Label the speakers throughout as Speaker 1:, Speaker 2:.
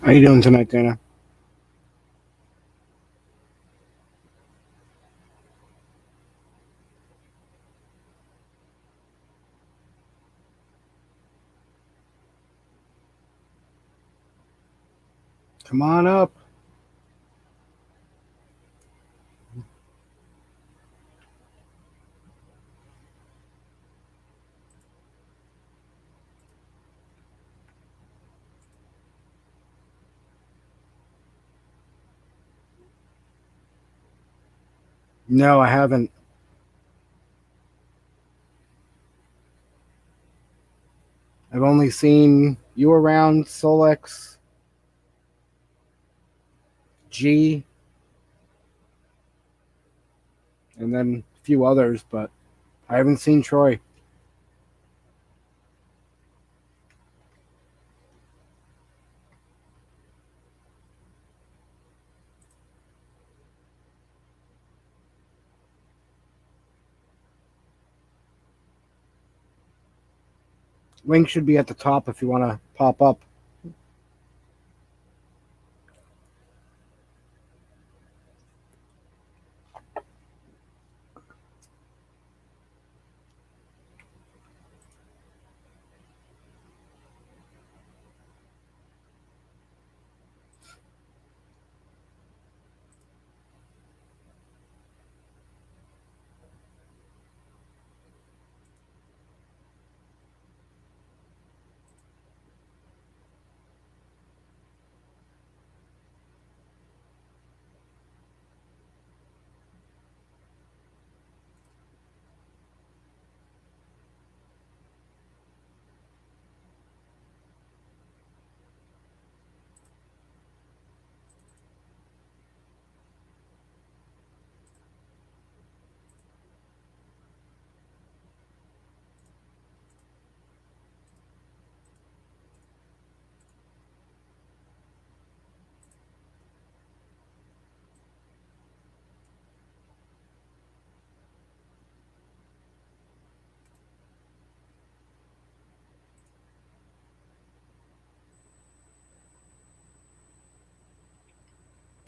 Speaker 1: How you doing tonight, Dana? Come on up. No, I haven't. I've only seen you around, Solex, G, and then a few others, but I haven't seen Troy. Link should be at the top if you want to pop up.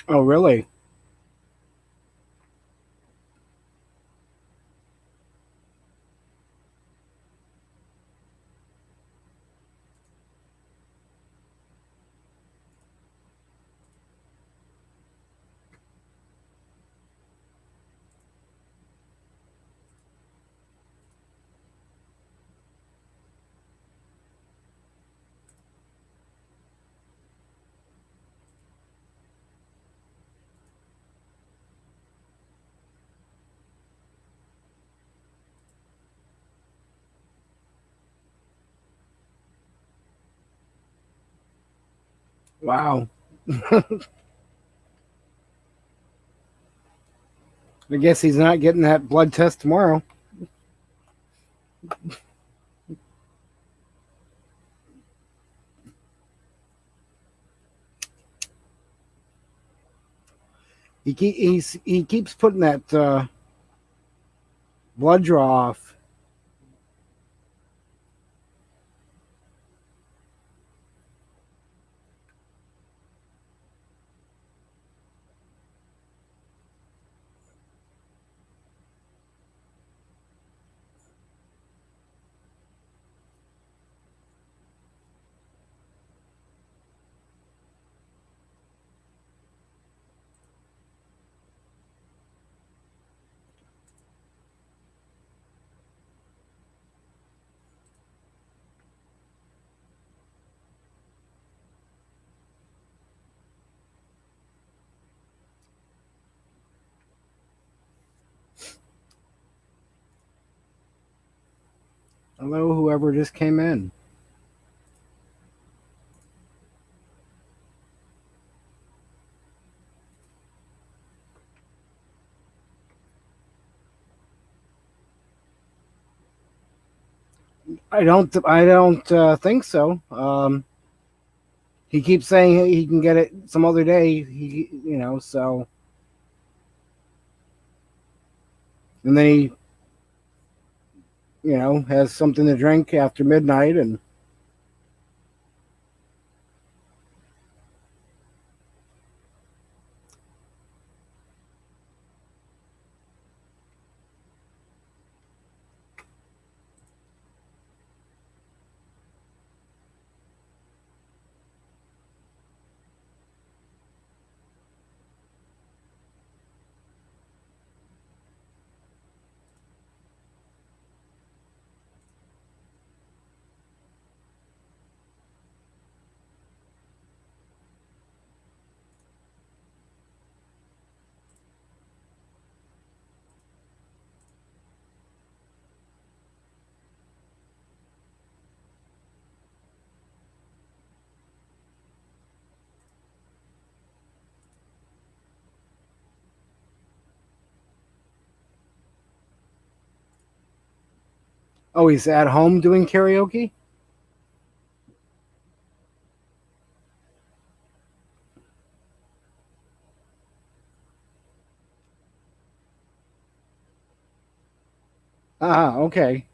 Speaker 1: Oh, really? Wow. I guess he's not getting that blood test tomorrow. He keeps putting that blood draw off. Hello, whoever just came in. I don't think so. He keeps saying he can get it some other day. So and then he has something to drink after midnight, and Oh, he's at home doing karaoke? Ah, okay.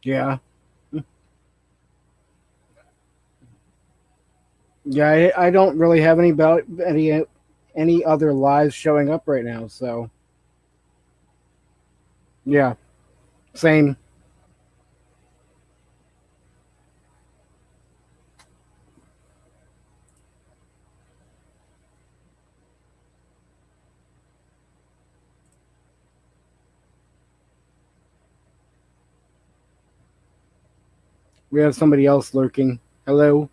Speaker 1: Yeah. Yeah, I don't really have any other lives showing up right now, so yeah. Same. We have somebody else lurking. Hello.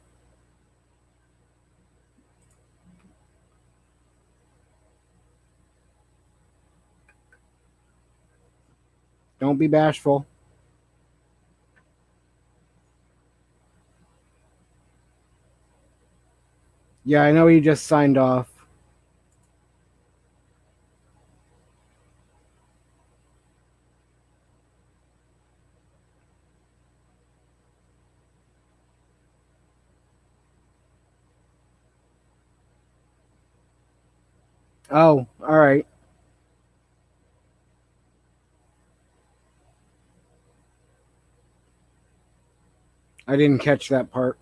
Speaker 1: Don't be bashful. Yeah, I know he just signed off. Oh, all right. I didn't catch that part.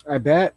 Speaker 1: I bet.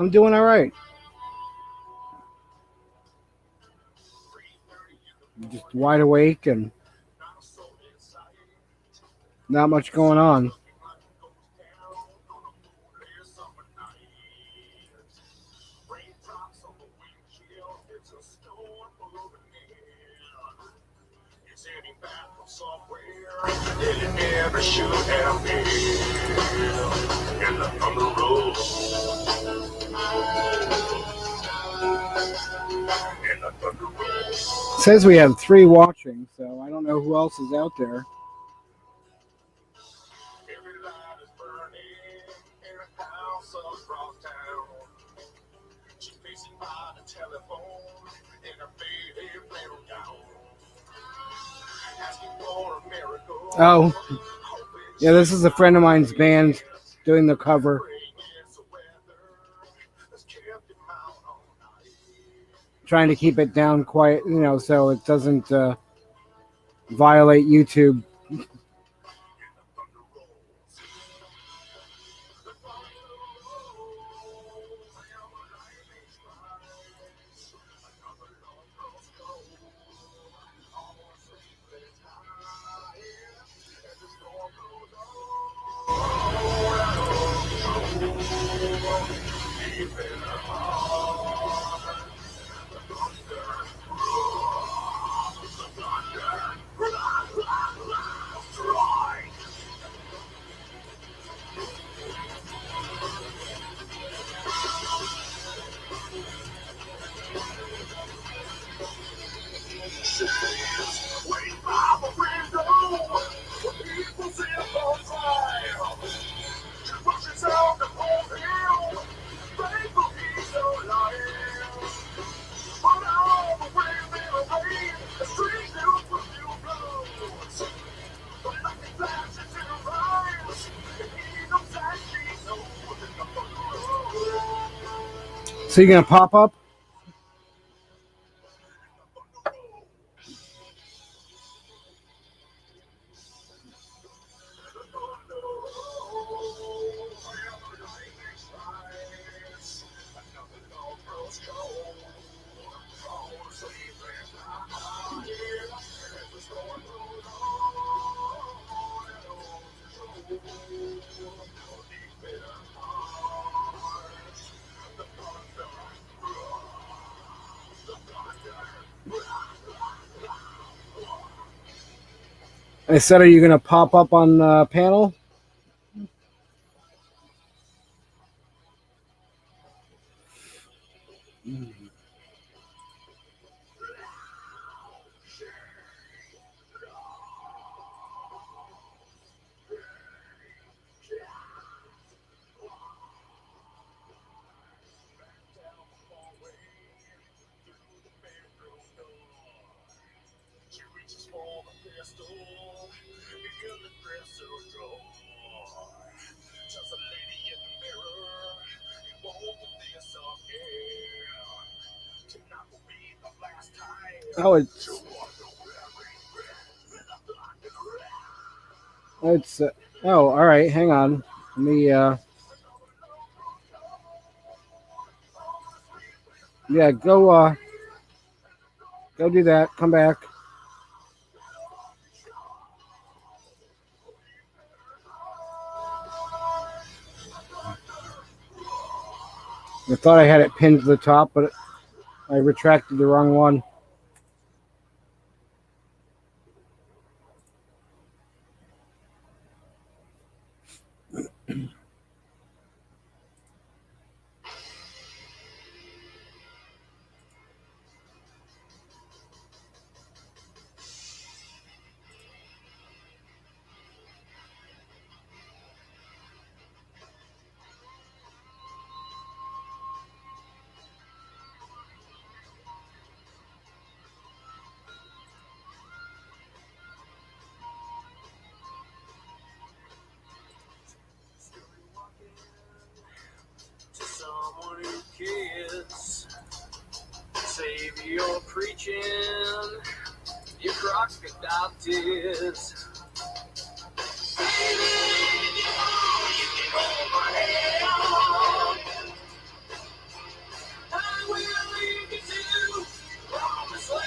Speaker 1: I'm doing all right. Just wide awake and not much going on.
Speaker 2: It never should have been. And the thunder rolls. And the thunder rolls.
Speaker 1: It says we have 3 watching, so I don't know who else is out there.
Speaker 2: Every light is burning in a house across town. She's pacing by the telephone in her faded flannel gown. Asking for a miracle.
Speaker 1: Oh, yeah, this is a friend of mine's band doing the cover. trying to keep it down quiet, so it doesn't violate YouTube. So you're gonna pop up? I said, are you gonna pop up on panel? Oh, it's oh, all right. Hang on. Let me. Yeah, go do that. Come back. I thought I had it pinned to the top, but I retracted the wrong one.
Speaker 2: Someone who cares. Save your preaching, your crocodile tears. I will lead you to promised land.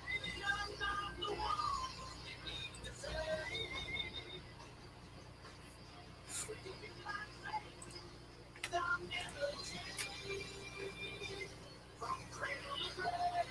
Speaker 2: Maybe I'm not the one you need to say. I'll never change from cradle to grave.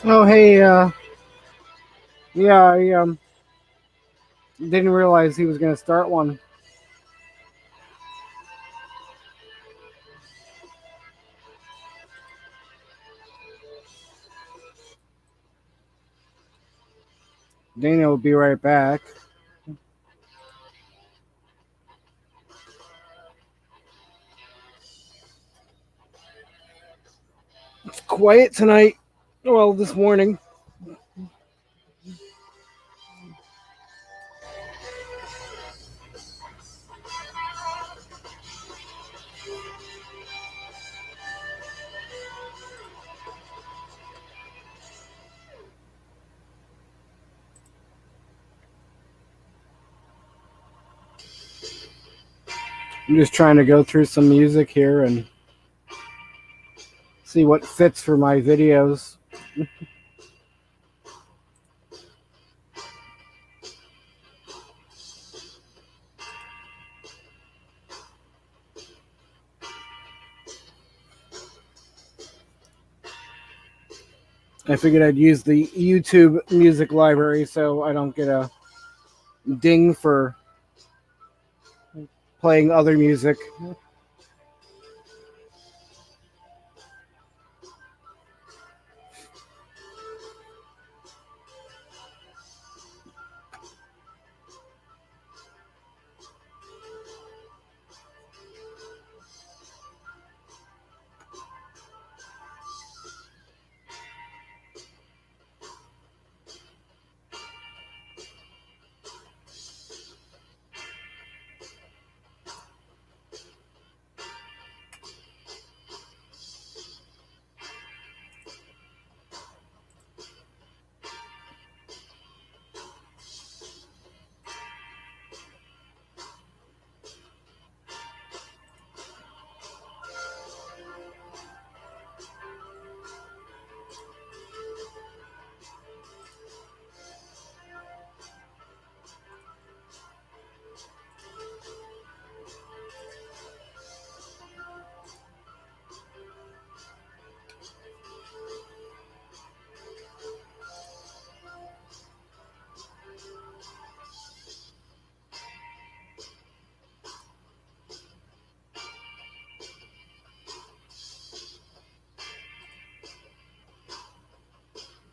Speaker 1: Oh, hey, yeah, I didn't realize he was going to start one. Dana will be right back. It's quiet tonight. Well, this morning. I'm just trying to go through some music here and see what fits for my videos. I figured I'd use the YouTube music library so I don't get a ding for playing other music.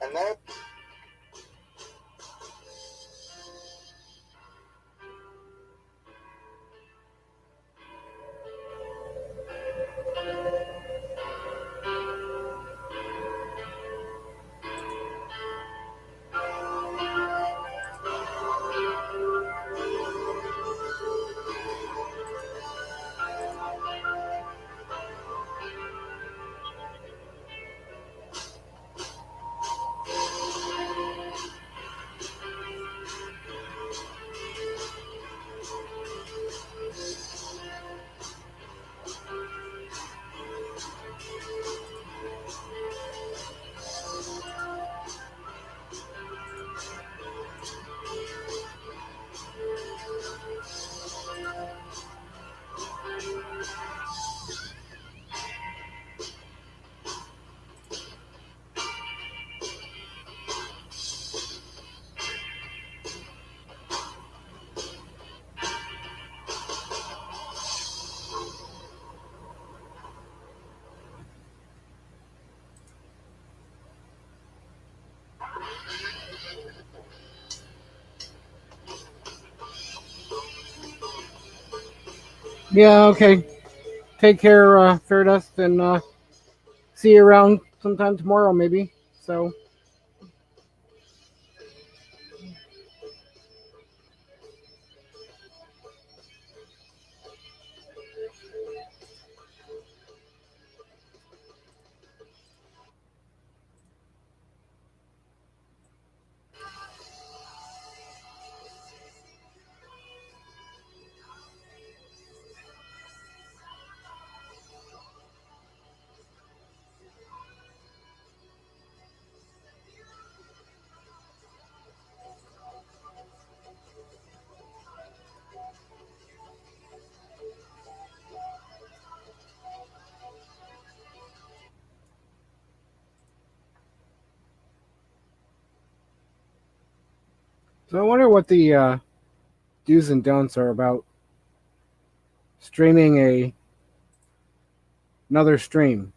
Speaker 2: And then
Speaker 1: Yeah, okay. Take care, Fairdust, and see you around sometime tomorrow, maybe. So, I wonder what the do's and don'ts are about streaming another stream.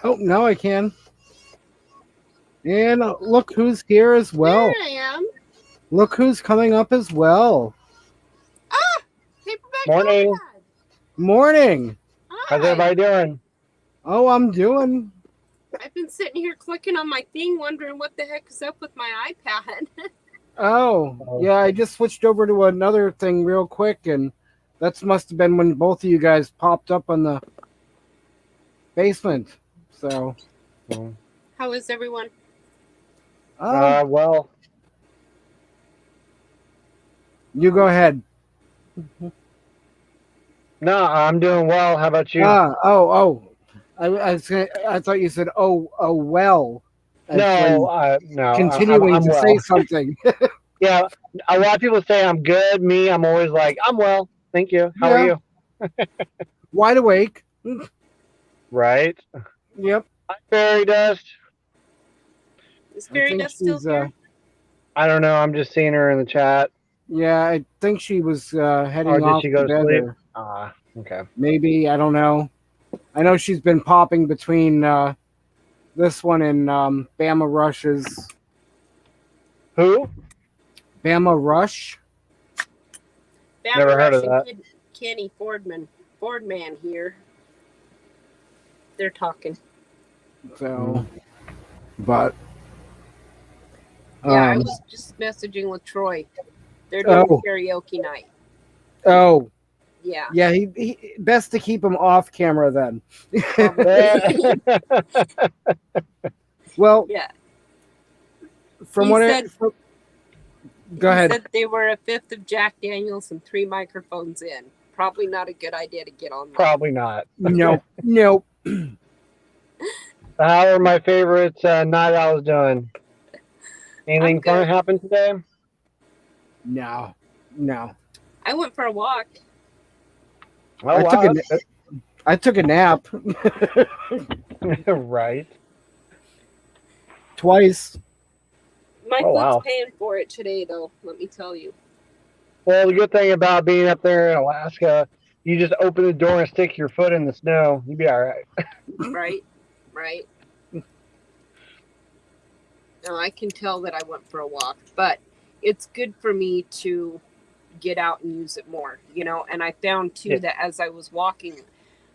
Speaker 1: Oh, now I can. And look who's here as well.
Speaker 3: There I am.
Speaker 1: Look who's coming up as well.
Speaker 3: Paperback
Speaker 4: Morning.
Speaker 3: Nomad.
Speaker 1: Morning.
Speaker 3: Hi.
Speaker 4: How's everybody doing?
Speaker 1: Oh, I'm doing.
Speaker 3: I've been sitting here clicking on my thing, wondering what the heck is up with my iPad.
Speaker 1: Oh, yeah. I just switched over to another thing real quick, and that must have been when both of you guys popped up on the basement. So,
Speaker 3: How is everyone?
Speaker 4: Well,
Speaker 1: you go ahead.
Speaker 4: no, I'm doing well. How about you?
Speaker 1: Oh. I thought you said, oh, well. As
Speaker 4: no,
Speaker 1: in
Speaker 4: no.
Speaker 1: continuing
Speaker 4: I'm
Speaker 1: to
Speaker 4: well.
Speaker 1: say something.
Speaker 4: Yeah, a lot of people say I'm good. Me, I'm always like, I'm well. Thank you. How are
Speaker 1: Yeah.
Speaker 4: you?
Speaker 1: Wide awake.
Speaker 4: Right.
Speaker 1: Yep.
Speaker 4: Hi, Fairy Dust.
Speaker 3: Is
Speaker 1: I
Speaker 3: Fairy
Speaker 1: think
Speaker 3: Dust still
Speaker 1: she's,
Speaker 3: here?
Speaker 4: I don't know. I'm just seeing her in the chat.
Speaker 1: Yeah, I think she was heading
Speaker 4: Or did
Speaker 1: off
Speaker 4: she go to
Speaker 1: bed.
Speaker 4: sleep?
Speaker 1: Or
Speaker 4: Okay.
Speaker 1: maybe, I don't know. I know she's been popping between this one and Bama Rush's.
Speaker 4: Who?
Speaker 1: Bama Rush?
Speaker 3: Bama
Speaker 4: Never heard of
Speaker 3: Rush and Kenny Fordman here. They're talking.
Speaker 1: So, but.
Speaker 3: Yeah, I was just messaging with Troy. They're doing karaoke night.
Speaker 1: Oh.
Speaker 3: Yeah.
Speaker 1: Yeah, he best to keep him off camera then. Well,
Speaker 3: yeah.
Speaker 1: From
Speaker 3: He
Speaker 1: what
Speaker 3: said,
Speaker 1: go ahead.
Speaker 3: He said they were a fifth of Jack Daniels and 3 microphones in. Probably not a good idea to get on that.
Speaker 4: Probably not.
Speaker 1: Nope.
Speaker 4: How are my favorite night owls doing? Anything fun happen today?
Speaker 1: No.
Speaker 3: I went for a walk.
Speaker 4: Oh,
Speaker 1: I took a nap.
Speaker 4: Right.
Speaker 1: Twice.
Speaker 3: My foot's paying for it today, though, let me tell you.
Speaker 4: Well, the good thing about being up there in Alaska, you just open the door and stick your foot in the snow. You'll be all right.
Speaker 3: Right. No, I can tell that I went for a walk, but it's good for me to get out and use it more, and I found too that as I was walking,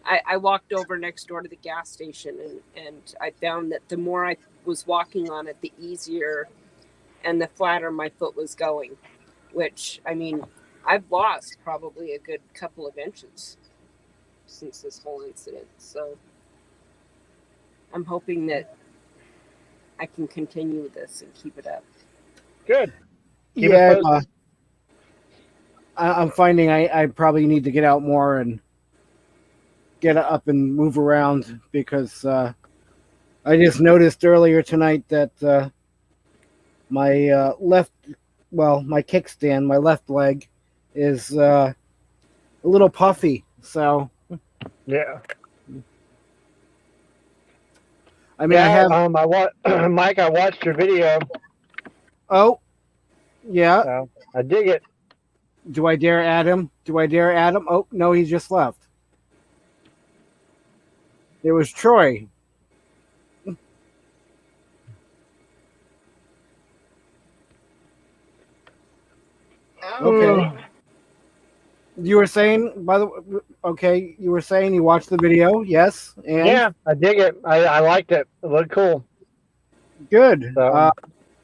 Speaker 3: I walked over next door to the gas station, and I found that the more I was walking on it, the easier and the flatter my foot was going, which, I mean, I've lost probably a good couple of inches since this whole incident, so I'm hoping that I can continue this and keep it up.
Speaker 4: Good.
Speaker 1: I'm finding I probably need to get out more and get up and move around because I just noticed earlier tonight that my my kickstand, my left leg, is a little puffy. So
Speaker 4: yeah.
Speaker 1: I mean,
Speaker 4: Mike, I watched your video.
Speaker 1: Oh, yeah.
Speaker 4: So I dig it.
Speaker 1: Do I dare add him? Oh, no, he just left. It was Troy. Okay. You were saying, you were saying you watched the video, yes? And
Speaker 4: yeah, I dig it. I liked it. It looked cool.
Speaker 1: Good.
Speaker 4: So,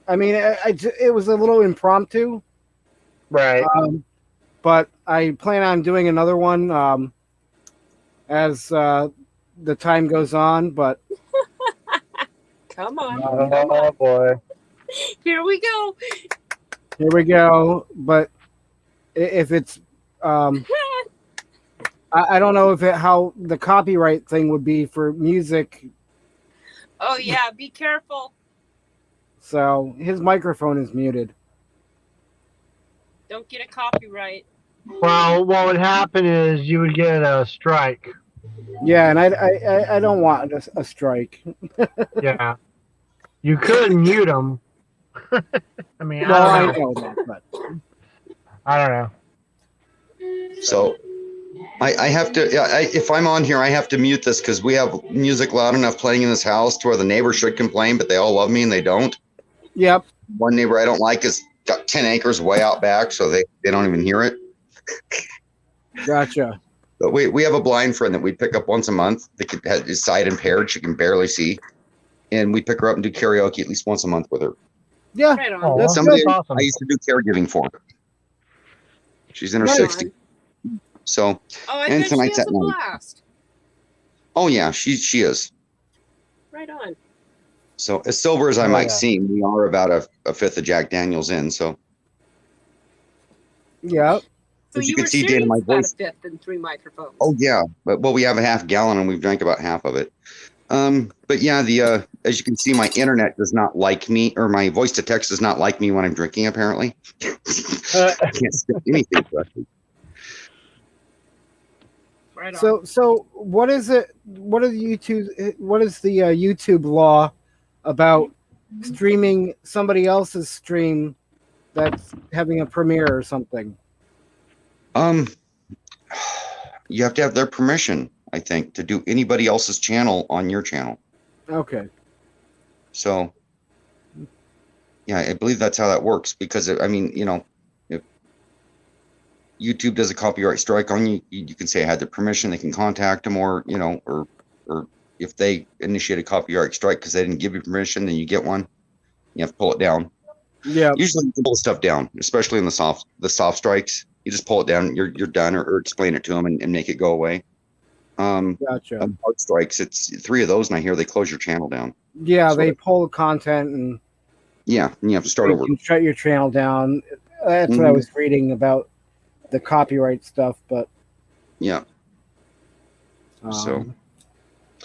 Speaker 1: I mean, it was a little impromptu.
Speaker 4: Right.
Speaker 1: But I plan on doing another one as the time goes on, but...
Speaker 3: Come on.
Speaker 4: Oh, boy.
Speaker 3: Here we
Speaker 1: go. But if it's... I don't know how the copyright thing would be for music.
Speaker 3: Oh, yeah. Be careful.
Speaker 1: So his microphone is muted.
Speaker 3: Don't get a copyright.
Speaker 4: Well, what would happen is you would get a strike.
Speaker 1: Yeah, and I don't want a strike.
Speaker 4: Yeah. You could mute them. I mean,
Speaker 1: I know that, but
Speaker 4: I don't know.
Speaker 5: So I have to. If I'm on here, I have to mute this because we have music loud enough playing in this house to where the neighbors should complain, but they all love me and they don't.
Speaker 1: Yep.
Speaker 5: One neighbor I don't like has got 10 acres way out back, so they don't even hear it.
Speaker 1: Gotcha.
Speaker 5: But we have a blind friend that we pick up once a month. The kid is sight impaired; she can barely see, and we pick her up and do karaoke at least once a month with her.
Speaker 1: Yeah.
Speaker 3: Right on.
Speaker 4: Oh,
Speaker 1: That's
Speaker 5: Somebody
Speaker 1: good.
Speaker 4: awesome.
Speaker 5: I used to do caregiving for. She's in her
Speaker 1: Right.
Speaker 5: 60s, so
Speaker 3: Oh, I
Speaker 5: And
Speaker 3: bet she
Speaker 5: tonight's
Speaker 3: has
Speaker 5: at
Speaker 3: a
Speaker 5: night.
Speaker 3: blast.
Speaker 5: oh yeah, she is.
Speaker 3: Right on.
Speaker 5: So as sober as I
Speaker 4: Oh,
Speaker 5: might
Speaker 4: yeah.
Speaker 5: seem, we are about a fifth of Jack Daniels in. So
Speaker 1: Yep.
Speaker 3: So
Speaker 5: As you
Speaker 3: you
Speaker 5: can
Speaker 3: were
Speaker 5: see, Dana,
Speaker 3: sharing
Speaker 5: my
Speaker 3: about
Speaker 5: voice-
Speaker 3: a fifth and 3 microphones.
Speaker 5: oh yeah, but well, we have a half gallon and we've drank about half of it. But yeah, the as you can see, my internet does not like me, or my voice to text does not like me when I'm drinking. Apparently, I can't skip anything correctly.
Speaker 3: Right on.
Speaker 1: So what is it? What are the YouTube? What is the YouTube law about streaming somebody else's stream that's having a premiere or something?
Speaker 5: You have to have their permission, I think, to do anybody else's channel on your channel.
Speaker 1: Okay.
Speaker 5: So, yeah, I believe that's how that works. Because I mean, if YouTube does a copyright strike on you, you can say I had the permission. They can contact them, or or if they initiate a copyright strike because they didn't give you permission, then you get one. You have to pull it down.
Speaker 1: Yeah.
Speaker 5: Usually, you can pull stuff down, especially in the soft strikes. You just pull it down. You're done, or explain it to them and make it go away.
Speaker 1: Gotcha.
Speaker 5: Hard strikes. It's 3 of those, and I hear they close your channel down.
Speaker 1: Yeah,
Speaker 5: So-
Speaker 1: they pull the content and
Speaker 5: Yeah, and you have to start
Speaker 1: you
Speaker 5: over.
Speaker 1: can shut your channel down. That's what I
Speaker 5: Mhm.
Speaker 1: was reading about the copyright stuff, but
Speaker 5: Yeah. So-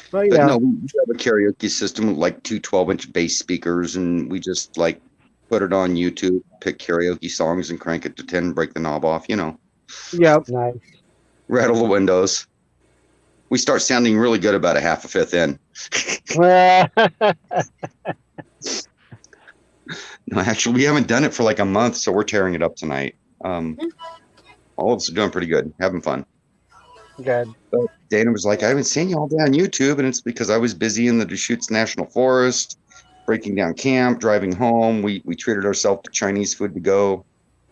Speaker 1: but
Speaker 5: But
Speaker 1: yeah,
Speaker 5: no, we have a karaoke system with like 2 12-inch bass speakers, and we just like put it on YouTube, pick karaoke songs, and crank it to 10, break the knob off,
Speaker 1: yeah,
Speaker 4: Nice.
Speaker 5: rattle the windows. We start sounding really good about a half a fifth in. No, actually, we haven't done it for like a month, so we're tearing it up tonight. All of us are doing pretty good, having fun.
Speaker 4: Good.
Speaker 5: Dana was like, I haven't seen you all day on YouTube, and it's because I was busy in the Deschutes National Forest, breaking down camp, driving home. We treated ourselves to Chinese food to go,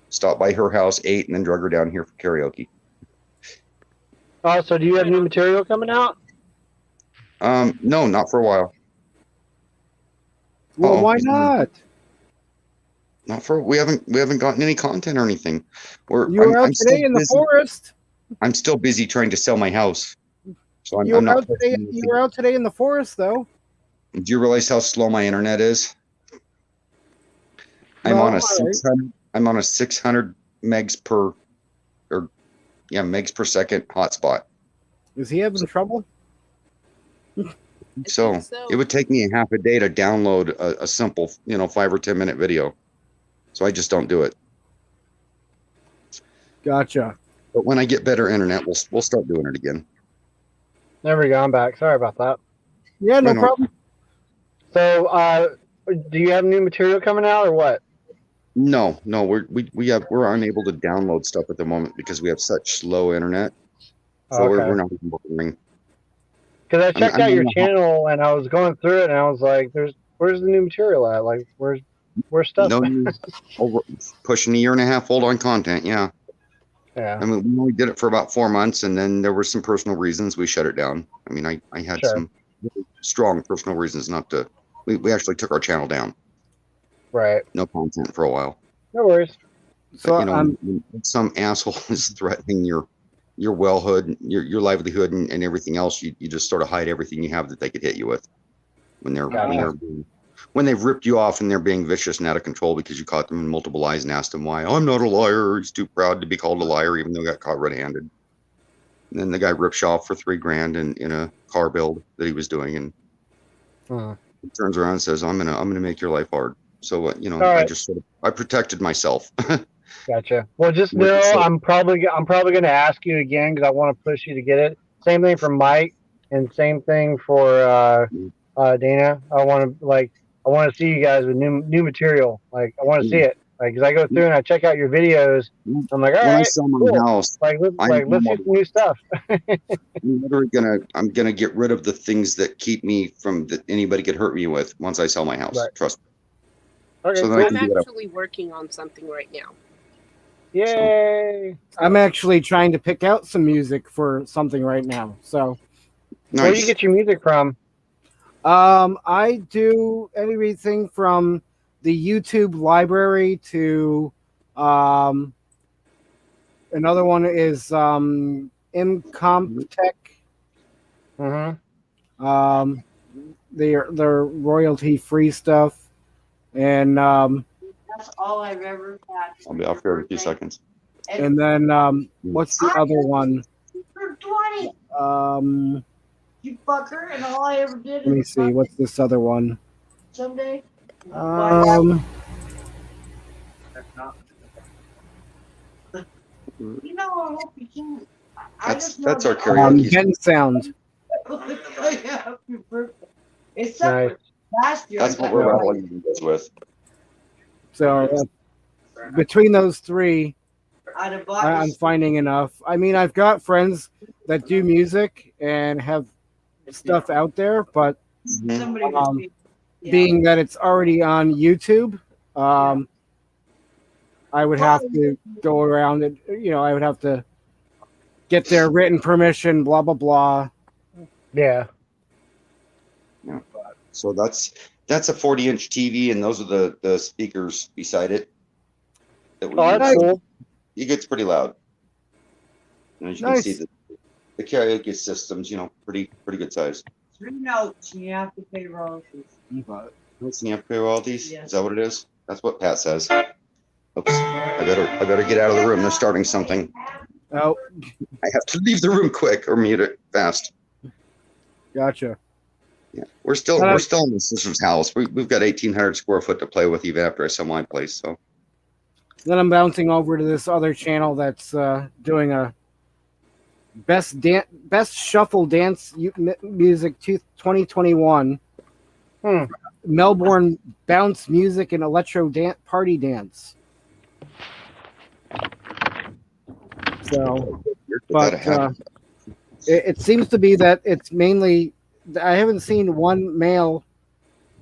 Speaker 5: stopped by her house, ate, and then drug her down here for karaoke.
Speaker 4: Oh, so do you have new material coming out?
Speaker 5: No, not for a while.
Speaker 1: well,
Speaker 5: Uh-oh.
Speaker 1: why not?
Speaker 5: Not for we haven't gotten any content or anything.
Speaker 1: You were out today in the forest.
Speaker 5: I'm still busy trying to sell my house. So I'm
Speaker 1: You were
Speaker 5: not
Speaker 1: out today.
Speaker 5: posting
Speaker 1: You
Speaker 5: anything.
Speaker 1: were out today in the forest, though.
Speaker 5: Do you realize how slow my internet is? I'm
Speaker 1: No,
Speaker 5: on a
Speaker 1: all right.
Speaker 5: 600. I'm on a 600 megs per, megs per second hotspot.
Speaker 1: Is he having trouble?
Speaker 5: So
Speaker 3: think so.
Speaker 5: it would take me a half a day to download a simple, 5 or 10 minute video. So I just don't do it.
Speaker 1: Gotcha.
Speaker 5: But when I get better internet, we'll start doing it again.
Speaker 4: There we go. I'm back. Sorry about that.
Speaker 1: Yeah, no
Speaker 5: Right on.
Speaker 1: problem.
Speaker 4: So, do you have new material coming out or what?
Speaker 5: No, we're unable to download stuff at the moment because we have such slow internet. So we're not even bothering.
Speaker 4: Because I checked out your
Speaker 5: I'm-
Speaker 4: channel and I was going through it and I was like, where's the new material at? Like, where's stuff?
Speaker 5: No use pushing a year and a half old on content. Yeah.
Speaker 4: Yeah.
Speaker 5: I mean, we only did it for about 4 months, and then there were some personal reasons we shut it down. I mean, I had
Speaker 4: Sure.
Speaker 5: some really strong personal reasons not to. We actually took our channel down.
Speaker 4: Right.
Speaker 5: No content for a while.
Speaker 4: No worries.
Speaker 1: So
Speaker 5: But, when some asshole is threatening your wellhood, your livelihood, and everything else, you just sort of hide everything you have that they could hit you with when they've ripped you off and they're being vicious and out of control because you caught them in multiple lies and asked them why. I'm not a liar. He's too proud to be called a liar, even though he got caught red-handed. And then the guy rips you off for $3,000 in a car build that he was doing, and he turns around and says, "I'm gonna make your life hard." So I
Speaker 4: right.
Speaker 5: just I protected myself.
Speaker 4: Gotcha. Well, just
Speaker 5: What
Speaker 4: know
Speaker 5: you say?
Speaker 4: I'm probably going to ask you again because I want to push you to get it. Same thing for Mike, and same thing for Dana. I want to see you guys with new material. Like, I want to see it. Like, 'cause I go through and I check out your videos. I'm like, all
Speaker 5: When I
Speaker 4: right,
Speaker 5: sell my
Speaker 4: cool.
Speaker 5: house,
Speaker 4: Like, let's see some new stuff.
Speaker 5: I'm gonna get rid of the things that keep me from that anybody could hurt me with once I sell my house.
Speaker 4: Right.
Speaker 5: Trust me.
Speaker 4: Okay,
Speaker 5: So then I
Speaker 4: cool.
Speaker 5: can
Speaker 3: I'm
Speaker 5: do it up.
Speaker 3: actually working on something right now.
Speaker 4: Yay!
Speaker 1: I'm actually trying to pick out some music for something right now. So,
Speaker 4: Where do you
Speaker 5: Nice.
Speaker 4: get your music from?
Speaker 1: I do everything from the YouTube library to, another one is Incomptech.
Speaker 4: Mm-hmm.
Speaker 1: They're royalty free stuff, and
Speaker 6: That's all I've ever had.
Speaker 5: I'll be off here in a few seconds.
Speaker 1: and then what's the other one?
Speaker 6: For 20, you fucker, and all I ever did
Speaker 1: Let me
Speaker 6: is
Speaker 1: see. What's this other one?
Speaker 6: someday. You know, I hope you can. I just know
Speaker 5: That's our
Speaker 6: that-
Speaker 5: karaoke.
Speaker 1: Ben Sound.
Speaker 6: Happy birthday. It's
Speaker 4: Nice.
Speaker 6: separate. Last year.
Speaker 5: That's what we're rattling this with.
Speaker 1: So between those three,
Speaker 6: I'd have bought
Speaker 1: I'm
Speaker 6: this-
Speaker 1: finding enough. I mean, I've got friends that do music and have stuff out there, but
Speaker 5: Mhm.
Speaker 6: somebody
Speaker 1: um,
Speaker 6: was
Speaker 1: being that it's already on YouTube, I would have to go around and, I would have to get their written permission, blah, blah, blah.
Speaker 4: Yeah.
Speaker 5: So that's a 40-inch TV, and those are the speakers beside it. That we
Speaker 4: Oh, that's
Speaker 5: use.
Speaker 4: cool.
Speaker 5: It gets pretty loud. And as you
Speaker 1: Nice.
Speaker 5: can see, the karaoke system's pretty good size.
Speaker 6: 3 notes and you have to pay royalties.
Speaker 5: Let's see, you have to pay royalties.
Speaker 6: Yeah.
Speaker 5: Is that what it is? That's what Pat says. Oops, I better get out of the room. They're starting something.
Speaker 1: Oh,
Speaker 5: I have to leave the room quick or mute it fast.
Speaker 1: gotcha.
Speaker 5: Yeah, we're still in my sister's house. We've got 1,800 square foot to play with even after I sell my place. So
Speaker 1: Then I'm bouncing over to this other channel that's doing a best shuffle dance music 2021. Melbourne bounce music and electro party dance. So, but it seems to be that it's mainly. I haven't seen one male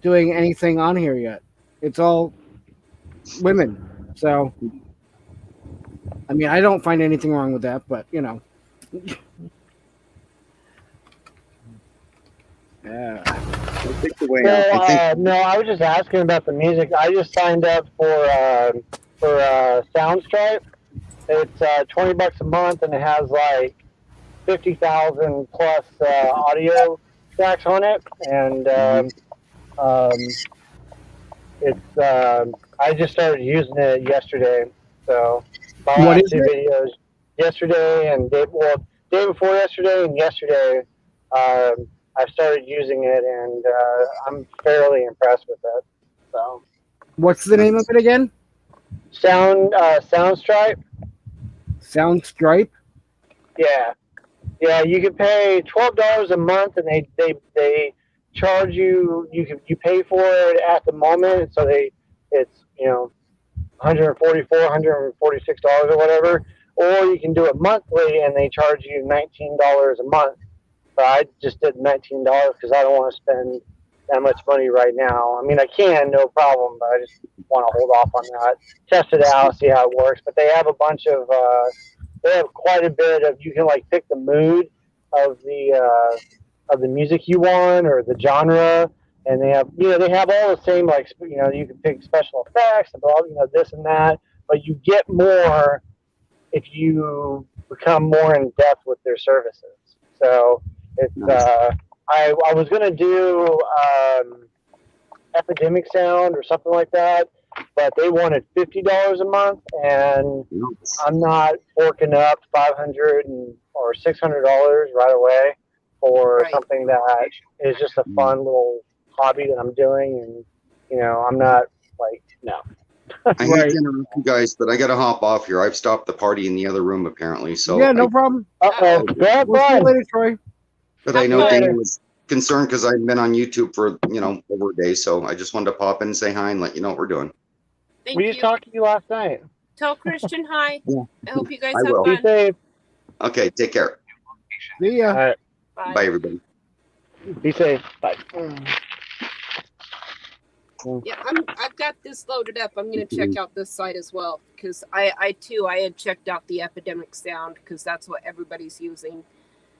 Speaker 1: doing anything on here yet. It's all women. So, I mean, I don't find anything wrong with that, but Yeah.
Speaker 4: No, I was just asking about the music. I just signed up for Soundstripe. It's $20 a month, and it has like 50,000 plus audio tracks on it, and it's I just started using it yesterday. So my
Speaker 1: What
Speaker 4: last
Speaker 1: is
Speaker 4: two
Speaker 1: it?
Speaker 4: videos yesterday and day before yesterday and yesterday. I started using it, and I'm fairly impressed with it. So,
Speaker 1: What's the name of it again?
Speaker 4: Soundstripe.
Speaker 1: Soundstripe.
Speaker 4: Yeah, you can pay $12 a month, and they charge you. You pay for it at the moment, so it's $144, $146 or whatever, or you can do it monthly, and they charge you $19 a month. But I just did $19 because I don't want to spend that much money right now. I mean, I can, no problem, but I just want to hold off on that. Test it out, see how it works. But they have a bunch of, they have quite a bit of. You can like pick the mood of the music you want or the genre, and they have, they have all the same you can pick special effects and blah, this and that. But you get more if you become more in depth with their services. So. It's I was gonna do Epidemic Sound or something like that, but they wanted $50 a month, and I'm not forking up $500 or $600 right away for something that is just a fun little hobby that I'm doing, and I'm not no.
Speaker 5: I hate to interrupt you guys, but I got to hop off here. I've stopped the party in the other room apparently. So
Speaker 1: Yeah, no problem.
Speaker 4: Uh-oh. Yeah,
Speaker 1: We'll see you later, Troy.
Speaker 5: But I know
Speaker 4: Have fun.
Speaker 5: Dana was concerned because I've been on YouTube for over a day, so I just wanted to pop in and say hi and let you know what we're doing.
Speaker 3: Thank
Speaker 4: We
Speaker 3: you.
Speaker 4: just talked to you last night.
Speaker 3: Tell Christian hi.
Speaker 5: Yeah.
Speaker 3: I hope you guys
Speaker 5: I
Speaker 3: have
Speaker 5: will.
Speaker 4: Be
Speaker 3: fun.
Speaker 4: safe.
Speaker 5: Okay, take care.
Speaker 1: See ya.
Speaker 4: All right.
Speaker 3: Bye.
Speaker 5: Bye, everybody.
Speaker 4: Be safe. Bye.
Speaker 3: Yeah, I've got this loaded up. I'm gonna check out this site as well because I had checked out the Epidemic Sound because that's what everybody's using.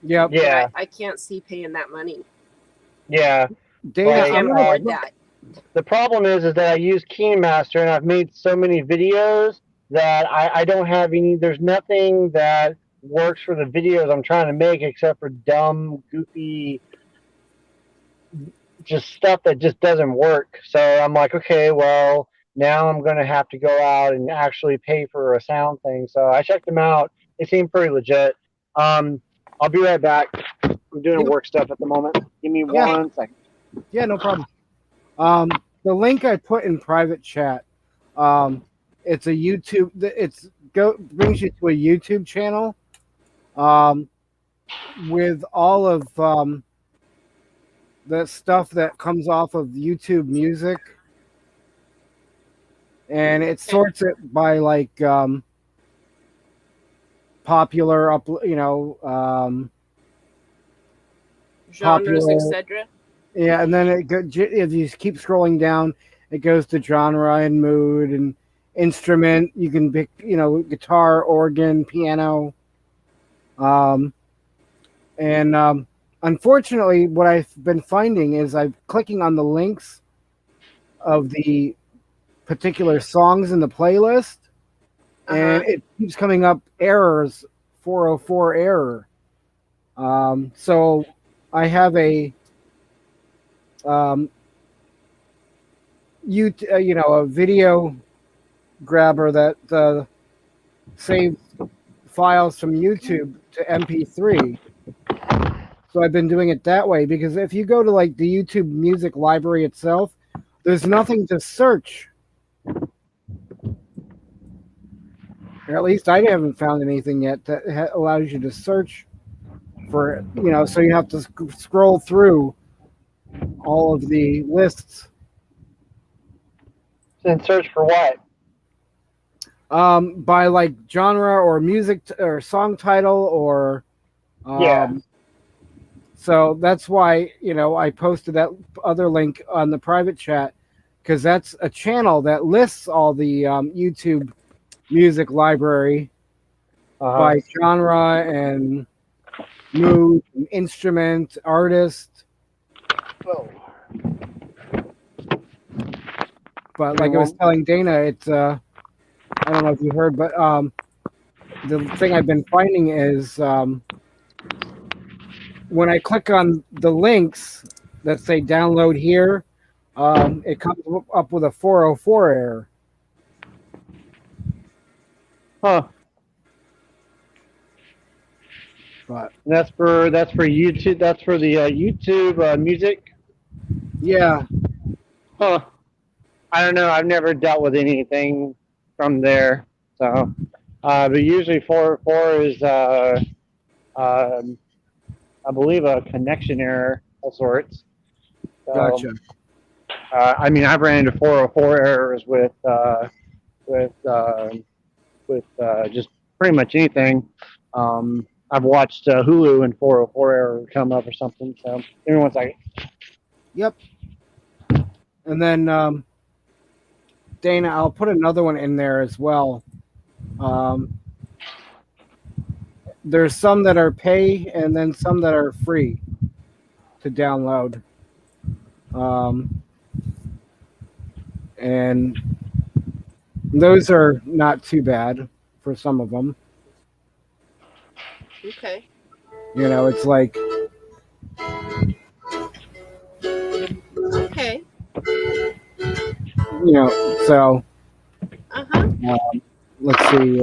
Speaker 1: Yep.
Speaker 3: But
Speaker 4: Yeah.
Speaker 3: I can't see paying that money.
Speaker 4: Yeah.
Speaker 1: Dana,
Speaker 3: I
Speaker 4: Like,
Speaker 3: can't
Speaker 1: I'm gonna
Speaker 3: afford that.
Speaker 4: The problem is that I use KeyMaster and I've made so many videos that I don't have any. There's nothing that works for the videos I'm trying to make except for dumb, goofy, just stuff that just doesn't work. So I'm like, okay, well, now I'm going to have to go out and actually pay for a sound thing. So I checked them out. They seem pretty legit. I'll be right back. I'm doing work stuff at the moment. Give me
Speaker 1: Yeah.
Speaker 4: 1 second.
Speaker 1: Yeah, no problem. The link I put in private chat, it's a YouTube. Brings you to a YouTube channel, with all of the stuff that comes off of YouTube Music, and it sorts it by like popular
Speaker 3: Genres,
Speaker 1: popular-
Speaker 3: etc.
Speaker 1: Yeah, and then if you keep scrolling down, it goes to genre and mood and instrument. You can pick, guitar, organ, piano. Unfortunately, what I've been finding is I'm clicking on the links of the particular songs in the playlist, and it keeps coming up errors, 404 error. So I have a a video grabber that saves files from YouTube to MP3. So I've been doing it that way because if you go to like the YouTube Music library itself, there's nothing to search. Or at least I haven't found anything yet that allows you to search for it. So you have to scroll through all of the lists.
Speaker 4: And search for what?
Speaker 1: By like genre or music or song title or
Speaker 4: Yeah.
Speaker 1: So that's why I posted that other link on the private chat because that's a channel that lists all the YouTube Music library by genre and mood, and instrument, artist. But like I was telling Dana, it's I don't know if you heard, but the thing I've been finding is when I click on the links that say download here, it comes up with a 404 error.
Speaker 4: Huh.
Speaker 1: But
Speaker 4: that's for YouTube. That's for the YouTube Music.
Speaker 1: Yeah.
Speaker 4: Huh. I don't know. I've never dealt with anything from there. So, but usually 404 is I believe a connection error of sorts. So,
Speaker 1: Gotcha.
Speaker 4: I mean, I've ran into 404 errors with just pretty much anything. I've watched Hulu and 404 error come up or something. So, give me 1 second.
Speaker 1: Yep. And then Dana, I'll put another one in there as well. There's some that are pay and then some that are free to download. And those are not too bad for some of them.
Speaker 3: Okay.
Speaker 1: It's like
Speaker 3: Okay.
Speaker 1: So
Speaker 3: Uh-huh.
Speaker 1: let's see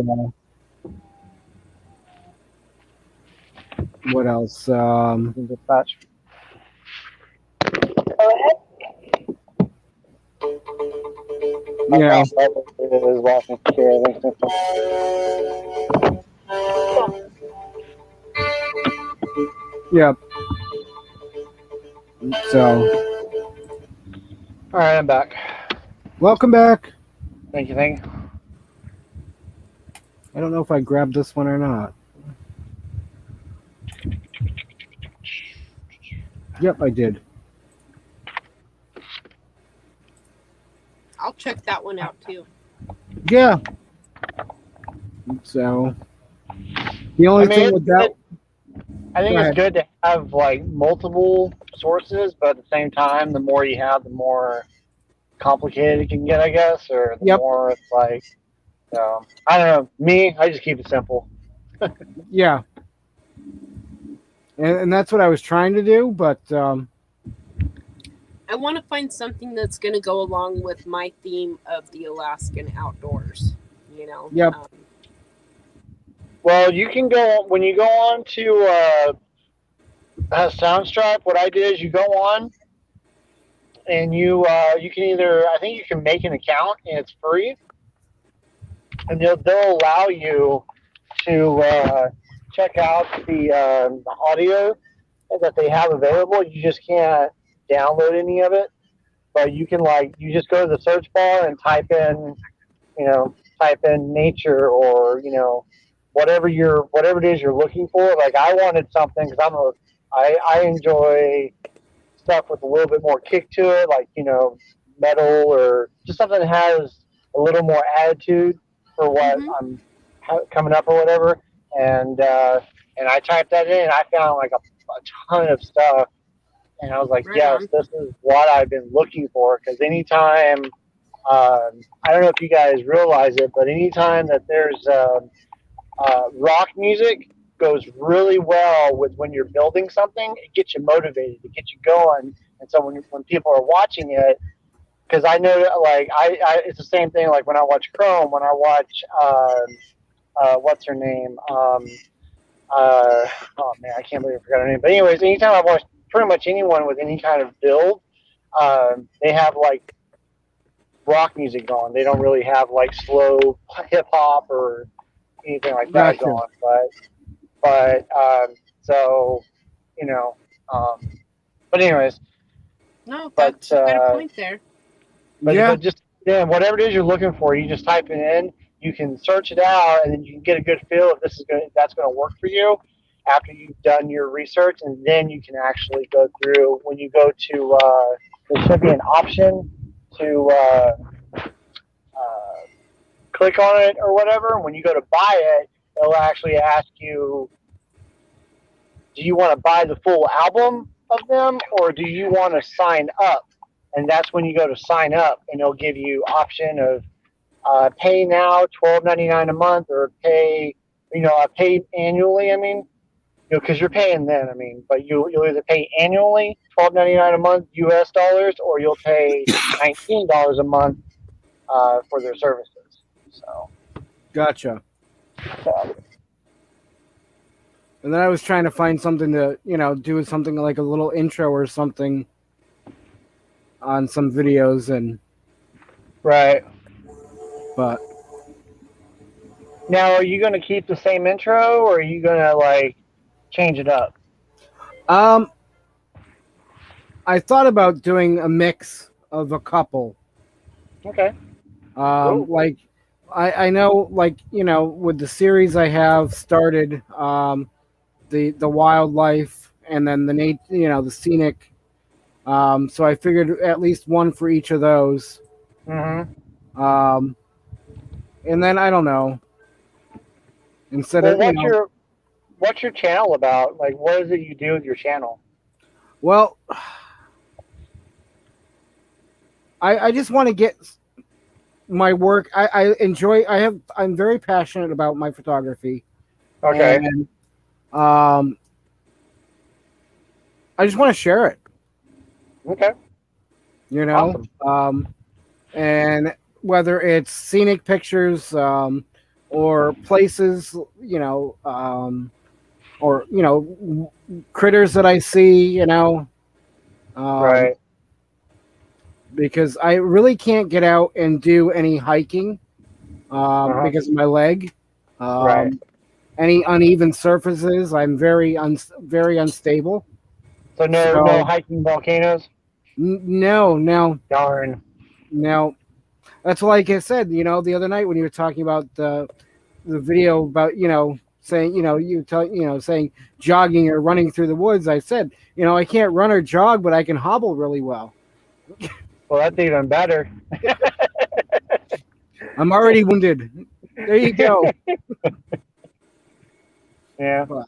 Speaker 1: what else.
Speaker 4: Dispatch.
Speaker 1: Yeah. Yep. So,
Speaker 4: all right, I'm back.
Speaker 1: welcome back.
Speaker 4: Thank you.
Speaker 1: I don't know if I grabbed this one or not. Yep, I did.
Speaker 3: I'll check that one out too.
Speaker 1: Yeah. So the only thing with that,
Speaker 4: I think
Speaker 1: Go
Speaker 4: it's
Speaker 1: ahead.
Speaker 4: good to have like multiple sources, but at the same time, the more you have, the more complicated it can get, I guess, or the
Speaker 1: Yep.
Speaker 4: more it's like, I don't know. Me, I just keep it simple.
Speaker 1: yeah, and that's what I was trying to do, but
Speaker 3: I want to find something that's going to go along with my theme of the Alaskan outdoors. You know.
Speaker 1: Yep.
Speaker 4: Well, you can go when you go on to Soundstripe. What I did is you go on and you can either, I think you can make an account and it's free, and they'll allow you to check out the audio that they have available. You just can't download any of it, but you can you just go to the search bar and type in nature, or whatever it is you're looking for. Like I wanted something because I enjoy stuff with a little bit more kick to it, like metal, or just something that has a little more attitude for what I'm coming up or whatever. And I typed that in, and I found like a ton of stuff, and I was like,
Speaker 3: Right
Speaker 4: yes,
Speaker 3: on.
Speaker 4: this is what I've been looking for. Because anytime, I don't know if you guys realize it, but anytime that there's rock music goes really well with when you're building something. It gets you motivated, it gets you going. And so when people are watching it, because I know like I it's the same thing like when I watch Chrome, when I watch what's her name, oh man, I can't believe I forgot her name. But anyways, anytime I watch pretty much anyone with any kind of build, they have like rock music going. They don't really have like slow hip hop or anything like that
Speaker 1: Gotcha.
Speaker 4: going. But so but anyways,
Speaker 3: No,
Speaker 4: but
Speaker 3: that's you got a point there.
Speaker 1: yeah,
Speaker 4: but just whatever it is you're looking for, you just type it in. You can search it out, and then you can get a good feel if that's going to work for you after you've done your research, and then you can actually go through. When you go to, there should be an option to click on it or whatever. When you go to buy it, it'll actually ask you, do you want to buy the full album of them, or do you want to sign up? And that's when you go to sign up, and it'll give you option of pay now $12.99 a month, or pay pay annually. I mean, because you're paying then. I mean, but you'll either pay annually $12.99 a month US dollars, or you'll pay $19 a month for their services. So.
Speaker 1: And then I was trying to find something to do something like a little intro or something on some videos, and
Speaker 4: Right.
Speaker 1: but
Speaker 4: Now, are you going to keep the same intro, or are you going to like change it up?
Speaker 1: I thought about doing a mix of a couple.
Speaker 4: Okay.
Speaker 1: Cool. Like I know, like with the series I have started, the wildlife, and then the scenic. So I figured at least one for each of those.
Speaker 4: Mm-hmm.
Speaker 1: And then I don't know. Instead
Speaker 4: Well,
Speaker 1: of
Speaker 4: what's your channel about? Like, what is it you do with your channel?
Speaker 1: well, I just want to get my work. I enjoy. I'm very passionate about my photography.
Speaker 4: Okay.
Speaker 1: And I just want to share it.
Speaker 4: Okay.
Speaker 1: Awesome. And whether it's scenic pictures, or places, or critters that I see,
Speaker 4: Right.
Speaker 1: because I really can't get out and do any hiking because of my leg.
Speaker 4: Right.
Speaker 1: Any uneven surfaces, I'm very unstable.
Speaker 4: So no hiking volcanoes?
Speaker 1: No.
Speaker 4: Darn.
Speaker 1: No. That's like I said, the other night when you were talking about the video about, saying, saying jogging or running through the woods. I said, I can't run or jog, but I can hobble really well.
Speaker 4: Well, that's even better.
Speaker 1: I'm already wounded. There you go.
Speaker 4: Yeah.
Speaker 1: But-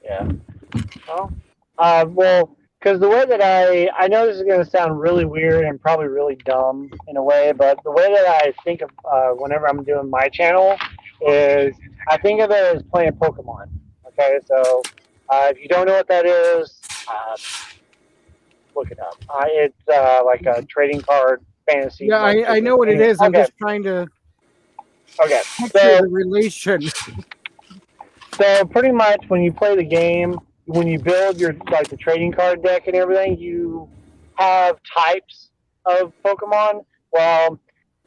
Speaker 4: Yeah. Well, because the way that I know this is going to sound really weird and probably really dumb in a way, but the way that I think of whenever I'm doing my channel is I think of it as playing Pokemon. Okay, so if you don't know what that is, look it up. It's like a trading card fantasy.
Speaker 1: Yeah, I know what it is. I'm
Speaker 4: Okay.
Speaker 1: just trying to
Speaker 4: Okay.
Speaker 1: picture
Speaker 4: So
Speaker 1: the relation.
Speaker 4: So pretty much when you play the game, when you build your like the trading card deck and everything, you have types of Pokemon. Well,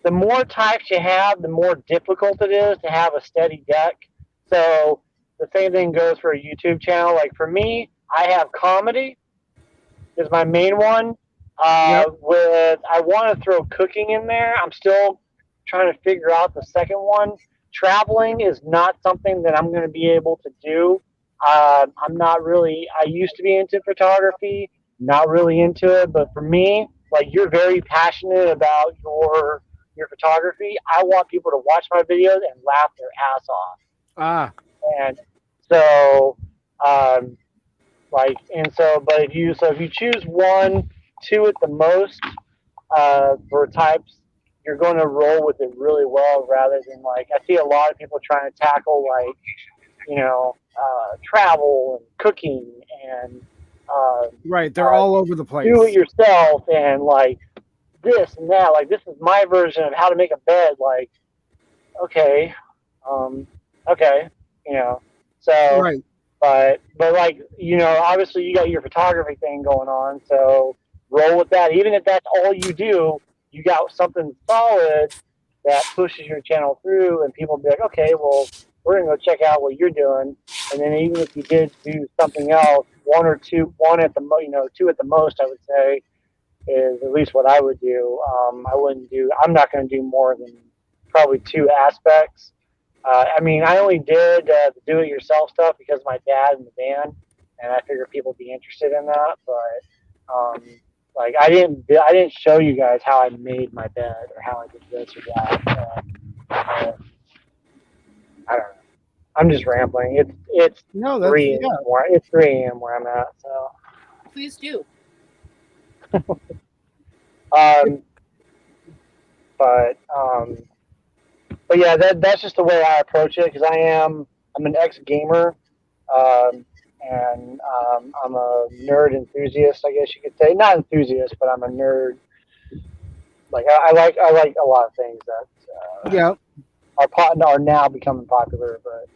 Speaker 4: the more types you have, the more difficult it is to have a steady deck. So the same thing goes for a YouTube channel. Like for me, I have comedy is my main one. With I want to throw cooking in there. I'm still trying to figure out the second one. Traveling is not something that I'm going to be able to do. I'm not really. I used to be into photography, not really into it. But for me, like you're very passionate about your photography. I want people to watch my videos and laugh their ass off.
Speaker 1: Ah,
Speaker 4: And so, but if you choose 1, 2 at the most for types, you're going to roll with it really well rather than like I see a lot of people trying to tackle like travel and cooking and
Speaker 1: right. They're all over the place.
Speaker 4: do it yourself and like this and that. Like this is my version of how to make a bed. Like okay, okay, so.
Speaker 1: Right.
Speaker 4: But like obviously you got your photography thing going on, so roll with that. Even if that's all you do, you got something solid that pushes your channel through, and people be like, okay, well, we're gonna go check out what you're doing. And then even if you did do something else, 1 or 2, 1 at the 2 at the most, I would say is at least what I would do. I'm not going to do more than probably 2 aspects. I only did the do-it-yourself stuff because of my dad and the band, and I figured people would be interested in that. But like I didn't show you guys how I made my bed or how I did this or that. I don't know. I'm just rambling. It's
Speaker 1: No, that's
Speaker 4: 3 a.m. It's 3 a.m. where I'm at. So.
Speaker 3: Please do.
Speaker 4: But yeah, that's just the way I approach it because I'm an ex-gamer, and I'm a nerd enthusiast, I guess you could say. Not enthusiast, but I'm a nerd. Like I like a lot of things that are now becoming popular, but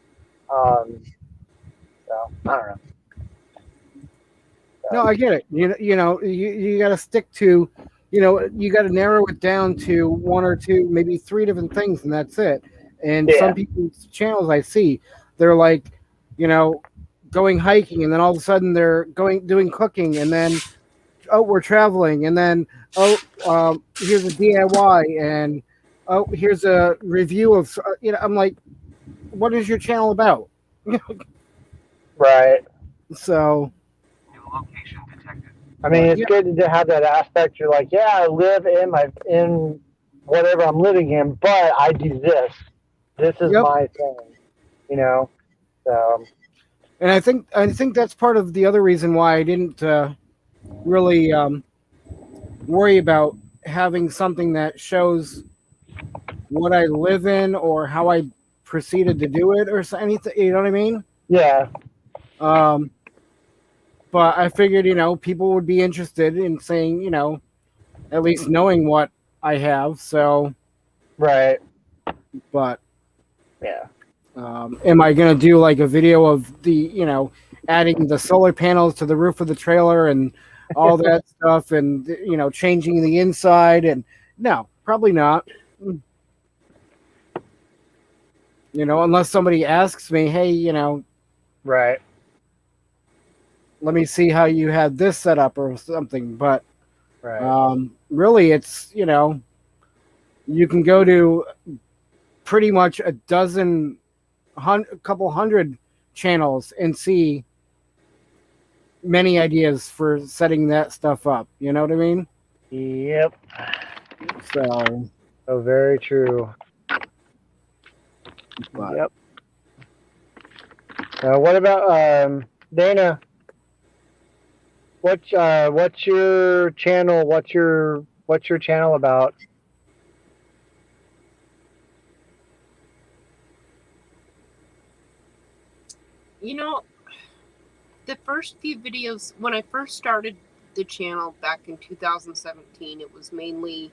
Speaker 4: so I don't know. So.
Speaker 1: No, I get it. You got to stick to, you got to narrow it down to 1 or 2, maybe 3 different things, and that's it. And some people's channels I see, they're like, going hiking, and then all of a sudden they're doing cooking, and then we're traveling, and then here's a DIY, and here's a review of I'm like, what is your channel about?
Speaker 4: Right.
Speaker 1: So.
Speaker 4: I mean, it's good to have that aspect. You're like, yeah, I live in whatever I'm living in, but I do this. This is my thing, So.
Speaker 1: And I think that's part of the other reason why I didn't really worry about having something that shows what I live in or how I proceeded to do it or anything. You know what I mean?
Speaker 4: Yeah.
Speaker 1: But I figured, people would be interested in saying, at least knowing what I have. So.
Speaker 4: Right.
Speaker 1: But.
Speaker 4: Yeah.
Speaker 1: Am I going to do like a video of the, adding the solar panels to the roof of the trailer and all that stuff and, changing the inside? And no, probably not. Unless somebody asks me, hey,
Speaker 4: right.
Speaker 1: Let me see how you had this set up or something. But
Speaker 4: Right.
Speaker 1: Really, it's, you know, you can go to pretty much a couple hundred channels and see many ideas for setting that stuff up. You know what I mean?
Speaker 4: Yep.
Speaker 1: So,
Speaker 4: So very true.
Speaker 1: but
Speaker 4: Yep. What about Dana? What's your channel? What's your channel about?
Speaker 3: You know, the first few videos, when I first started the channel back in 2017, it was mainly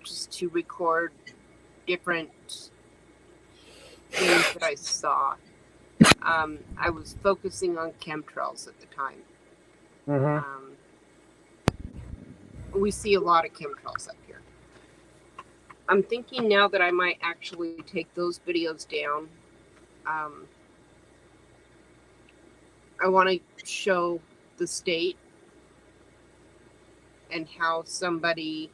Speaker 3: just to record different things that I saw. I was focusing on chemtrails at the time.
Speaker 4: Mm-hmm.
Speaker 3: We see a lot of chemtrails up here. I'm thinking now that I might actually take those videos down. I want to show the state and how somebody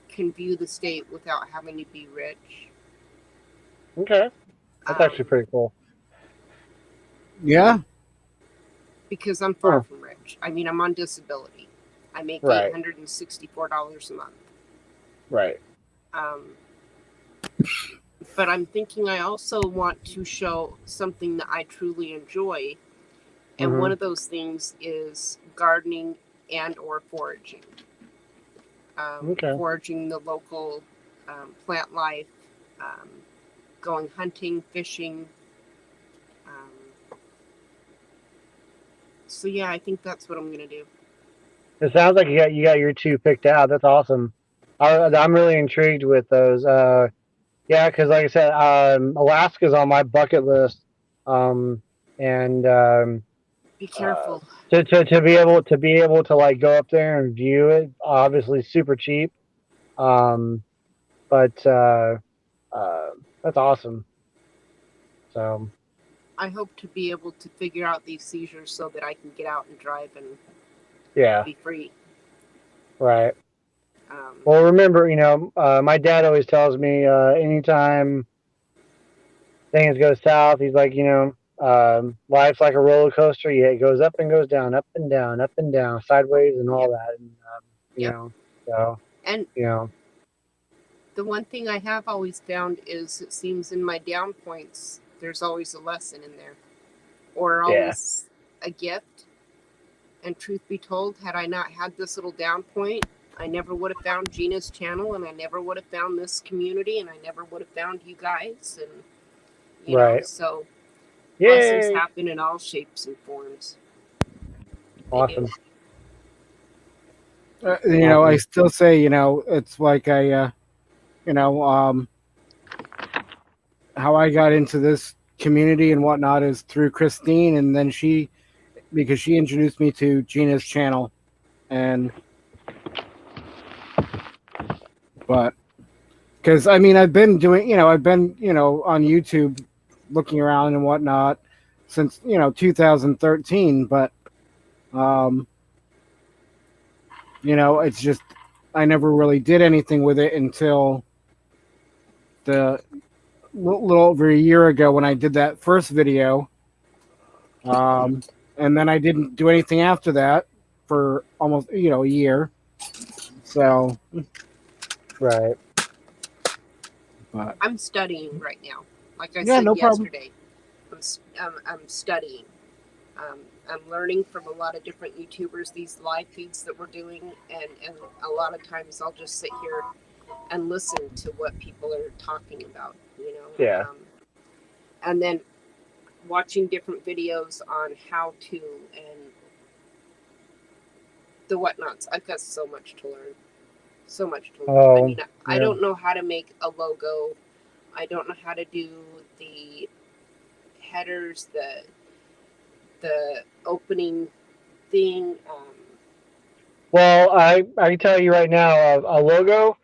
Speaker 3: can view the state without having to be rich.
Speaker 4: Okay. That's actually pretty cool.
Speaker 1: yeah,
Speaker 3: Because I'm far from rich. I mean, I'm on disability. I make
Speaker 4: Right.
Speaker 3: $864 a month.
Speaker 4: Right.
Speaker 3: But I'm thinking I also want to show something that I truly enjoy. And
Speaker 4: Mhm.
Speaker 3: one of those things is gardening and or foraging.
Speaker 4: Okay.
Speaker 3: Foraging the local plant life, going hunting, fishing. So yeah, I think that's what I'm gonna do.
Speaker 4: It sounds like you got your two picked out. That's awesome. I'm really intrigued with those. Yeah, because like I said, Alaska's on my bucket list. And
Speaker 3: Be careful.
Speaker 4: to be able to like go up there and view it, obviously super cheap. But that's awesome. So
Speaker 3: I hope to be able to figure out these seizures so that I can get out and drive and
Speaker 4: yeah,
Speaker 3: be free.
Speaker 4: right. Well, remember, my dad always tells me anytime things go south, he's like, life's like a roller coaster. Yeah, it goes up and goes down, up and down, up and down, sideways, and all that. And
Speaker 3: Yep.
Speaker 4: so
Speaker 3: And
Speaker 4: you know,
Speaker 3: the one thing I have always found is it seems in my down points, there's always a lesson in there, or always a gift. And truth be told, had I not had this little down point, I never would have found Gina's channel, and I never would have found this community, and I never would have found you guys. And you know,
Speaker 4: Right.
Speaker 3: so
Speaker 4: Yay!
Speaker 3: blessings happen in all shapes and forms. They
Speaker 4: Awesome.
Speaker 3: do.
Speaker 1: I still say, it's like how I got into this community and whatnot is through Christine, and then because she introduced me to Gina's channel, but because I've been doing, on YouTube, looking around and whatnot since 2013, but it's just I never really did anything with it until the little over a year ago when I did that first video, and then I didn't do anything after that for almost a year. So
Speaker 4: Right.
Speaker 1: but
Speaker 3: I'm studying right now. Like I
Speaker 1: Yeah,
Speaker 3: said
Speaker 1: no problem.
Speaker 3: yesterday, I'm studying. I'm learning from a lot of different YouTubers, these live feeds that we're doing, and a lot of times I'll just sit here and listen to what people are talking about,
Speaker 4: Yeah.
Speaker 3: And then watching different videos on how to and the whatnots. I've got so much to learn. So much to learn.
Speaker 4: Oh,
Speaker 3: I mean, I
Speaker 4: yeah.
Speaker 3: don't know how to make a logo. I don't know how to do the headers, the opening thing.
Speaker 4: Well, I can tell you right now, a logo.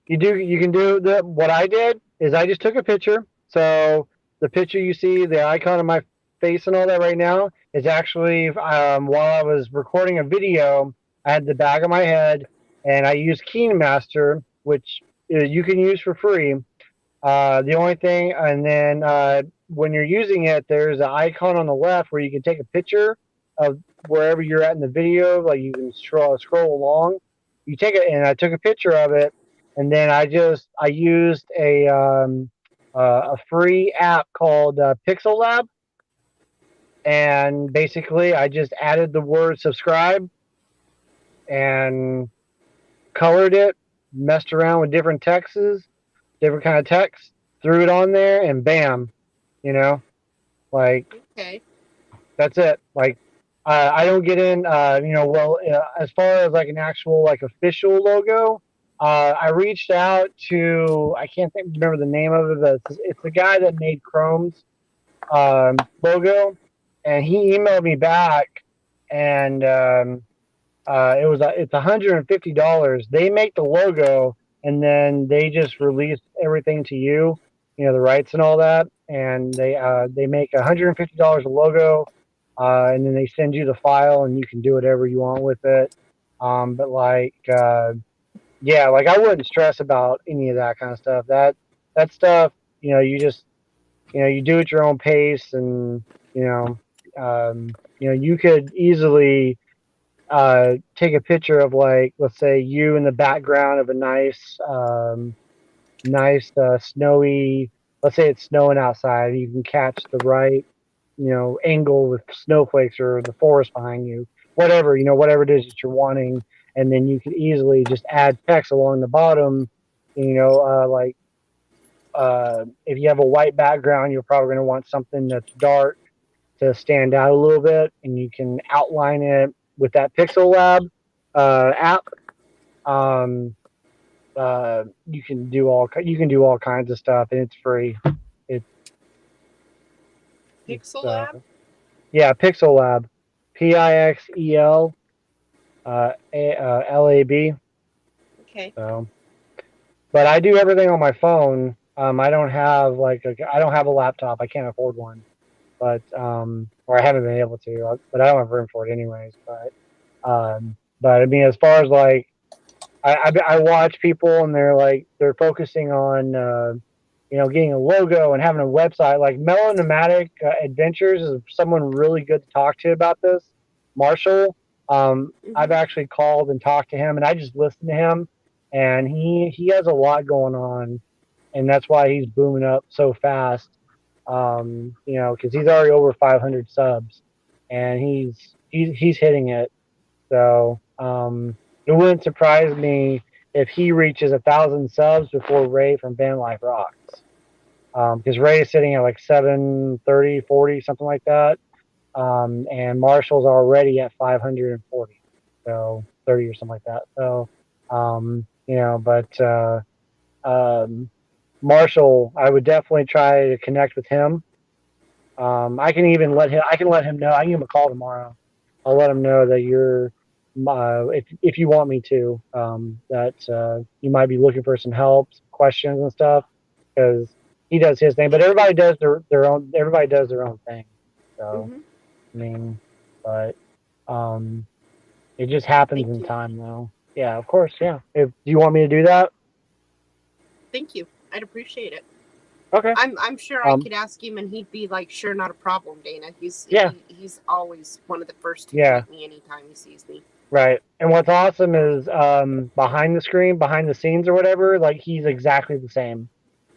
Speaker 4: You can do what I did is I just took a picture. So the picture you see, the icon of face and all that right now is actually while I was recording a video, I had the bag on my head, and I used KeyMaster, which you can use for free. The only thing, and then when you're using it, there's an icon on the left where you can take a picture of wherever you're at in the video. Like you can scroll along. You take it, and I took a picture of it, and then I used a free app called Pixel Lab, and basically I just added the word subscribe and colored it, messed around with different texts, different kind of text, threw it on there, and bam, you know, like
Speaker 3: Okay.
Speaker 4: that's it. Like I don't get in, as far as like an actual like official logo. I reached out to, I can't remember the name of it, but it's the guy that made Chrome's logo, and he emailed me back, and it's $150. They make the logo, and then they just release everything to you, the rights and all that, and they make $150 a logo, and then they send you the file, and you can do whatever you want with it. But like I wouldn't stress about any of that kind of stuff. That stuff, you just you do at your own pace, and you could easily take a picture of, like, let's say you in the background of a nice snowy, let's say it's snowing outside. You can catch the right angle with snowflakes or the forest behind you, whatever it is that you're wanting, and then you could easily just add text along the bottom. If you have a white background, you're probably going to want something that's dark to stand out a little bit, and you can outline it with that Pixel Lab app. You can do all kinds of stuff, and it's free.
Speaker 3: Pixel Lab?
Speaker 4: Yeah, Pixel Lab. Pixel Lab.
Speaker 3: Okay.
Speaker 4: So, but I do everything on my phone. I don't have I don't have a laptop. I can't afford one, but or I haven't been able to. But I don't have room for it anyways. But I mean, as far as like, I watch people, and they're focusing on getting a logo and having a website. Like Melonomadic Adventures is someone really good to talk to about this. Marshall, I've actually called and talked to him, and I just listened to him, and he has a lot going on, and that's why he's booming up so fast. Because he's already over 500 subs, and he's hitting it. So it wouldn't surprise me if he reaches 1,000 subs before Ray from Van Life Rocks. Because Ray is sitting at like 730, 40, something like that. And Marshall's already at 540, so 30 or something like that. So, Marshall, I would definitely try to connect with him. I can let him know. I can give him a call tomorrow. I'll let him know that you're, if you want me to, that you might be looking for some help, some questions and stuff, because he does his thing, but everybody does their own. Everybody does their own thing. So, I mean, but it just happens in time, though. Yeah, of course. Yeah. Do you want me to do that?
Speaker 3: Thank you. I'd appreciate it.
Speaker 4: Okay.
Speaker 3: I'm sure I could ask him, and he'd be like, "Sure, not a problem, Dana." He's always one of the first to meet me anytime he sees me.
Speaker 4: Right. And what's awesome is behind the screen, behind the scenes or whatever, like he's exactly the same.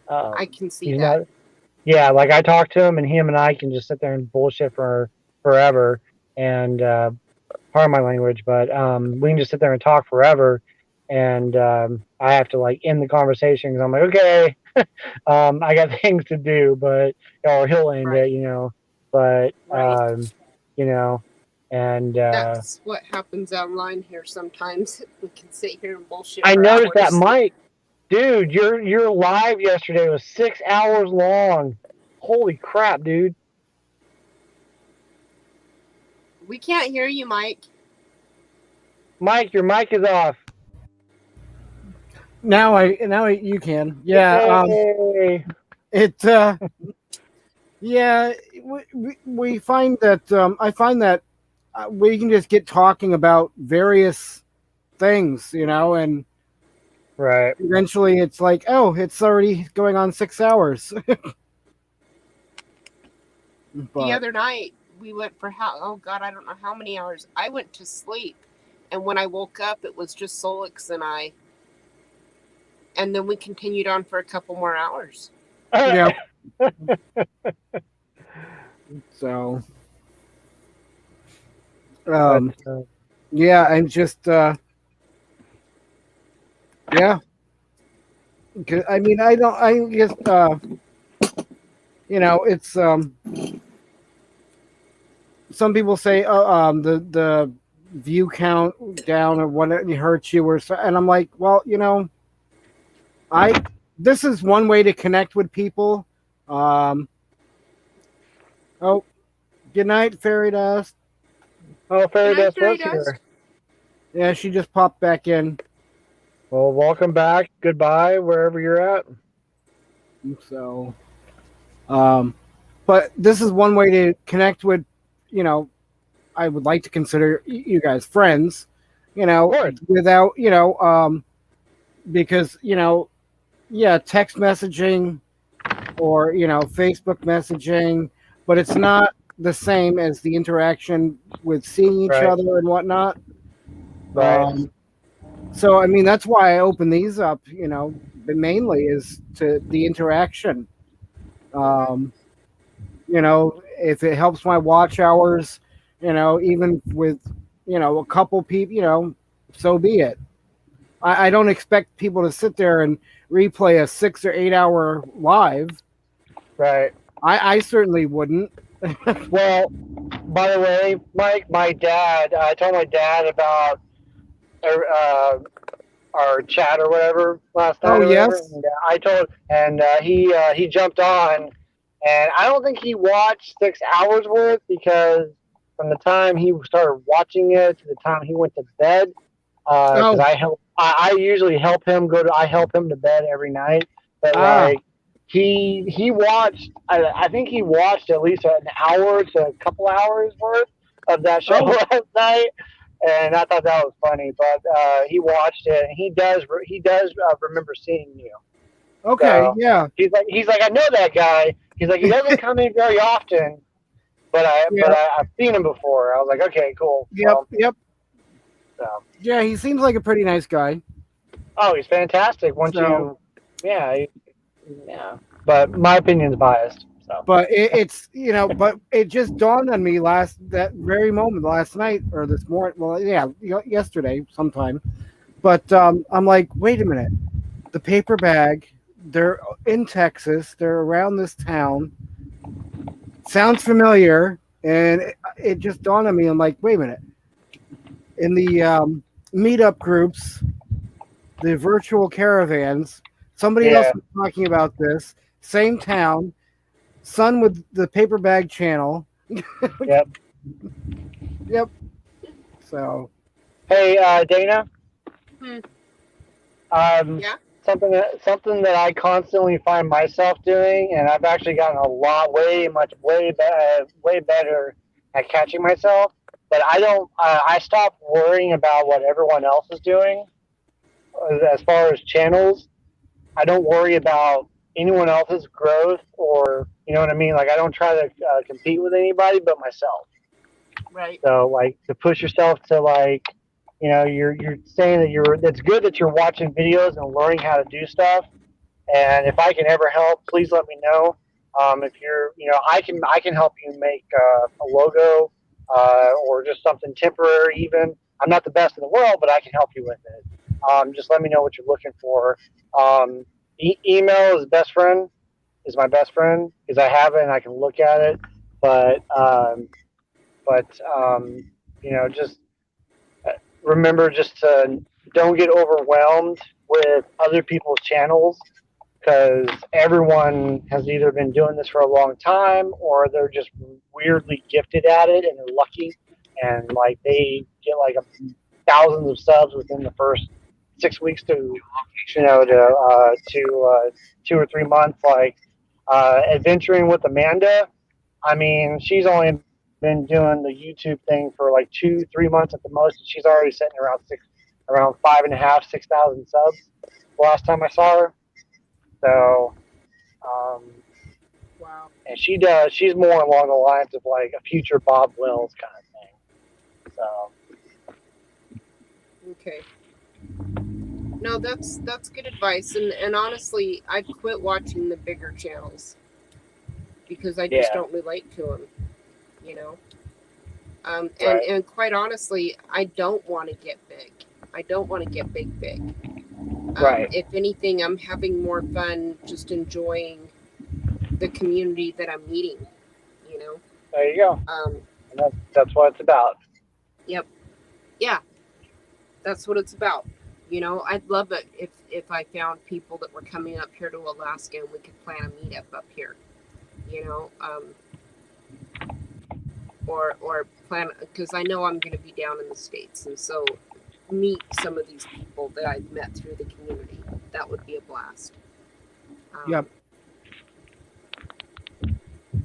Speaker 3: I can see that.
Speaker 4: Like I talk to him, and him and I can just sit there and bullshit for forever. And pardon my language, but we can just sit there and talk forever. And I have to like end the conversation because I'm like, okay, I got things to do, but or he'll end it, But and
Speaker 3: that's what happens online here sometimes. We can sit here and bullshit.
Speaker 4: I noticed that, Mike. Dude, your live yesterday was 6 hours long. Holy crap, dude.
Speaker 3: We can't hear you, Mike.
Speaker 4: Mike, your mic is off.
Speaker 1: Now you can. Yeah. Yeah, we find that I find that we can just get talking about various things, and
Speaker 4: Right.
Speaker 1: eventually it's like, oh, it's already going on 6 hours.
Speaker 3: The
Speaker 1: But
Speaker 3: other night we went for oh God, I don't know how many hours. I went to sleep, and when I woke up, it was just Solix and I, and then we continued on for a couple more hours.
Speaker 1: yeah, so
Speaker 4: But,
Speaker 1: yeah, I'm just yeah. 'Cause, I mean, I just it's some people say, oh, the view count down or what it hurts you or so, and I'm like, well, I this is one way to connect with people. Um, oh, good night, fairy dust.
Speaker 4: oh, Fairy
Speaker 3: Good night,
Speaker 4: Dust
Speaker 3: Fairy
Speaker 4: was
Speaker 3: Dust.
Speaker 4: here.
Speaker 1: Yeah, she just popped back in.
Speaker 4: Well, welcome back. Goodbye, wherever you're at.
Speaker 1: So, but this is one way to connect with, I would like to consider you guys friends,
Speaker 4: Of course.
Speaker 1: without, because, yeah, text messaging or, Facebook messaging, but it's not the same as the interaction with seeing each
Speaker 4: Right.
Speaker 1: other and whatnot.
Speaker 4: Right.
Speaker 1: So, I mean, that's why I open these up, but mainly is to the interaction. Um, if it helps my watch hours, even with, a couple people, so be it. I don't expect people to sit there and replay a 6 or 8 hour live.
Speaker 4: Right.
Speaker 1: I certainly wouldn't.
Speaker 4: Well, by the way, Mike, I told my dad about our chat or whatever last night
Speaker 1: Oh,
Speaker 4: or whatever.
Speaker 1: yes.
Speaker 4: And I told, and he jumped on, and I don't think he watched 6 hours worth because from the time he started watching it to the time he went to bed, because
Speaker 1: Oh,
Speaker 4: I usually help him I help him to bed every night, but
Speaker 1: ah,
Speaker 4: like he watched, I think he watched at least an hour to a couple hours worth of that show
Speaker 1: oh,
Speaker 4: last night, and I thought that was funny. But he watched it, and he does remember seeing you.
Speaker 1: okay,
Speaker 4: So
Speaker 1: yeah,
Speaker 4: he's like, I know that guy. He's like, he doesn't come in very often, but
Speaker 1: yeah,
Speaker 4: I've seen him before. I was like, okay, cool.
Speaker 1: yep, yep.
Speaker 4: So
Speaker 1: Yeah, he seems like a pretty nice guy.
Speaker 4: oh, he's fantastic. Once
Speaker 1: So,
Speaker 4: yeah, yeah. But my opinion's biased. So
Speaker 1: but it's but it just dawned on me that very moment last night or this morning. Well, yeah, yesterday sometime. But I'm like, wait a minute, the paper bag. They're in Texas. They're around this town. Sounds familiar, and it just dawned on me. I'm like, wait a minute. In the meetup groups, the virtual caravans, somebody else
Speaker 4: yeah,
Speaker 1: was talking about this. Same town, son with the paper bag channel.
Speaker 4: yep.
Speaker 1: Yep. So,
Speaker 4: Hey, Dana.
Speaker 3: Hmm.
Speaker 4: Yeah. Something that I constantly find myself doing, and I've actually gotten way better at catching myself. But I don't. I stopped worrying about what everyone else is doing as far as channels. I don't worry about anyone else's growth, or you know what I mean. Like I don't try to compete with anybody but myself.
Speaker 3: Right.
Speaker 4: So like to push yourself to like, you're saying that that's good that you're watching videos and learning how to do stuff. And if I can ever help, please let me know. If you're, I can help you make a logo or just something temporary. Even I'm not the best in the world, but I can help you with it. Just let me know what you're looking for. Email is my best friend because I have it and I can look at it. But but just remember just to don't get overwhelmed with other people's channels because everyone has either been doing this for a long time or they're just weirdly gifted at it and they're lucky and like they get like thousands of subs within the first 6 weeks to 2 or 3 months. Like Adventuring with Amanda. I mean, she's only been doing the YouTube thing for like 2-3 months at the most. And she's already sitting around 5.5, 6,000 subs. The last time I saw her. So,
Speaker 3: Wow.
Speaker 4: and she's more along the lines of like a future Bob Wells kind of thing. So,
Speaker 3: Okay. No, that's good advice. And honestly, I quit watching the bigger channels because I just
Speaker 4: Yeah.
Speaker 3: don't relate to them. You know.
Speaker 4: Right.
Speaker 3: And quite honestly, I don't want to get big. I don't want to get big.
Speaker 4: Right.
Speaker 3: If anything, I'm having more fun just enjoying the community that I'm meeting. You know.
Speaker 4: There you go. And that's what it's about.
Speaker 3: Yep. Yeah. That's what it's about. You know, I'd love it if I found people that were coming up here to Alaska and we could plan a meetup up here. You know, or plan, because I know I'm going to be down in the States, and so meet some of these people that I've met through the community. That would be a blast.
Speaker 1: Yep.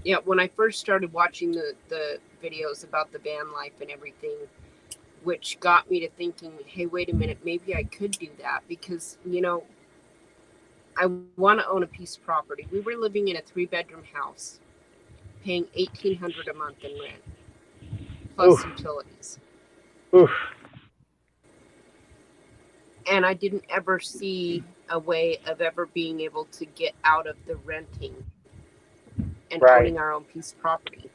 Speaker 3: Yeah, when I first started watching the videos about the van life and everything, which got me to thinking, hey, wait a minute, maybe I could do that because, you know, I want to own a piece of property. We were living in a 3-bedroom house, paying $1,800 a month in rent, plus
Speaker 4: Oof.
Speaker 3: utilities.
Speaker 4: Oof.
Speaker 3: And I didn't ever see a way of ever being able to get out of the renting and
Speaker 4: Right.
Speaker 3: owning our own piece of property.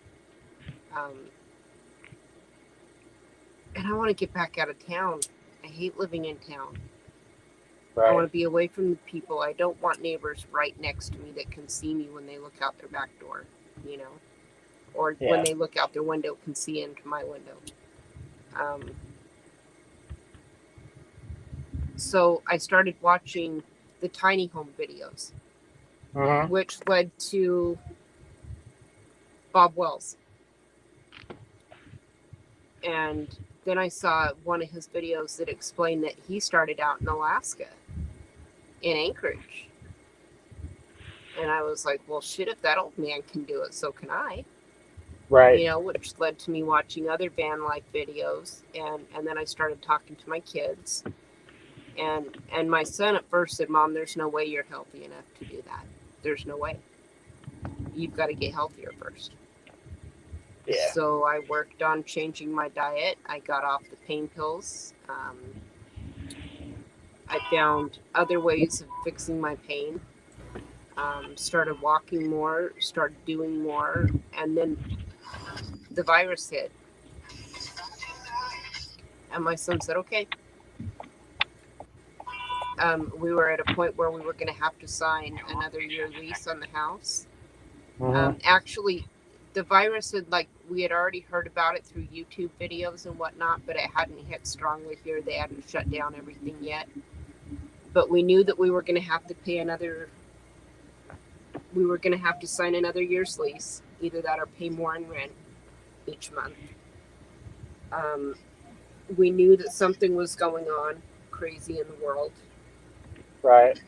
Speaker 3: And I want to get back out of town. I hate living in town. I want
Speaker 4: Right.
Speaker 3: to be away from the people. I don't want neighbors right next to me that can see me when they look out their back door, you know, or
Speaker 4: Yeah.
Speaker 3: when they look out their window can see into my window. So I started watching the tiny home videos,
Speaker 4: Mm-hmm.
Speaker 3: which led to Bob Wells. And then I saw one of his videos that explained that he started out in Alaska, in Anchorage. And I was like, well, shit, if that old man can do it, so can I.
Speaker 4: Right.
Speaker 3: You know, which led to me watching other van life videos. And then I started talking to my kids. And my son at first said, Mom, there's no way you're healthy enough to do that. There's no way. You've got to get healthier first.
Speaker 4: Yeah.
Speaker 3: So I worked on changing my diet. I got off the pain pills. I found other ways of fixing my pain. Started walking more, started doing more, and then the virus hit. And my son said, okay. We were at a point where we were going to have to sign another year lease on the house.
Speaker 4: Mm-hmm.
Speaker 3: Actually, the virus had, like, we had already heard about it through YouTube videos and whatnot, but it hadn't hit strongly here. They hadn't shut down everything yet. But we knew that we were going to have to pay we were going to have to sign another year's lease, either that or pay more in rent each month. We knew that something was going on crazy in the world.
Speaker 4: Right.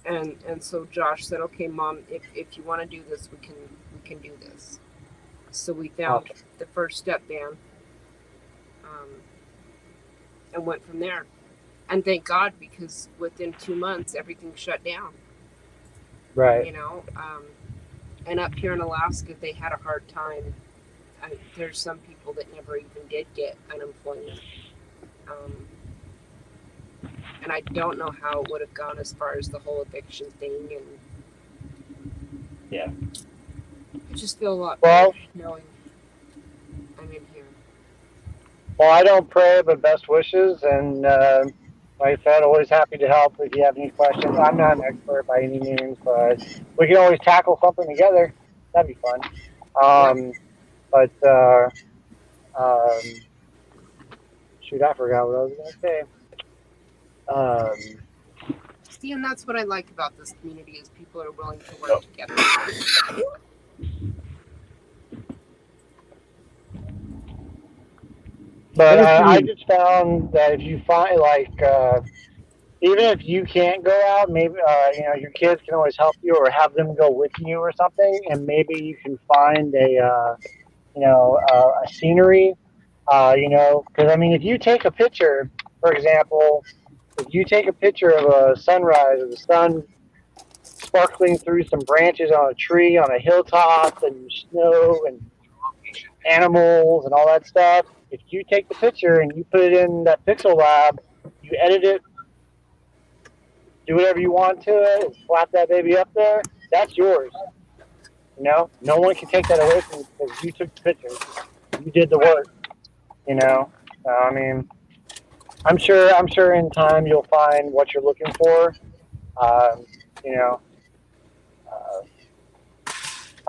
Speaker 3: And so Josh said, okay, Mom, if you want to do this, we can do this. So we found
Speaker 4: Awesome.
Speaker 3: the First Step van, and went from there. And thank God, because within 2 months, everything shut down.
Speaker 4: Right.
Speaker 3: You know, and up here in Alaska, they had a hard time. There's some people that never even did get unemployment. And I don't know how it would have gone as far as the whole eviction thing. And
Speaker 4: Yeah.
Speaker 3: I just feel a lot
Speaker 4: Well-
Speaker 3: better knowing I'm in here.
Speaker 4: Well, I don't pray, but best wishes. And like I said, always happy to help if you have any questions. I'm not an expert by any means, but we can always tackle something together. That'd be fun. But shoot, I forgot what I was going to say.
Speaker 3: See, and that's what I like about this community is people are willing to work together.
Speaker 4: But I just found that if you find even if you can't go out, maybe your kids can always help you or have them go with you or something, and maybe you can find a scenery. Because I mean, if you take a picture, for example, if you take a picture of a sunrise of the sun sparkling through some branches on a tree on a hilltop and snow and animals and all that stuff, if you take the picture and you put it in that Pixel Lab, you edit it, do whatever you want to it, and slap that baby up there, that's yours. No one can take that away from you because you took the pictures. You did the work. I mean, I'm sure in time you'll find what you're looking for.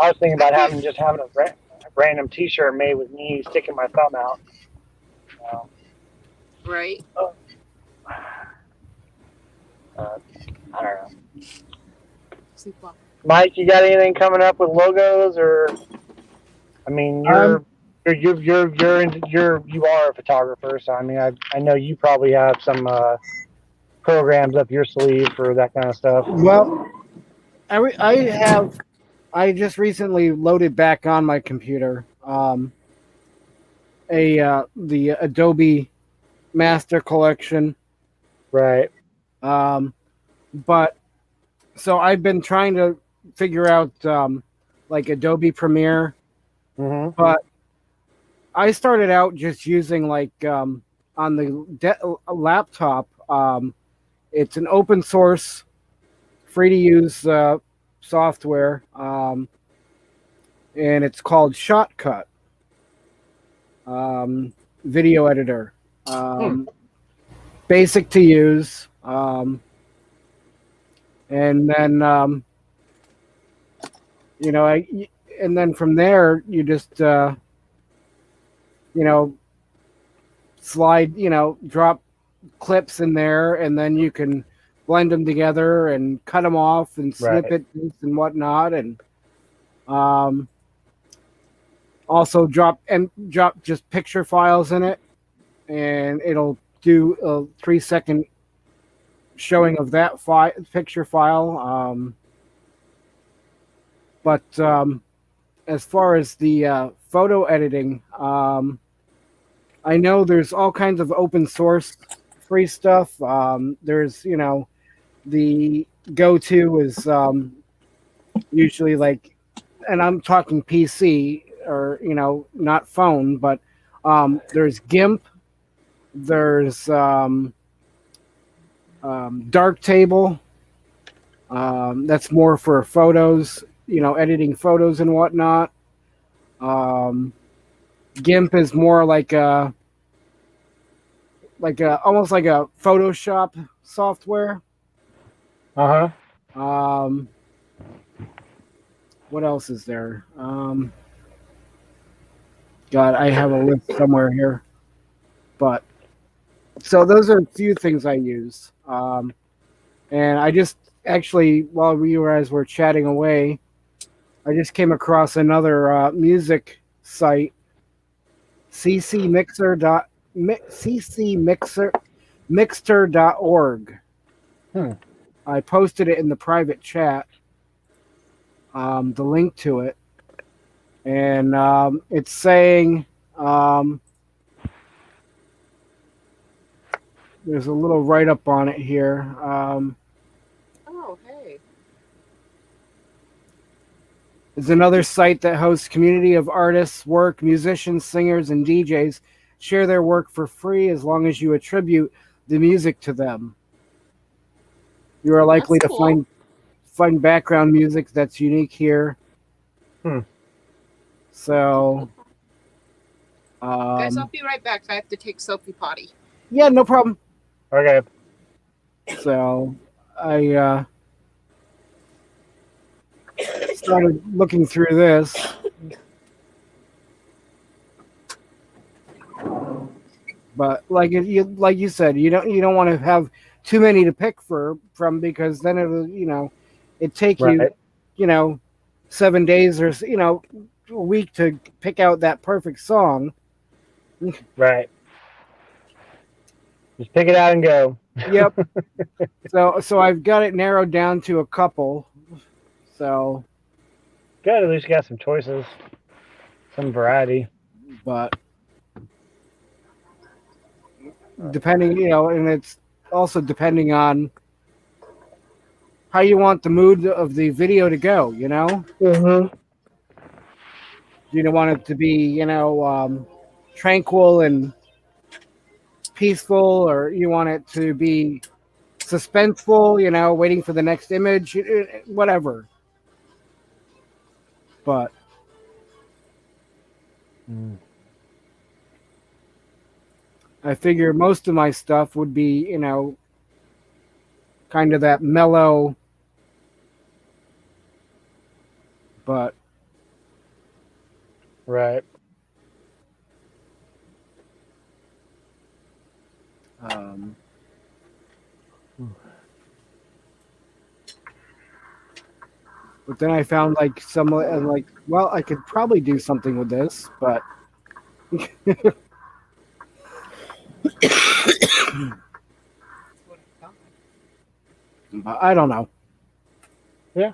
Speaker 4: I was thinking about having a random T-shirt made with me sticking my thumb out.
Speaker 3: Right.
Speaker 4: I don't know. Mike, you got anything coming up with logos or? I mean, you are a photographer, so I mean, I know you probably have some programs up your sleeve for that kind of stuff.
Speaker 1: Well, I just recently loaded back on my computer the Adobe Master Collection.
Speaker 4: Right.
Speaker 1: But so I've been trying to figure out like Adobe Premiere, but I started out just using like on the laptop. It's an open source, free to use software, and it's called Shotcut video editor. Basic to use, and then and then from there you just slide, drop clips in there, and then you can blend them together and cut them off and snippets and whatnot, and also drop just picture files in it, and it'll do a 3-second showing of that picture file. But as far as the photo editing, I know there's all kinds of open source free stuff. There's, the go-to is usually like, and I'm talking PC or, not phone, but there's GIMP, there's Darktable. That's more for photos, editing photos and whatnot. GIMP is more like a almost like a Photoshop software. What else is there? God, I have a list somewhere here. But so those are a few things I use. And I just actually, while we guys were chatting away, I just came across another music site, ccmixter.org. I posted it in the private chat, the link to it, and it's saying there's a little write-up on it here.
Speaker 3: Oh, hey.
Speaker 1: It's another site that hosts community of artists, work, musicians, singers, and DJs share their work for free as long as you attribute the music to them. You are likely to find background music that's unique here. So,
Speaker 3: guys, I'll be right back. I have to take Sophie potty.
Speaker 1: Yeah, no problem.
Speaker 4: Okay.
Speaker 1: So, I started looking through this. But like you said, you don't want to have too many to pick from, because then it'd take you 7 days or a week to pick out that perfect song.
Speaker 4: Right. Just pick it out and go.
Speaker 1: Yep. So I've got it narrowed down to a couple. So,
Speaker 4: Good. At least you got some choices, some variety.
Speaker 1: but depending, and it's also depending on how you want the mood of the video to go.
Speaker 4: Mm-hmm.
Speaker 1: You don't want it to be, tranquil and peaceful, or you want it to be suspenseful, waiting for the next image, whatever. But I figure most of my stuff would be, kind of that mellow, but
Speaker 4: Right.
Speaker 1: But then I found well, I could probably do something with this, but I don't know.
Speaker 4: Yeah.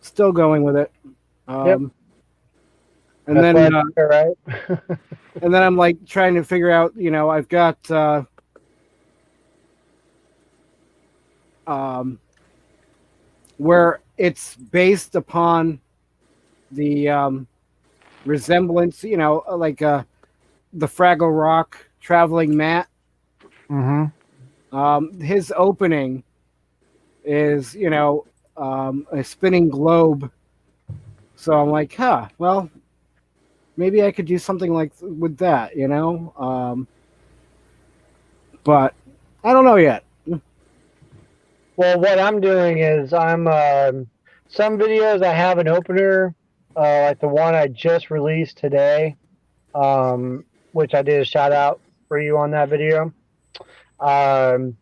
Speaker 1: Still going with it.
Speaker 4: Yep.
Speaker 1: And then,
Speaker 4: right.
Speaker 1: and then I'm like trying to figure out, I've got where it's based upon the resemblance, like the Fraggle Rock traveling Matt.
Speaker 4: Mm-hmm.
Speaker 1: His opening is, a spinning globe. So I'm like, well, maybe I could do something like with that, but I don't know yet.
Speaker 4: Well, what I'm doing is I'm some videos I have an opener, like the one I just released today, which I did a shout out for you on that video.
Speaker 1: Oh,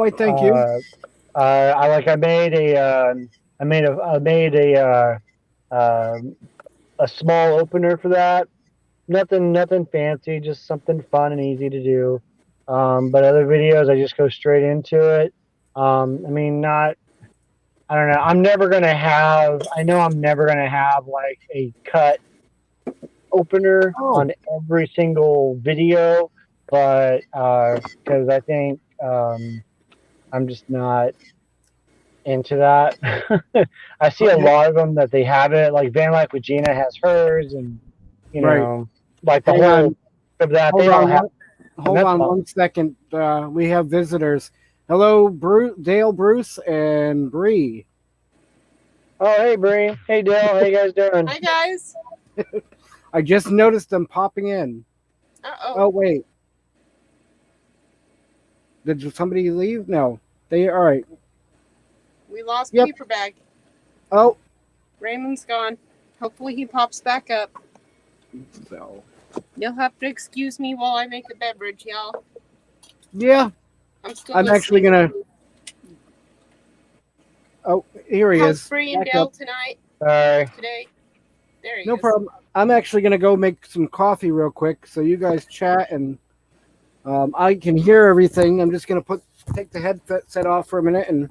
Speaker 1: I thank you.
Speaker 4: I made a small opener for that. Nothing fancy, just something fun and easy to do. But other videos, I just go straight into it. I don't know. I'm never gonna have like a cut opener on every single video, but because I think I'm just not into that. I see a lot of them that they have it, like Van Life with Gina has hers, and like the
Speaker 1: Hang
Speaker 4: whole
Speaker 1: on.
Speaker 4: of that.
Speaker 1: Hold
Speaker 4: They all
Speaker 1: on,
Speaker 4: have.
Speaker 1: hold on 1 second. We have visitors. Hello, Dale, Bruce, and Bree.
Speaker 4: Oh, hey, Bree. Hey, Dale. How you guys doing?
Speaker 3: Hi guys.
Speaker 1: I just noticed them popping in. Oh, wait. Did somebody leave? No. They all right.
Speaker 3: We lost
Speaker 1: Yep.
Speaker 3: Paper Bag.
Speaker 1: Oh,
Speaker 3: Raymond's gone. Hopefully he pops back up.
Speaker 1: so
Speaker 3: You'll have to excuse me while I make a beverage, y'all.
Speaker 1: yeah.
Speaker 3: I'm
Speaker 1: Actually
Speaker 3: listening.
Speaker 1: gonna. Oh, here he
Speaker 3: How's
Speaker 1: is.
Speaker 3: Bree and
Speaker 1: Back
Speaker 3: Dale
Speaker 1: up.
Speaker 3: tonight?
Speaker 4: Sorry.
Speaker 3: Today? There he
Speaker 1: No
Speaker 3: is.
Speaker 1: problem. I'm actually gonna go make some coffee real quick, so you guys chat, and I can hear everything. I'm just gonna take the headset off for a minute and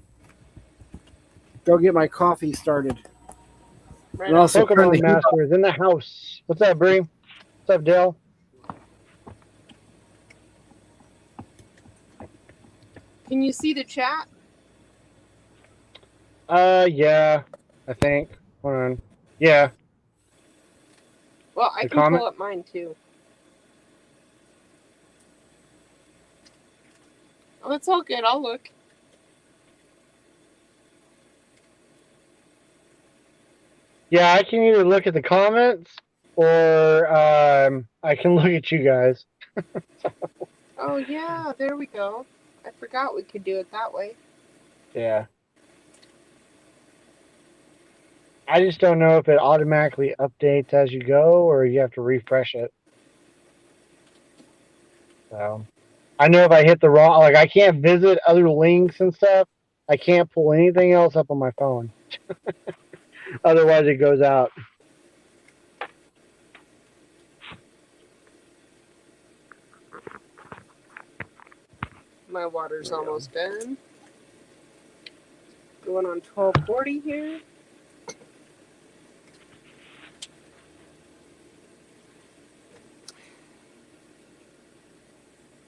Speaker 1: go get my coffee started.
Speaker 3: Right
Speaker 1: And
Speaker 3: on.
Speaker 1: also turn the
Speaker 4: Pokemon
Speaker 1: heat off.
Speaker 4: Master is in the house. What's up, Bree? What's up, Dale?
Speaker 3: Can you see the chat?
Speaker 4: Yeah, I think. Hold on. Yeah.
Speaker 3: Well, I
Speaker 4: The
Speaker 3: can
Speaker 4: comment?
Speaker 3: pull up mine too. Oh, it's all good. I'll look.
Speaker 4: Yeah, I can either look at the comments or I can look at you guys.
Speaker 3: Oh, yeah. There we go. I forgot we could do it that way.
Speaker 4: Yeah. I just don't know if it automatically updates as you go or you have to refresh it. So I know if I hit the wrong, like I can't visit other links and stuff. I can't pull anything else up on my phone. Otherwise it goes out.
Speaker 3: My water's almost done. Going on 12:40 here.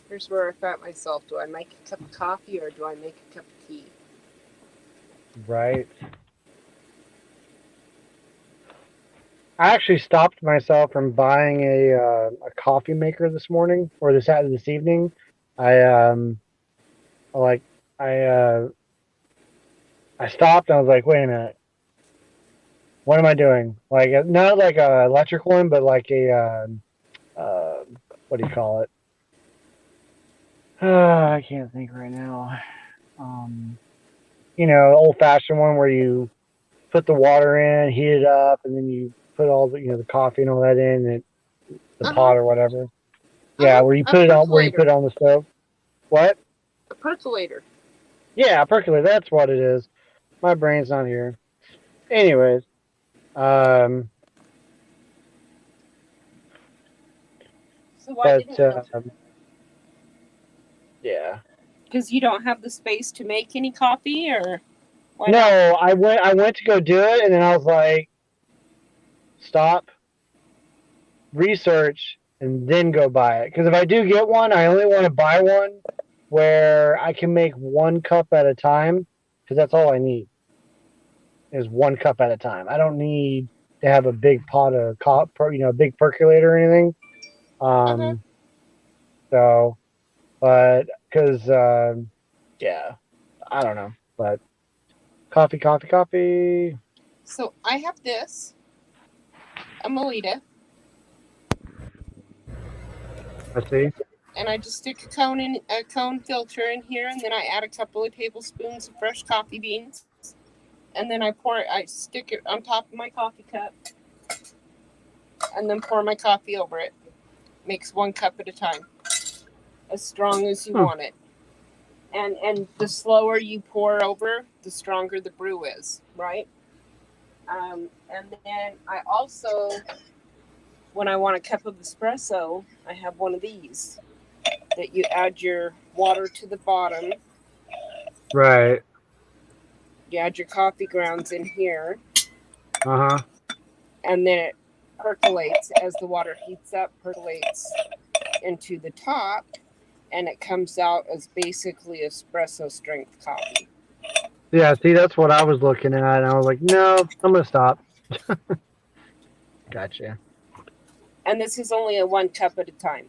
Speaker 3: Here's where I found myself. Do I make a cup of coffee or do I make a cup of tea?
Speaker 4: Right. I actually stopped myself from buying a coffee maker this morning or this evening. I stopped and I was like, wait a minute, what am I doing? Like not like a electric one, but like a what do you call it? I can't think right now. Old fashioned one where you put the water in, heat it up, and then you put all the coffee and all that in the pot or whatever. Yeah, where you put it on the stove. What?
Speaker 3: A percolator.
Speaker 4: Yeah, a percolator. That's what it is. My brain's not here. Anyways,
Speaker 3: So why didn't you?
Speaker 4: Yeah.
Speaker 3: Because you don't have the space to make any coffee, or why
Speaker 4: No,
Speaker 3: not?
Speaker 4: I went to go do it, and then I was like, stop, research, and then go buy it. Because if I do get one, I only want to buy one where I can make 1 cup at a time. Because that's all I need is 1 cup at a time. I don't need to have a big pot of a big percolator or anything. So, but because yeah, I don't know, but coffee.
Speaker 3: So I have this, a Melita,
Speaker 4: I see.
Speaker 3: and I just stick a cone filter in here, and then I add a couple of tablespoons of fresh coffee beans, and then I stick it on top of my coffee cup, and then pour my coffee over it. Makes 1 cup at a time, as strong as you want it. And the slower you pour over, the stronger the brew is, right? And then I also, when I want a cup of espresso, I have one of these that you add your water to the bottom.
Speaker 4: Right.
Speaker 3: You add your coffee grounds in here.
Speaker 4: Uh-huh.
Speaker 3: And then it percolates as the water heats up, percolates into the top, and it comes out as basically espresso strength coffee.
Speaker 4: Yeah, see, that's what I was looking at, and I was like, no, I'm going to stop. Gotcha.
Speaker 3: And this is only a 1 cup at a time.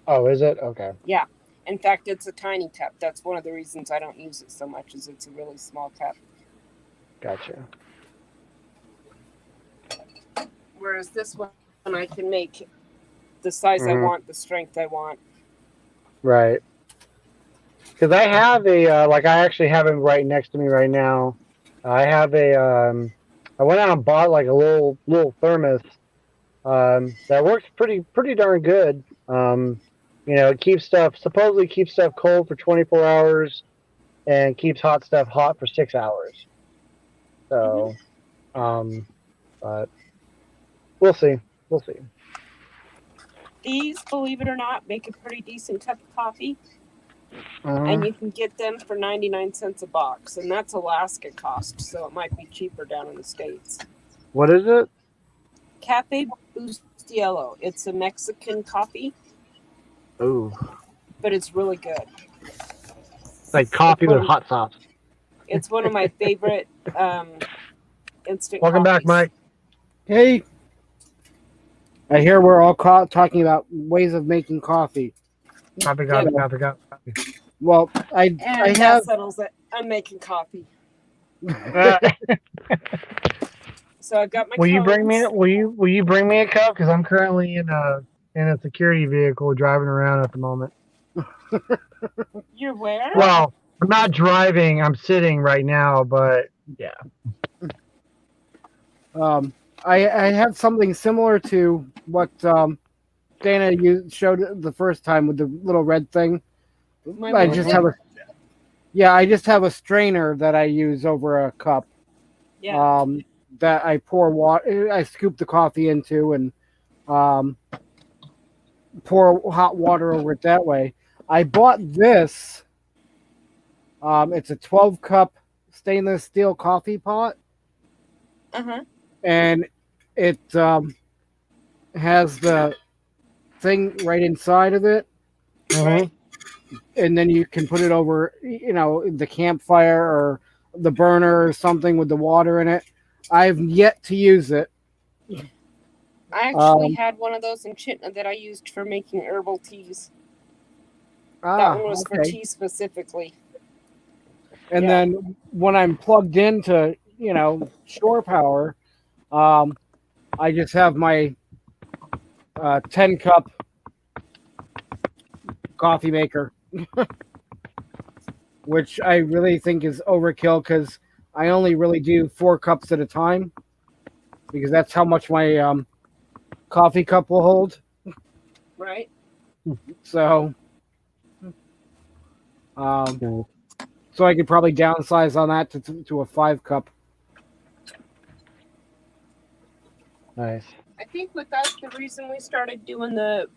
Speaker 4: Oh, is it? Okay.
Speaker 3: Yeah. In fact, it's a tiny cup. That's one of the reasons I don't use it so much, is it's a really small cup.
Speaker 4: Gotcha.
Speaker 3: Whereas this one, I can make the size I want, the strength I want.
Speaker 4: Right. Because I have I actually have it right next to me right now. I have I went out and bought like a little thermos that works pretty darn good. It supposedly keeps stuff cold for 24 hours and keeps hot stuff hot for 6 hours. So, but we'll see.
Speaker 3: These, believe it or not, make a pretty decent cup of coffee. And you can get them for 99 cents a box. And that's Alaska cost, so it might be cheaper down in the States.
Speaker 4: What is it?
Speaker 3: Cafe Bustiello. It's a Mexican coffee.
Speaker 4: Ooh.
Speaker 3: But it's really good.
Speaker 4: Like coffee with hot sauce.
Speaker 3: It's one of my favorite instant
Speaker 4: Welcome back,
Speaker 3: coffees.
Speaker 4: Mike.
Speaker 1: Hey, I hear we're all talking about ways of making coffee.
Speaker 4: Coffee.
Speaker 1: Well, I
Speaker 3: That
Speaker 1: have.
Speaker 3: settles it. I'm making coffee. So I got my.
Speaker 4: Will you bring me?
Speaker 3: cones.
Speaker 4: Will you bring me a cup? Because I'm currently in a security vehicle driving around at the moment.
Speaker 3: You're where?
Speaker 4: Well, I'm not driving. I'm sitting right now, but yeah.
Speaker 1: I have something similar to what Dana you showed the first time with the little red thing. I just have a strainer that I use over a cup.
Speaker 3: Yeah.
Speaker 1: That I pour water. I scoop the coffee into and pour hot water over it that way. I bought this. It's a 12 cup stainless steel coffee pot, and it has the thing right inside of it,
Speaker 4: Mhm.
Speaker 1: and then you can put it over, the campfire or the burner or something with the water in it. I've yet to use it.
Speaker 3: I actually had one of those in Chittenden that I used for making herbal teas. That one was for
Speaker 1: okay.
Speaker 3: tea specifically.
Speaker 1: And
Speaker 3: Yeah.
Speaker 1: then when I'm plugged into, shore power, I just have my 10 cup coffee maker, which I really think is overkill because I only really do 4 cups at a time because that's how much my coffee cup will hold.
Speaker 3: Right.
Speaker 1: So, so I could probably downsize on that to a 5 cup.
Speaker 4: Nice.
Speaker 3: I think with us, the reason we started doing the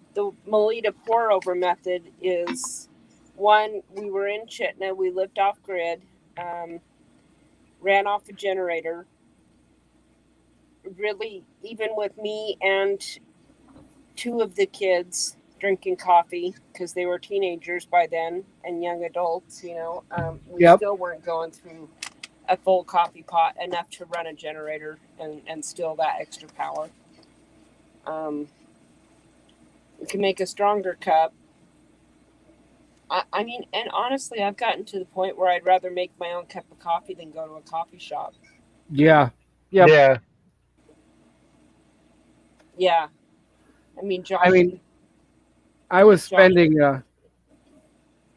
Speaker 3: Melita pour over method is, one, we were in Chittenden, we lived off grid, ran off a generator. Really, even with me and 2 of the kids drinking coffee because they were teenagers by then and young adults, we
Speaker 1: Yep.
Speaker 3: still weren't going through a full coffee pot enough to run a generator and still that extra power. You can make a stronger cup. I mean, and honestly, I've gotten to the point where I'd rather make my own cup of coffee than go to a coffee shop.
Speaker 1: Yeah. Yep.
Speaker 4: Yeah.
Speaker 3: Yeah. I mean, Josh.
Speaker 1: I mean, I was spending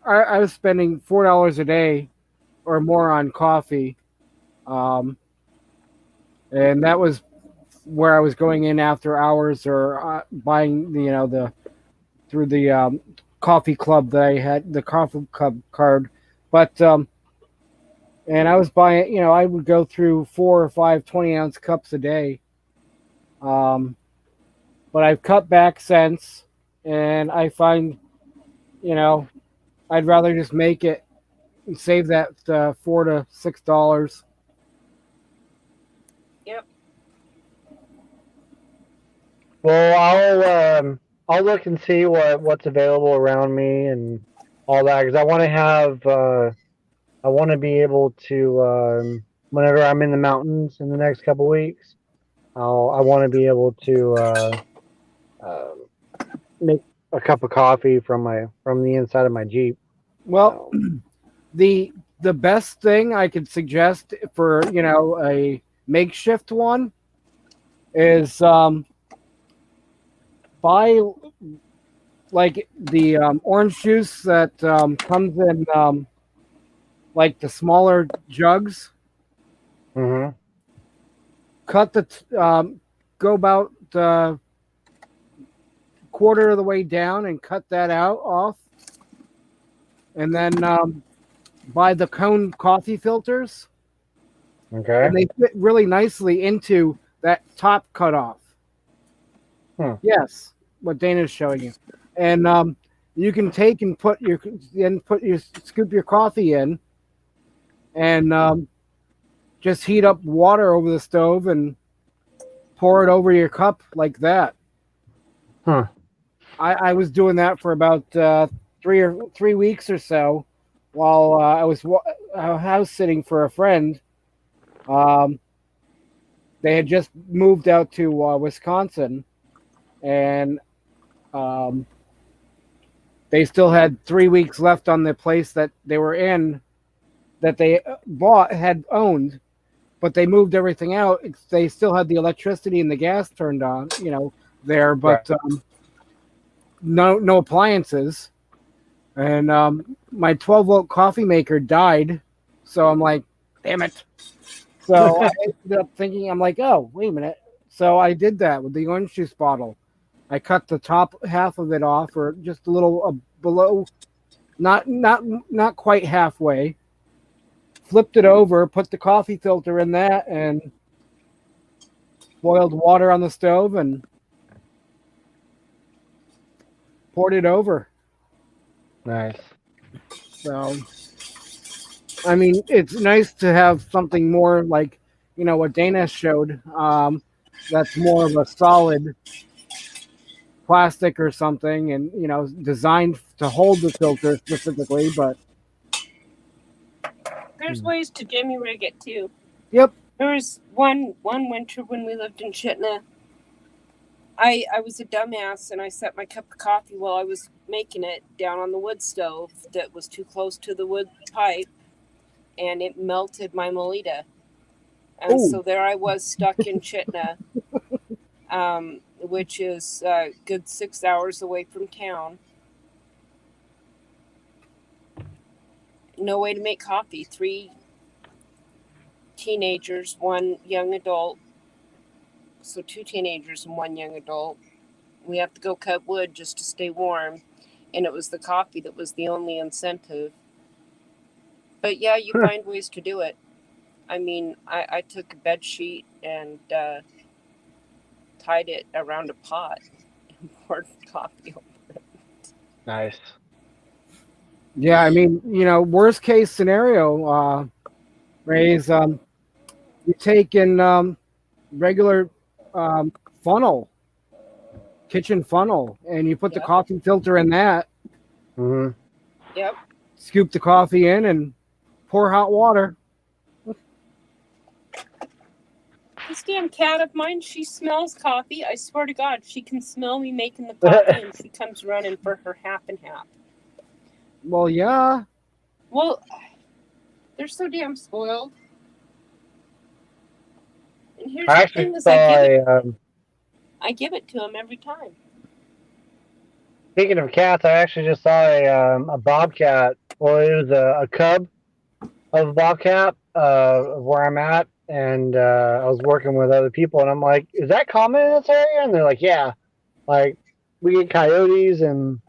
Speaker 1: I was spending $4 a day or more on coffee, and that was where I was going in after hours or buying through the coffee club that I had, the coffee club card, but and I was buying, I would go through 4 or 5 20-ounce cups a day, but I've cut back since, and I find, I'd rather just make it and save that $4 to $6.
Speaker 3: Yep.
Speaker 4: Well, I'll look and see what's available around me and all that because I want to have I want to be able to whenever I'm in the mountains in the next couple weeks, I want to be able to make a cup of coffee from the inside of my Jeep.
Speaker 1: Well, the best thing I could suggest for a makeshift one is buy like the orange juice that comes in like the smaller jugs.
Speaker 4: Mm-hmm.
Speaker 1: Cut go about quarter of the way down and cut that off, and then buy the cone coffee filters.
Speaker 4: Okay.
Speaker 1: And they fit really nicely into that top cutoff. Yes, what Dana's showing you, and you can take and scoop your coffee in, and just heat up water over the stove and pour it over your cup like that. I was doing that for about 3 weeks or so while I was house sitting for a friend. They had just moved out to Wisconsin, and they still had 3 weeks left on the place that they were in that they had owned, but they moved everything out. They still had the electricity and the gas turned on, there, but
Speaker 4: right.
Speaker 1: No appliances. And my 12-volt coffee maker died, so I'm like, damn it. So I ended up thinking, I'm like, oh, wait a minute. So I did that with the orange juice bottle. I cut the top half of it off, or just a little below, not quite halfway. Flipped it over, put the coffee filter in that, and boiled water on the stove and poured it over.
Speaker 4: Nice.
Speaker 1: So, I mean, it's nice to have something more like, what Dana showed. That's more of a solid plastic or something, and designed to hold the filter specifically. But
Speaker 3: There's ways to jimmy rig it too.
Speaker 1: yep.
Speaker 3: There was one winter when we lived in Chittenden. I was a dumbass and I set my cup of coffee while I was making it down on the wood stove that was too close to the wood pipe, and it melted my Melita. And
Speaker 1: Ooh.
Speaker 3: so there I was stuck in Chittenden, which is a good 6 hours away from town. No way to make coffee. 3 teenagers, 1 young adult. So 2 teenagers and 1 young adult. We have to go cut wood just to stay warm. And it was the coffee that was the only incentive. But yeah, you find ways to do it. I mean, I took a bed sheet and tied it around a pot and poured coffee over it.
Speaker 4: Nice.
Speaker 1: Yeah, I mean, worst case scenario, Ray's, you take in regular funnel, kitchen funnel, and you put the
Speaker 3: Yep.
Speaker 1: coffee filter in that,
Speaker 4: Mm-hmm.
Speaker 3: Yep.
Speaker 1: scoop the coffee in, and pour hot water.
Speaker 3: This damn cat of mine, she smells coffee. I swear to God, she can smell me making the coffee and she comes running for her half and half.
Speaker 1: Well, yeah.
Speaker 3: Well, they're so damn spoiled. And here's
Speaker 4: I
Speaker 3: the
Speaker 4: actually
Speaker 3: thing is
Speaker 4: saw
Speaker 3: I give it to them every time.
Speaker 4: speaking of cats, I actually just saw a bobcat. Well, it was a cub of a bobcat of where I'm at, and I was working with other people, and I'm like, "Is that common in this area?" And they're like, "Yeah, like we get coyotes and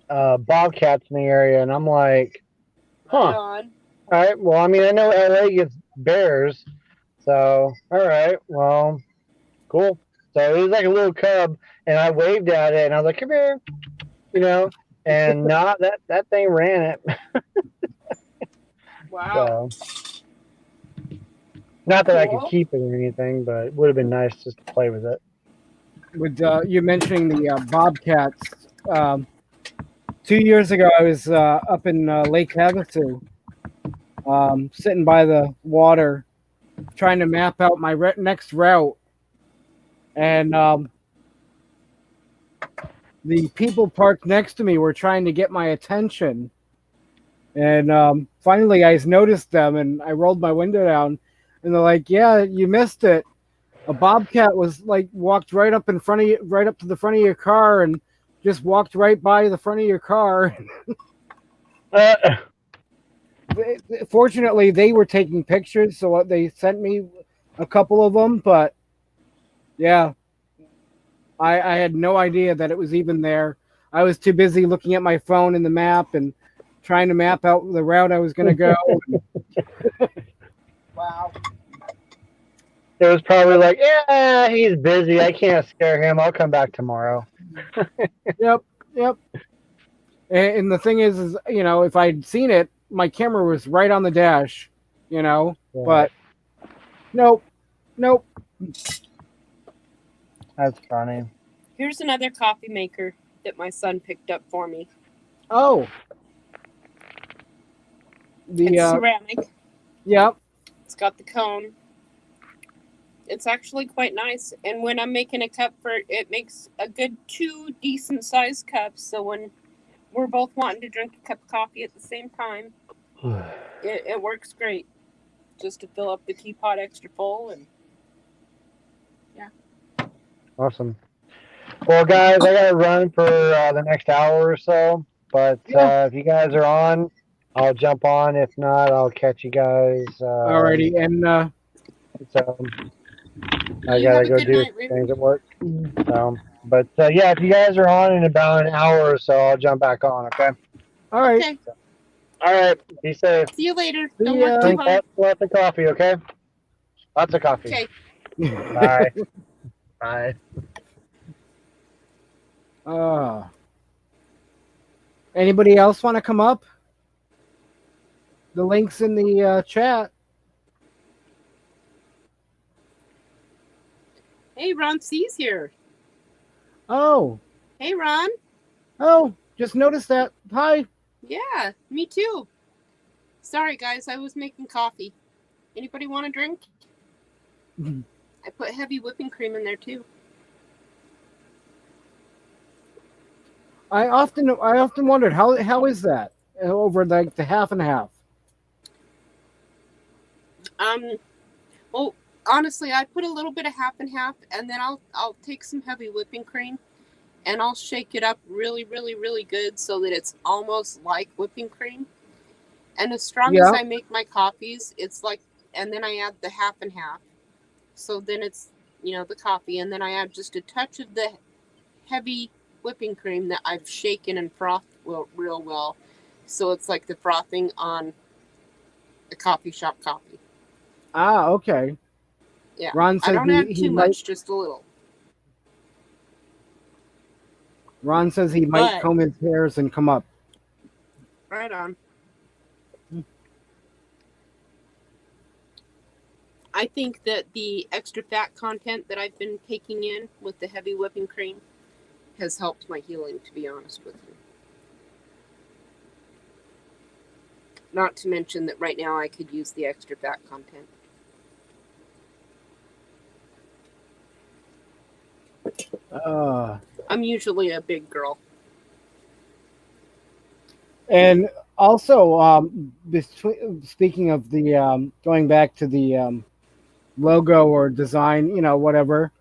Speaker 4: bobcats in the area," and I'm like, "Huh?
Speaker 3: Right on.
Speaker 4: All right. Well, I mean, I know LA gets bears, so all right. Well, cool." So it was like a little cub, and I waved at it, and I was like, "Come here," and not that thing ran it.
Speaker 3: Wow.
Speaker 4: So, not that I could
Speaker 3: Cool.
Speaker 4: keep it or anything, but it would have been nice just to play with it.
Speaker 1: With you mentioning the bobcats, 2 years ago I was up in Lake Havasu, sitting by the water, trying to map out my next route, and the people parked next to me were trying to get my attention, and finally I noticed them, and I rolled my window down, and they're like, "Yeah, you missed it. A bobcat was walked right up in front of you, right up to the front of your car, and just walked right by the front of your car." Fortunately, they were taking pictures, so they sent me a couple of them. But yeah, I had no idea that it was even there. I was too busy looking at my phone and the map and trying to map out the route I was going to go.
Speaker 3: Wow.
Speaker 4: It was probably like, "Yeah, he's busy. I can't scare him. I'll come back tomorrow."
Speaker 1: Yep. And the thing is, if I'd seen it, my camera was right on the dash,
Speaker 4: Yeah.
Speaker 1: but nope.
Speaker 4: That's funny.
Speaker 3: Here's another coffee maker that my son picked up for me.
Speaker 1: Oh.
Speaker 3: It's ceramic.
Speaker 1: Yep.
Speaker 3: It's got the cone. It's actually quite nice. And when I'm making a cup it makes a good 2 decent sized cups. So when we're both wanting to drink a cup of coffee at the same time, it works great. Just to fill up the teapot extra full and
Speaker 4: Awesome. Well, guys, I gotta run for the next hour or so. But if you guys are on, I'll jump on. If not, I'll catch you guys.
Speaker 1: Alrighty, and
Speaker 4: So I
Speaker 3: You
Speaker 4: gotta
Speaker 3: have a
Speaker 4: go
Speaker 3: good
Speaker 4: do
Speaker 3: night, Raven.
Speaker 4: things at work. So, but yeah, if you guys are on in about an hour or so, I'll jump back on. Okay.
Speaker 1: all right.
Speaker 3: Okay.
Speaker 4: All right. Be safe.
Speaker 3: See you later.
Speaker 1: See
Speaker 3: Don't
Speaker 1: ya.
Speaker 3: work too
Speaker 4: Drink
Speaker 3: hard.
Speaker 4: lots of coffee. Okay. Lots of coffee.
Speaker 3: Okay.
Speaker 4: Bye. Bye.
Speaker 1: Uh, Anybody else want to come up? The link's in the chat.
Speaker 3: Hey, Ron C's here.
Speaker 1: Oh,
Speaker 3: Hey, Ron.
Speaker 1: just noticed that. Hi.
Speaker 3: Yeah, me too. Sorry, guys, I was making coffee. Anybody want a drink? I put heavy whipping cream in there too.
Speaker 1: I often wondered how is that over like the half and half.
Speaker 3: Well, honestly, I put a little bit of half and half, and then I'll take some heavy whipping cream, and I'll shake it up really, really, really good so that it's almost like whipping cream. And as strong as
Speaker 1: Yeah.
Speaker 3: I make my coffees, it's like, and then I add the half and half. So then it's, the coffee, and then I add just a touch of the heavy whipping cream that I've shaken and frothed real well. So it's like the frothing on a coffee shop coffee.
Speaker 1: Ah, okay.
Speaker 3: Yeah.
Speaker 1: Ron
Speaker 3: I
Speaker 1: says
Speaker 3: don't add too much, just a little.
Speaker 1: Ron says he might
Speaker 3: But-
Speaker 1: comb his hairs and come up.
Speaker 3: Right on. I think that the extra fat content that I've been taking in with the heavy whipping cream has helped my healing, to be honest with you. Not to mention that right now I could use the extra fat content. I'm usually a big girl.
Speaker 1: And also, speaking of the going back to the logo or design, whatever.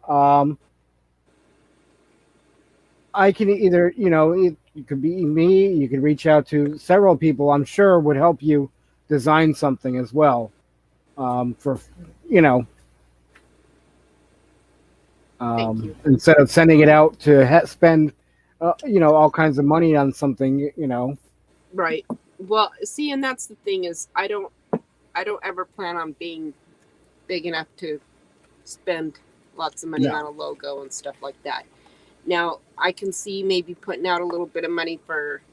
Speaker 1: I can either, it could be me. You could reach out to several people. I'm sure would help you design something as well. For
Speaker 3: Thank you.
Speaker 1: instead of sending it out to spend, all kinds of money on something,
Speaker 3: Right. Well, see, and that's the thing is I don't ever plan on being big enough to spend lots of money
Speaker 1: No.
Speaker 3: on a logo and stuff like that. Now, I can see maybe putting out a little bit of money for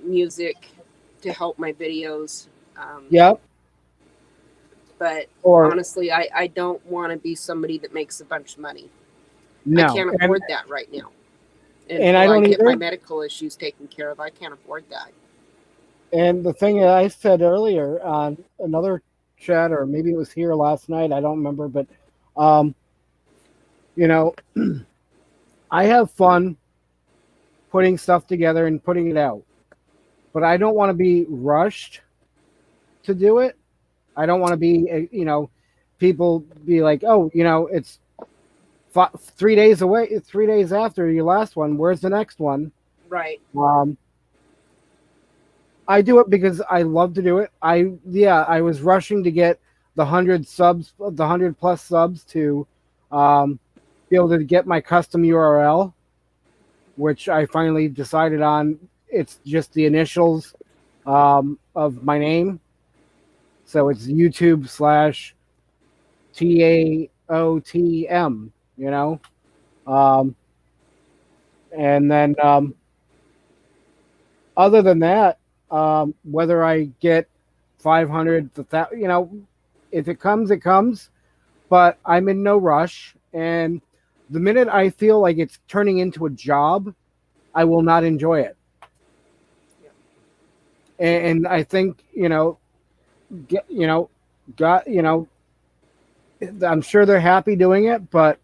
Speaker 3: music to help my videos.
Speaker 1: Yep.
Speaker 3: But
Speaker 1: Or
Speaker 3: honestly, I don't want to be somebody that makes a bunch of money.
Speaker 1: no,
Speaker 3: I can't afford that right now.
Speaker 1: And I don't
Speaker 3: get my
Speaker 1: either.
Speaker 3: medical issues taken care of. I can't afford that.
Speaker 1: And the thing that I said earlier on another chat, or maybe it was here last night, I don't remember, but I have fun putting stuff together and putting it out, but I don't want to be rushed to do it. I don't want to be, people be like, oh, it's 3 days away, 3 days after your last one. Where's the next one?
Speaker 3: Right.
Speaker 1: I do it because I love to do it. I was rushing to get the 100 subs, the 100 plus subs to be able to get my custom URL, which I finally decided on. It's just the initials of my name. So it's YouTube/TAOTM, and then other than that, whether I get 500, if it comes, it comes. But I'm in no rush. And the minute I feel like it's turning into a job, I will not enjoy it. And I think, I'm sure they're happy doing it, but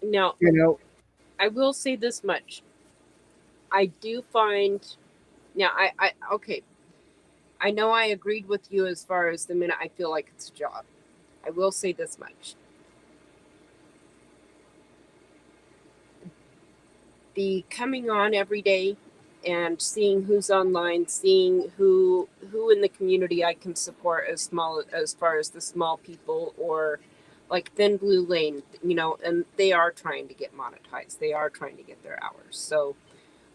Speaker 3: Now,
Speaker 1: I
Speaker 3: will say this much. I do find now okay. I know I agreed with you as far as the minute I feel like it's a job. I will say this much. The coming on every day and seeing who's online, seeing who in the community I can support as far as the small people, or like Thin Blue Lane, and they are trying to get monetized. They are trying to get their hours. So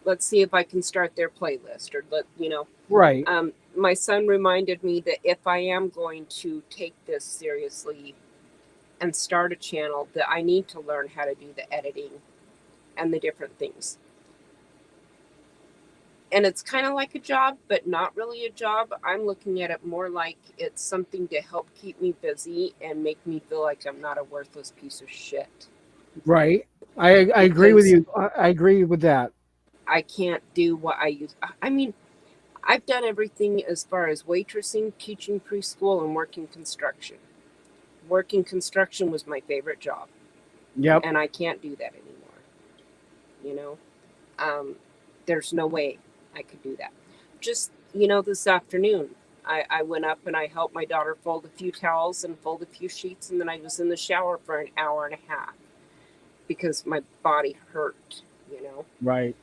Speaker 3: let's see if I can start their playlist, or
Speaker 1: right.
Speaker 3: My son reminded me that if I am going to take this seriously and start a channel, that I need to learn how to do the editing and the different things. and it's kind of like a job, but not really a job. I'm looking at it more like it's something to help keep me busy and make me feel like I'm not a worthless piece of shit.
Speaker 1: Right. I agree with you. I agree with that.
Speaker 3: I can't do what I used. I mean, I've done everything as far as waitressing, teaching preschool, and working construction. Working construction was my favorite job.
Speaker 1: Yep.
Speaker 3: And I can't do that anymore. You know, there's no way I could do that. Just, you know, this afternoon, I went up and I helped my daughter fold a few towels and fold a few sheets, and then I was in the shower for an hour and a half because my body hurt, you know.
Speaker 1: Right.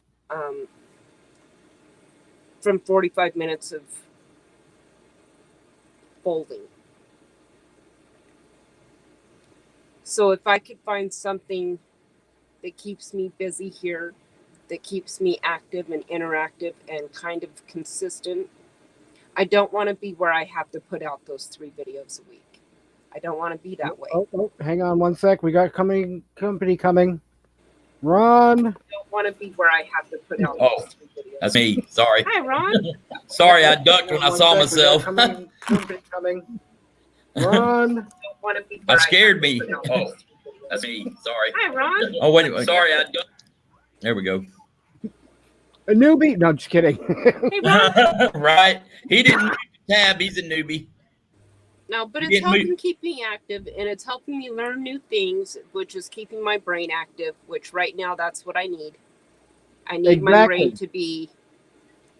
Speaker 3: From 45 minutes of folding. So if I could find something that keeps me busy here, that keeps me active and interactive and kind of consistent, I don't want to be where I have to put out those 3 videos a week. I don't want to be that way.
Speaker 1: Oh, hang on one sec. We got company coming. Ron.
Speaker 3: I don't want to be where I have to put out
Speaker 7: Oh,
Speaker 3: those 3 videos.
Speaker 7: That's me. Sorry.
Speaker 3: Hi, Ron.
Speaker 7: Sorry, I ducked when I
Speaker 1: One
Speaker 7: saw
Speaker 1: sec, we got
Speaker 7: myself.
Speaker 1: company coming. Ron.
Speaker 3: Don't want to be where
Speaker 7: That scared
Speaker 3: I
Speaker 7: me.
Speaker 3: have to put out
Speaker 7: Oh,
Speaker 3: those 3 videos.
Speaker 7: that's me. Sorry.
Speaker 3: Hi, Ron.
Speaker 7: Oh, wait. Sorry, I ducked. There we go.
Speaker 1: A newbie? No, just kidding.
Speaker 3: Hey, Ron.
Speaker 7: Right. He didn't use the tab. He's a newbie.
Speaker 3: No, but
Speaker 7: You
Speaker 3: it's
Speaker 7: get mo-
Speaker 3: helping keep me active, and it's helping me learn new things, which is keeping my brain active, which right now that's what I need. I need my
Speaker 1: Exactly.
Speaker 3: brain to be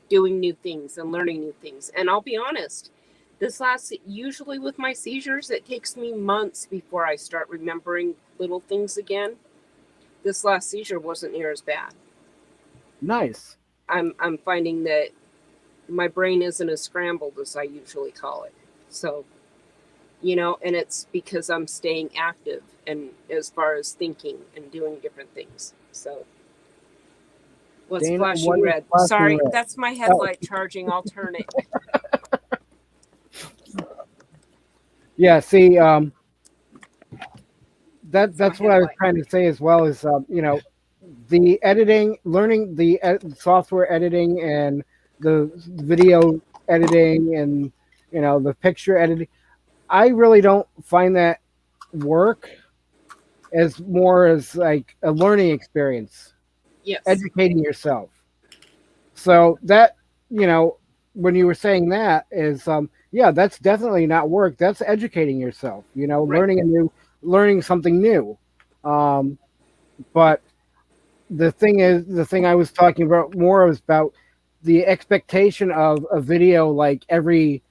Speaker 3: doing new things and learning new things. And I'll be honest, usually with my seizures, it takes me months before I start remembering little things again. This last seizure wasn't near as bad.
Speaker 1: Nice.
Speaker 3: I'm finding that my brain isn't as scrambled as I usually call it. So, you know, and it's because I'm staying active and as far as thinking and doing different things. So what's
Speaker 1: Dana,
Speaker 3: flashing
Speaker 1: what is
Speaker 3: red?
Speaker 1: flashing
Speaker 3: Sorry,
Speaker 1: red?
Speaker 3: that's my headlight charging. I'll turn it.
Speaker 1: Yeah, see, that's what I was trying to say as well is, you know, the editing, learning the software editing and the video editing and, you know, the picture editing. I really don't find that work as more as like a learning experience,
Speaker 3: Yes.
Speaker 1: educating yourself. So that, you know, when you were saying that is, yeah, that's definitely not work. That's educating yourself, you know,
Speaker 3: Right.
Speaker 1: learning something new. But the thing I was talking about more was about the expectation of a video like every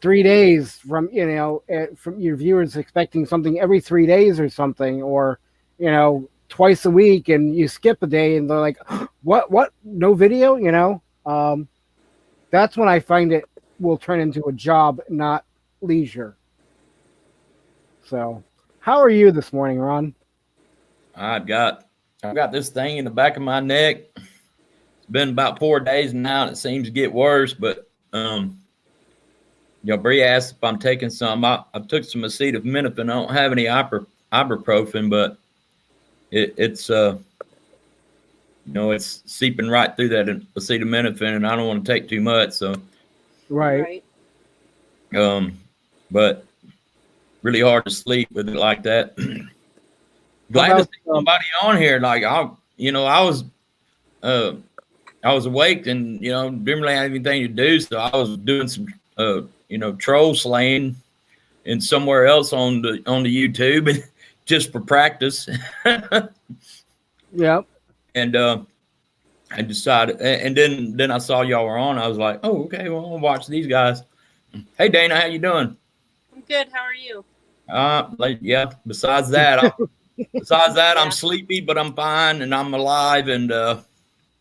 Speaker 1: 3 days from, you know, from your viewers expecting something every 3 days or something, or, you know, twice a week and you skip a day and they're like, what, no video, you know? That's when I find it will turn into a job, not leisure. So how are you this morning, Ron?
Speaker 7: I've got this thing in the back of my neck. It's been about 4 days now, and it seems to get worse. But you know, Bree asked if I'm taking some. I took some acetaminophen. I don't have any ibuprofen, but it's you know, it's seeping right through that acetaminophen, and I don't want to take too much. So
Speaker 1: Right.
Speaker 7: but really hard to sleep with it like that. Glad to see somebody on here. Like I was awake and, you know, didn't really have anything to do, so I was doing some you know, troll slaying and somewhere else on the YouTube just for practice.
Speaker 1: Yep.
Speaker 7: And I decided, and then I saw y'all were on. I was like, oh, okay, well, I'll watch these guys. Hey, Dana, how you doing?
Speaker 3: I'm good. How are you?
Speaker 7: Like, yeah. Besides that,
Speaker 3: Yeah.
Speaker 7: I'm sleepy, but I'm fine and I'm alive. And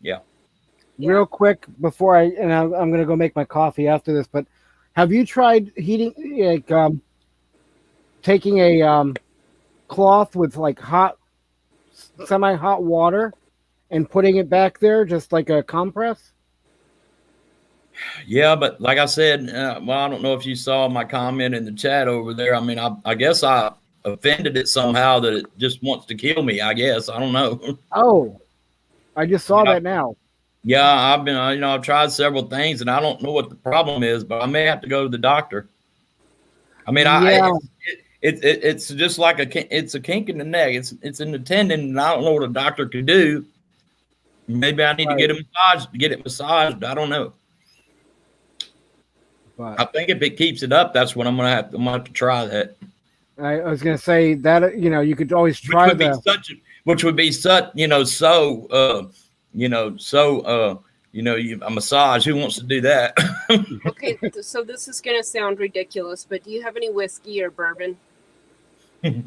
Speaker 7: yeah.
Speaker 1: Real quick before I'm going to go make my coffee after this, but have you tried heating, like, taking a cloth with like semi-hot water and putting it back there, just like a compress?
Speaker 7: Yeah, but like I said, well, I don't know if you saw my comment in the chat over there. I mean, I guess I offended it somehow that it just wants to kill me, I guess. I don't know.
Speaker 1: Oh, I just saw
Speaker 7: Yeah.
Speaker 1: that now.
Speaker 7: Yeah, I've been, I've tried several things, and I don't know what the problem is, but I may have to go to the doctor. I mean,
Speaker 1: Yeah.
Speaker 7: it's just like it's a kink in the neck. It's in the tendon, and I don't know what a doctor could do. Maybe I need to get it massaged. I don't know.
Speaker 1: But
Speaker 7: I think if it keeps it up, that's what I'm gonna have to try that.
Speaker 1: I was going to say that, you could always try
Speaker 7: Which would be such, a massage. Who wants to do that?
Speaker 3: Okay, so this is going to sound ridiculous, but do you have any whiskey or bourbon?
Speaker 7: I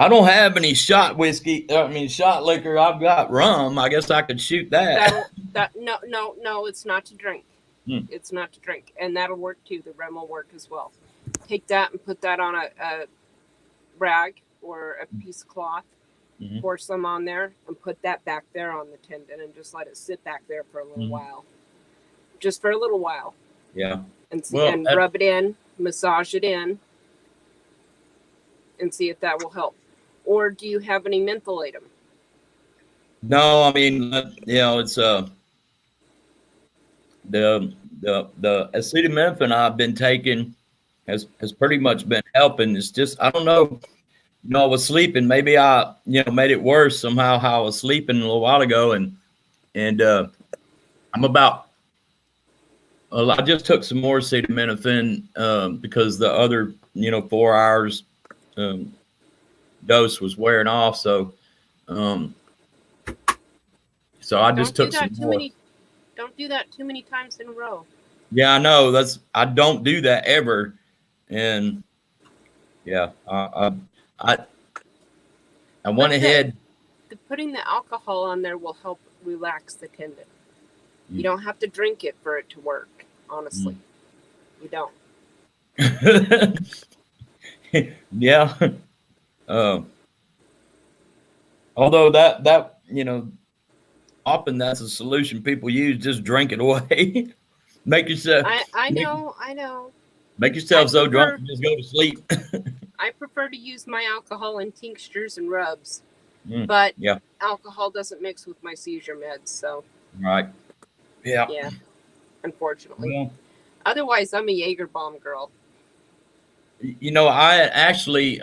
Speaker 7: don't have any shot liquor. I've got rum. I guess I could shoot that.
Speaker 3: No, it's not to drink.
Speaker 7: Hmm.
Speaker 3: It's not to drink, and that'll work too. The rum will work as well. Take that and put that on a rag or a piece of cloth.
Speaker 7: Mhm.
Speaker 3: Pour some on there and put that back there on the tendon and just let it sit back there for a little
Speaker 7: Mhm.
Speaker 3: while. Just for a little while.
Speaker 7: Yeah.
Speaker 3: And see,
Speaker 7: Well,
Speaker 3: and rub it in, massage it in, and see if that will help. Or do you have any mentholatum?
Speaker 7: No, I mean, it's the acetaminophen I've been taking has pretty much been helping. It's just I don't know. I was sleeping. Maybe I made it worse somehow. How I was sleeping a little while ago, and I'm about. I just took some more acetaminophen because the other 4 hours dose was wearing off. So I just took some more.
Speaker 3: Don't do that too many times in a row.
Speaker 7: Yeah, I know. I don't do that ever, and yeah, I went ahead.
Speaker 3: Putting the alcohol on there will help relax the tendon. You don't have to drink it for it to work. Honestly, you don't.
Speaker 7: Yeah. Although that often that's a solution people use. Just drink it away. Make yourself.
Speaker 3: I know.
Speaker 7: Make yourself so drunk you just go to sleep.
Speaker 3: I prefer to use my alcohol in tinctures and rubs,
Speaker 7: Mm,
Speaker 3: but
Speaker 7: yeah.
Speaker 3: alcohol doesn't mix with my seizure meds. So
Speaker 7: Right. Yeah.
Speaker 3: yeah, unfortunately.
Speaker 7: Well,
Speaker 3: Otherwise, I'm a Jaeger bomb girl.
Speaker 7: I actually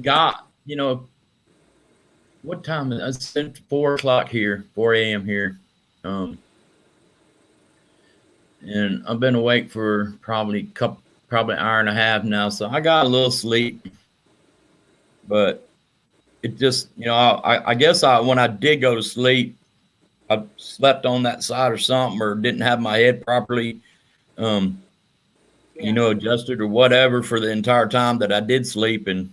Speaker 7: got what time is it? It's 4 o'clock here, 4 a.m. here. And I've been awake for probably an hour and a half now. So I got a little sleep, but it just, I guess when I did go to sleep, I slept on that side or something, or didn't have my head properly, adjusted or whatever for the entire time that I did sleep. And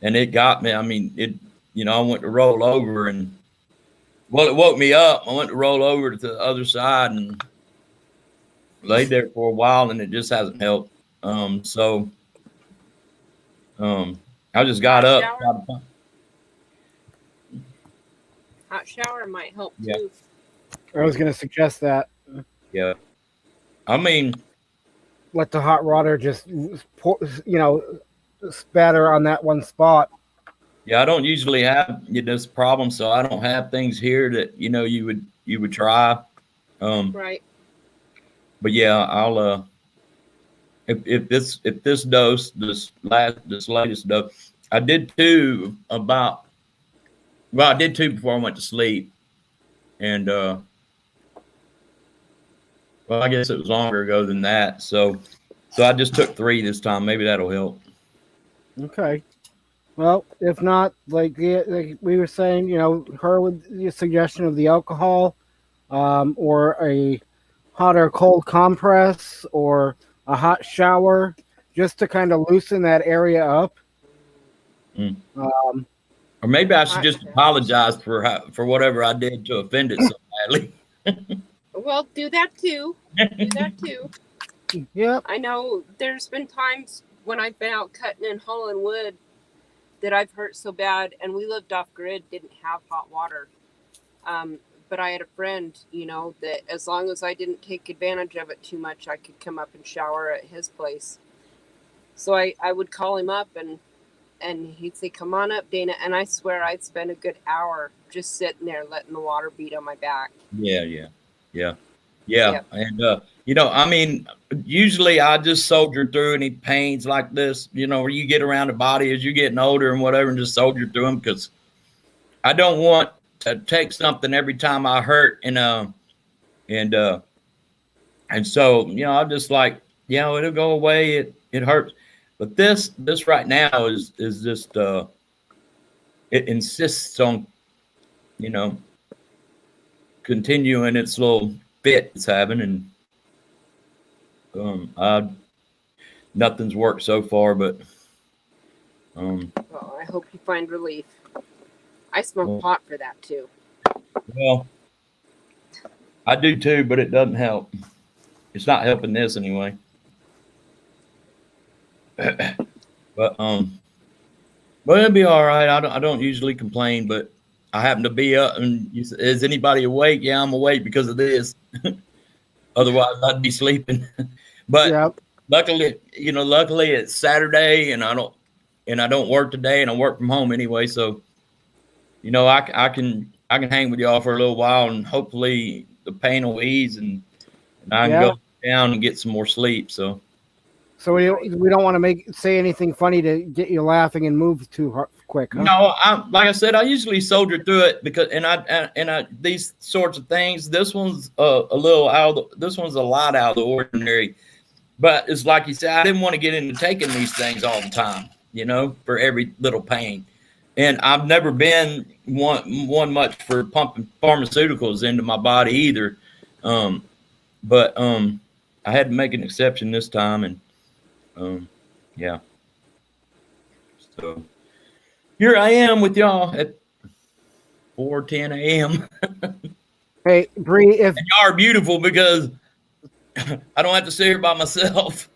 Speaker 7: it got me. I mean, I went to roll over it woke me up. I went to roll over to the other side and laid there for a while, and it just hasn't helped. I just got up.
Speaker 3: Hot shower might help
Speaker 7: Yeah.
Speaker 3: too.
Speaker 1: I was going to suggest that.
Speaker 7: Yeah. I mean,
Speaker 1: Let the hot water just pour, spatter on that one spot.
Speaker 7: yeah, I don't usually have this problem, so I don't have things here that you would try.
Speaker 3: Right.
Speaker 7: But yeah, I'll if this dose, this latest dose, I did two before I went to sleep, and well, I guess it was longer ago than that. So I just took 3 this time. Maybe that'll help.
Speaker 1: Okay. Well, if not, like we were saying, her with the suggestion of the alcohol, or a hot or cold compress, or a hot shower, just to kind of loosen that area up.
Speaker 7: Mm. Or maybe I should just apologize for whatever I did to offend it so badly.
Speaker 3: Well, do that too. Do that too.
Speaker 1: Yep.
Speaker 3: I know there's been times when I've been out cutting and hauling wood that I've hurt so bad, and we lived off grid, didn't have hot water. But I had a friend, that as long as I didn't take advantage of it too much, I could come up and shower at his place. So I would call him up and And he'd say, "Come on up, Dana." And I swear I'd spend a good hour just sitting there letting the water beat on my back.
Speaker 7: Yeah.
Speaker 3: Yep.
Speaker 7: And I mean, usually I just soldier through any pains like this, where you get around the body as you're getting older and whatever, and just soldier through them, because I don't want to take something every time I hurt, and so I'm just like, it'll go away. It hurts, but this right now is just it insists on continuing its little fit it's having, and nothing's worked so far, but
Speaker 3: Well, I hope you find relief. I smoke pot for that too.
Speaker 7: well, I do too, but it doesn't help. It's not helping this anyway. But it'll be all right. I don't usually complain, but I happen to be up, and is anybody awake? Yeah, I'm awake because of this. Otherwise, I'd be sleeping. But
Speaker 1: Yep.
Speaker 7: luckily it's Saturday, and I don't work today, and I work from home anyway. So, I can hang with y'all for a little while, and hopefully the pain will ease, and I can go down and get some more sleep. So
Speaker 1: we don't want to say anything funny to get you laughing and move too quick. Huh?
Speaker 7: no, like I said, I usually soldier through it because, and I these sorts of things. This one's a lot out of the ordinary. But it's like you said, I didn't want to get into taking these things all the time, for every little pain. And I've never been one much for pumping pharmaceuticals into my body either. But I had to make an exception this time, and yeah. So here I am with y'all at 4:10 a.m.
Speaker 1: Hey, Bree, if
Speaker 7: And y'all are beautiful because I don't have to sit here by myself.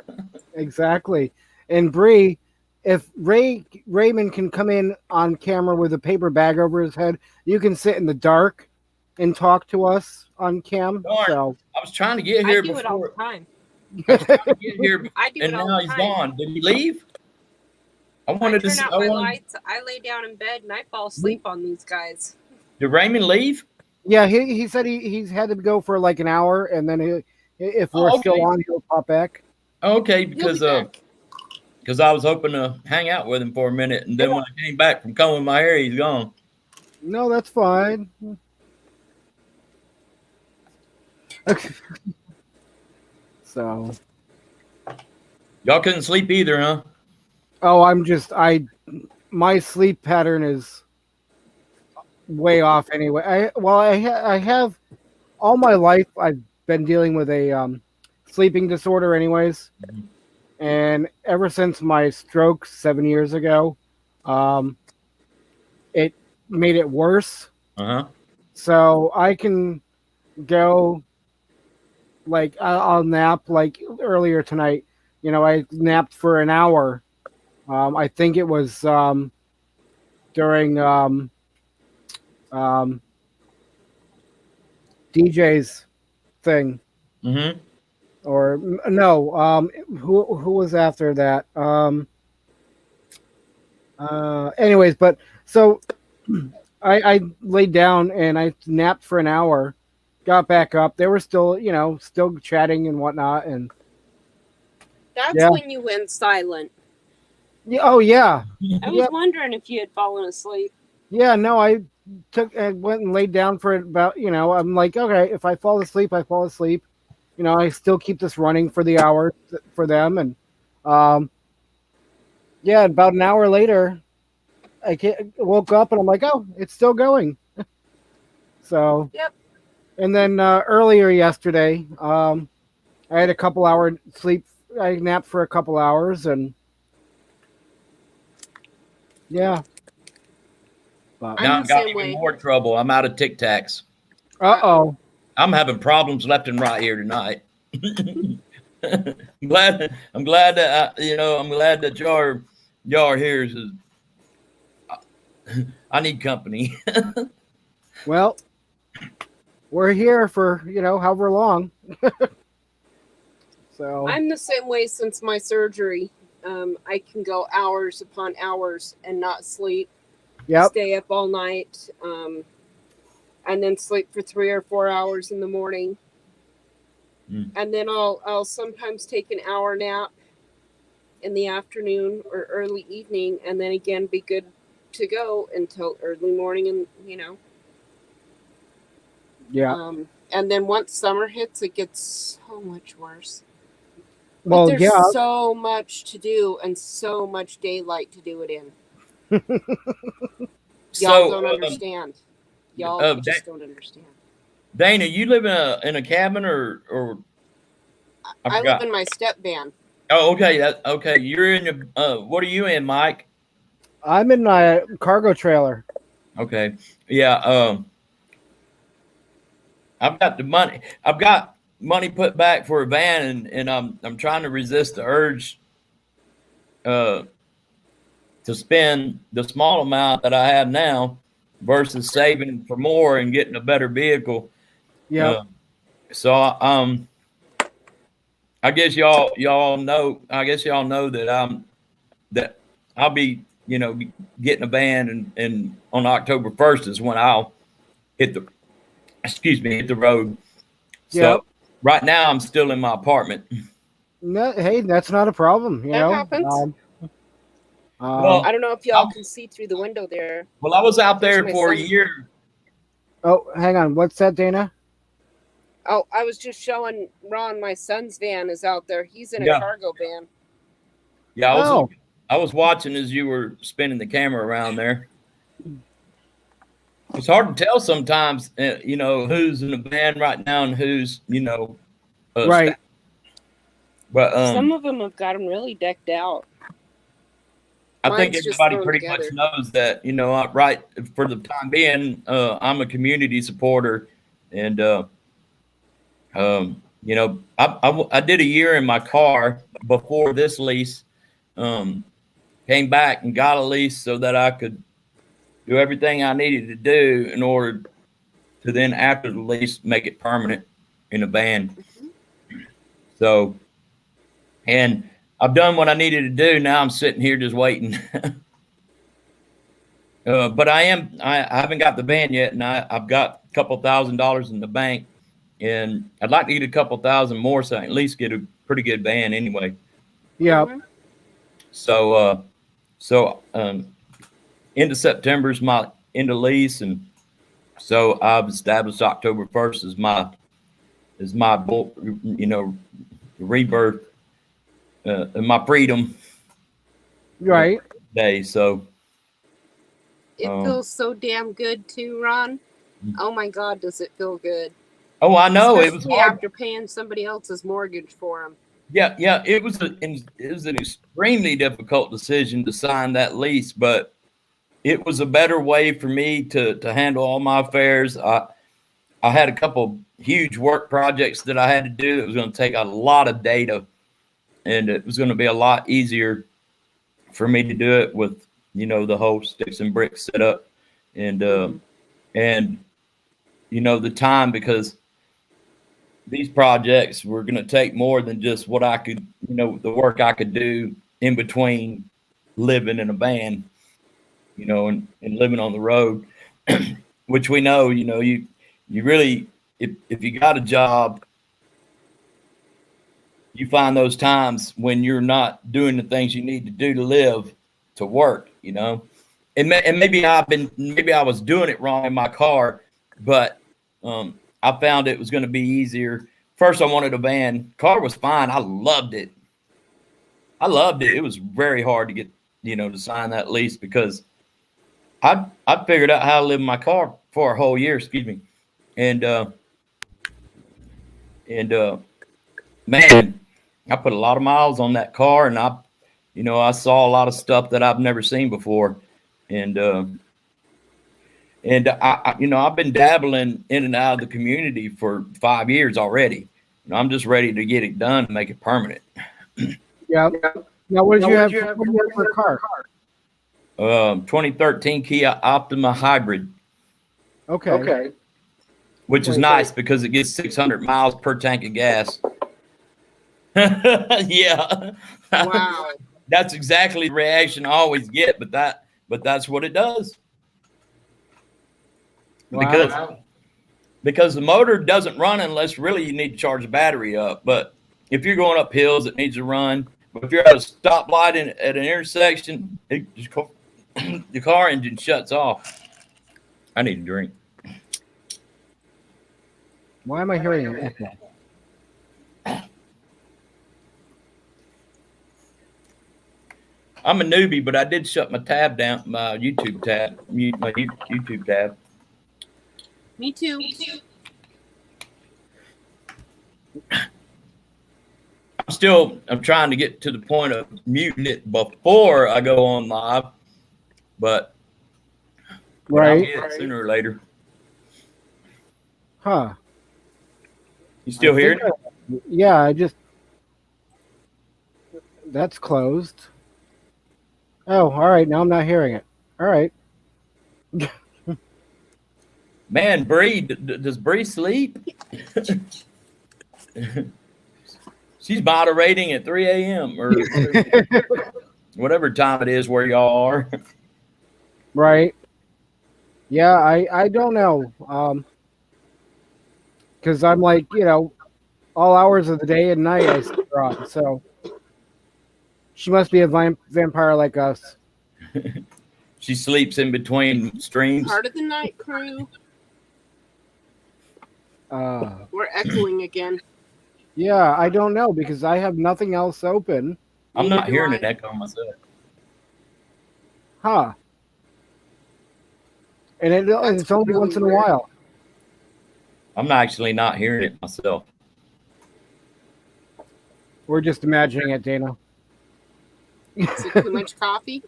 Speaker 1: exactly, and Bree, if Raymond can come in on camera with a paper bag over his head, you can sit in the dark and talk to us on cam.
Speaker 7: Darn.
Speaker 1: So
Speaker 7: I was trying to get here
Speaker 3: I do it all the
Speaker 7: before.
Speaker 3: time.
Speaker 7: I was trying to get here,
Speaker 3: I do
Speaker 7: and
Speaker 3: it all
Speaker 7: now
Speaker 3: the
Speaker 7: he's
Speaker 3: time.
Speaker 7: gone. Did he leave? I
Speaker 3: I
Speaker 7: wanted
Speaker 3: turn
Speaker 7: to.
Speaker 3: out my lights. I lay down in bed and I fall asleep on these guys.
Speaker 7: Did Raymond leave?
Speaker 1: yeah, he said he's had to go for like an hour, and then if we're
Speaker 7: okay.
Speaker 1: still on, he'll pop back.
Speaker 7: Okay,
Speaker 3: He'll
Speaker 7: because
Speaker 3: be back.
Speaker 7: I was hoping to hang out with him for a minute, and then when I came back from combing my hair, he's gone.
Speaker 1: No, that's fine. Okay. So,
Speaker 7: Y'all couldn't sleep either, huh?
Speaker 1: oh, my sleep pattern is way off anyway. I have all my life I've been dealing with a sleeping disorder anyways.
Speaker 7: Mhm.
Speaker 1: And ever since my stroke 7 years ago, it made it worse.
Speaker 7: Uh-huh.
Speaker 1: So I can go, like, I'll nap, like earlier tonight. I napped for an hour. I think it was during DJ's thing.
Speaker 7: Mm-hmm.
Speaker 1: Or no, who was after that? Anyways, but so I laid down and I napped for an hour, got back up. They were still chatting and whatnot, and
Speaker 3: That's
Speaker 1: Yeah.
Speaker 3: when you went silent.
Speaker 1: yeah, oh yeah,
Speaker 3: I was wondering if you had fallen asleep.
Speaker 1: yeah. No, I went and laid down for about. I'm like, okay, if I fall asleep, I fall asleep. I still keep this running for the hour for them, and yeah, about an hour later, I woke up and I'm like, oh, it's still going. So,
Speaker 3: Yep.
Speaker 1: And then earlier yesterday, I had a couple hour sleep. I napped for a couple hours, and yeah. But,
Speaker 3: I'm
Speaker 7: Now
Speaker 3: the
Speaker 7: I've got
Speaker 3: same
Speaker 7: even
Speaker 3: way.
Speaker 7: more trouble. I'm out of Tic Tacs.
Speaker 1: uh-oh.
Speaker 7: I'm having problems left and right here tonight. I'm glad that I'm glad that y'all are here. I need company.
Speaker 1: Well, we're here for, however long. So
Speaker 3: I'm the same way since my surgery. I can go hours upon hours and not sleep.
Speaker 1: Yep.
Speaker 3: Stay up all night, and then sleep for 3 or 4 hours in the morning. And then I'll sometimes take an hour nap in the afternoon or early evening, and then again be good to go until early morning, and
Speaker 1: Yeah.
Speaker 3: and then once summer hits, it gets so much worse. But
Speaker 1: Well,
Speaker 3: there's
Speaker 1: yeah.
Speaker 3: so much to do and so much daylight to do it in. Y'all don't understand. Y'all just don't understand.
Speaker 7: Dana, you live in a cabin or
Speaker 3: I live in my step van.
Speaker 7: Oh, okay. Okay. You're in your what are you in, Mike?
Speaker 1: I'm in my cargo trailer.
Speaker 7: Okay. Yeah. I've got the money. I've got money put back for a van, and I'm trying to resist the urge to spend the small amount that I have now versus saving for more and getting a better vehicle.
Speaker 1: Yeah.
Speaker 7: So I guess y'all know. I guess y'all know that I'll be getting a van, and on October 1st is when I'll hit the road. So right now I'm still in my apartment.
Speaker 1: No, hey, that's not a problem.
Speaker 3: That happens.
Speaker 7: Well,
Speaker 3: I don't know if y'all can see through the window there.
Speaker 7: Well, I was out there
Speaker 3: There's my
Speaker 7: for a
Speaker 3: son.
Speaker 7: year.
Speaker 1: Oh, hang on. What's that, Dana?
Speaker 3: Oh, I was just showing Ron my son's van is out there. He's in a
Speaker 7: Yeah.
Speaker 3: cargo van.
Speaker 7: Yeah, I was watching as you were spinning the camera around there. It's hard to tell sometimes, who's in a van right now and who's,
Speaker 1: Right.
Speaker 7: But
Speaker 3: some of them have got them really decked out.
Speaker 7: I think
Speaker 3: Mine's just
Speaker 7: everybody
Speaker 3: thrown
Speaker 7: pretty
Speaker 3: together.
Speaker 7: much knows that, right for the time being, I'm a community supporter, and I did a year in my car before this lease. Came back and got a lease so that I could do everything I needed to do in order to then, after the lease, make it permanent in a van. So, and I've done what I needed to do. Now I'm sitting here just waiting. But I haven't got the van yet, and I've got a couple $1,000s in the bank, and I'd like to get a couple thousand more so I can at least get a pretty good van anyway.
Speaker 1: Yeah.
Speaker 3: Mhm.
Speaker 7: So, end of September is my end of lease, and so I've established October 1st as my rebirth and my freedom
Speaker 1: Right.
Speaker 7: day. So
Speaker 3: It feels so damn good too, Ron. Oh my God, does it feel good?
Speaker 7: oh, I know it was
Speaker 3: Especially
Speaker 7: hard.
Speaker 3: after paying somebody else's mortgage for them.
Speaker 7: Yeah, it was an extremely difficult decision to sign that lease, but it was a better way for me to handle all my affairs. I had a couple huge work projects that I had to do. It was going to take a lot of data, and it was going to be a lot easier for me to do it with the whole sticks and bricks set up, and the time, because these projects were going to take more than just what I could, the work I could do in between living in a van, and living on the road, which we know, you really, if you got a job, you find those times when you're not doing the things you need to do to live, to work, and maybe I was doing it wrong in my car, but I found it was going to be easier. First, I wanted a van. Car was fine. I loved it. It was very hard to get, to sign that lease because I figured out how to live in my car for a whole year. Excuse me, and man, I put a lot of miles on that car, and I saw a lot of stuff that I've never seen before, and I've been dabbling in and out of the community for 5 years already. I'm just ready to get it done and make it permanent.
Speaker 1: Yeah. Now, what did you have for a car?
Speaker 7: 2013 Kia Optima Hybrid,
Speaker 1: Okay.
Speaker 7: which is nice because it gets 600 miles per tank of gas. Yeah.
Speaker 3: Wow.
Speaker 7: That's exactly the reaction I always get, but that's what it does.
Speaker 1: Wow.
Speaker 7: Because the motor doesn't run unless really you need to charge the battery up. But if you're going up hills, it needs to run. But if you're at a stoplight at an intersection, the car engine shuts off. I need a drink.
Speaker 1: Why am I hearing an echo?
Speaker 7: I'm a newbie, but I did shut my tab down, my YouTube tab, my YouTube tab.
Speaker 3: Me too.
Speaker 7: I'm trying to get to the point of muting it before I go on live, but I'll
Speaker 1: Right.
Speaker 7: get it sooner or later.
Speaker 1: Huh.
Speaker 7: You still
Speaker 1: I
Speaker 7: hearing
Speaker 1: think
Speaker 7: it?
Speaker 1: Yeah, that's closed. Oh, all right. Now I'm not hearing it. All right.
Speaker 7: Man, Bree, does Bree sleep? She's moderating at 3 a.m. or whatever time it is where y'all are.
Speaker 1: Right. Yeah, I don't know. Because I'm like, all hours of the day and night I see her on. So she must be a vampire like us.
Speaker 7: She sleeps in between streams.
Speaker 3: Part of the night crew.
Speaker 1: Uh,
Speaker 3: We're echoing again.
Speaker 1: yeah, I don't know because I have nothing else open.
Speaker 7: I'm not
Speaker 3: Neither
Speaker 7: hearing
Speaker 3: do
Speaker 7: an echo myself.
Speaker 1: Huh. And it's only
Speaker 3: really
Speaker 1: once in a
Speaker 3: weird.
Speaker 1: while.
Speaker 7: I'm actually not hearing it myself.
Speaker 1: We're just imagining it, Dana.
Speaker 3: Is it too much coffee?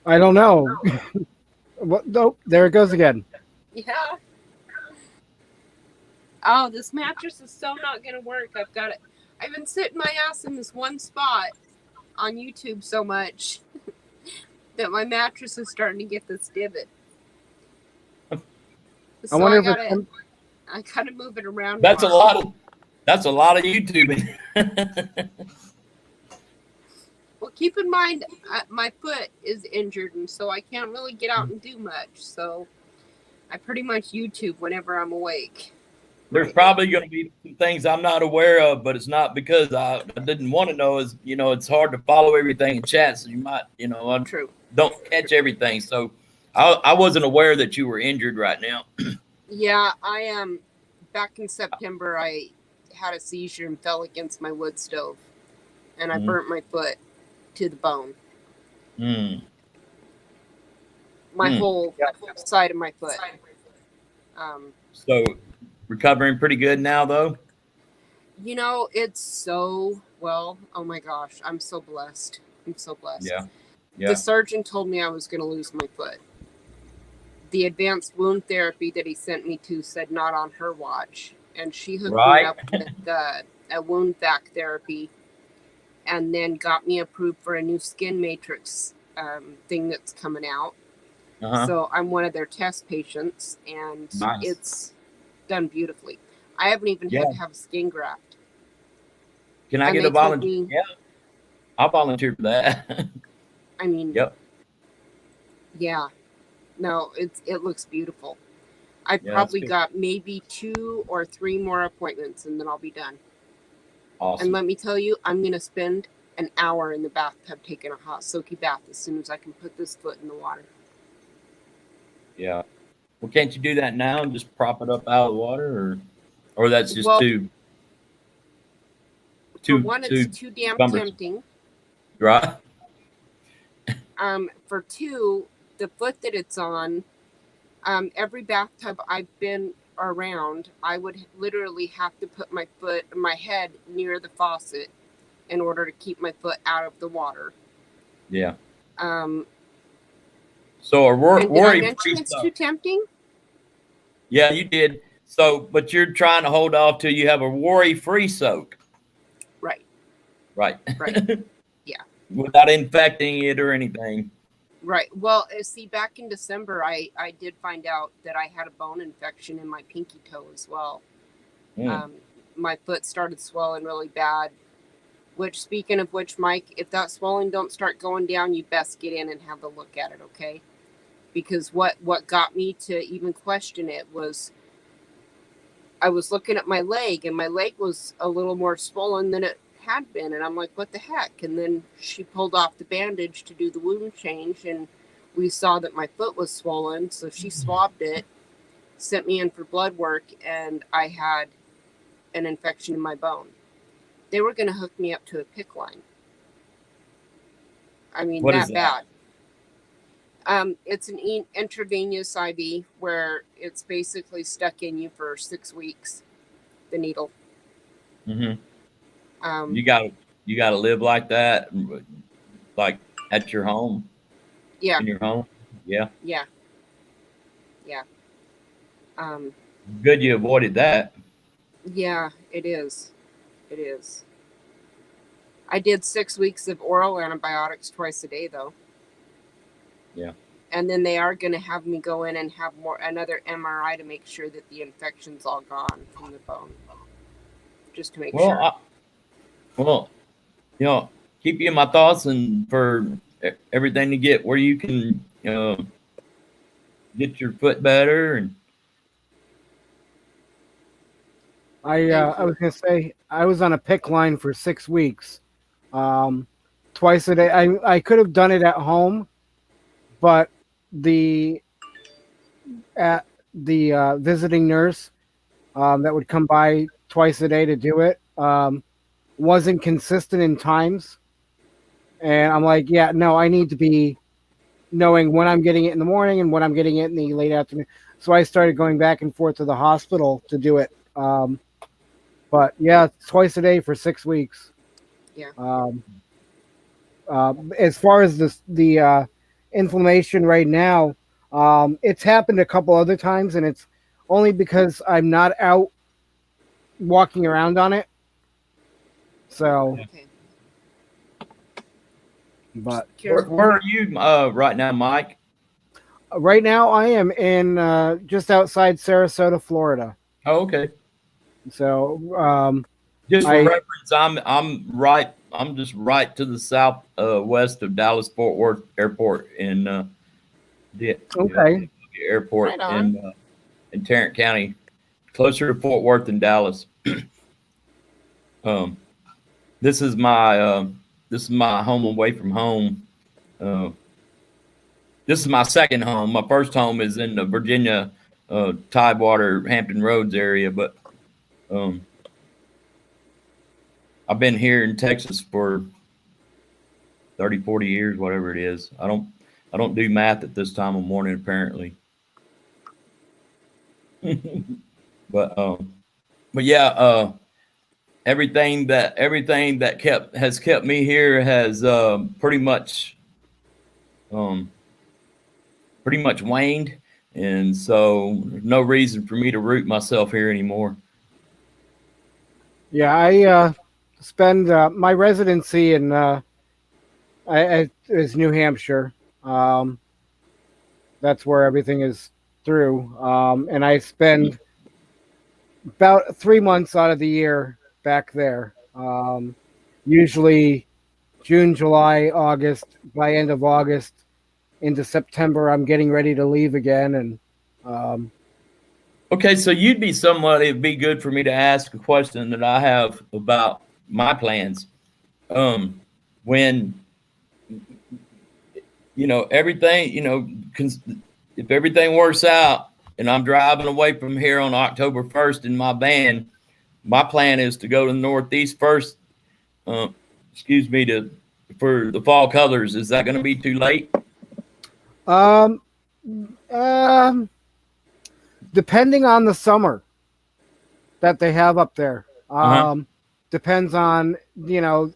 Speaker 1: I don't know. What? Nope. There it goes again.
Speaker 3: Yeah. Oh, this mattress is so not gonna work. I've been sitting my ass in this one spot on YouTube so much that my mattress is starting to get this divot. So
Speaker 1: I wonder
Speaker 3: I
Speaker 1: if
Speaker 3: gotta move it around.
Speaker 7: That's a
Speaker 3: more.
Speaker 7: lot of YouTubing.
Speaker 3: Well, keep in mind, my foot is injured, and so I can't really get out and do much. So I pretty much YouTube whenever I'm awake.
Speaker 7: There's probably going to be some things I'm not aware of, but it's not because I didn't want to know. It's hard to follow everything in chat, so you might, I
Speaker 3: True.
Speaker 7: don't catch everything. So I wasn't aware that you were injured right now.
Speaker 3: Yeah, I am. Back in September, I had a seizure and fell against my wood stove, and I burnt my foot to the bone. My whole side of my foot.
Speaker 7: So recovering pretty good now, though?
Speaker 3: It's so well. Oh my gosh, I'm so blessed. I'm so blessed.
Speaker 7: Yeah.
Speaker 3: The surgeon told me I was going to lose my foot. The advanced wound therapy that he sent me to said not on her watch. And she hooked me up with a wound vac therapy and then got me approved for a new skin matrix thing that's coming out. So I'm one of their test patients, and it's done beautifully. I haven't even had to have a skin graft.
Speaker 7: Can I get a volunteer? Yeah, I'll volunteer for that.
Speaker 3: I mean,
Speaker 7: yep.
Speaker 3: Yeah. No, it looks beautiful. I've probably got maybe 2 or 3 more appointments, and then I'll be done.
Speaker 7: Awesome.
Speaker 3: And let me tell you, I'm going to spend an hour in the bathtub taking a hot, soaky bath as soon as I can put this foot in the water.
Speaker 7: Yeah. Well, can't you do that now and just prop it up out of the water, or that's just too?
Speaker 3: For one, it's too damn tempting.
Speaker 7: Right.
Speaker 3: For 2, the foot that it's on, every bathtub I've been around, I would literally have to put my head near the faucet in order to keep my foot out of the water.
Speaker 7: Yeah. So a worry.
Speaker 3: Did I mention it's too tempting?
Speaker 7: Yeah, you did. So, but you're trying to hold off till you have a worry-free soak.
Speaker 3: Right.
Speaker 7: Right.
Speaker 3: Yeah.
Speaker 7: Without infecting it or anything.
Speaker 3: Right. Well, see, back in December, I did find out that I had a bone infection in my pinky toe as well. My foot started swelling really bad Which, speaking of which, Mike, if that swelling don't start going down, you best get in and have a look at it, okay? Because what got me to even question it was I was looking at my leg, and my leg was a little more swollen than it had been, and I'm like, what the heck? And then she pulled off the bandage to do the wound change, and we saw that my foot was swollen, so she swabbed it, sent me in for blood work, and I had an infection in my bone. They were going to hook me up to a PICC line. I mean,
Speaker 7: What is
Speaker 3: that
Speaker 7: that?
Speaker 3: bad. It's an intravenous IV where it's basically stuck in you for 6 weeks, the needle.
Speaker 7: Mm-hmm. You gotta live like that, like at your home.
Speaker 3: Yeah.
Speaker 7: In your home. Yeah.
Speaker 3: Yeah.
Speaker 7: Good you avoided that.
Speaker 3: Yeah, it is. I did 6 weeks of oral antibiotics twice a day, though.
Speaker 7: Yeah.
Speaker 3: And then they are going to have me go in and have another MRI to make sure that the infection's all gone from the bone. Just to make sure.
Speaker 7: Keep you in my thoughts and for everything to get where you can, get your foot better. And
Speaker 1: I was gonna say I was on a PICC line for 6 weeks, twice a day. I could have done it at home, but the visiting nurse that would come by twice a day to do it wasn't consistent in times, and I'm like, yeah, no, I need to be knowing when I'm getting it in the morning and when I'm getting it in the late afternoon. So I started going back and forth to the hospital to do it. But yeah, twice a day for 6 weeks.
Speaker 3: Yeah.
Speaker 1: As far as the inflammation right now, it's happened a couple other times, and it's only because I'm not out walking around on it. So,
Speaker 3: Okay.
Speaker 1: but
Speaker 7: where are you right now, Mike?
Speaker 1: right now I am in just outside Sarasota, Florida.
Speaker 7: Oh, okay.
Speaker 1: So,
Speaker 7: Just for reference, I'm just right to the south west of Dallas Fort Worth Airport in airport
Speaker 3: Right
Speaker 7: in Tarrant County, closer to Fort Worth than Dallas. This is my home away from home. This is my second home. My first home is in the Virginia Tidewater Hampton Roads area, but I've been here in Texas for 30, 40 years, whatever it is. I don't do math at this time of morning, apparently. but yeah, everything that has kept me here has pretty much waned, and so there's no reason for me to root myself here anymore.
Speaker 1: Yeah, I spend my residency in is New Hampshire. That's where everything is through, and I spend about 3 months out of the year back there. Usually June, July, August. By end of August into September, I'm getting ready to leave again, and
Speaker 7: okay, so it'd be good for me to ask a question that I have about my plans. When, everything, if everything works out and I'm driving away from here on October 1st in my van, my plan is to go to the Northeast first, for the fall colors. Is that going to be too late?
Speaker 1: Depending on the summer that they have up there. Depends on,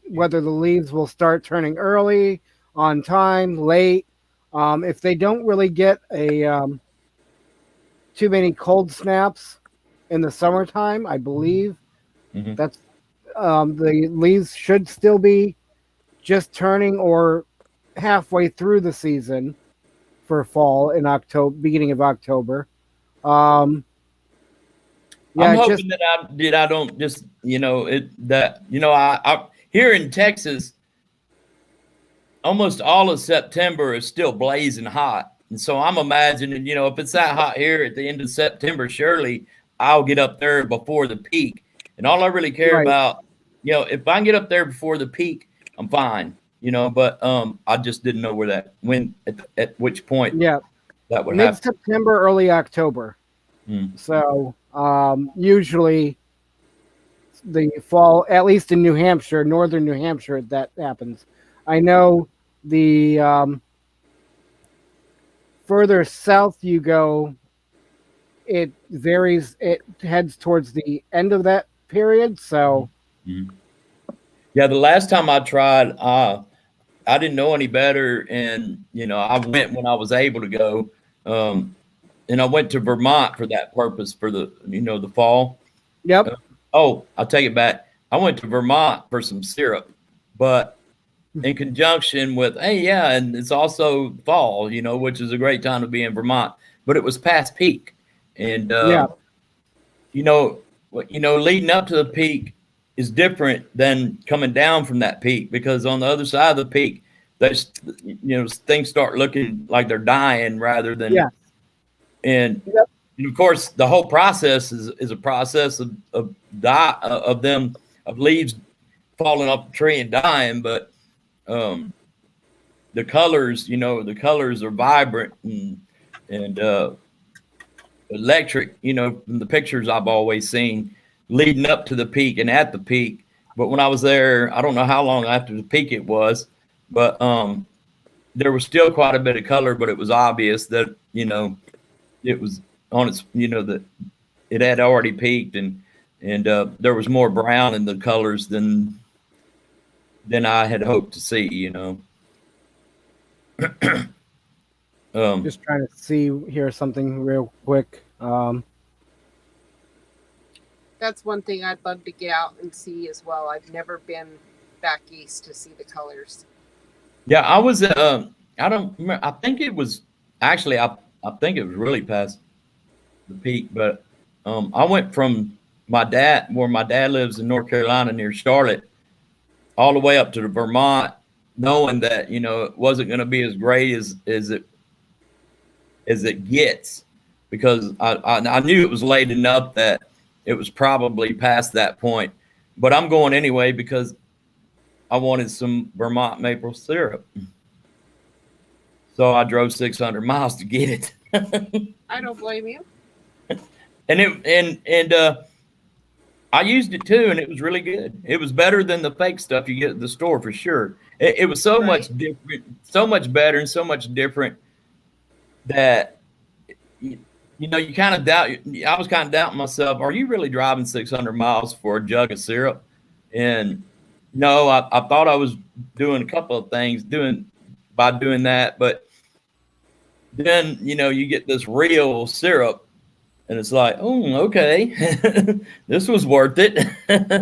Speaker 1: whether the leaves will start turning early, on time, late. If they don't really get too many cold snaps in the summertime, I believe that's the leaves should still be just turning or halfway through the season for fall in October, beginning of October.
Speaker 7: I'm hoping that I don't just, here in Texas, almost all of September is still blazing hot. And so I'm imagining, you know, if it's that hot here at the end of September, surely I'll get up there before the peak. And all I really care
Speaker 1: Right.
Speaker 7: about, you know, if I can get up there before the peak, I'm fine, you know, but I just didn't know at which point
Speaker 1: Yeah,
Speaker 7: that would happen.
Speaker 1: mid-September, early October. So usually the fall, at least in New Hampshire, northern New Hampshire, that happens. I know the further south you go, it varies. It heads towards the end of that period. So
Speaker 7: Yeah, the last time I tried, I didn't know any better, and you know, I went when I was able to go, and I went to Vermont for that purpose for the the fall.
Speaker 1: yep.
Speaker 7: Oh, I'll take it back. I went to Vermont for some syrup, but in conjunction with and it's also fall, you know, which is a great time to be in Vermont. But it was past peak, and leading up to the peak is different than coming down from that peak, because on the other side of the peak, there's things start looking like they're dying rather than and of course the whole process is a process of leaves falling off the tree and dying, but the colors are vibrant and electric, from the pictures I've always seen leading up to the peak and at the peak. But when I was there, I don't know how long after the peak it was, but there was still quite a bit of color, but it was obvious that, it was on its, that it had already peaked, and there was more brown in the colors than I had hoped to see,
Speaker 1: Just trying to see here something real quick.
Speaker 3: That's one thing I'd love to get out and see as well. I've never been back east to see the colors.
Speaker 7: Yeah, I was. I don't remember. I think it was actually. I think it was really past the peak. But I went from where my dad lives in North Carolina near Charlotte, all the way up to the Vermont, knowing that it wasn't going to be as great as it gets, because I knew it was late enough that it was probably past that point. But I'm going anyway because I wanted some Vermont maple syrup. So I drove 600 miles to get it.
Speaker 3: I don't blame you.
Speaker 7: And I used it too, and it was really good. It was better than the fake stuff you get at the store for sure. It was so much different, so much better, and so much different that you kind of doubt. I was kind of doubting myself. Are you really driving 600 miles for a jug of syrup? And no, I thought I was doing a couple of things by doing that, but then you get this real syrup, and it's like, oh, okay, this was worth it.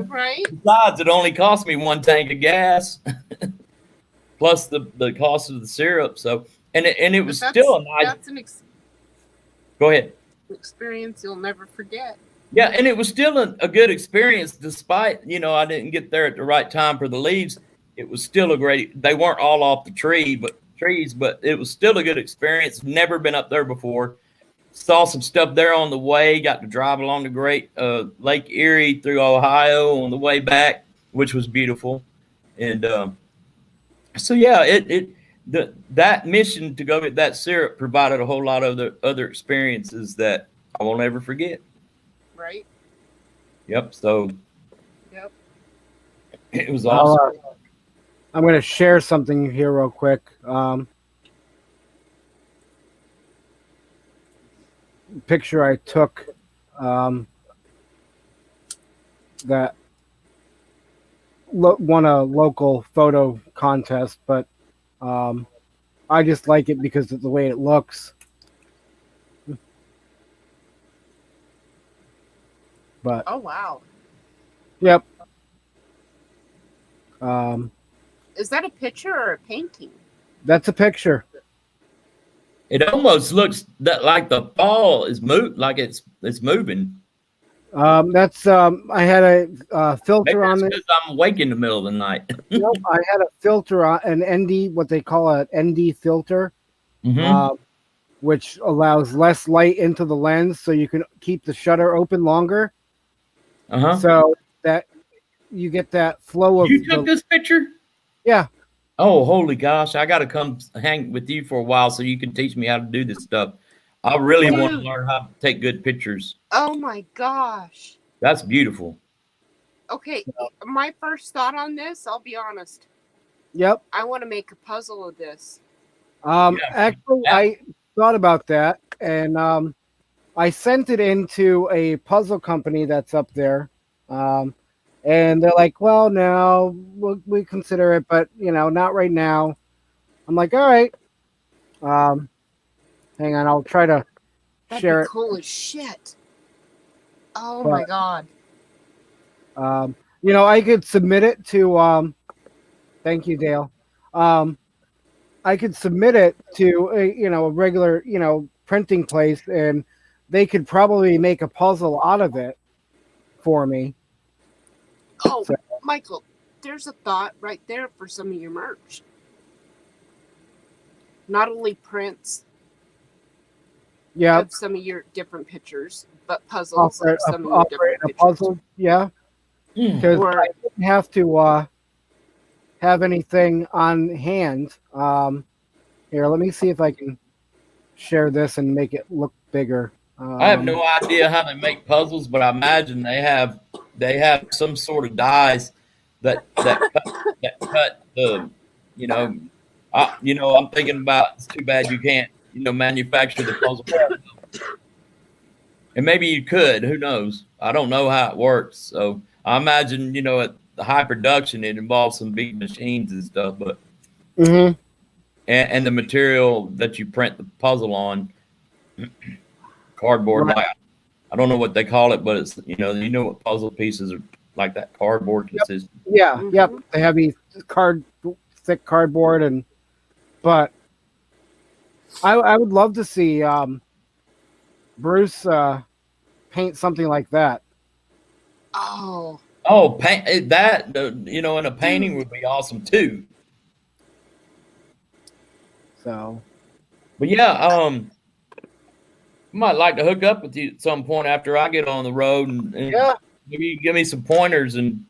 Speaker 3: Right.
Speaker 7: Besides, it only cost me 1 tank of gas, plus the cost of the syrup. So, and it was still a nice.
Speaker 3: That's
Speaker 7: Go ahead.
Speaker 3: Experience you'll never forget.
Speaker 7: Yeah, and it was still a good experience, despite I didn't get there at the right time for the leaves. It was still a great. They weren't all off the trees, but it was still a good experience. Never been up there before. Saw some stuff there on the way. Got to drive along the great Lake Erie through Ohio on the way back, which was beautiful. And so yeah, that mission to go get that syrup provided a whole lot of other experiences that I will never forget.
Speaker 3: Right.
Speaker 7: Yep. So.
Speaker 3: Yep.
Speaker 7: It was awesome.
Speaker 1: I'm going to share something here real quick. Picture I took that won a local photo contest, but I just like it because of the way it looks. But
Speaker 3: oh wow.
Speaker 1: Yep.
Speaker 3: Is that a picture or a painting?
Speaker 1: That's a picture.
Speaker 7: It almost looks like the fall is like it's moving.
Speaker 1: That's I had a
Speaker 7: Maybe
Speaker 1: filter on
Speaker 7: that's
Speaker 1: it.
Speaker 7: because I'm awake in the middle of the night.
Speaker 1: Nope, I had a filter on an ND, what they call an ND filter,
Speaker 7: Mm-hmm.
Speaker 1: which allows less light into the lens, so you can keep the shutter open longer.
Speaker 7: Uh-huh.
Speaker 1: So that you get that flow of
Speaker 7: You took this picture?
Speaker 1: Yeah.
Speaker 7: Oh, holy gosh. I got to come hang with you for a while so you can teach me how to do this stuff. I really want to
Speaker 3: Dude.
Speaker 7: learn how to take good pictures.
Speaker 3: Oh my gosh.
Speaker 7: That's beautiful.
Speaker 3: Okay, my first thought on this, I'll be honest.
Speaker 1: Yep.
Speaker 3: I want to make a puzzle of this.
Speaker 1: Actually, I thought about that, and I sent it into a puzzle company that's up there, and they're like, "Well, no, we consider it, but not right now." I'm like, "All right." Hang on, I'll try to
Speaker 3: That'd
Speaker 1: share
Speaker 3: be
Speaker 1: it.
Speaker 3: cool as shit. Oh
Speaker 1: But-
Speaker 3: my god.
Speaker 1: I could submit it to. Thank you, Dale. I could submit it to a regular printing place, and they could probably make a puzzle out of it for me.
Speaker 3: Oh,
Speaker 1: So-
Speaker 3: Michael, there's a thought right there for some of your merch. Not only prints
Speaker 1: Yeah,
Speaker 3: of some of your different pictures, but puzzles
Speaker 1: operate,
Speaker 3: of some of your
Speaker 1: operate
Speaker 3: different
Speaker 1: a
Speaker 3: pictures.
Speaker 1: puzzle. Yeah,
Speaker 7: Hmm.
Speaker 1: because
Speaker 3: Or
Speaker 1: I didn't have to have anything on hand. Here, let me see if I can share this and make it look bigger.
Speaker 7: I have no idea how they make puzzles, but I imagine they have some sort of dies that cut the I'm thinking about, it's too bad you can't manufacture the puzzle. And maybe you could, who knows? I don't know how it works. So I imagine, at the high production it involves some big machines and stuff, but
Speaker 1: Mhm.
Speaker 7: and the material that you print the puzzle on, cardboard,
Speaker 1: Right.
Speaker 7: like I don't know what they call it, but it's what puzzle pieces are like, that cardboard consistent.
Speaker 1: Yeah,
Speaker 3: Mhm.
Speaker 1: yep. They have these thick cardboard, but I would love to see Bruce paint something like that.
Speaker 3: oh,
Speaker 7: Oh, paint that, in a painting would be awesome too.
Speaker 1: So
Speaker 7: But yeah, I might like to hook up with you at some point after I get on the road, and
Speaker 1: yeah,
Speaker 7: maybe you can give me some pointers, and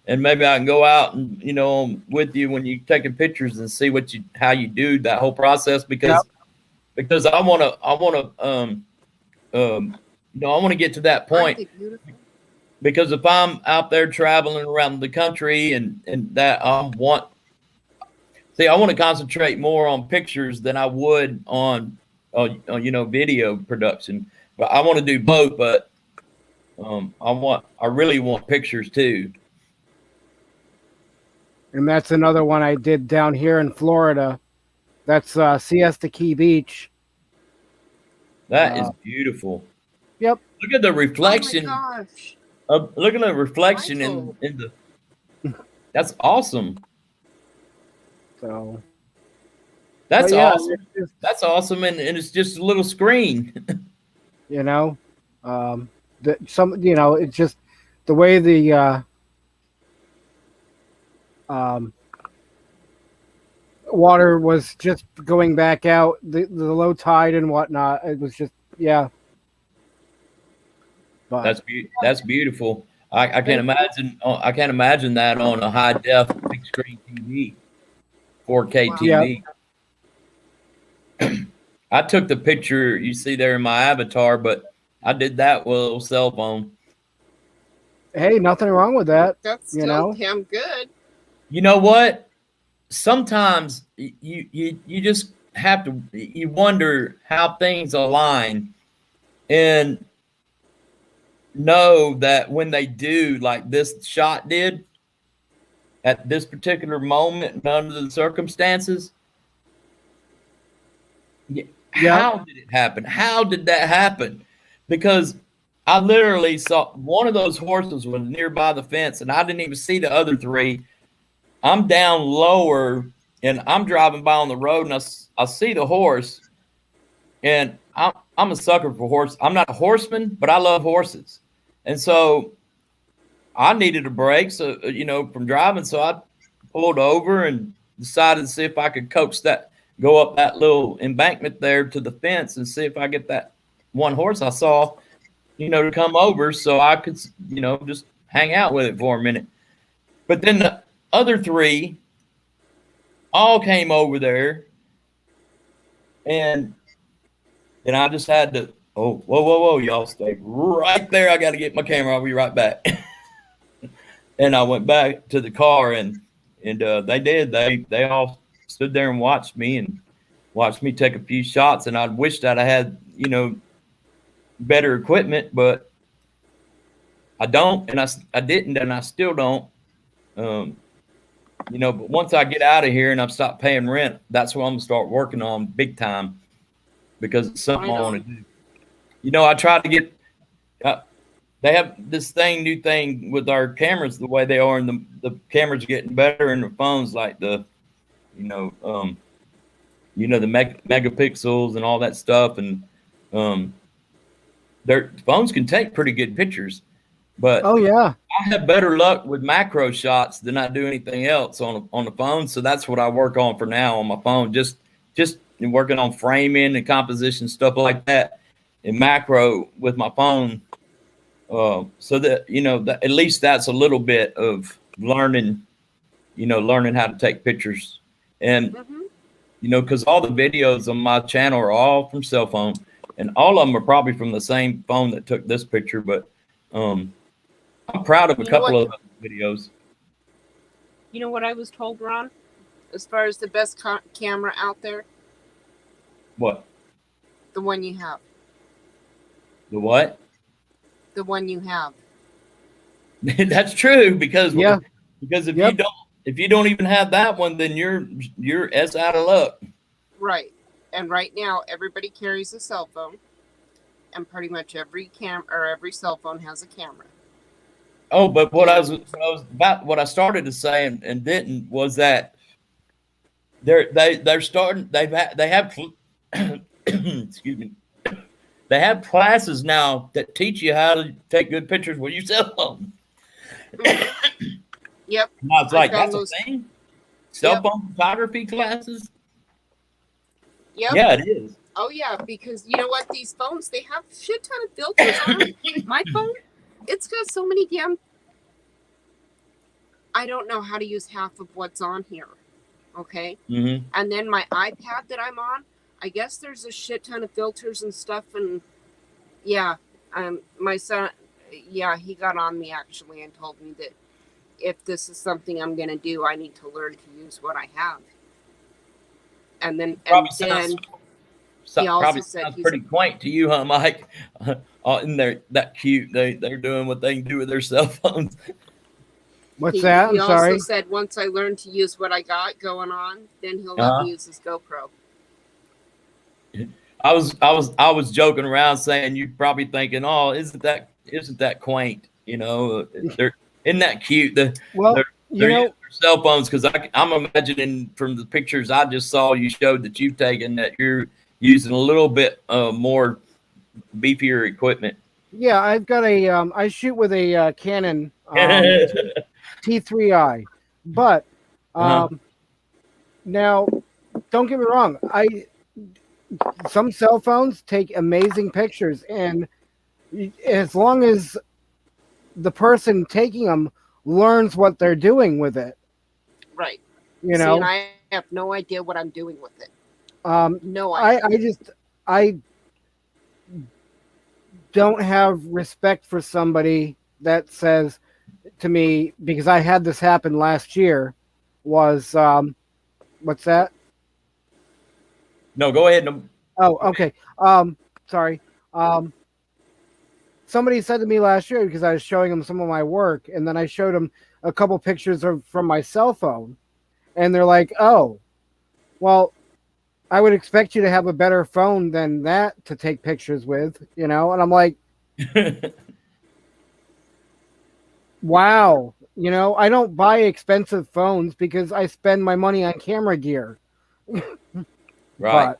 Speaker 7: maybe I can go out and with you when you're taking pictures and see how you do that whole process, because I want to I want to get to that
Speaker 3: aren't
Speaker 7: point,
Speaker 3: they beautiful?
Speaker 7: because if I'm out there traveling around the country and that I want to concentrate more on pictures than I would on video production, but I want to do both, but I really want pictures too.
Speaker 1: and that's another one I did down here in Florida. That's Siesta Key Beach.
Speaker 7: That is beautiful.
Speaker 1: Yep.
Speaker 7: Look at the reflection.
Speaker 3: Oh my gosh.
Speaker 7: Look at the reflection
Speaker 3: Michael.
Speaker 7: in the. That's awesome.
Speaker 1: So
Speaker 7: That's
Speaker 1: but yeah,
Speaker 7: awesome.
Speaker 1: it's just,
Speaker 7: That's awesome, and it's just a little screen.
Speaker 1: it's just the way the water was just going back out, the low tide and whatnot. It was just But
Speaker 7: That's beautiful. I can't imagine. I can't imagine that on a high def big screen TV, 4K
Speaker 3: Wow.
Speaker 7: TV. I took the picture you see there in my avatar, but I did that with a little cell phone.
Speaker 1: hey, nothing wrong with that.
Speaker 3: That's
Speaker 1: You
Speaker 3: still
Speaker 1: know?
Speaker 3: damn good.
Speaker 7: You know what? Sometimes you just have to. You wonder how things align, and know that when they do, like this shot did at this particular moment and under the circumstances, how did it happen? How did that happen? Because I literally saw one of those horses was nearby the fence, and I didn't even see the other three. I'm down lower, and I'm driving by on the road, and I see the horse, and I'm a sucker for horses. I'm not a horseman, but I love horses. And so I needed a break, so from driving. So I pulled over and decided to see if I could go up that little embankment there to the fence and see if I get that one horse I saw, to come over so I could, just hang out with it for a minute. But then the other three all came over there, and I just had to, oh, whoa, y'all stay right there. I got to get my camera. I'll be right back. And I went back to the car, and they did. They all stood there and watched me take a few shots. And I wished that I had, better equipment, but I don't, and I didn't, and I still don't. But once I get out of here and I've stopped paying rent, that's what I'm gonna start working on big time, because it's something I want to do. I try to get. They have this new thing with our cameras the way they are, and the cameras are getting better in the phones, like the megapixels and all that stuff, and their phones can take pretty good pictures. But
Speaker 1: oh yeah,
Speaker 7: I have better luck with macro shots than I do anything else on the phone. So that's what I work on for now on my phone. Just working on framing and composition, stuff like that, in macro with my phone. So that that at least that's a little bit of learning how to take pictures. And because all the videos on my channel are all from cell phone, and all of them are probably from the same phone that took this picture. But I'm proud of a couple of videos.
Speaker 3: You know what I was told, Ron? As far as the best camera out there?
Speaker 7: What?
Speaker 3: The one you have.
Speaker 7: The what?
Speaker 3: The one you have.
Speaker 7: That's true, because if
Speaker 1: Yep.
Speaker 7: you don't even have that one, then you're as out of luck.
Speaker 3: Right. And right now everybody carries a cell phone, and pretty much every cell phone has a camera.
Speaker 7: Oh, but what I started to say and didn't was that they're starting. They have excuse me. They have classes now that teach you how to take good pictures with your cell phone.
Speaker 3: Yep.
Speaker 7: And I was like, that's a thing? Cell phone photography classes?
Speaker 3: Yep.
Speaker 7: Yeah, it is.
Speaker 3: Oh yeah, because you know what? These phones, they have a shit ton of filters on them. My phone, it's got so many I don't know how to use half of what's on here. Okay.
Speaker 7: Mm-hmm.
Speaker 3: And then my iPad that I'm on, I guess there's a shit ton of filters and stuff. And yeah, my son, he got on me actually and told me that if this is something I'm going to do, I need to learn to use what I have. And then, he also said
Speaker 7: sounds pretty quaint to you, huh, Mike? And they're that cute. They're doing what they can do with their cell phones.
Speaker 1: What's that? I'm sorry.
Speaker 3: He also said once I learn to use what I got going on, then he'll let me use his GoPro.
Speaker 7: I was joking around saying you're probably thinking, oh, isn't that quaint? Isn't that cute? Their cell phones, because I'm imagining from the pictures I just saw you showed that you've taken that you're using a little bit more beefier equipment.
Speaker 1: Yeah, I've got I shoot with a Canon T3i, but now don't get me wrong, some cell phones take amazing pictures, and as long as the person taking them learns what they're doing with it,
Speaker 3: right?
Speaker 1: And
Speaker 3: I have no idea what I'm doing with it. No idea.
Speaker 1: I don't have respect for somebody that says to me, because I had this happen last year, was what's that?
Speaker 7: No, go ahead.
Speaker 1: Oh, okay. Sorry. Somebody said to me last year, because I was showing them some of my work, and then I showed them a couple pictures from my cell phone, and they're like, "Oh, well, I would expect you to have a better phone than that to take pictures with," And I'm like, wow. I don't buy expensive phones because I spend my money on camera gear.
Speaker 7: Right.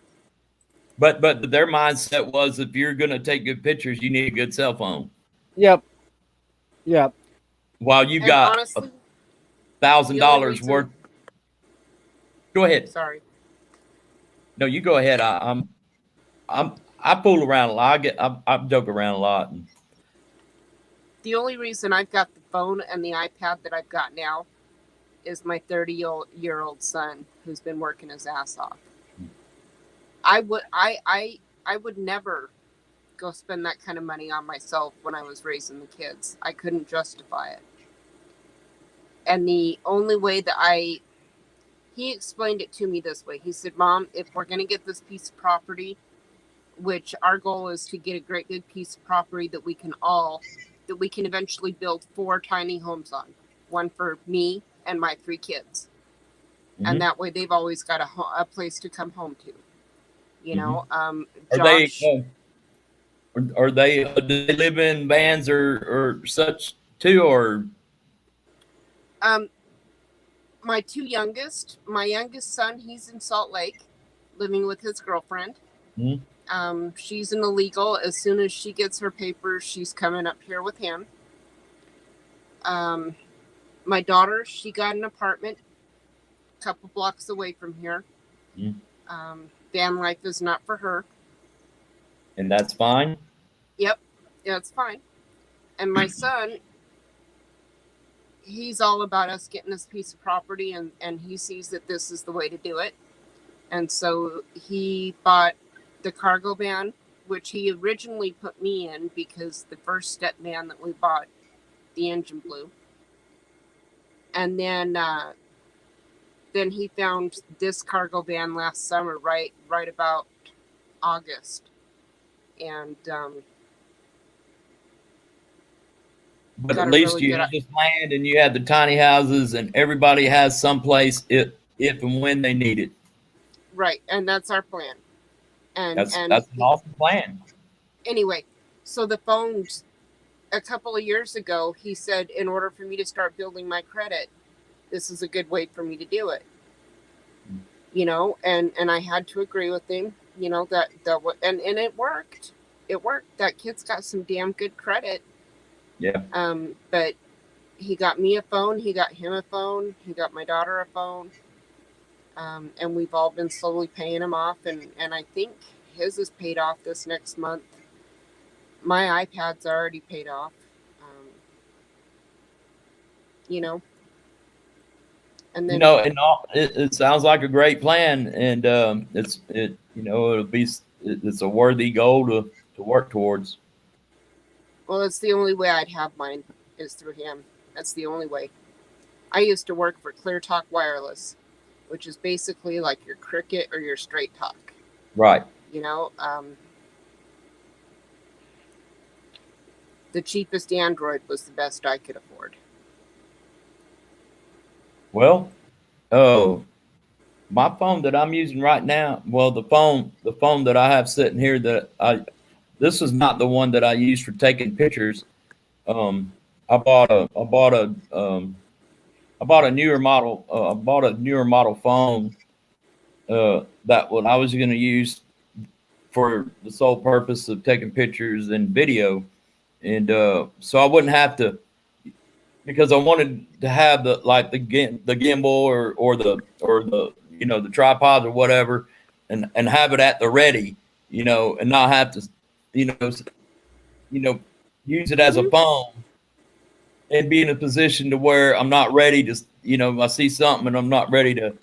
Speaker 7: But their mindset was, if you're going to take good pictures, you need a good cell phone.
Speaker 1: Yep. Yeah.
Speaker 7: while you
Speaker 3: And
Speaker 7: got
Speaker 3: honestly,
Speaker 7: $1,000
Speaker 3: reason-
Speaker 7: worth. Go ahead.
Speaker 3: sorry.
Speaker 7: No, you go ahead. I fool around a lot. I joke around a lot.
Speaker 3: The only reason I've got the phone and the iPad that I've got now is my 30-year-old son who's been working his ass off. I would never go spend that kind of money on myself when I was raising the kids. I couldn't justify it. And the only way that he explained it to me this way. He said, "Mom, if we're going to get this piece of property, which our goal is to get a great big piece of property that we can eventually build 4 tiny homes on, one for me and my 3 kids.
Speaker 7: Mhm.
Speaker 3: And that way they've always got a place to come home to. You know,
Speaker 7: Are
Speaker 3: Josh,
Speaker 7: they? Do they live in vans or such too, or?
Speaker 3: my youngest son, he's in Salt Lake, living with his girlfriend.
Speaker 7: Mm-hmm.
Speaker 3: She's an illegal. As soon as she gets her papers, she's coming up here with him. My daughter, she got an apartment a couple blocks away from here.
Speaker 7: Mm-hmm.
Speaker 3: Van life is not for her.
Speaker 7: And that's fine.
Speaker 3: Yep, yeah, it's fine. And my son, he's all about us getting this piece of property, and he sees that this is the way to do it. And so he bought the cargo van, which he originally put me in because the first step van that we bought, the engine blew. And then he found this cargo van last summer, right about August. And
Speaker 7: But
Speaker 3: got
Speaker 7: at
Speaker 3: a
Speaker 7: least
Speaker 3: really
Speaker 7: you
Speaker 3: good-
Speaker 7: had this land and you had the tiny houses, and everybody has someplace if and when they need it.
Speaker 3: right, and that's our plan. And
Speaker 7: That's an awesome plan.
Speaker 3: anyway, so the phones, a couple of years ago, he said, in order for me to start building my credit, this is a good way for me to do it. You know, and I had to agree with him, you know, and it worked. It worked. That kid's got some damn good credit.
Speaker 7: Yeah.
Speaker 3: But he got me a phone, he got him a phone, he got my daughter a phone. And we've all been slowly paying him off, and I think his is paid off this next month. My iPad's already paid off. You know. And then
Speaker 7: it sounds like a great plan, and it's a worthy goal to work towards.
Speaker 3: well, it's the only way I'd have mine is through him. That's the only way. I used to work for Clear Talk Wireless, which is basically like your Cricket or your Straight Talk.
Speaker 7: Right.
Speaker 3: You know, the cheapest Android was the best I could afford.
Speaker 7: Well, my phone that I'm using right now, well, the phone that I have sitting here, this is not the one that I use for taking pictures. I bought a newer model. I bought a newer model phone that what I was going to use for the sole purpose of taking pictures and video, and so I wouldn't have to, because I wanted to have the gimbal or the the tripod or whatever, and have it at the ready, and not have to use it as a phone and be in a position to where I'm not ready to, I see something and I'm not ready to,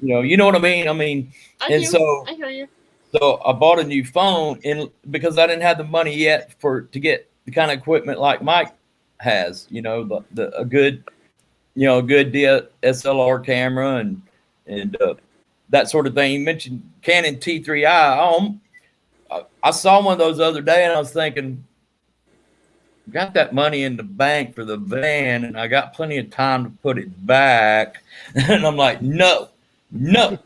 Speaker 7: you know what I mean? I mean,
Speaker 3: I hear you.
Speaker 7: So I bought a new phone, and because I didn't have the money yet to get the kind of equipment like Mike has, a good DSLR camera and that sort of thing. You mentioned Canon T3i. I saw one of those the other day, and I was thinking, got that money in the bank for the van, and I got plenty of time to put it back. And I'm like, no.
Speaker 1: No,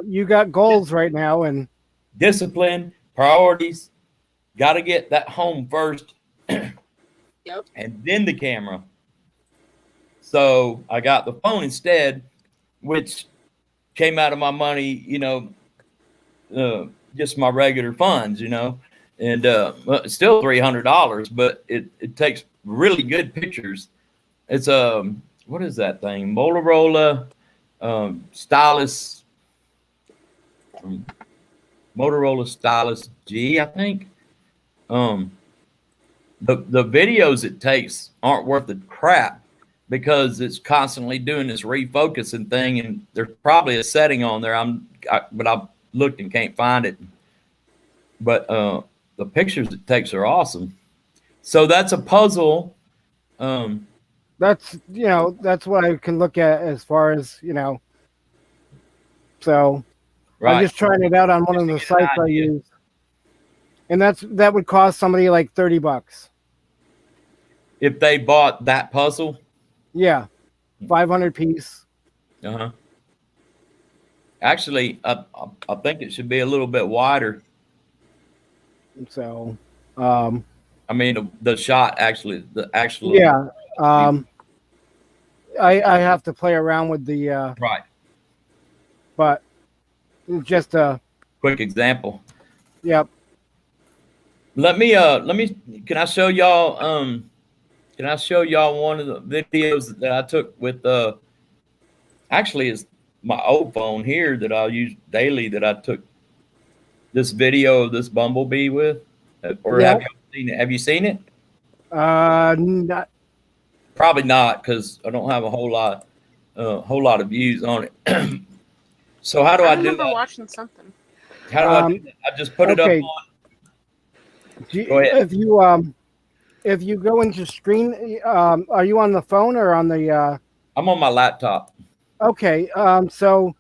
Speaker 1: you got goals right now, and
Speaker 7: Discipline, priorities. Got to get that home first.
Speaker 3: Yep.
Speaker 7: And then the camera. So I got the phone instead, which came out of my money, just my regular funds, and well, it's still $300, but it takes really good pictures. It's what is that thing? Motorola Stylus, Motorola Stylus G, I think. The videos it takes aren't worth the crap because it's constantly doing this refocusing thing, and there's probably a setting on there. But I've looked and can't find it. But the pictures it takes are awesome. So that's a puzzle.
Speaker 1: That's that's what I can look at as far as So
Speaker 7: Right.
Speaker 1: I'm just trying it out on one of the
Speaker 7: Just to get an
Speaker 1: sites I
Speaker 7: idea.
Speaker 1: use, and that would cost somebody like $30.
Speaker 7: If they bought that puzzle,
Speaker 1: Yeah, 500 piece.
Speaker 7: Actually, I think it should be a little bit wider.
Speaker 1: So,
Speaker 7: I mean, the shot actually, the actual.
Speaker 1: yeah. I have to play around with the
Speaker 7: Right.
Speaker 1: but just
Speaker 7: Quick example.
Speaker 1: yep.
Speaker 7: Let me can I show y'all one of the videos that I took with actually it's my old phone here that I use daily that I took this video of this bumblebee with. Or
Speaker 1: Yeah.
Speaker 7: have you seen it? Have you seen it?
Speaker 1: Not,
Speaker 7: Probably not, because I don't have a whole lot of views on it. So how do I do
Speaker 3: remember
Speaker 7: that?
Speaker 3: watching something.
Speaker 7: How do I do that? I just put it
Speaker 1: okay.
Speaker 7: up on.
Speaker 1: do you-
Speaker 7: Go ahead.
Speaker 1: if you go into screen, are you on the phone or on the?
Speaker 7: I'm on my laptop.
Speaker 1: Okay, so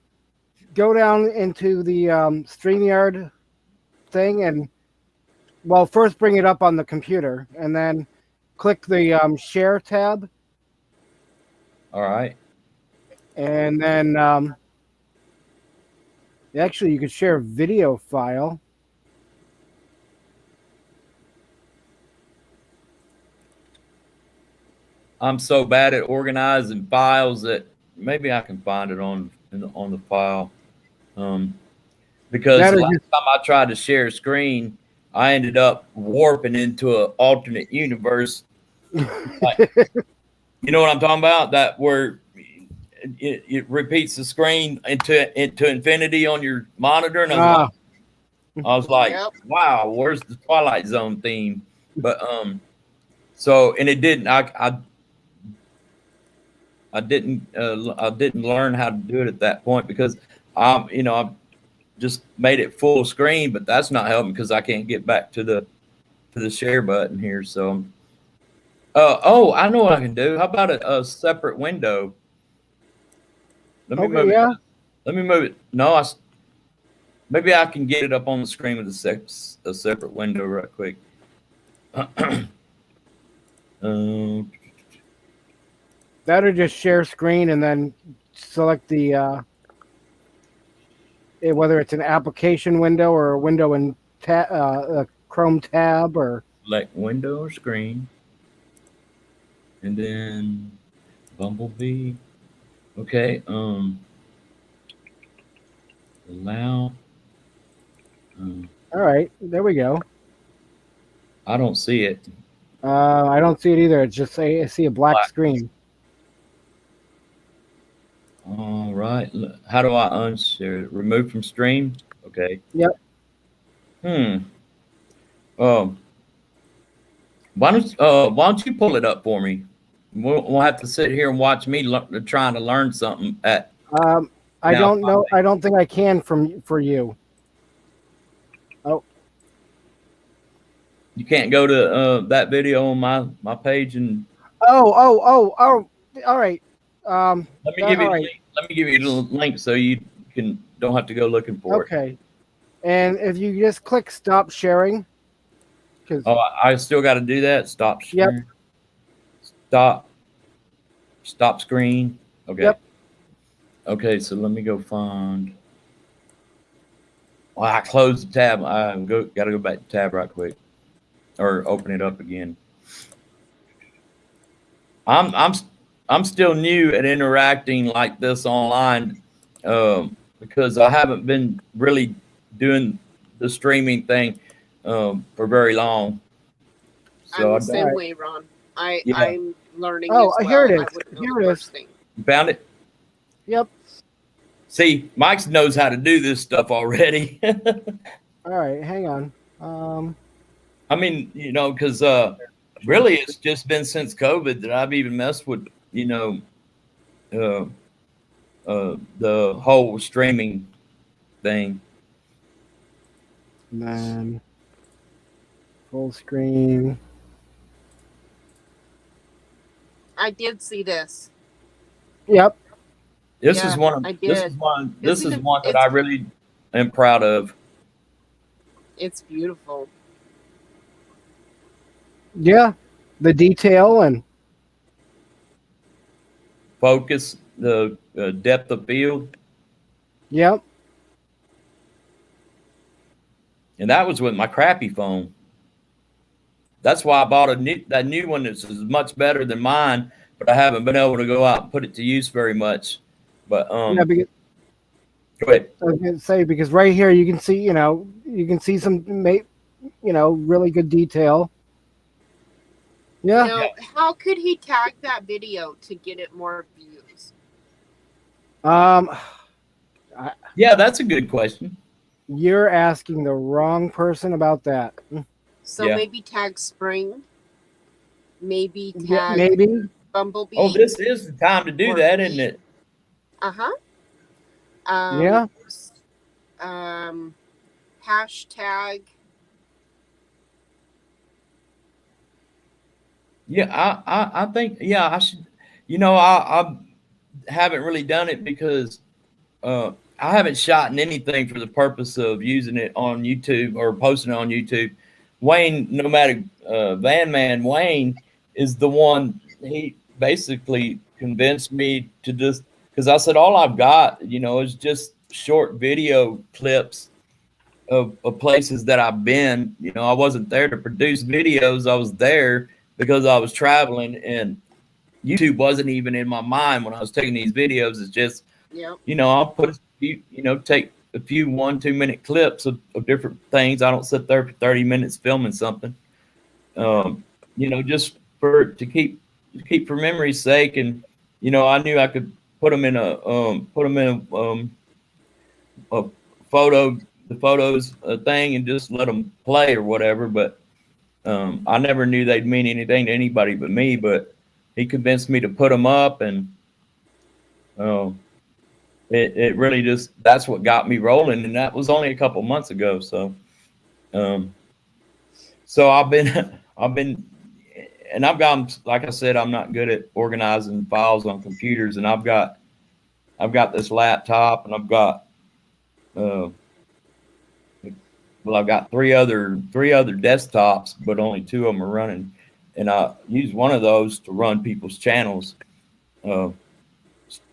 Speaker 1: go down into the StreamYard thing and, well, first bring it up on the computer and then click the share tab
Speaker 7: All right.
Speaker 1: and then actually you could share a video file.
Speaker 7: I'm so bad at organizing files that maybe I can find it on the file. Because
Speaker 1: That is
Speaker 7: last
Speaker 1: just-
Speaker 7: time I tried to share a screen, I ended up warping into an alternate universe. Like, you know what I'm talking about? That where it repeats the screen into infinity on your monitor, and I was like,
Speaker 3: Yep.
Speaker 7: wow, where's the Twilight Zone theme? But so and it didn't. I didn't learn how to do it at that point because I just made it full screen, but that's not helping because I can't get back to the share button here. So, I know what I can do. How about a separate window? Let me move
Speaker 1: yeah.
Speaker 7: it. Let me move it. No, maybe I can get it up on the screen with a separate window right quick.
Speaker 1: That or just share screen and then select the whether it's an application window or a window in a Chrome tab or
Speaker 7: Select window or screen, and then Bumblebee. Okay. Allow.
Speaker 1: all right, there we go.
Speaker 7: I don't see it.
Speaker 1: I don't see it either. It's just I see a black screen.
Speaker 7: All right. How do I unshare it? Remove from stream? Okay.
Speaker 1: Yep.
Speaker 7: Why don't you pull it up for me? We'll have to sit here and watch me trying to learn something
Speaker 1: I
Speaker 7: Now,
Speaker 1: don't know. I don't think I can for you.
Speaker 7: You can't go to that video on my page and
Speaker 1: Oh. All right.
Speaker 7: let me give you
Speaker 1: all
Speaker 7: the
Speaker 1: right.
Speaker 7: link. Let me give you the link so you don't have to go looking for it.
Speaker 1: Okay. And if you just click stop sharing, because
Speaker 7: Oh, I still got to do that. Stop
Speaker 1: Yep.
Speaker 7: sharing. Stop screen. Okay.
Speaker 1: Yep.
Speaker 7: Okay, so let me go find. Well, I closed the tab. I got to go back to tab right quick, or open it up again. I'm still new at interacting like this online because I haven't been really doing the streaming thing. for very long. So
Speaker 3: I'm the same
Speaker 1: Alright.
Speaker 3: way, Ron.
Speaker 7: Yeah.
Speaker 3: I'm learning
Speaker 1: Oh,
Speaker 3: as well.
Speaker 1: here it is.
Speaker 3: I wouldn't know
Speaker 1: Here
Speaker 3: the
Speaker 1: it
Speaker 3: first
Speaker 1: is.
Speaker 3: thing.
Speaker 7: You found it?
Speaker 1: Yep.
Speaker 7: See, Mike knows how to do this stuff already.
Speaker 1: All right, hang on.
Speaker 7: I mean, you know, because really it's just been since COVID that I've even messed with, you know, the whole streaming thing.
Speaker 1: And then full screen.
Speaker 3: I did see this.
Speaker 1: Yep.
Speaker 7: This
Speaker 3: Yeah,
Speaker 7: is one of
Speaker 3: I
Speaker 7: this
Speaker 3: did.
Speaker 7: is one this
Speaker 3: Isn't
Speaker 7: is
Speaker 3: it-
Speaker 7: one that
Speaker 3: it's-
Speaker 7: I really am proud of.
Speaker 3: It's beautiful.
Speaker 1: Yeah. The detail and
Speaker 7: Focus, the depth of field,
Speaker 1: yep.
Speaker 7: and that was with my crappy phone. That's why I bought that new one that's much better than mine, but I haven't been able to go out and put it to use very much. But
Speaker 1: Yeah, because
Speaker 7: go ahead.
Speaker 1: I was gonna say because right here you can see, you can see some, really good detail. Yeah.
Speaker 3: Now, how could he tag that video to get it more views?
Speaker 7: Yeah, that's a good question.
Speaker 1: You're asking the wrong person about that.
Speaker 3: So
Speaker 7: Yeah.
Speaker 3: maybe tag Spring. Maybe tag
Speaker 1: Yeah, maybe.
Speaker 3: Bumblebee.
Speaker 7: Oh, this is the time to do
Speaker 3: Or
Speaker 7: that,
Speaker 3: me.
Speaker 7: isn't it?
Speaker 3: Uh-huh.
Speaker 1: Yeah.
Speaker 3: Hashtag.
Speaker 7: Yeah, I think I should. You know, I haven't really done it because I haven't shot in anything for the purpose of using it on YouTube or posting it on YouTube. Wayne, Nomadic Van Man Wayne, is the one. He basically convinced me to just because I said all I've got, is just short video clips of places that I've been. I wasn't there to produce videos. I was there because I was traveling, and YouTube wasn't even in my mind when I was taking these videos. It's just,
Speaker 3: Yep.
Speaker 7: I'll put a few, take a few 1-2 minute clips of different things. I don't sit there for 30 minutes filming something, just to keep for memory's sake. And, I knew I could put them in a photos thing and just let them play or whatever. But I never knew they'd mean anything to anybody but me. But he convinced me to put them up, and it really that's what got me rolling, and that was only a couple months ago. So I've been and I've got, like I said, I'm not good at organizing files on computers, and I've got this laptop, and I've got I've got three other desktops, but only 2 of them are running, and I use one of those to run people's channels,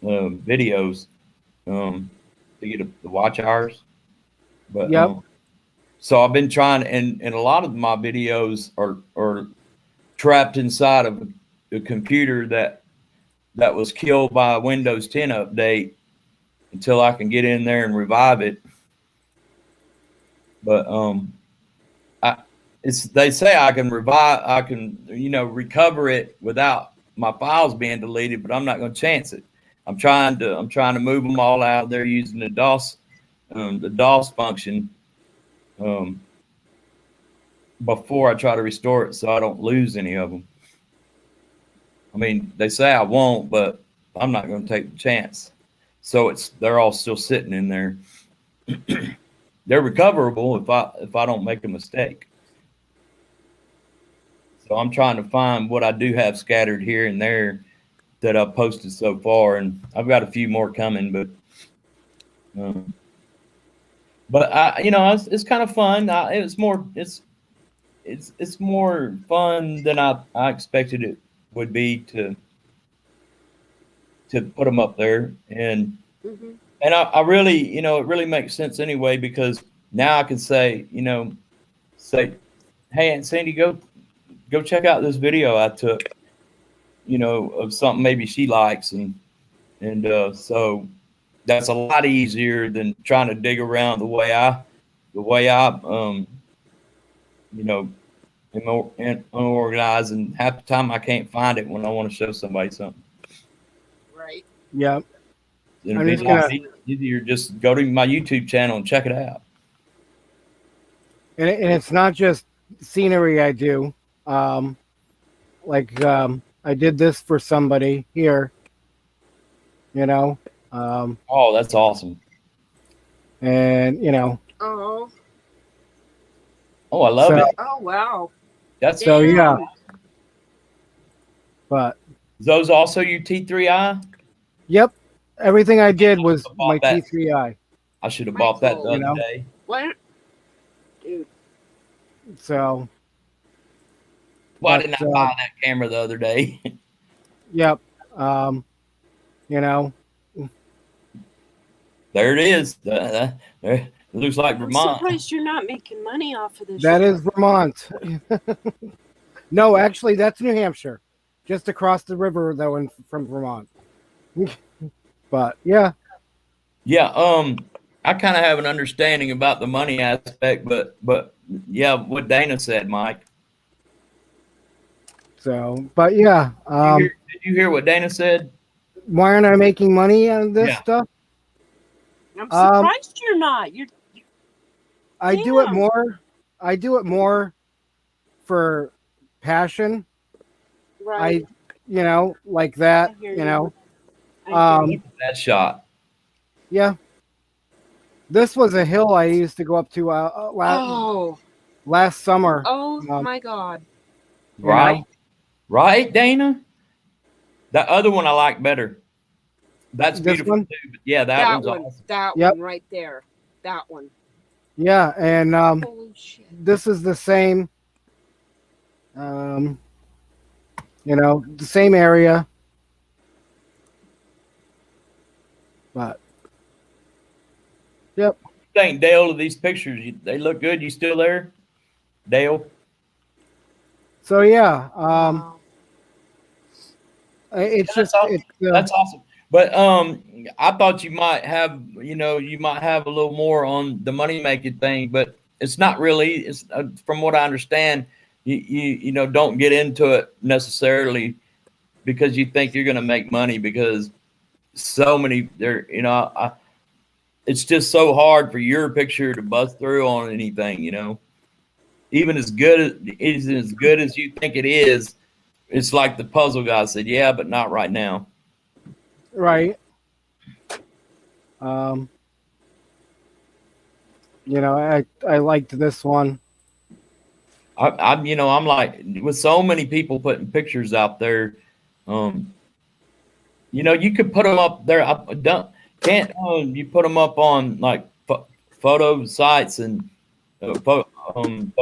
Speaker 7: videos, to get the watch hours. But
Speaker 1: Yep.
Speaker 7: so I've been trying, and a lot of my videos are trapped inside of a computer that was killed by a Windows 10 update until I can get in there and revive it. But they say I can recover it without my files being deleted, but I'm not going to chance it. I'm trying to move them all out of there using the DOS function before I try to restore it, so I don't lose any of them. I mean, they say I won't, but I'm not going to take the chance. So they're all still sitting in there. They're recoverable if I don't make a mistake. So I'm trying to find what I do have scattered here and there that I've posted so far, and I've got a few more coming. But it's kind of fun. It's more fun than I expected it would be to put them up there. And
Speaker 3: Mm-hmm.
Speaker 7: and I really, it really makes sense anyway, because now I can say, hey, Aunt Sandy, go check out this video I took, of something maybe she likes, and so that's a lot easier than trying to dig around the way I you know, unorganized, and half the time I can't find it when I want to show somebody something.
Speaker 3: Right.
Speaker 1: Yeah.
Speaker 7: It'd
Speaker 1: I'm
Speaker 7: be
Speaker 1: just
Speaker 7: a lot
Speaker 1: gonna-
Speaker 7: easier just go to my YouTube channel and check it out.
Speaker 1: And it's not just scenery I do. I did this for somebody here, you know,
Speaker 7: Oh, that's awesome.
Speaker 1: and you know,
Speaker 3: Oh.
Speaker 7: Oh, I love
Speaker 1: So-
Speaker 7: it.
Speaker 3: Oh wow.
Speaker 7: That's
Speaker 1: So,
Speaker 3: Damn.
Speaker 1: yeah. but
Speaker 7: those also your T3i.
Speaker 1: yep, everything I did was
Speaker 7: About
Speaker 1: my
Speaker 7: that.
Speaker 1: T3i.
Speaker 7: I should have bought that the
Speaker 3: You
Speaker 7: other
Speaker 1: know?
Speaker 7: day.
Speaker 3: What? Dude.
Speaker 1: So
Speaker 7: Why
Speaker 1: But,
Speaker 7: didn't I buy that camera the other day?
Speaker 1: yep, you know,
Speaker 7: There it is. It looks like
Speaker 3: I'm
Speaker 7: Vermont.
Speaker 3: surprised you're not making money off of this.
Speaker 1: that
Speaker 3: shit.
Speaker 1: is Vermont. No, actually, that's New Hampshire, just across the river though, from Vermont. But yeah,
Speaker 7: Yeah, I kind of have an understanding about the money aspect, but yeah, what Dana said, Mike.
Speaker 1: so but yeah,
Speaker 7: Did you hear what Dana said?
Speaker 1: why aren't I making money on this
Speaker 7: Yeah.
Speaker 1: stuff?
Speaker 3: I'm surprised you're not. You're
Speaker 1: I do it
Speaker 3: Damn.
Speaker 1: more. I do it more for passion.
Speaker 3: right.
Speaker 1: You know, like that.
Speaker 3: I hear
Speaker 1: You
Speaker 3: you.
Speaker 1: know,
Speaker 3: I hear you.
Speaker 7: Look at that shot.
Speaker 1: yeah. This was a hill I used to go up to last summer.
Speaker 3: Oh
Speaker 1: um,
Speaker 3: my God.
Speaker 1: you know?
Speaker 7: Right? Right, Dana? That other one I like better. That's
Speaker 1: This
Speaker 7: beautiful
Speaker 1: one?
Speaker 7: too. But yeah, that
Speaker 3: That
Speaker 7: one's
Speaker 3: one.
Speaker 7: awesome.
Speaker 3: That
Speaker 1: Yep.
Speaker 3: one right there. That one.
Speaker 1: Yeah, and
Speaker 3: Holy shit.
Speaker 1: this is the same. You know, the same area. But
Speaker 7: Thank Dale to these pictures. They look good. You still there, Dale?
Speaker 1: so yeah,
Speaker 3: Wow.
Speaker 1: it's
Speaker 7: That's
Speaker 1: just
Speaker 7: awesome.
Speaker 1: it's
Speaker 7: That's awesome. But I thought you might have, you might have a little more on the money making thing, but it's not really. It's from what I understand, you don't get into it necessarily because you think you're going to make money because so many there. It's just so hard for your picture to bust through on anything. Even as good as you think it is, it's like the puzzle guy said, yeah, but not right now.
Speaker 1: right. I liked this one.
Speaker 7: I'm like with so many people putting pictures out there. You could put them up there. Can't you put them up on like photo sites and those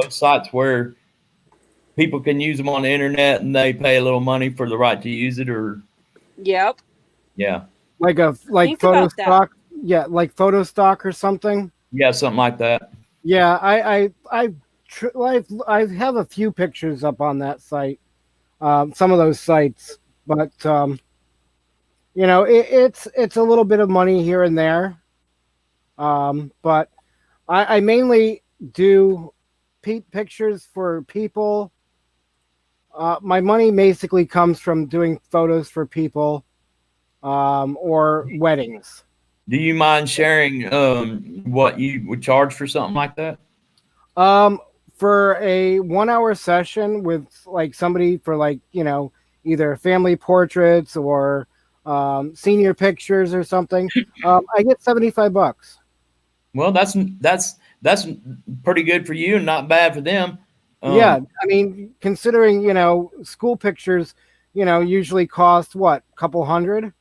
Speaker 7: sites where people can use them on the internet and they pay a little money for the right to use it, or
Speaker 3: Yep.
Speaker 7: yeah,
Speaker 1: Like
Speaker 3: Think
Speaker 1: photo
Speaker 3: about that.
Speaker 1: stock. Yeah, like photo stock or something.
Speaker 7: something like that.
Speaker 1: Yeah, I have a few pictures up on that site, some of those sites, but it's a little bit of money here and there, but I mainly do pictures for people. My money basically comes from doing photos for people, or weddings.
Speaker 7: Do you mind sharing what you would charge for something like that?
Speaker 1: For a 1 hour session with like somebody for either family portraits or senior pictures or something, I get $75.
Speaker 7: Well, that's pretty good for you and not bad for them.
Speaker 1: Yeah, I mean, considering school pictures, usually cost what, a couple hundred.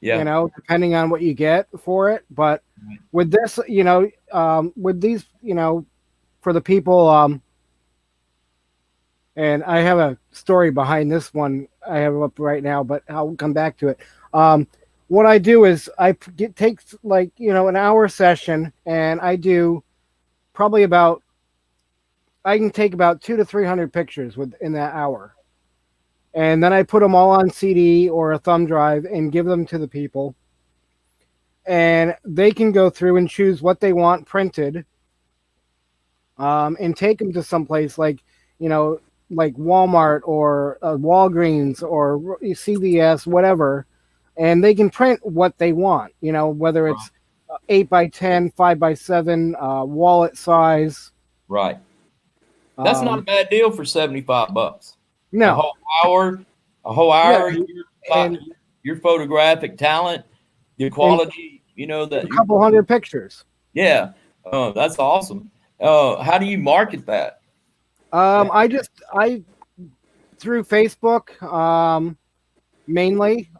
Speaker 7: Yeah.
Speaker 1: Depending on what you get for it. But with this, with these, for the people, and I have a story behind this one I have up right now, but I'll come back to it. What I do is I take an hour session, and I do probably I can take about 200 to 300 pictures within that hour. And then I put them all on CD or a thumb drive and give them to the people. And they can go through and choose what they want printed. and take them to someplace like, like Walmart or Walgreens or CVS, whatever, and they can print what they want. Whether it's 8x10, 5x7, wallet size.
Speaker 7: Right. That's not a bad deal for $75.
Speaker 1: No.
Speaker 7: A whole hour.
Speaker 1: and
Speaker 7: Your photographic talent, your quality. That
Speaker 1: a couple hundred pictures.
Speaker 7: Yeah. That's awesome. How do you market that?
Speaker 1: I through Facebook, mainly,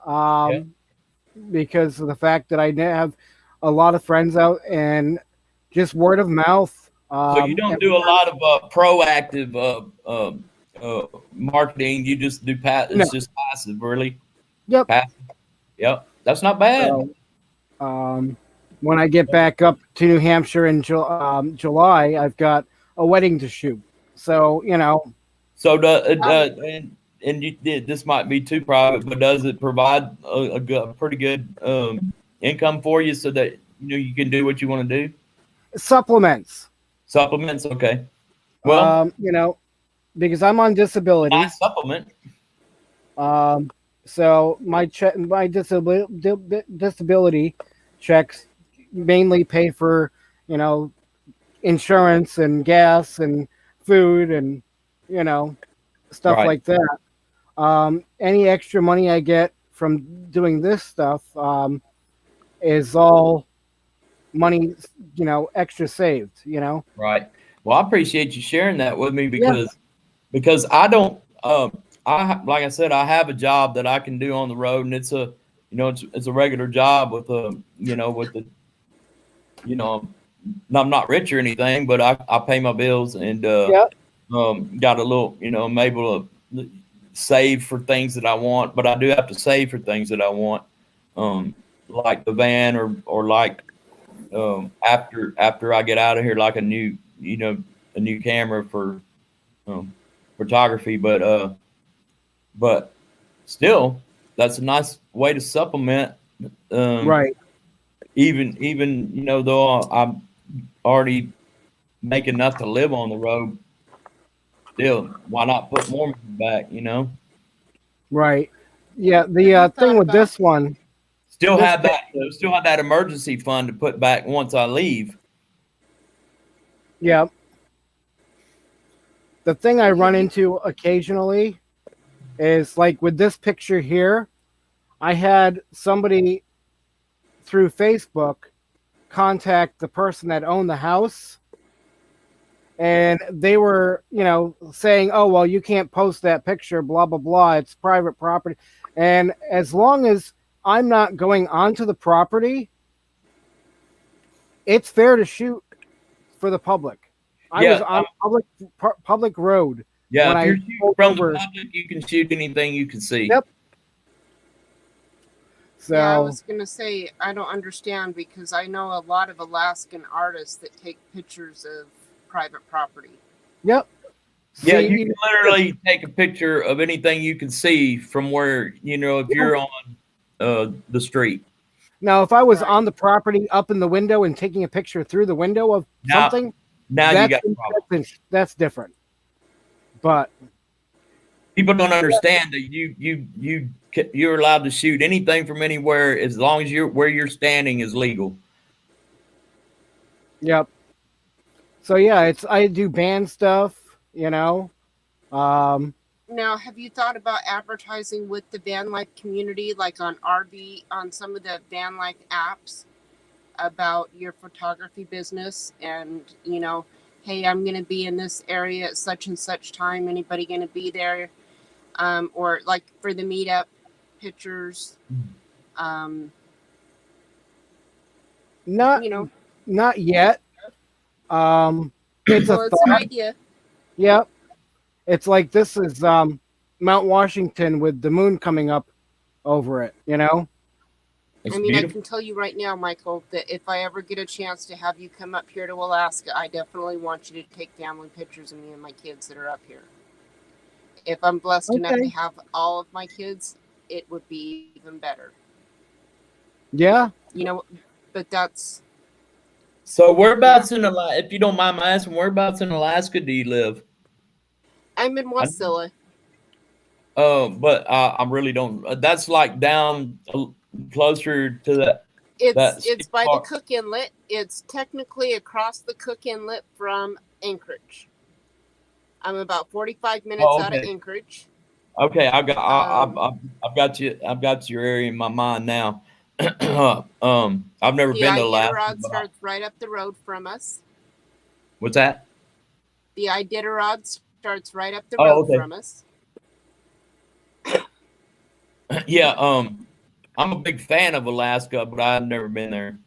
Speaker 1: because of the fact that I have a lot of friends out, and just word of mouth.
Speaker 7: So you don't do a lot of proactive marketing. You just do It's just passive, really.
Speaker 1: Yep.
Speaker 7: Passive. Yep. That's not bad.
Speaker 1: So, when I get back up to New Hampshire in July, I've got a wedding to shoot. So
Speaker 7: So this might be too private, but does it provide a pretty good income for you so that you can do what you want to do?
Speaker 1: Supplements,
Speaker 7: okay. Well,
Speaker 1: because I'm on disability.
Speaker 7: Nice supplement.
Speaker 1: So my disability checks mainly pay for insurance and gas and food and stuff like that. Any extra money I get from doing this stuff is all money extra saved.
Speaker 7: Right. Well, I appreciate you sharing that with me because I don't like I said, I have a job that I can do on the road, and it's a it's a regular job with I'm not rich or anything, but I pay my bills and got a little, I'm able to save for things that I want, but I do have to save for things that I want, like the van or like after I get out of here, like a new camera for photography, but still, that's a nice way to supplement.
Speaker 1: Right.
Speaker 7: Even though I'm already make enough to live on the road, still, why not put more back?
Speaker 1: Right. Yeah. The thing with this one,
Speaker 7: still have that emergency fund to put back once I leave.
Speaker 1: Yeah. The thing I run into occasionally is like with this picture here, I had somebody through Facebook contact the person that owned the house, and they were, saying, "Oh, well, you can't post that picture, blah, blah, blah. It's private property." And as long as I'm not going onto the property, it's fair to shoot for the public. I was on public road.
Speaker 7: Yeah, if you're shooting from the public, you can shoot anything you can see.
Speaker 1: Yep. So
Speaker 3: yeah, I was gonna say I don't understand because I know a lot of Alaskan artists that take pictures of private property.
Speaker 1: Yep.
Speaker 7: Yeah, you can literally take a picture of anything you can see from where if you're on the street.
Speaker 1: Now, if I was on the property, up in the window, and taking a picture through the window of something,
Speaker 7: now you got a problem.
Speaker 1: That's different. But
Speaker 7: people don't understand that you're allowed to shoot anything from anywhere as long as where you're standing is legal.
Speaker 1: Yep. So yeah, I do band stuff, Now,
Speaker 3: have you thought about advertising with the van life community, like on some of the van life apps, about your photography business and hey, I'm going to be in this area at such and such time. Anybody going to be there? Or like for the meetup pictures.
Speaker 1: Not yet. It's
Speaker 3: an idea.
Speaker 1: Yep. It's like this is Mount Washington with the moon coming up over it,
Speaker 7: It's
Speaker 3: I
Speaker 7: beautiful.
Speaker 3: can tell you right now, Michael, that if I ever get a chance to have you come up here to Alaska, I definitely want you to take family pictures of me and my kids that are up here. If I'm blessed enough to have all of my kids, it would be even better.
Speaker 1: Yeah.
Speaker 3: But that's
Speaker 7: So whereabouts in Alaska, if you don't mind my asking, whereabouts in Alaska do you live?
Speaker 3: I'm in Wasilla.
Speaker 7: But I really don't. That's like down closer to that.
Speaker 3: It's by the
Speaker 7: part.
Speaker 3: Cook Inlet. It's technically across the Cook Inlet from Anchorage. I'm about 45 minutes out of
Speaker 7: Okay.
Speaker 3: Anchorage.
Speaker 7: Okay, I've got you. I've got your area in my mind now. I've never
Speaker 3: The
Speaker 7: been to Alaska.
Speaker 3: Iditarod starts right up the road from us.
Speaker 7: What's that?
Speaker 3: The Iditarod starts right up the
Speaker 7: Oh,
Speaker 3: road
Speaker 7: okay.
Speaker 3: from us.
Speaker 7: Yeah. I'm a big fan of Alaska, but I've never been there.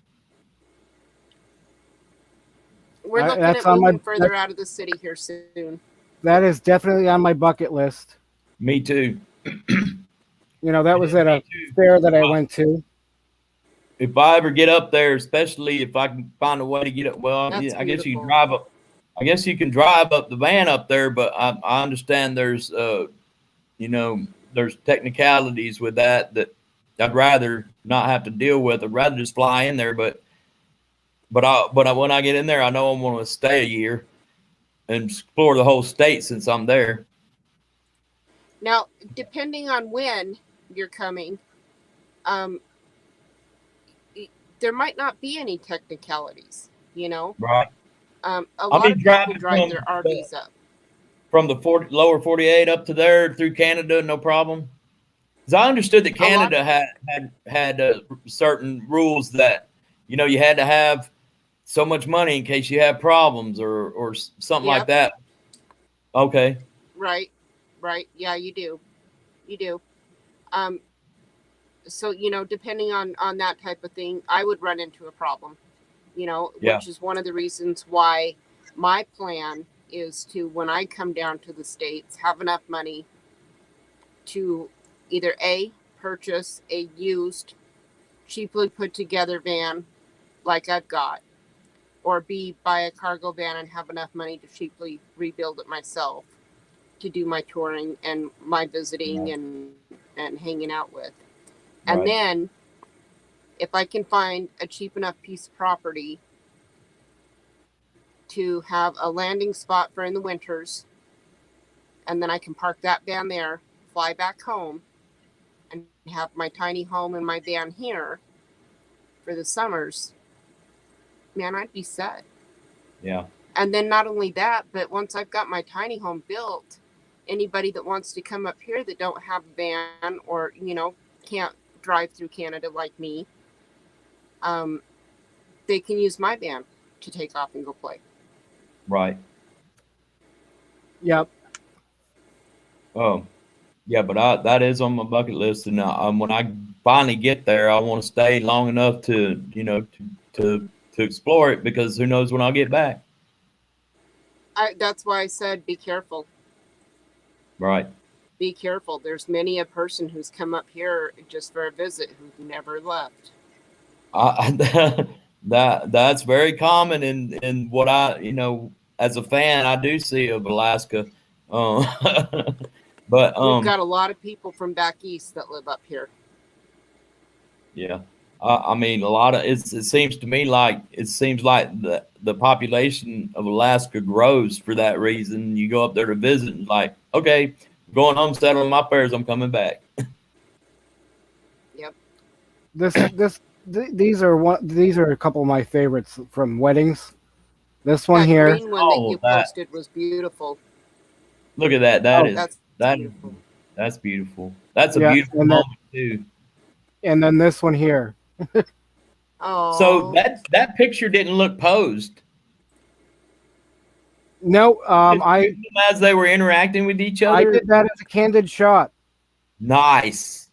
Speaker 3: We're looking
Speaker 1: that's
Speaker 3: at
Speaker 1: on my-
Speaker 3: moving further out of the city here soon.
Speaker 1: That is definitely on my bucket list.
Speaker 7: Me too.
Speaker 1: You know, that was at a fair that I went to.
Speaker 7: If I ever get up there, especially if I can find a way to get it, well,
Speaker 3: That's
Speaker 7: yeah, I guess you can
Speaker 3: beautiful.
Speaker 7: drive up. I guess you can drive up the van up there, but I understand there's, there's technicalities with that I'd rather not have to deal with. I'd rather just fly in there, but when I get in there, I know I'm going to stay a year and explore the whole state since I'm there.
Speaker 3: Now, depending on when you're coming, there might not be any technicalities, you know?
Speaker 7: Right.
Speaker 3: A
Speaker 7: I'll
Speaker 3: lot
Speaker 7: be
Speaker 3: of people
Speaker 7: driving
Speaker 3: drive
Speaker 7: from
Speaker 3: their RVs up.
Speaker 7: From the lower 48 up to there through Canada, no problem. Because I understood that Canada had certain rules that, you had to have so much money in case you have problems or something like that. Okay.
Speaker 3: Right. Yeah, you do. So, depending on that type of thing, I would run into a problem, which is one of the reasons why my plan is to, when I come down to the States, have enough money to either A, purchase a used, cheaply put together van like I've got, or B, buy a cargo van and have enough money to cheaply rebuild it myself to do my touring and my visiting and hanging out with. And
Speaker 7: Right.
Speaker 3: then if I can find a cheap enough piece of property to have a landing spot for in the winters, and then I can park that van there, fly back home, and have my tiny home and my van here for the summers, man, I'd be set.
Speaker 7: Yeah.
Speaker 3: And then not only that, but once I've got my tiny home built, anybody that wants to come up here that don't have a van or, can't drive through Canada like me, they can use my van to take off and go play.
Speaker 7: Right.
Speaker 1: Yep.
Speaker 7: Oh, yeah, but that is on my bucket list, and when I finally get there, I want to stay long enough to to explore it, because who knows when I'll get back.
Speaker 3: That's why I said be careful.
Speaker 7: Right.
Speaker 3: Be careful. There's many a person who's come up here just for a visit who never left.
Speaker 7: That's very common in what I as a fan I do see of Alaska. But
Speaker 3: we've got a lot of people from back east that live up here.
Speaker 7: Yeah. I mean, a lot of it seems to me like the population of Alaska grows for that reason. You go up there to visit and like, okay, I'm going home, settling my affairs, I'm coming back.
Speaker 3: Yep.
Speaker 1: These are a couple of my favorites from weddings. This one
Speaker 3: that
Speaker 1: here.
Speaker 3: green one that you posted was beautiful.
Speaker 7: Look at that. That's
Speaker 3: beautiful.
Speaker 7: That's beautiful. That's a beautiful moment too.
Speaker 1: And then this one here.
Speaker 3: Oh.
Speaker 7: So that picture didn't look posed.
Speaker 1: No,
Speaker 7: as they were interacting with each other.
Speaker 1: I did that as a candid shot.
Speaker 7: Nice.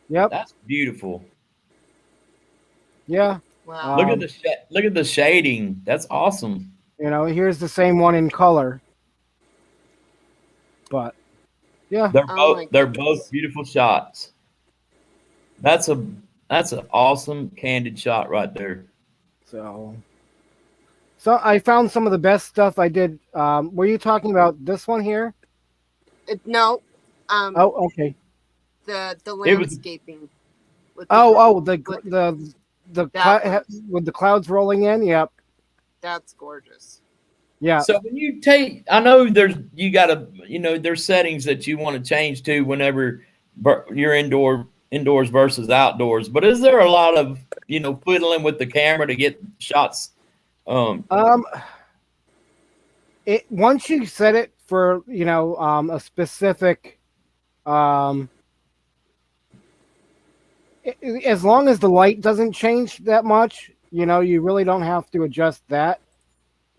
Speaker 1: Yep.
Speaker 7: That's beautiful.
Speaker 1: Yeah.
Speaker 3: Wow.
Speaker 7: Look at the shading. That's awesome.
Speaker 1: Here's the same one in color. But yeah,
Speaker 7: they're both beautiful shots. That's an awesome candid shot right there.
Speaker 1: So I found some of the best stuff I did. Were you talking about this one here?
Speaker 3: No.
Speaker 1: Oh, okay.
Speaker 3: The landscaping.
Speaker 1: With the with the clouds rolling in. Yep.
Speaker 3: That's gorgeous.
Speaker 1: Yeah.
Speaker 7: So when you take, I know there's settings that you want to change to whenever you're indoors versus outdoors. But is there a lot of fiddling with the camera to get shots?
Speaker 1: It once you set it for a specific as long as the light doesn't change that much, you really don't have to adjust that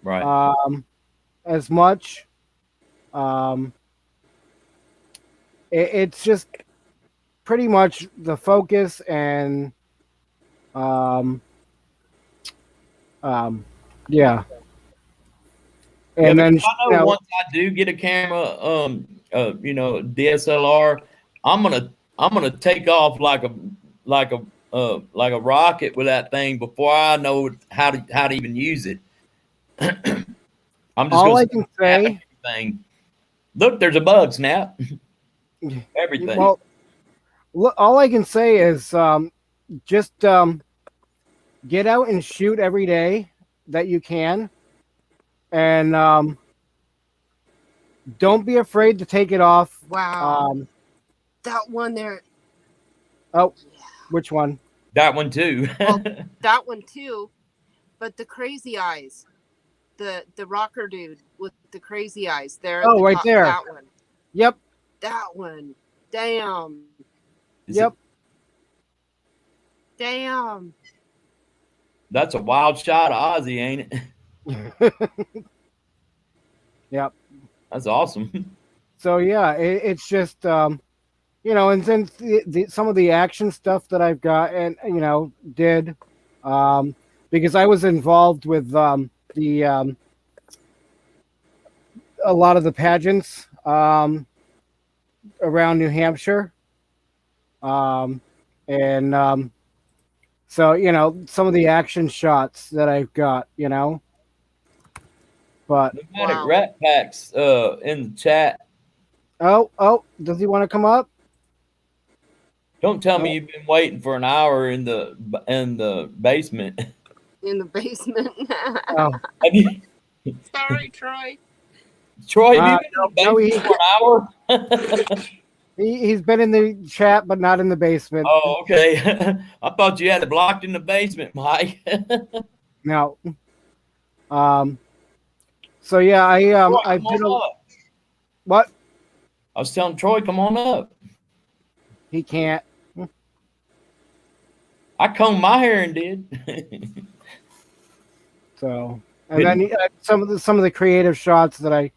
Speaker 7: Right.
Speaker 1: as much. It's just pretty much the focus and yeah. And then
Speaker 7: I know once I do get a camera, DSLR, I'm gonna take off like a rocket with that thing before I know how to even use it. I'm just
Speaker 1: all
Speaker 7: gonna
Speaker 1: I can say.
Speaker 7: everything. Look, there's a bug, Snap. Everything.
Speaker 1: Well, all I can say is just get out and shoot every day that you can, and don't be afraid to take it off.
Speaker 3: Wow. That one there.
Speaker 1: Oh, which one?
Speaker 7: That one too.
Speaker 3: That one too, but the crazy eyes, the rocker dude with the crazy eyes there.
Speaker 1: Oh, right there.
Speaker 3: That one.
Speaker 1: Yep.
Speaker 3: That one. Damn.
Speaker 1: Yep.
Speaker 3: Damn.
Speaker 7: That's a wild shot of Ozzy, ain't it?
Speaker 1: Yep.
Speaker 7: That's awesome.
Speaker 1: So yeah, it's just and since some of the action stuff that I've got and did because I was involved with a lot of the pageants around New Hampshire, so some of the action shots that I've got, but
Speaker 3: Wow.
Speaker 7: Rat Packs in the chat.
Speaker 1: oh, does he want to come up?
Speaker 7: Don't tell me you've been waiting for an hour in the basement.
Speaker 3: In the basement.
Speaker 1: Oh,
Speaker 7: Have you,
Speaker 3: Sorry, Troy.
Speaker 7: Troy, have you been in
Speaker 1: no,
Speaker 7: the basement for an hour?
Speaker 1: he's been in the chat, but not in the basement.
Speaker 7: Oh, okay. I thought you had it blocked in the basement, Mike.
Speaker 1: No. So yeah, I
Speaker 7: Troy, come
Speaker 1: did
Speaker 7: on up.
Speaker 1: what?
Speaker 7: I was telling Troy, come on up.
Speaker 1: He can't.
Speaker 7: I combed my hair and did.
Speaker 1: So, and then some of the creative shots that I,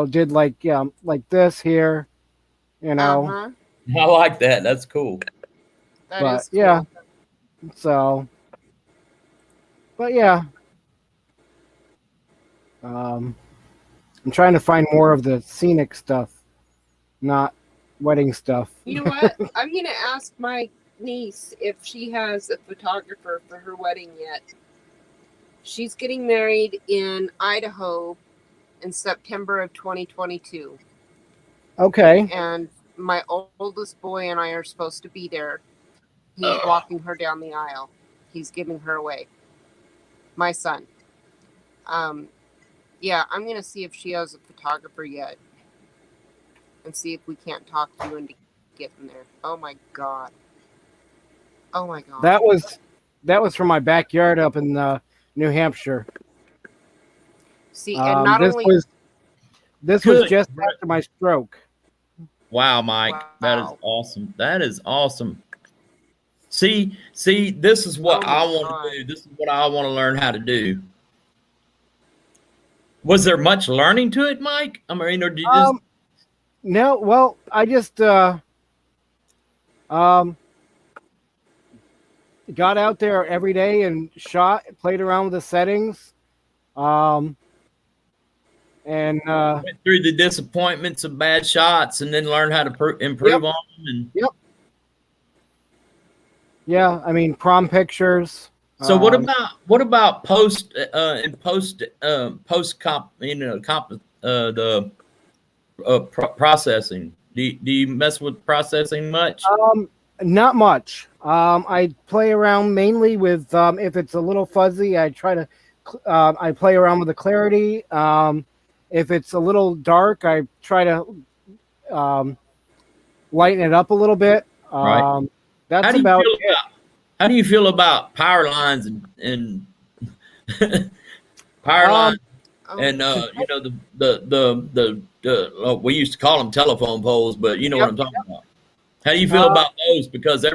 Speaker 1: did like this here,
Speaker 3: Uh-huh.
Speaker 7: I like that. That's cool.
Speaker 3: That
Speaker 1: But,
Speaker 3: is cool.
Speaker 1: yeah. So, but yeah, I'm trying to find more of the scenic stuff, not wedding stuff.
Speaker 3: You know what? I'm gonna ask my niece if she has a photographer for her wedding yet. She's getting married in Idaho in September of 2022.
Speaker 1: Okay.
Speaker 3: And my oldest boy and I are supposed to be there. He's walking her down the aisle. He's giving her away. My son. Yeah, I'm going to see if she has a photographer yet. And see if we can't talk you into getting there. Oh my God. Oh my God.
Speaker 1: That was from my backyard up in New Hampshire.
Speaker 3: See, and not
Speaker 1: this
Speaker 3: only
Speaker 1: was
Speaker 7: Good.
Speaker 1: just after my stroke.
Speaker 7: Wow, Mike. That is
Speaker 3: Wow.
Speaker 7: awesome. That is awesome. See, this is what
Speaker 3: Oh my
Speaker 7: I want
Speaker 3: God.
Speaker 7: to do. This is what I want to learn how to do. Was there much learning to it, Mike? I mean, or did you just
Speaker 1: No, well, I just got out there every day and shot, played around with the settings, and
Speaker 7: went through the disappointments of bad shots and then learn how to improve on them? And
Speaker 1: yeah, I mean prom pictures.
Speaker 7: so, what about post comp? The processing. Do you mess with processing much?
Speaker 1: Not much. I play around mainly with if it's a little fuzzy, I try to I play around with the clarity. If it's a little dark, I try to lighten it up a little bit.
Speaker 7: Right.
Speaker 1: That's
Speaker 7: How do you
Speaker 1: about
Speaker 7: feel
Speaker 1: it.
Speaker 7: How do you feel about power lines and power lines and you know the we used to call them telephone poles, but you know what I'm talking about. How do you feel about those? Because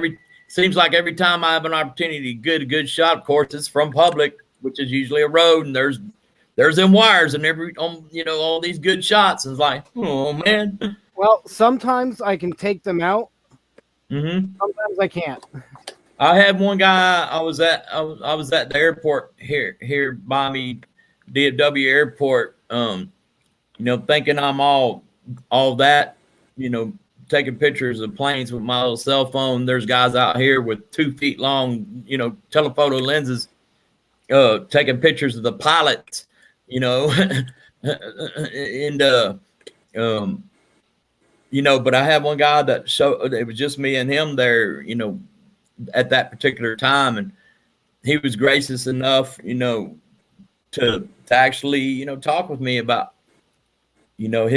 Speaker 7: seems like every time I have an opportunity to get a good shot, of course, it's from public, which is usually a road, and there's them wires and you know, all these good shots. And it's like, oh man.
Speaker 1: Well, sometimes I can take them out.
Speaker 7: Mm-hmm.
Speaker 1: Sometimes I can't.
Speaker 7: I had one guy. I was at the airport here by me, DFW airport. You know, thinking I'm all that. You know, taking pictures of planes with my little cell phone. There's guys out here with 2 feet long, you know, telephoto lenses, taking pictures of the pilots. You know, and you know, but I had one guy that showed it was just me and him there. You know, at that particular time, and he was gracious enough, you know, to actually, you know, talk with me about, you know,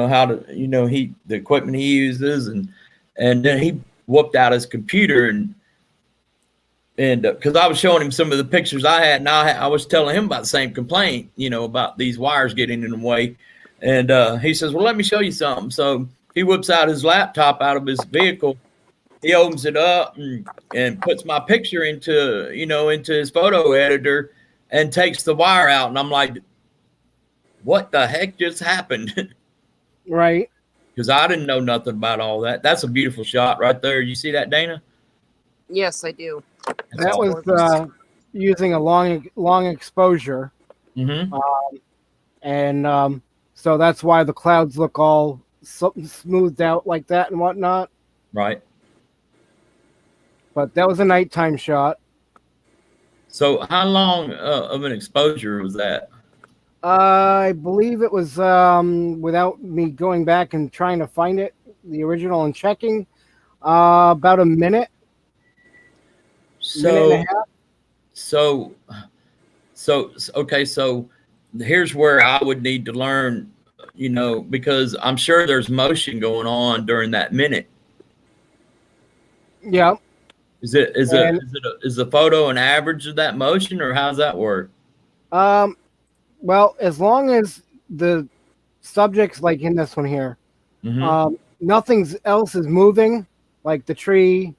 Speaker 7: how to, you know, the equipment he uses, and then he whooped out his computer, and because I was showing him some of the pictures I had, and I was telling him about the same complaint, you know, about these wires getting in the way, and he says, well, let me show you something. So he whips out his laptop out of his vehicle. He opens it up and puts my picture into his photo editor and takes the wire out. And I'm like, what the heck just happened?
Speaker 1: Right.
Speaker 7: Because I didn't know nothing about all that. That's a beautiful shot right there. You see that, Dana?
Speaker 3: Yes, I do.
Speaker 1: That was using a long exposure.
Speaker 7: Mm-hmm.
Speaker 1: And so that's why the clouds look all smoothed out like that and whatnot.
Speaker 7: Right.
Speaker 1: But that was a nighttime shot.
Speaker 7: So how long of an exposure was that?
Speaker 1: I believe it was, without me going back and trying to find it, the original and checking, about a minute. Minute and a half.
Speaker 7: So okay. So here's where I would need to learn, you know, because I'm sure there's motion going on during that minute.
Speaker 1: Yeah.
Speaker 7: Is the photo an average of that motion, or how's that work?
Speaker 1: Well, as long as the subject's like in this one here, nothing else is moving, like the tree,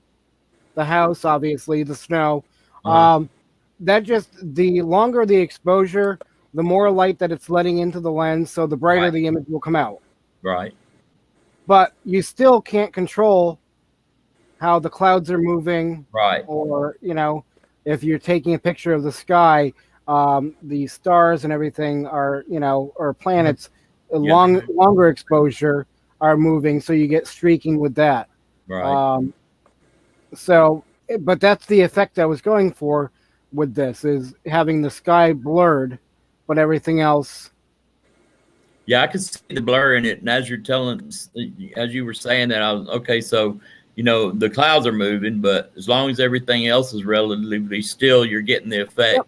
Speaker 1: the house, obviously, the snow. That just, the longer the exposure, the more light that it's letting into the lens, so the brighter the image will come out.
Speaker 7: Right.
Speaker 1: But you still can't control how the clouds are moving.
Speaker 7: Right.
Speaker 1: Or, you know, if you're taking a picture of the sky, the stars and everything are, you know, or planets, longer exposure are moving, so you get streaking with that.
Speaker 7: Right.
Speaker 1: So, but that's the effect I was going for with this, is having the sky blurred, but everything else.
Speaker 7: Yeah, I could see the blur in it. And as you were saying that, I was, okay, so, you know, the clouds are moving, but as long as everything else is relatively still, you're getting the effect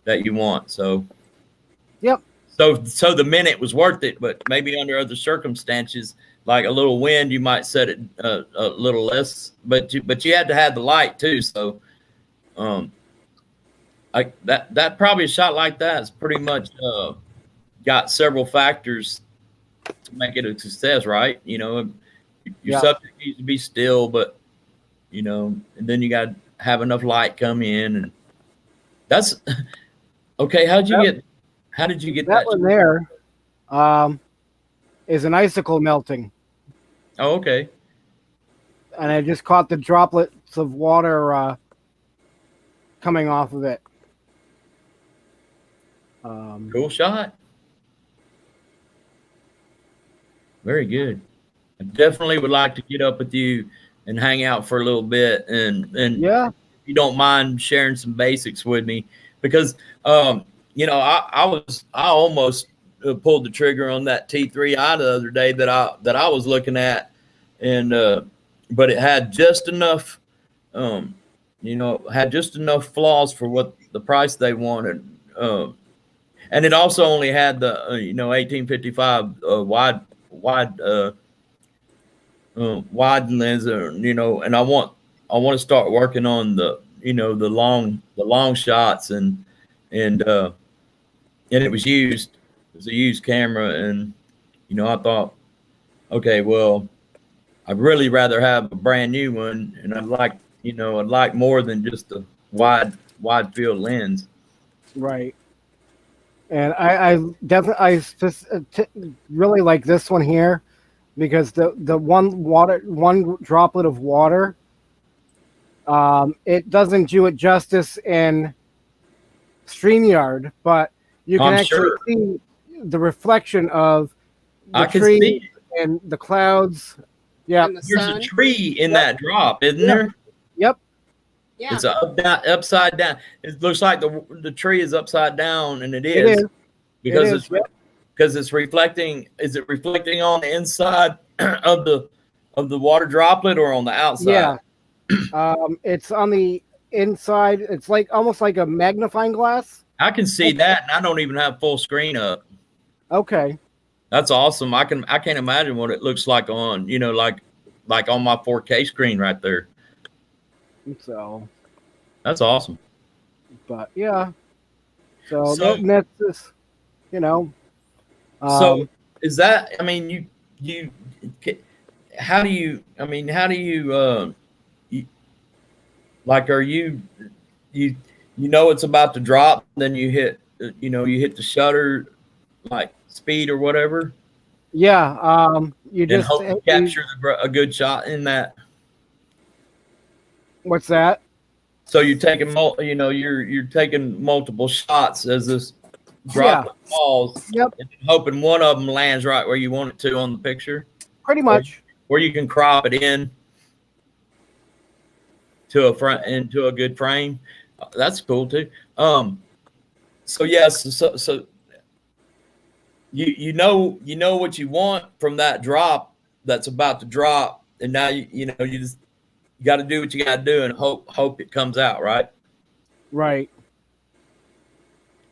Speaker 7: that you want. So, so the minute was worth it, but maybe under other circumstances, like a little wind, you might set it a little less, but you had to have the light too. So, that probably a shot like that is pretty much got several factors to make it a success, right? You know, your subject needs to be still, but you know, and then you got to have enough light come in, and that's okay. How did you get that
Speaker 1: one there? Is an icicle melting.
Speaker 7: Oh, okay.
Speaker 1: And I just caught the droplets of water coming off of it.
Speaker 7: Cool shot. Very good. I definitely would like to get up with you and hang out for a little bit, and if you don't mind sharing some basics with me, because you know, I almost pulled the trigger on that T3i the other day that I was looking at, and but it had just enough, you know, had just enough flaws for what the price they wanted, and it also only had the 1855 wide lens, and I want to start working on the long shots, and it was used. It was a used camera, and I thought, okay, well, I'd really rather have a brand new one, and I'd like more than just a wide field lens.
Speaker 1: Right. And I definitely really like this one here because the one droplet of water, it doesn't do it justice in StreamYard, but you can actually see the reflection of the tree and the clouds. Yeah,
Speaker 7: there's a tree in that drop, isn't there?
Speaker 1: Yep.
Speaker 3: Yeah.
Speaker 7: It's upside down. It looks like the tree is upside down, and it is. Because it's reflecting. Is it reflecting on the inside of the water droplet or on the outside?
Speaker 1: Yeah. It's on the inside. It's like almost like a magnifying glass.
Speaker 7: I can see that, and I don't even have full screen up.
Speaker 1: Okay.
Speaker 7: That's awesome. I can't imagine what it looks like on like on my 4K screen right there.
Speaker 1: So
Speaker 7: that's awesome.
Speaker 1: But yeah. So that's just,
Speaker 7: so is that, I mean, how do you like, are you it's about to drop, then you hit the shutter like speed or whatever?
Speaker 1: Yeah. You just
Speaker 7: hope you capture a good shot in that.
Speaker 1: What's that?
Speaker 7: So you're taking you're taking multiple shots as this droplet falls.
Speaker 1: Yep.
Speaker 7: And hoping one of them lands right where you want it to on the picture.
Speaker 1: Pretty much.
Speaker 7: Where you can crop it in into a good frame. That's cool too. So yes, so you know what you want from that drop that's about to drop, and now you just got to do what you got to do and hope it comes out right.
Speaker 1: Right.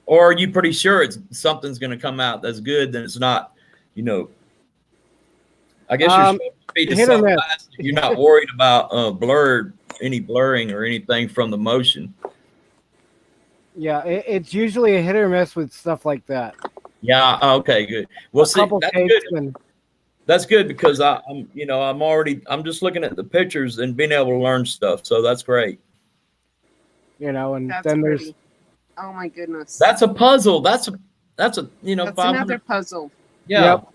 Speaker 7: Or are you pretty sure something's going to come out that's good? Then it's not. I guess you're supposed to be
Speaker 1: hit or miss.
Speaker 7: You're not worried about any blurring or anything from the motion.
Speaker 1: Yeah, it's usually a hit or miss with stuff like that.
Speaker 7: Yeah. Okay. Good. Well, see, that's good. That's good because I'm just looking at the pictures and being able to learn stuff. So that's great.
Speaker 1: And
Speaker 3: That's
Speaker 1: then
Speaker 3: pretty. Oh my goodness.
Speaker 7: That's a puzzle. That's
Speaker 3: another puzzle.
Speaker 7: Yeah.
Speaker 1: Yep.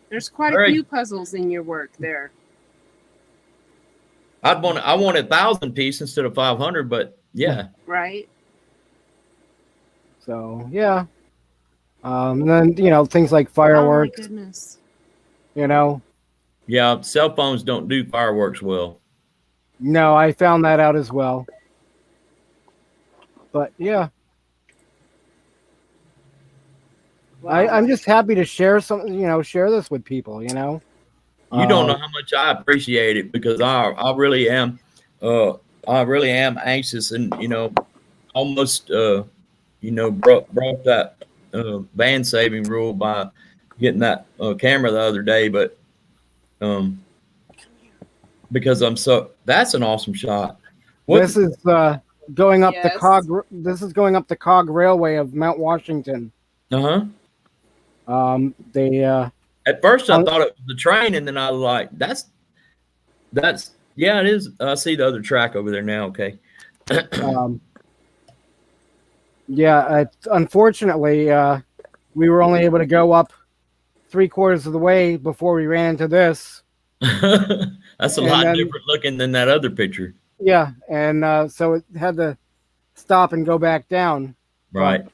Speaker 3: There's quite a few puzzles in your work there.
Speaker 7: I want 1,000 piece instead of 500, but yeah.
Speaker 3: Right.
Speaker 1: So yeah. And then things like fireworks.
Speaker 3: Oh my goodness.
Speaker 7: Yeah, cell phones don't do fireworks well.
Speaker 1: No, I found that out as well. But yeah. Wow. I'm just happy to share share this with people, You don't
Speaker 7: know how much I appreciate it because I really am anxious and almost broke that band saving rule by getting that camera the other day, but because that's an awesome shot.
Speaker 1: This is going up the cog. This is going up the cog railway of Mount Washington. They
Speaker 7: at first I thought it was the train, and then I was like, that's yeah, it is. I see the other track over there now. Okay.
Speaker 1: Yeah, unfortunately, we were only able to go up 3/4 of the way before we ran into this.
Speaker 7: That's a lot different looking than that other picture.
Speaker 1: Yeah, and so it had to stop and go back down.
Speaker 7: Right.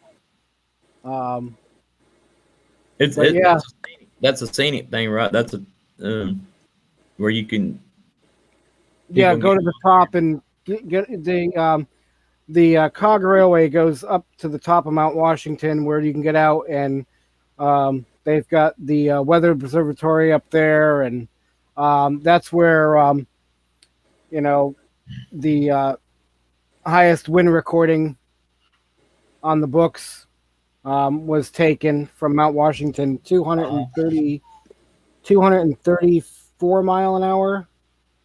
Speaker 1: But,
Speaker 7: that's a scenic thing, right? That's a where you can
Speaker 1: go to the top and get the cog railway goes up to the top of Mount Washington where you can get out, and they've got the weather observatory up there, and that's where the highest wind recording on the books was taken from Mount Washington, 234 mile an hour.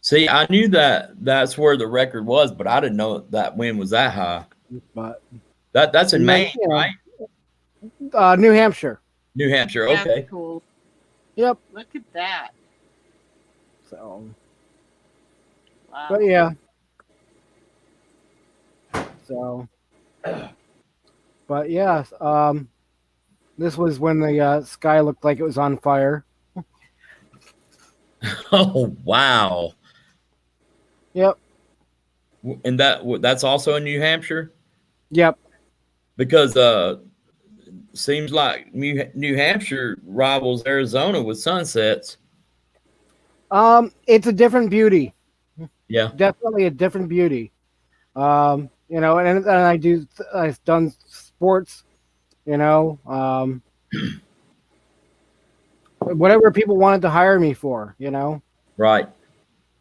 Speaker 7: See, I knew that's where the record was, but I didn't know that wind was that high.
Speaker 1: But
Speaker 7: That's in Maine,
Speaker 1: you know,
Speaker 7: right?
Speaker 1: New Hampshire.
Speaker 7: New Hampshire.
Speaker 3: That's
Speaker 7: Okay.
Speaker 3: cool.
Speaker 1: Yep.
Speaker 3: Look at that.
Speaker 1: So,
Speaker 3: Wow.
Speaker 1: but yeah. So, but yeah. This was when the sky looked like it was on fire.
Speaker 7: Oh wow.
Speaker 1: Yep.
Speaker 7: And that's also in New Hampshire,
Speaker 1: Yep.
Speaker 7: because seems like New Hampshire rivals Arizona with sunsets.
Speaker 1: It's a different beauty.
Speaker 7: Yeah.
Speaker 1: Definitely a different beauty. You know, and I've done sports, you know, whatever people wanted to hire me for, you know.
Speaker 7: Right.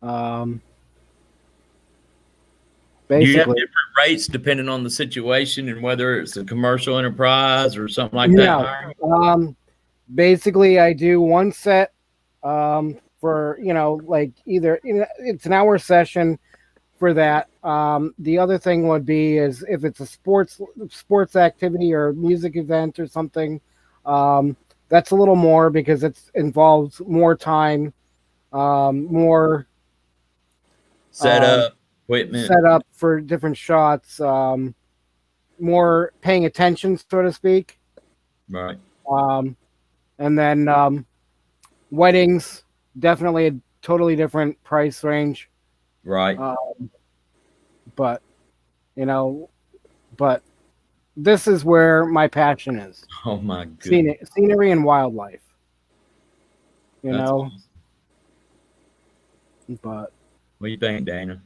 Speaker 7: Do you have
Speaker 1: Basically.
Speaker 7: different rates depending on the situation and whether it's a commercial enterprise or something like
Speaker 1: No.
Speaker 7: that?
Speaker 1: Basically I do one set for, you know, like either, you know, it's an hour session for that. The other thing would be is if it's a sports activity or music event or something, that's a little more because it involves more time, more
Speaker 7: Set up, equipment.
Speaker 1: set up for different shots, more paying attention, so to speak.
Speaker 7: Right.
Speaker 1: And then weddings, definitely a totally different price range.
Speaker 7: Right.
Speaker 1: But you know, but this is where my passion is:
Speaker 7: Oh my goodness.
Speaker 1: scenery and wildlife. You
Speaker 7: That's
Speaker 1: know,
Speaker 7: awesome.
Speaker 1: but
Speaker 7: What do you think, Dana?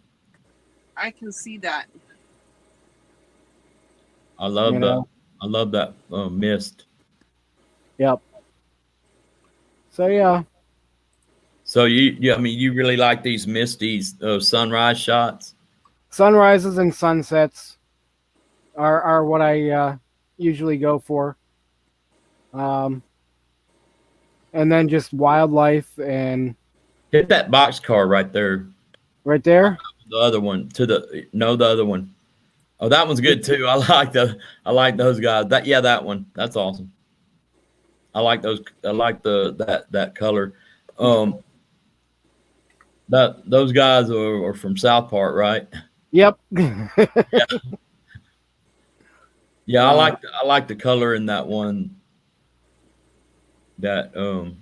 Speaker 3: I can see that.
Speaker 7: I love
Speaker 1: You know.
Speaker 7: that mist.
Speaker 1: yep. So yeah,
Speaker 7: So I mean, you really like these misty sunrise shots?
Speaker 1: sunrises and sunsets are what I usually go for. And then just wildlife and
Speaker 7: Hit that box car right there.
Speaker 1: right there.
Speaker 7: The other one the other one. Oh, that one's good too. I like those guys. That one. That's awesome. I like those. I like that color. Those guys are from South Park, right?
Speaker 1: Yep.
Speaker 7: Yeah, I like the color in that one. That
Speaker 1: You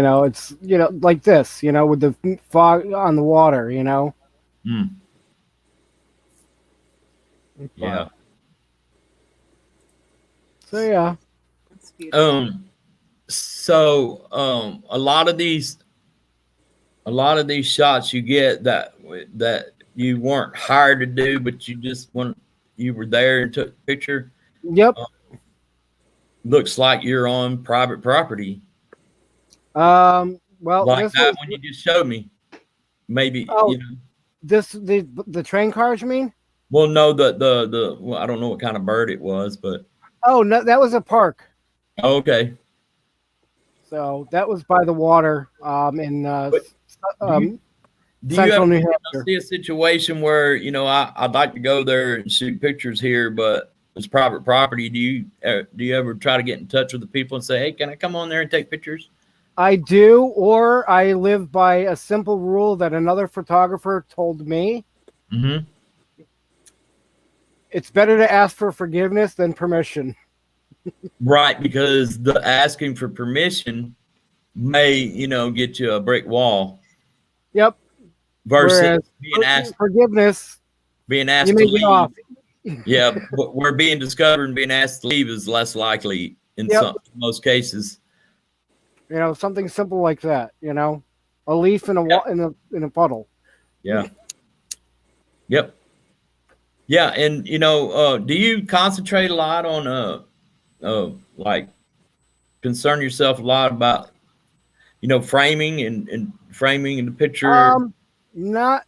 Speaker 1: know, it's, you know, like this, you know, with the fog on the water, you know.
Speaker 7: yeah.
Speaker 1: So yeah.
Speaker 3: That's beautiful.
Speaker 7: So a lot of these shots you get that you weren't hired to do, but you were there and took a picture.
Speaker 1: Yep.
Speaker 7: Looks like you're on private property.
Speaker 1: Well,
Speaker 7: Like
Speaker 1: this
Speaker 7: that
Speaker 1: was,
Speaker 7: one you just showed me. Maybe
Speaker 1: Oh.
Speaker 7: you know.
Speaker 1: the train cars, you mean?
Speaker 7: Well, no, well, I don't know what kind of bird it was, but
Speaker 1: Oh no, that was a park.
Speaker 7: okay.
Speaker 1: So that was by the water, in
Speaker 7: Do you
Speaker 1: central
Speaker 7: ever
Speaker 1: New Hampshire.
Speaker 7: see a situation where, you know, I'd like to go there and shoot pictures here, but it's private property? Do you ever try to get in touch with the people and say, hey, can I come on there and take pictures?
Speaker 1: I do, or I live by a simple rule that another photographer told me.
Speaker 7: Mm-hmm.
Speaker 1: It's better to ask for forgiveness than permission.
Speaker 7: Right, because the asking for permission may, you know, get you a brick wall
Speaker 1: Yep.
Speaker 7: versus
Speaker 1: Whereas forgiveness,
Speaker 7: being asked
Speaker 1: you
Speaker 7: to
Speaker 1: may get
Speaker 7: leave.
Speaker 1: off.
Speaker 7: Yeah, but where being discovered and being asked to leave is less likely in
Speaker 1: Yep.
Speaker 7: most cases.
Speaker 1: You know, something simple like that. You know, a leaf in a in a puddle.
Speaker 7: Yeah. Yep. Yeah, and you know, do you concentrate a lot on like concern yourself a lot about, you know, framing and framing in the picture?
Speaker 1: Not.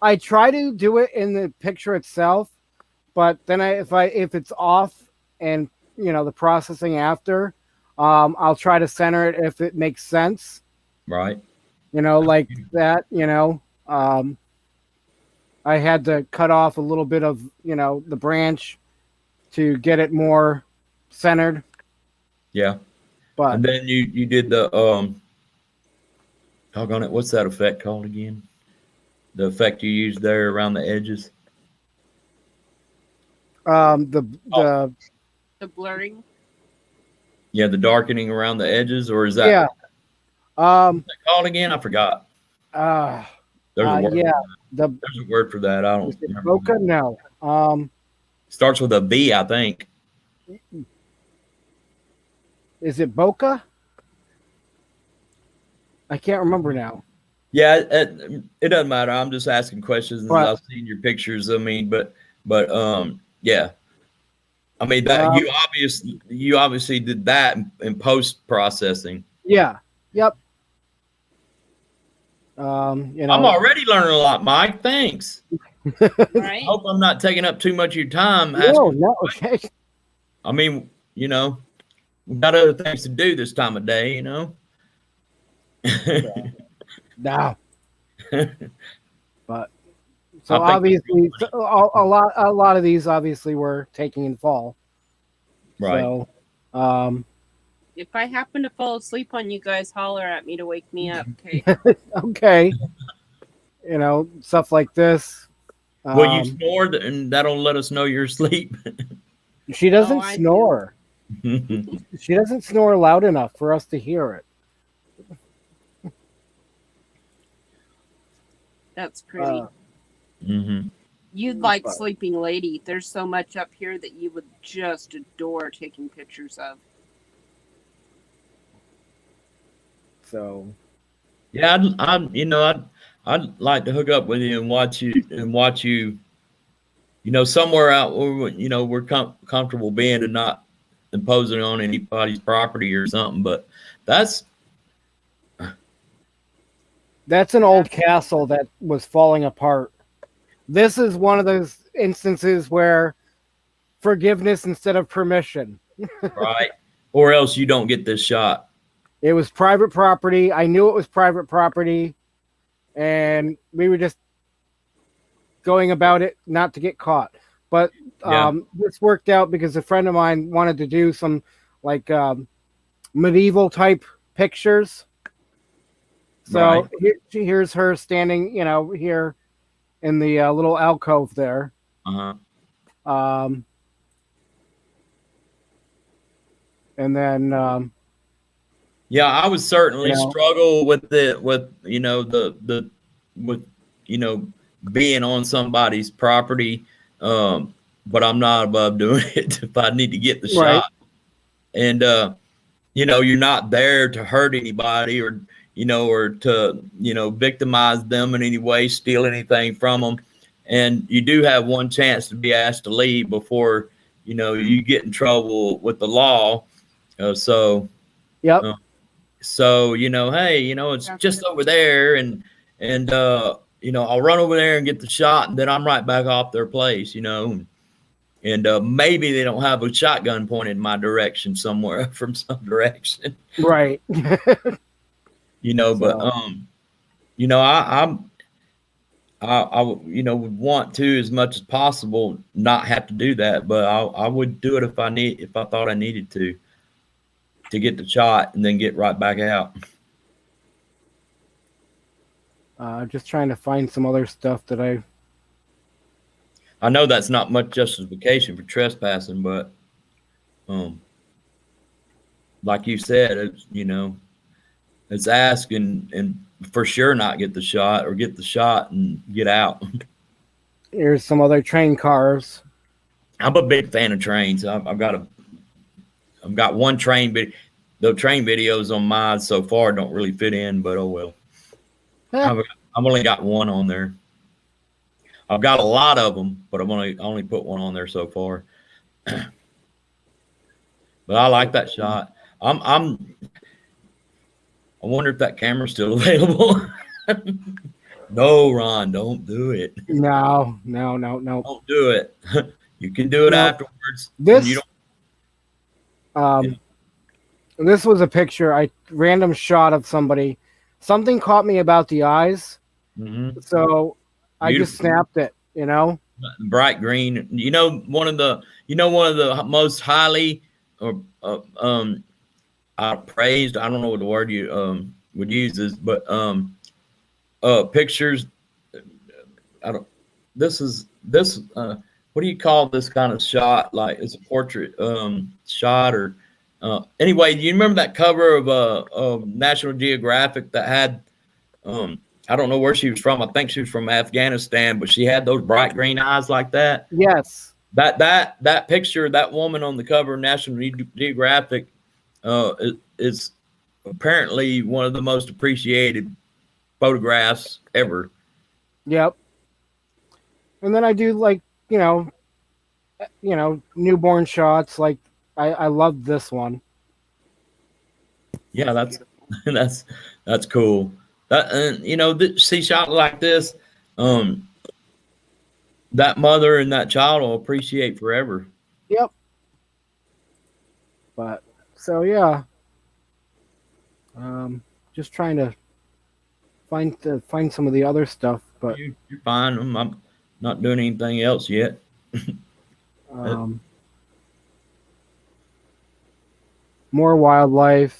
Speaker 1: I try to do it in the picture itself, but then if it's off and the processing after, I'll try to center it if it makes sense.
Speaker 7: Right.
Speaker 1: Like that. I had to cut off a little bit of the branch to get it more centered.
Speaker 7: Yeah.
Speaker 1: But
Speaker 7: And then you did the doggone it, what's that effect called again? The effect you used there around the edges.
Speaker 1: the
Speaker 3: The blurring.
Speaker 7: Yeah, the darkening around the edges, or is that
Speaker 1: yeah.
Speaker 7: what's that called again? I forgot.
Speaker 1: Uh,
Speaker 7: There's a word.
Speaker 1: yeah.
Speaker 7: There's a word for that. I don't
Speaker 1: Is it
Speaker 7: remember.
Speaker 1: bokeh? No.
Speaker 7: Starts with a B, I think.
Speaker 1: Is it bokeh? I can't remember now.
Speaker 7: Yeah, it doesn't matter. I'm just asking questions.
Speaker 1: But-
Speaker 7: I've seen your pictures. I mean, but yeah. I mean that you obviously did that in post processing.
Speaker 1: Yeah. Yep.
Speaker 7: I'm already learning a lot, Mike. Thanks.
Speaker 3: Right.
Speaker 7: I hope I'm not taking up too much of your time.
Speaker 1: No. Okay.
Speaker 7: I mean, we've got other things to do this time of day,
Speaker 1: No. But so
Speaker 7: I think-
Speaker 1: obviously, a lot of these obviously were taking in fall.
Speaker 7: Right.
Speaker 1: So,
Speaker 3: If I happen to fall asleep on you guys, holler at me to wake me up. Okay.
Speaker 1: okay. Stuff like this.
Speaker 7: Well, you snored, and that'll let us know you're asleep.
Speaker 1: She doesn't
Speaker 3: I do.
Speaker 1: snore. She doesn't snore loud enough for us to hear it.
Speaker 3: That's pretty.
Speaker 7: Mm-hmm.
Speaker 3: You'd like
Speaker 1: but-
Speaker 3: Sleeping Lady. There's so much up here that you would just adore taking pictures of.
Speaker 1: So,
Speaker 7: Yeah, I'd like to hook up with you and watch you, somewhere out where we're comfortable being and not imposing on anybody's property or something. But that's
Speaker 1: that's an old castle that was falling apart. This is one of those instances where forgiveness instead of permission.
Speaker 7: right, or else you don't get this shot.
Speaker 1: It was private property. I knew it was private property, and we were just going about it not to get caught. But this worked out because a friend of mine wanted to do some like medieval type pictures. So
Speaker 7: Right.
Speaker 1: here's her standing, here in the little alcove there.
Speaker 7: Uh-huh.
Speaker 1: And then
Speaker 7: Yeah, I would certainly
Speaker 1: You know.
Speaker 7: struggle with being on somebody's property, but I'm not above doing it if I need to get the
Speaker 1: Right.
Speaker 7: shot. And you're not there to hurt anybody or to victimize them in any way, steal anything from them. And you do have one chance to be asked to leave before you get in trouble with the law. So.
Speaker 1: yep.
Speaker 7: So, hey, it's just over there and I'll run over there and get the shot and then I'm right back off their place, and maybe they don't have a shotgun pointed in my direction somewhere from some direction,
Speaker 1: Right.
Speaker 7: but, I would want to, as much as possible, not have to do that, but I would do it if I thought I needed to get the shot and then get right back out.
Speaker 1: Just trying to find some other stuff that
Speaker 7: I know that's not much justification for trespassing, but like you said, it's ask and for sure not get the shot or get the shot and get out.
Speaker 1: Here's some other train cars.
Speaker 7: I'm a big fan of trains. I've got one train, but the train videos on mine so far don't really fit in, but oh well. I've only got one on there. I've got a lot of them, but I've only put one on there so far. But I like that shot. I wonder if that camera's still available. No, Ron, don't do it.
Speaker 1: No.
Speaker 7: Don't do it. You can do it
Speaker 1: Now,
Speaker 7: afterwards. And you
Speaker 1: This this was a picture, random shot of somebody. Something caught me about the eyes,
Speaker 7: don't.
Speaker 1: so I just
Speaker 7: Beautiful.
Speaker 1: snapped it. You know.
Speaker 7: Bright green. One of the most highly or praised. I don't know what the word you would use is, but pictures. I don't. This. What do you call this kind of shot? Like it's a portrait shot or anyway. Do you remember that cover of National Geographic that had I don't know where she was from. I think she was from Afghanistan, but she had those bright green eyes like that.
Speaker 1: Yes.
Speaker 7: That picture, that woman on the cover of National Geographic, is apparently one of the most appreciated photographs ever.
Speaker 1: Yep. And then I do like newborn shots. Like I love this one.
Speaker 7: Yeah, that's cool. See shot like this, that mother and that child will appreciate forever.
Speaker 1: Yep. But so yeah. Just trying to find some of the other stuff, but
Speaker 7: You're fine. I'm not doing anything else yet.
Speaker 1: More wildlife.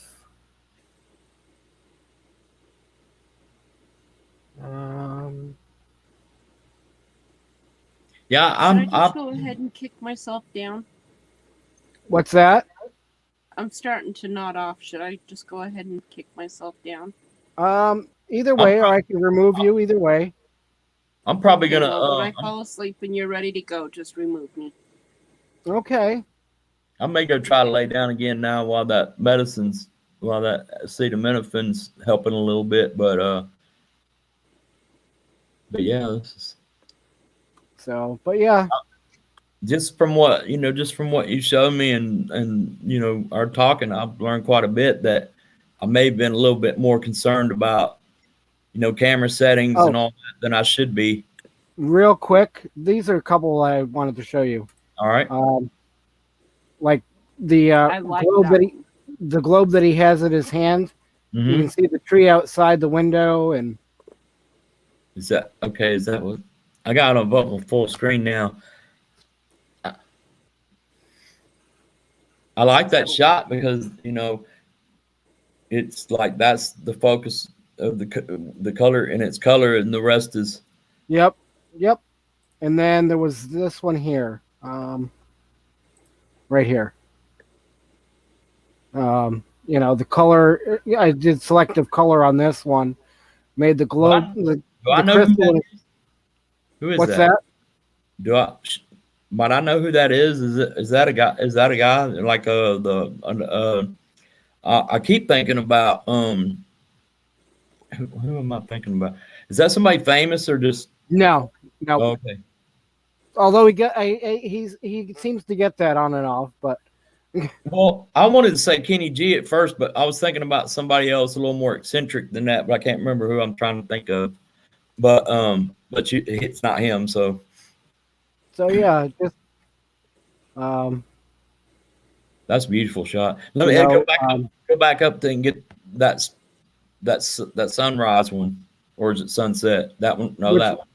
Speaker 7: Yeah,
Speaker 3: Should I just go ahead and kick myself down?
Speaker 1: What's that?
Speaker 3: I'm starting to nod off. Should I just go ahead and kick myself down?
Speaker 1: Either way, or I can remove you. Either way.
Speaker 7: I'm probably
Speaker 3: Okay,
Speaker 7: gonna.
Speaker 3: well, when I fall asleep and you're ready to go, just remove me.
Speaker 1: Okay.
Speaker 7: I may go try to lay down again now while that acetaminophen's helping a little bit, but yeah, this is
Speaker 1: So, but yeah,
Speaker 7: just from what you showed me and our talking, I've learned quite a bit that I may have been a little bit more concerned about, camera settings and all that than I should be.
Speaker 1: real quick, these are a couple I wanted to show you.
Speaker 7: All right.
Speaker 1: Like the
Speaker 3: I like
Speaker 1: globe
Speaker 3: that.
Speaker 1: the globe that he has in his hand. You
Speaker 7: Mhm.
Speaker 1: can see the tree outside the window, and
Speaker 7: Is that okay? Is that what I got on full screen now? I like that shot because it's like that's the focus of the color, and it's color, and the rest is
Speaker 1: yep. And then there was this one here, right here. The color. I did selective color on this one. Made the globe.
Speaker 7: Do I know who that is? Who is
Speaker 1: What's
Speaker 7: that?
Speaker 1: that?
Speaker 7: Do I? But I know who that is. Is that a guy? Is that a guy like I keep thinking about who am I thinking about? Is that somebody famous or just
Speaker 1: No.
Speaker 7: okay?
Speaker 1: Although he seems to get that on and off, but
Speaker 7: Well, I wanted to say Kenny G at first, but I was thinking about somebody else a little more eccentric than that, but I can't remember who I'm trying to think of. But it's not him, so
Speaker 1: yeah, just
Speaker 7: that's a beautiful shot. Let me
Speaker 1: You know,
Speaker 7: go back up there and get that sunrise one, or is it sunset? That one? No,
Speaker 1: Which-
Speaker 7: that one.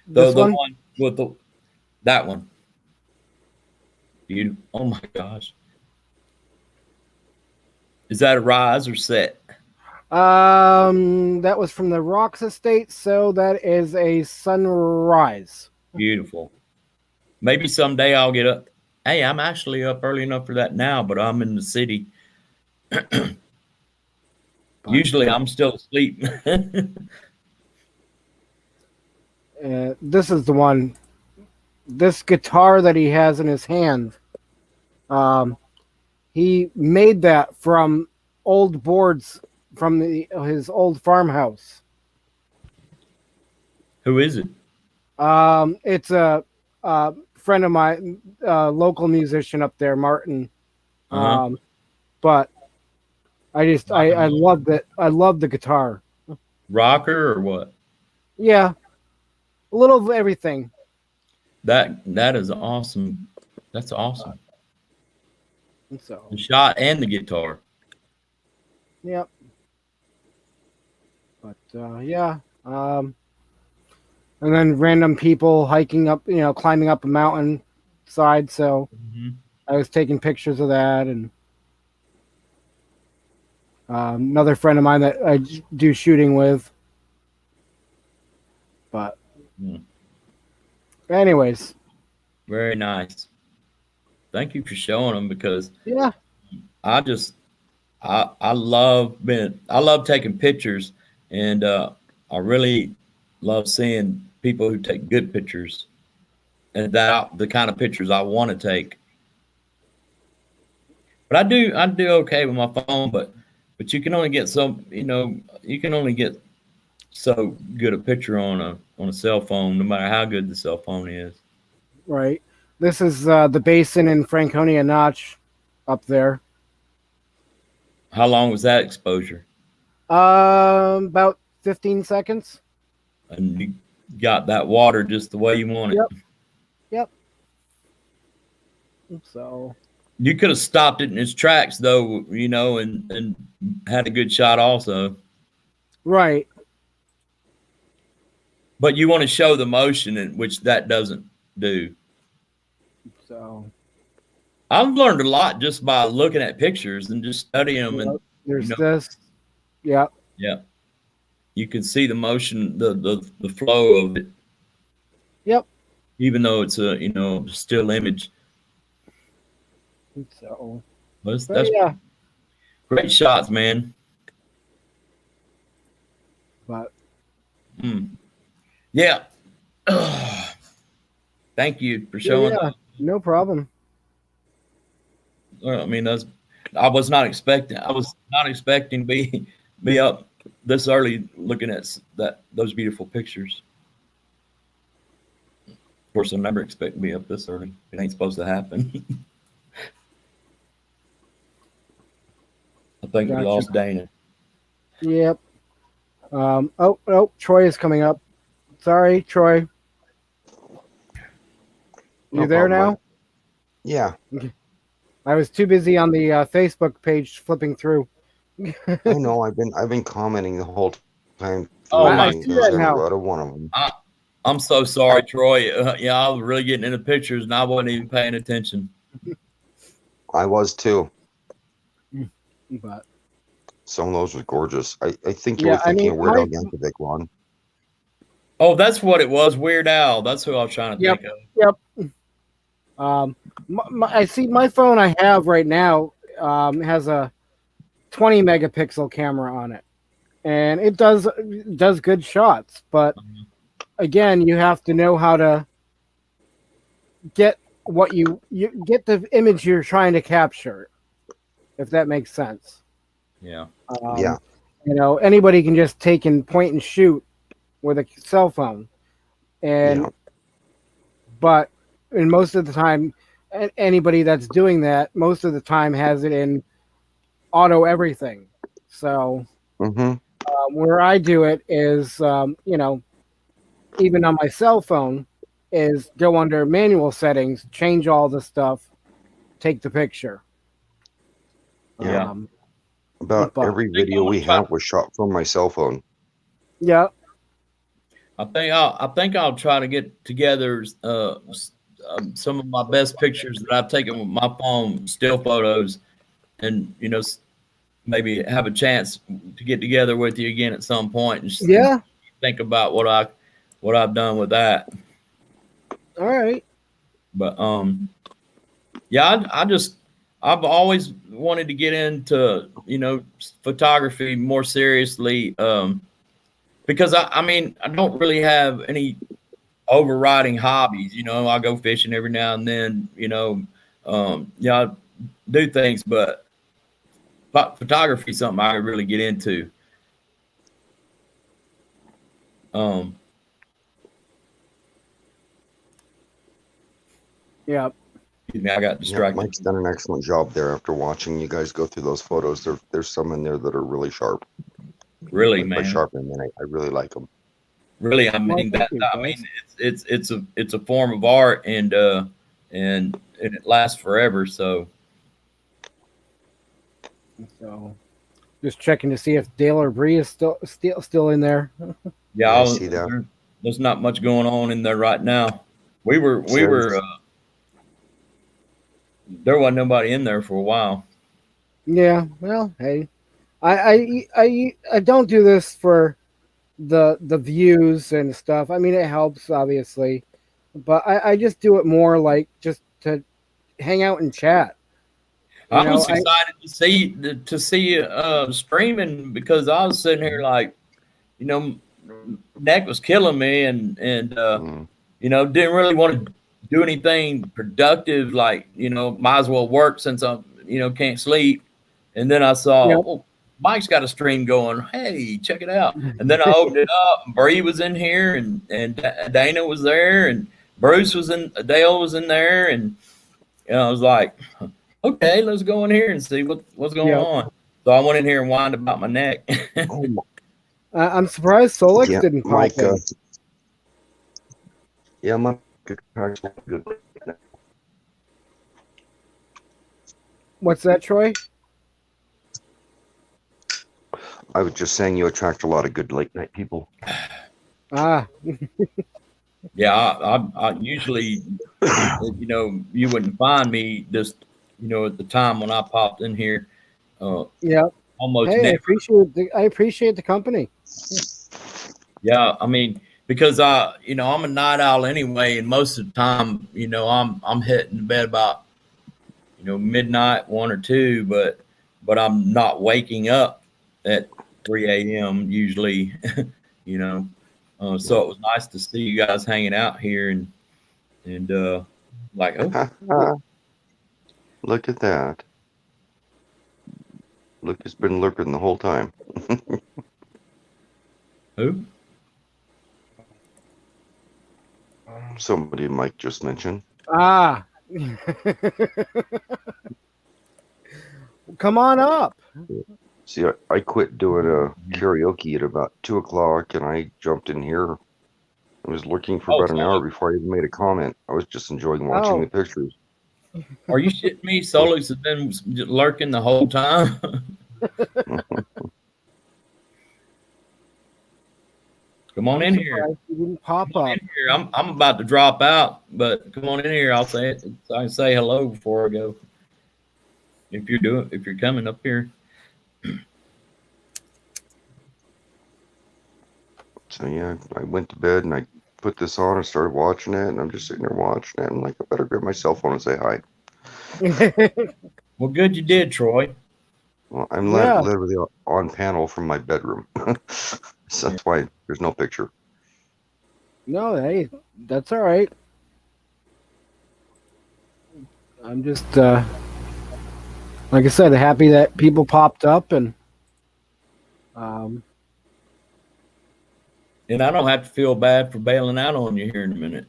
Speaker 1: this
Speaker 7: The
Speaker 1: one.
Speaker 7: one with that one. Beautiful. Oh my gosh. Is that a rise or set?
Speaker 1: That was from the Rocks Estate, so that is a sunrise.
Speaker 7: Beautiful. Maybe someday I'll get up. Hey, I'm actually up early enough for that now, but I'm in the city. Usually I'm still asleep.
Speaker 1: This is the one. This guitar that he has in his hand. He made that from old boards from his old farmhouse.
Speaker 7: Who is it?
Speaker 1: It's a friend of mine, local musician up there, Martin.
Speaker 7: Uh-huh.
Speaker 1: But I loved it. I love the guitar.
Speaker 7: Rocker or what?
Speaker 1: Yeah, a little of everything.
Speaker 7: That is awesome. That's awesome.
Speaker 1: So,
Speaker 7: The shot and the guitar.
Speaker 1: yep. But yeah. And then random people hiking up, climbing up a mountain side. So I was taking pictures of that, and another friend of mine that I do shooting with. But anyways,
Speaker 7: Very nice. Thank you for showing them, because
Speaker 1: yeah,
Speaker 7: I love taking pictures, and I really love seeing people who take good pictures, and that the kind of pictures I want to take. But I do okay with my phone, but you can only get you can only get so good a picture on a cell phone, no matter how good the cell phone is.
Speaker 1: right. This is the basin in Franconia Notch up there.
Speaker 7: How long was that exposure?
Speaker 1: About 15 seconds.
Speaker 7: And you got that water just the way you want it.
Speaker 1: Yep. So
Speaker 7: You could have stopped it in its tracks, though, and had a good shot also.
Speaker 1: right.
Speaker 7: But you want to show the motion, which that doesn't do.
Speaker 1: So
Speaker 7: I've learned a lot just by looking at pictures and just studying them. And
Speaker 1: there's this. Yeah.
Speaker 7: yeah, you can see the motion, the flow of it.
Speaker 1: Yep.
Speaker 7: Even though it's a still image.
Speaker 1: So
Speaker 7: That's
Speaker 1: yeah.
Speaker 7: great shots, man.
Speaker 1: But
Speaker 7: yeah. Thank you for showing.
Speaker 1: Yeah, no problem.
Speaker 7: I mean, I was not expecting to be up this early looking at those beautiful pictures. Of course, I never expect to be up this early. It ain't supposed to happen. I think we
Speaker 1: Gotcha.
Speaker 7: lost Dana.
Speaker 1: Yep. Oh, Troy is coming up. Sorry, Troy.
Speaker 8: No
Speaker 1: You there
Speaker 8: problem,
Speaker 1: now?
Speaker 8: Mike. Yeah.
Speaker 1: I was too busy on the Facebook page flipping through.
Speaker 8: I know. I've been commenting the whole time.
Speaker 7: Oh,
Speaker 8: through
Speaker 7: my-
Speaker 8: and
Speaker 1: I see that now.
Speaker 8: out of one of them.
Speaker 7: I'm so sorry, Troy. Yeah, I was really getting into pictures and I wasn't even paying attention.
Speaker 8: I was too.
Speaker 1: But
Speaker 8: Some of those were gorgeous. I think you
Speaker 1: Yeah,
Speaker 8: were thinking of Weird
Speaker 1: my-
Speaker 8: Al Yankovic, Ron.
Speaker 7: Oh, that's what it was. Weird Al. That's who I was trying to
Speaker 1: Yep.
Speaker 7: think of.
Speaker 1: I see my phone I have right now has a 20 megapixel camera on it, and it does good shots. But again, you have to know how to get what you get the image you're trying to capture, if that makes sense.
Speaker 7: Yeah.
Speaker 8: Yeah.
Speaker 1: Anybody can just take and point and shoot with a cell phone, and
Speaker 8: Yeah.
Speaker 1: but and most of the time, anybody that's doing that most of the time has it in auto everything. So
Speaker 8: Mm-hmm.
Speaker 1: where I do it is, even on my cell phone, is go under manual settings, change all the stuff, take the picture.
Speaker 7: Yeah.
Speaker 8: About
Speaker 1: But-
Speaker 8: every video we have was shot from my cell phone.
Speaker 1: Yeah.
Speaker 7: I think I'll try to get together some of my best pictures that I've taken with my phone, still photos, and maybe have a chance to get together with you again at some point and just
Speaker 1: Yeah.
Speaker 7: think about what I've done with that.
Speaker 1: All right.
Speaker 7: But yeah, I've always wanted to get into photography more seriously, because I don't really have any overriding hobbies. I go fishing every now and then. I do things, but photography is something I really get into.
Speaker 1: Yeah.
Speaker 7: Excuse me, I got
Speaker 8: Yeah,
Speaker 7: distracted.
Speaker 8: Mike's done an excellent job there after watching you guys go through those photos. There's some in there that are really sharp.
Speaker 7: Really,
Speaker 8: By
Speaker 7: man.
Speaker 8: sharp, I mean, I really like them.
Speaker 7: Really, I mean
Speaker 1: Well, thank you,
Speaker 7: it's a form of art, and and it lasts forever. So
Speaker 1: Just checking to see if Dale or Bree is still in there.
Speaker 7: yeah,
Speaker 8: I see that.
Speaker 7: There's not much going on in there right now. We were there wasn't nobody in there for a while.
Speaker 1: Yeah, well, hey, I don't do this for the views and stuff. I mean, it helps obviously, but I just do it more like just to hang out and chat.
Speaker 7: I was excited to see streaming, because I was sitting here like, you know, neck was killing me, and you know, didn't really want to do anything productive. Like, you know, might as well work since I'm, you know, can't sleep. And then I saw, oh, Mike's got a stream going. Hey, check it out. And then I opened it up, and Bree was in here, and Dana was there, and Bruce was in, Dale was in there, and you know, I was like, okay, let's go in here and see what's going on. So I went in here and whined about my neck.
Speaker 1: I'm surprised Solix didn't pop
Speaker 8: Mike,
Speaker 1: in.
Speaker 8: yeah, Mike. Good.
Speaker 1: What's that, Troy?
Speaker 8: I was just saying you attract a lot of good late night people.
Speaker 1: Ah.
Speaker 7: Yeah, I usually, you know, you wouldn't find me just, you know, at the time when I popped in here.
Speaker 1: Yeah.
Speaker 7: Almost.
Speaker 1: Hey,
Speaker 7: never.
Speaker 1: I appreciate the company.
Speaker 7: Yeah, I mean, because you know, I'm a night owl anyway, and most of the time, you know, I'm hitting the bed about, you know, midnight, 1 or 2, but I'm not waking up at 3 a.m. usually, you know. So it was nice to see you guys hanging out here and like, oh,
Speaker 8: Look at that. Look, it's been lurking the whole time.
Speaker 7: who?
Speaker 8: Somebody Mike just mentioned.
Speaker 1: Ah. Come on up.
Speaker 8: See, I quit doing a karaoke at about 2:00, and I jumped in here. I was lurking for about an hour before I even made a comment. I was just enjoying watching the pictures.
Speaker 7: Are you shitting me? Solix has been lurking the whole time. Come on in here.
Speaker 1: You didn't pop up.
Speaker 7: I'm about to drop out, but come on in here. I'll say it. I can say hello before I go. If you're coming up here.
Speaker 8: So yeah, I went to bed and I put this on and started watching it, and I'm just sitting there watching it. I'm like, I better grab my cell phone and say hi.
Speaker 7: Well, good you did, Troy.
Speaker 8: Well, I'm literally on panel from my bedroom, so that's why there's no picture.
Speaker 1: No, hey, that's all right. I'm just, like I said, happy that people popped up, and
Speaker 7: I don't have to feel bad for bailing out on you here in a minute.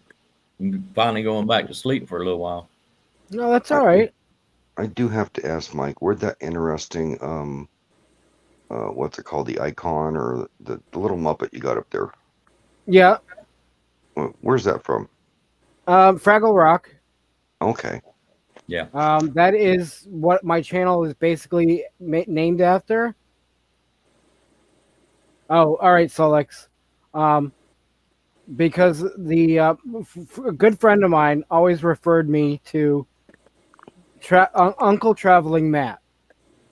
Speaker 7: I'm finally going back to sleep for a little while.
Speaker 1: No, that's all right.
Speaker 8: I do have to ask Mike, where'd that interesting, what's it called, the icon or the little Muppet you got up there?
Speaker 1: Yeah.
Speaker 8: Where's that from?
Speaker 1: Fraggle Rock.
Speaker 8: Okay.
Speaker 7: Yeah.
Speaker 1: That is what my channel is basically named after. Oh, all right, Solix. Because the a good friend of mine always referred me to Uncle Traveling Matt.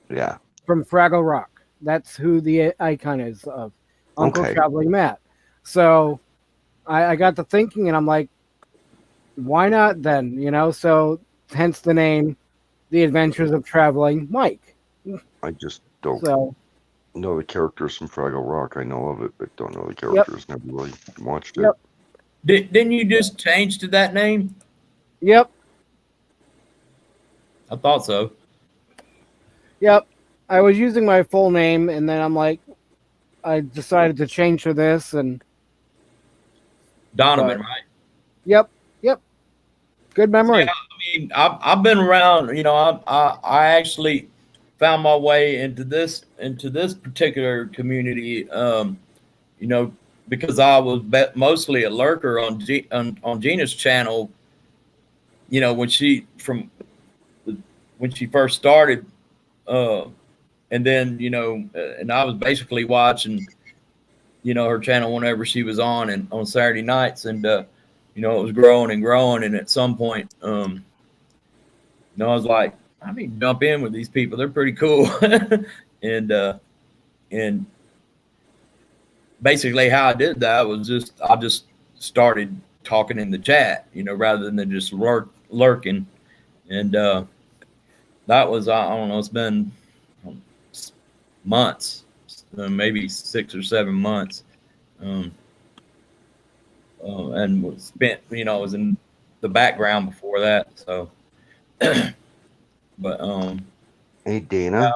Speaker 8: Yeah.
Speaker 1: From Fraggle Rock. That's who the icon is of Uncle
Speaker 8: Okay.
Speaker 1: Traveling Matt. So I got to thinking, and I'm like, why not then? You know, so hence the name, The Adventures of Traveling Mike.
Speaker 8: I just don't know the characters from Fraggle Rock. I know of it, but don't know the characters. Never really watched it.
Speaker 7: Didn't you just change to that name?
Speaker 1: Yep.
Speaker 7: I thought so.
Speaker 1: Yep. I was using my full name, and then I'm like, I decided to change to this, and
Speaker 7: Donovan, right?
Speaker 1: Yep. Good memory.
Speaker 7: Yeah, I mean, I've been around. You know, I actually found my way into this particular community. You know, because I was mostly a lurker on Gina's channel you know, when she first started, and then, you know, and I was basically watching, you know, her channel whenever she was on and on Saturday nights, and you know, it was growing and growing, and at some point, you know, I was like, I need to jump in with these people. They're pretty cool. And basically how I did that was I just started talking in the chat, you know, rather than just lurking. And that was, I don't know, it's been months, maybe 6 or 7 months. And was spent, you know, I was in the background before that. So, but,
Speaker 8: Hey, Dana,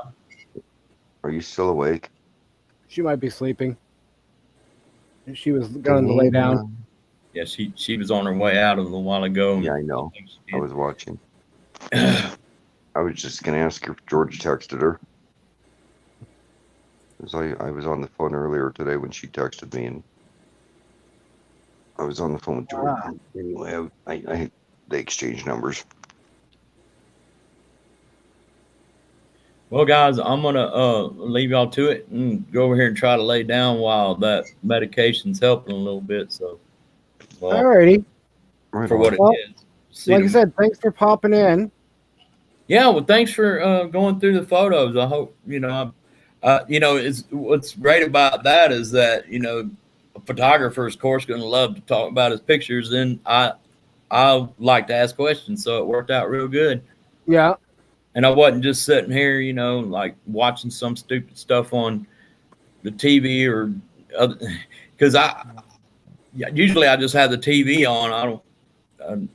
Speaker 8: are you still awake?
Speaker 1: She might be sleeping. She was going to lay down.
Speaker 7: yeah, she was on her way out a little while ago.
Speaker 8: Yeah, I know. I was watching. I was just going to ask her if George texted her. Because I was on the phone earlier today when she texted me, and I was on the phone with George. Anyway, they exchanged numbers.
Speaker 7: Well, guys, I'm gonna leave y'all to it and go over here and try to lay down while that medication's helping a little bit. So, well,
Speaker 1: Alrighty.
Speaker 8: Right
Speaker 7: for
Speaker 8: on.
Speaker 7: what it
Speaker 1: Well,
Speaker 7: is.
Speaker 1: Like I said, thanks for popping in.
Speaker 7: Yeah, well, thanks for going through the photos. I hope, you know, you know, what's great about that is that, you know, a photographer is, of course, going to love to talk about his pictures, and I like to ask questions, so it worked out real good.
Speaker 1: Yeah.
Speaker 7: And I wasn't just sitting here, you know, like watching some stupid stuff on the TV or other, because usually I just have the TV on. I don't,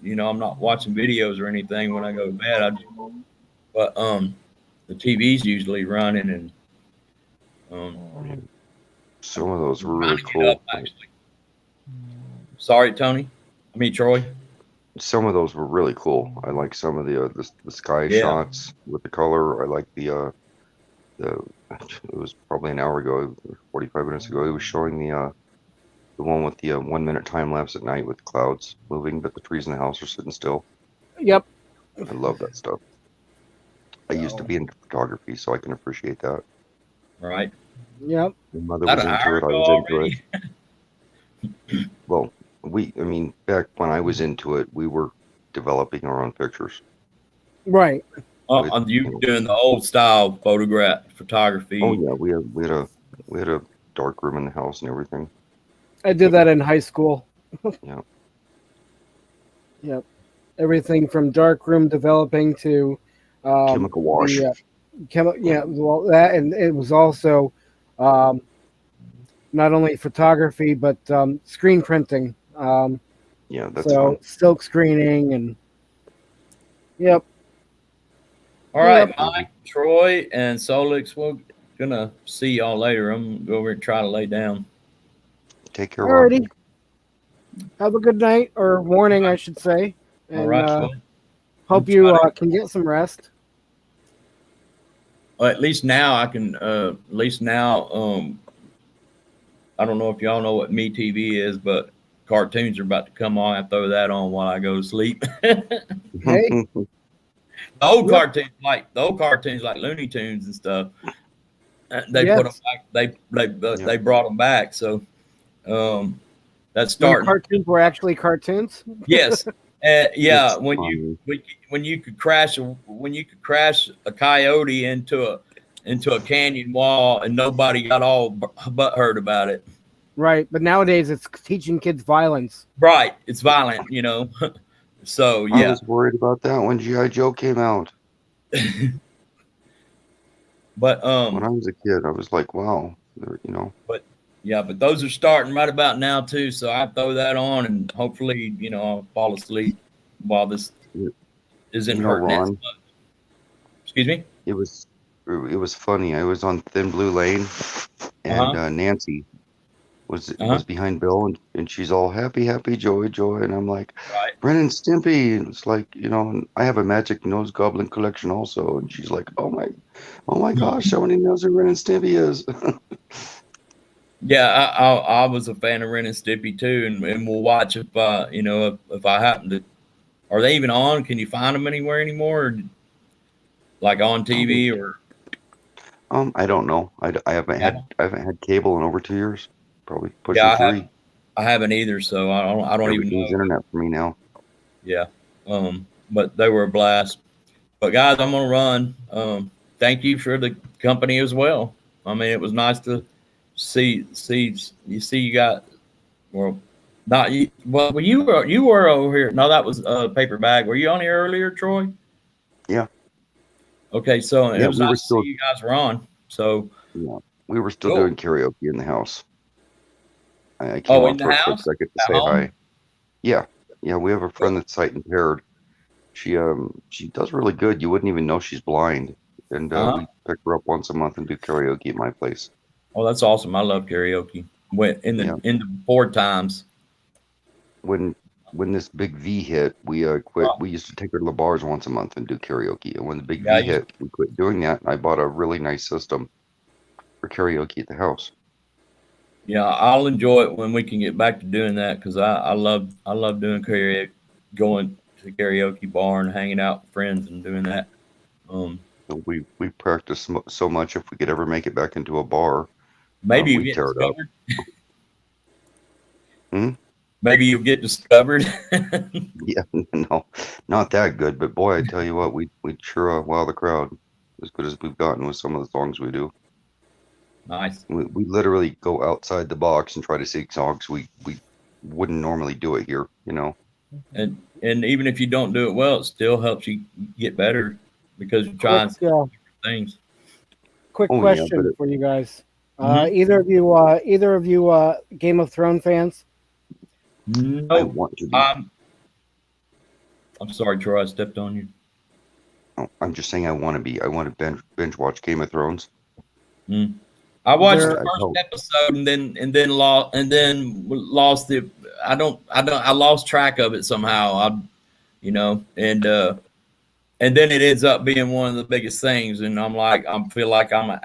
Speaker 7: you know, I'm not watching videos or anything when I go to bed. But the TV's usually running, and
Speaker 8: Some of those were really
Speaker 7: trying to get up,
Speaker 8: cool.
Speaker 7: actually. Sorry, Tony. I mean, Troy.
Speaker 8: Some of those were really cool. I like some of the sky shots with the color. I like the it was probably an hour ago, 45 minutes ago. It was showing the one with the 1 minute time lapse at night with the clouds moving, but the trees in the house are sitting still.
Speaker 1: Yep.
Speaker 8: I love that stuff. I used to be into photography, so I can appreciate that.
Speaker 7: Right.
Speaker 1: Yep.
Speaker 8: My mother
Speaker 7: About
Speaker 8: was
Speaker 7: an
Speaker 8: into
Speaker 7: hour
Speaker 8: it. I
Speaker 7: ago
Speaker 8: was into
Speaker 7: already.
Speaker 8: it. Well, I mean, back when I was into it, we were developing our own pictures.
Speaker 1: Right.
Speaker 7: You doing the old style photography?
Speaker 8: Oh yeah, we had a dark room in the house and everything.
Speaker 1: I did that in high school.
Speaker 8: Yeah.
Speaker 1: Yep. Everything from dark room developing to
Speaker 8: Chemical wash.
Speaker 1: Well, that, and it was also not only photography but screen printing.
Speaker 8: Yeah, that's
Speaker 1: so
Speaker 8: fun.
Speaker 1: silk screening and yep.
Speaker 7: All right,
Speaker 1: Yep.
Speaker 7: Mike, Troy, and Solix. We're gonna see y'all later. I'm gonna go over and try to lay down.
Speaker 8: Take care. Rob.
Speaker 1: Alrighty. Have a good night or morning, I should say. And
Speaker 7: All right.
Speaker 1: hope you can get some rest.
Speaker 7: Well, at least now I can. At least now, I don't know if y'all know what MeTV is, but cartoons are about to come on. I throw that on while I go to sleep.
Speaker 1: Hey.
Speaker 7: The old cartoons like Looney Tunes and stuff. They put them back. They brought them back. So that's starting.
Speaker 1: Cartoons were actually cartoons.
Speaker 7: Yes. Yeah.
Speaker 8: It's
Speaker 7: When you could crash a coyote into a canyon wall and nobody got all butthurt about it.
Speaker 1: Right, but nowadays it's teaching kids violence.
Speaker 7: Right. It's violent, you know. So yeah.
Speaker 8: I was worried about that when G.I. Joe came out.
Speaker 7: But
Speaker 8: when I was a kid, I was like, wow, you know.
Speaker 7: But yeah, but those are starting right about now too. So I throw that on, and hopefully, you know, I'll fall asleep while this isn't hurting.
Speaker 8: Ron,
Speaker 7: excuse me.
Speaker 8: It was funny. I was on Thin Blue Lane, and Nancy was behind Bill, and she's all happy, joy, and I'm like,
Speaker 7: right.
Speaker 8: Ren and Stimpy, and it's like, you know, and I have a Magic Nose Goblin collection also, and she's like, oh my gosh, how many knows who Ren and Stimpy is?
Speaker 7: Yeah, I was a fan of Ren and Stimpy too, and we'll watch if I happen to Are they even on? Can you find them anywhere anymore? Or like on TV or?
Speaker 8: I don't know. I haven't had cable in over 2 years. Probably pushing
Speaker 7: Yeah,
Speaker 8: 3.
Speaker 7: I haven't either, so I don't even
Speaker 8: Everything's
Speaker 7: know.
Speaker 8: internet for me now.
Speaker 7: Yeah. But they were a blast. But guys, I'm gonna run. Thank you for the company as well. I mean, it was nice to see you got not you. Well, you were over here. No, that was Paper Bag. Were you on here earlier, Troy?
Speaker 8: Yeah.
Speaker 7: Okay, so it
Speaker 8: Yeah,
Speaker 7: was
Speaker 8: we were
Speaker 7: nice to
Speaker 8: still-
Speaker 7: see you guys were on. So
Speaker 8: Yeah, we were still
Speaker 7: Cool.
Speaker 8: doing karaoke in the house. I came
Speaker 7: in
Speaker 8: out
Speaker 7: the
Speaker 8: for a quick
Speaker 7: house?
Speaker 8: second to
Speaker 7: At
Speaker 8: say
Speaker 7: home?
Speaker 8: hi. Yeah, we have a friend that's sight impaired. She does really good. You wouldn't even know she's blind, and we pick her up once a month and do karaoke at my place.
Speaker 7: Oh, that's awesome. I love karaoke. Went in the 4 times.
Speaker 8: When this big V hit, we quit. We used to take her to the bars once a month and do karaoke. And when the big V hit, we quit doing that. I bought a really nice system for karaoke at the house.
Speaker 7: Yeah, I'll enjoy it when we can get back to doing that because I love doing karaoke, going to the karaoke bar and hanging out with friends and doing that.
Speaker 8: We practice so much. If we could ever make it back into a bar,
Speaker 7: maybe you
Speaker 8: we'd
Speaker 7: get
Speaker 8: tear it up.
Speaker 7: discovered. Maybe you'll get discovered.
Speaker 8: Yeah, no, not that good. But boy, I tell you what, we sure wow the crowd as good as we've gotten with some of the songs we do.
Speaker 7: Nice.
Speaker 8: We literally go outside the box and try to sing songs we wouldn't normally do it here, you know.
Speaker 7: And even if you don't do it well, it still helps you get better because you're trying different things.
Speaker 1: Quick
Speaker 8: Oh, yeah,
Speaker 1: question
Speaker 8: but
Speaker 1: for you guys.
Speaker 7: Mhm.
Speaker 1: Either of you Game of Thrones fans?
Speaker 8: I
Speaker 7: No,
Speaker 8: want to be.
Speaker 7: I'm sorry, Troy. I stepped on you.
Speaker 8: Oh, I'm just saying I want to be. I want to binge watch Game of Thrones.
Speaker 7: I watched
Speaker 1: There-
Speaker 7: the first episode and then lost the. I lost track of it somehow. And then it ends up being one of the biggest things, and I feel like I'm a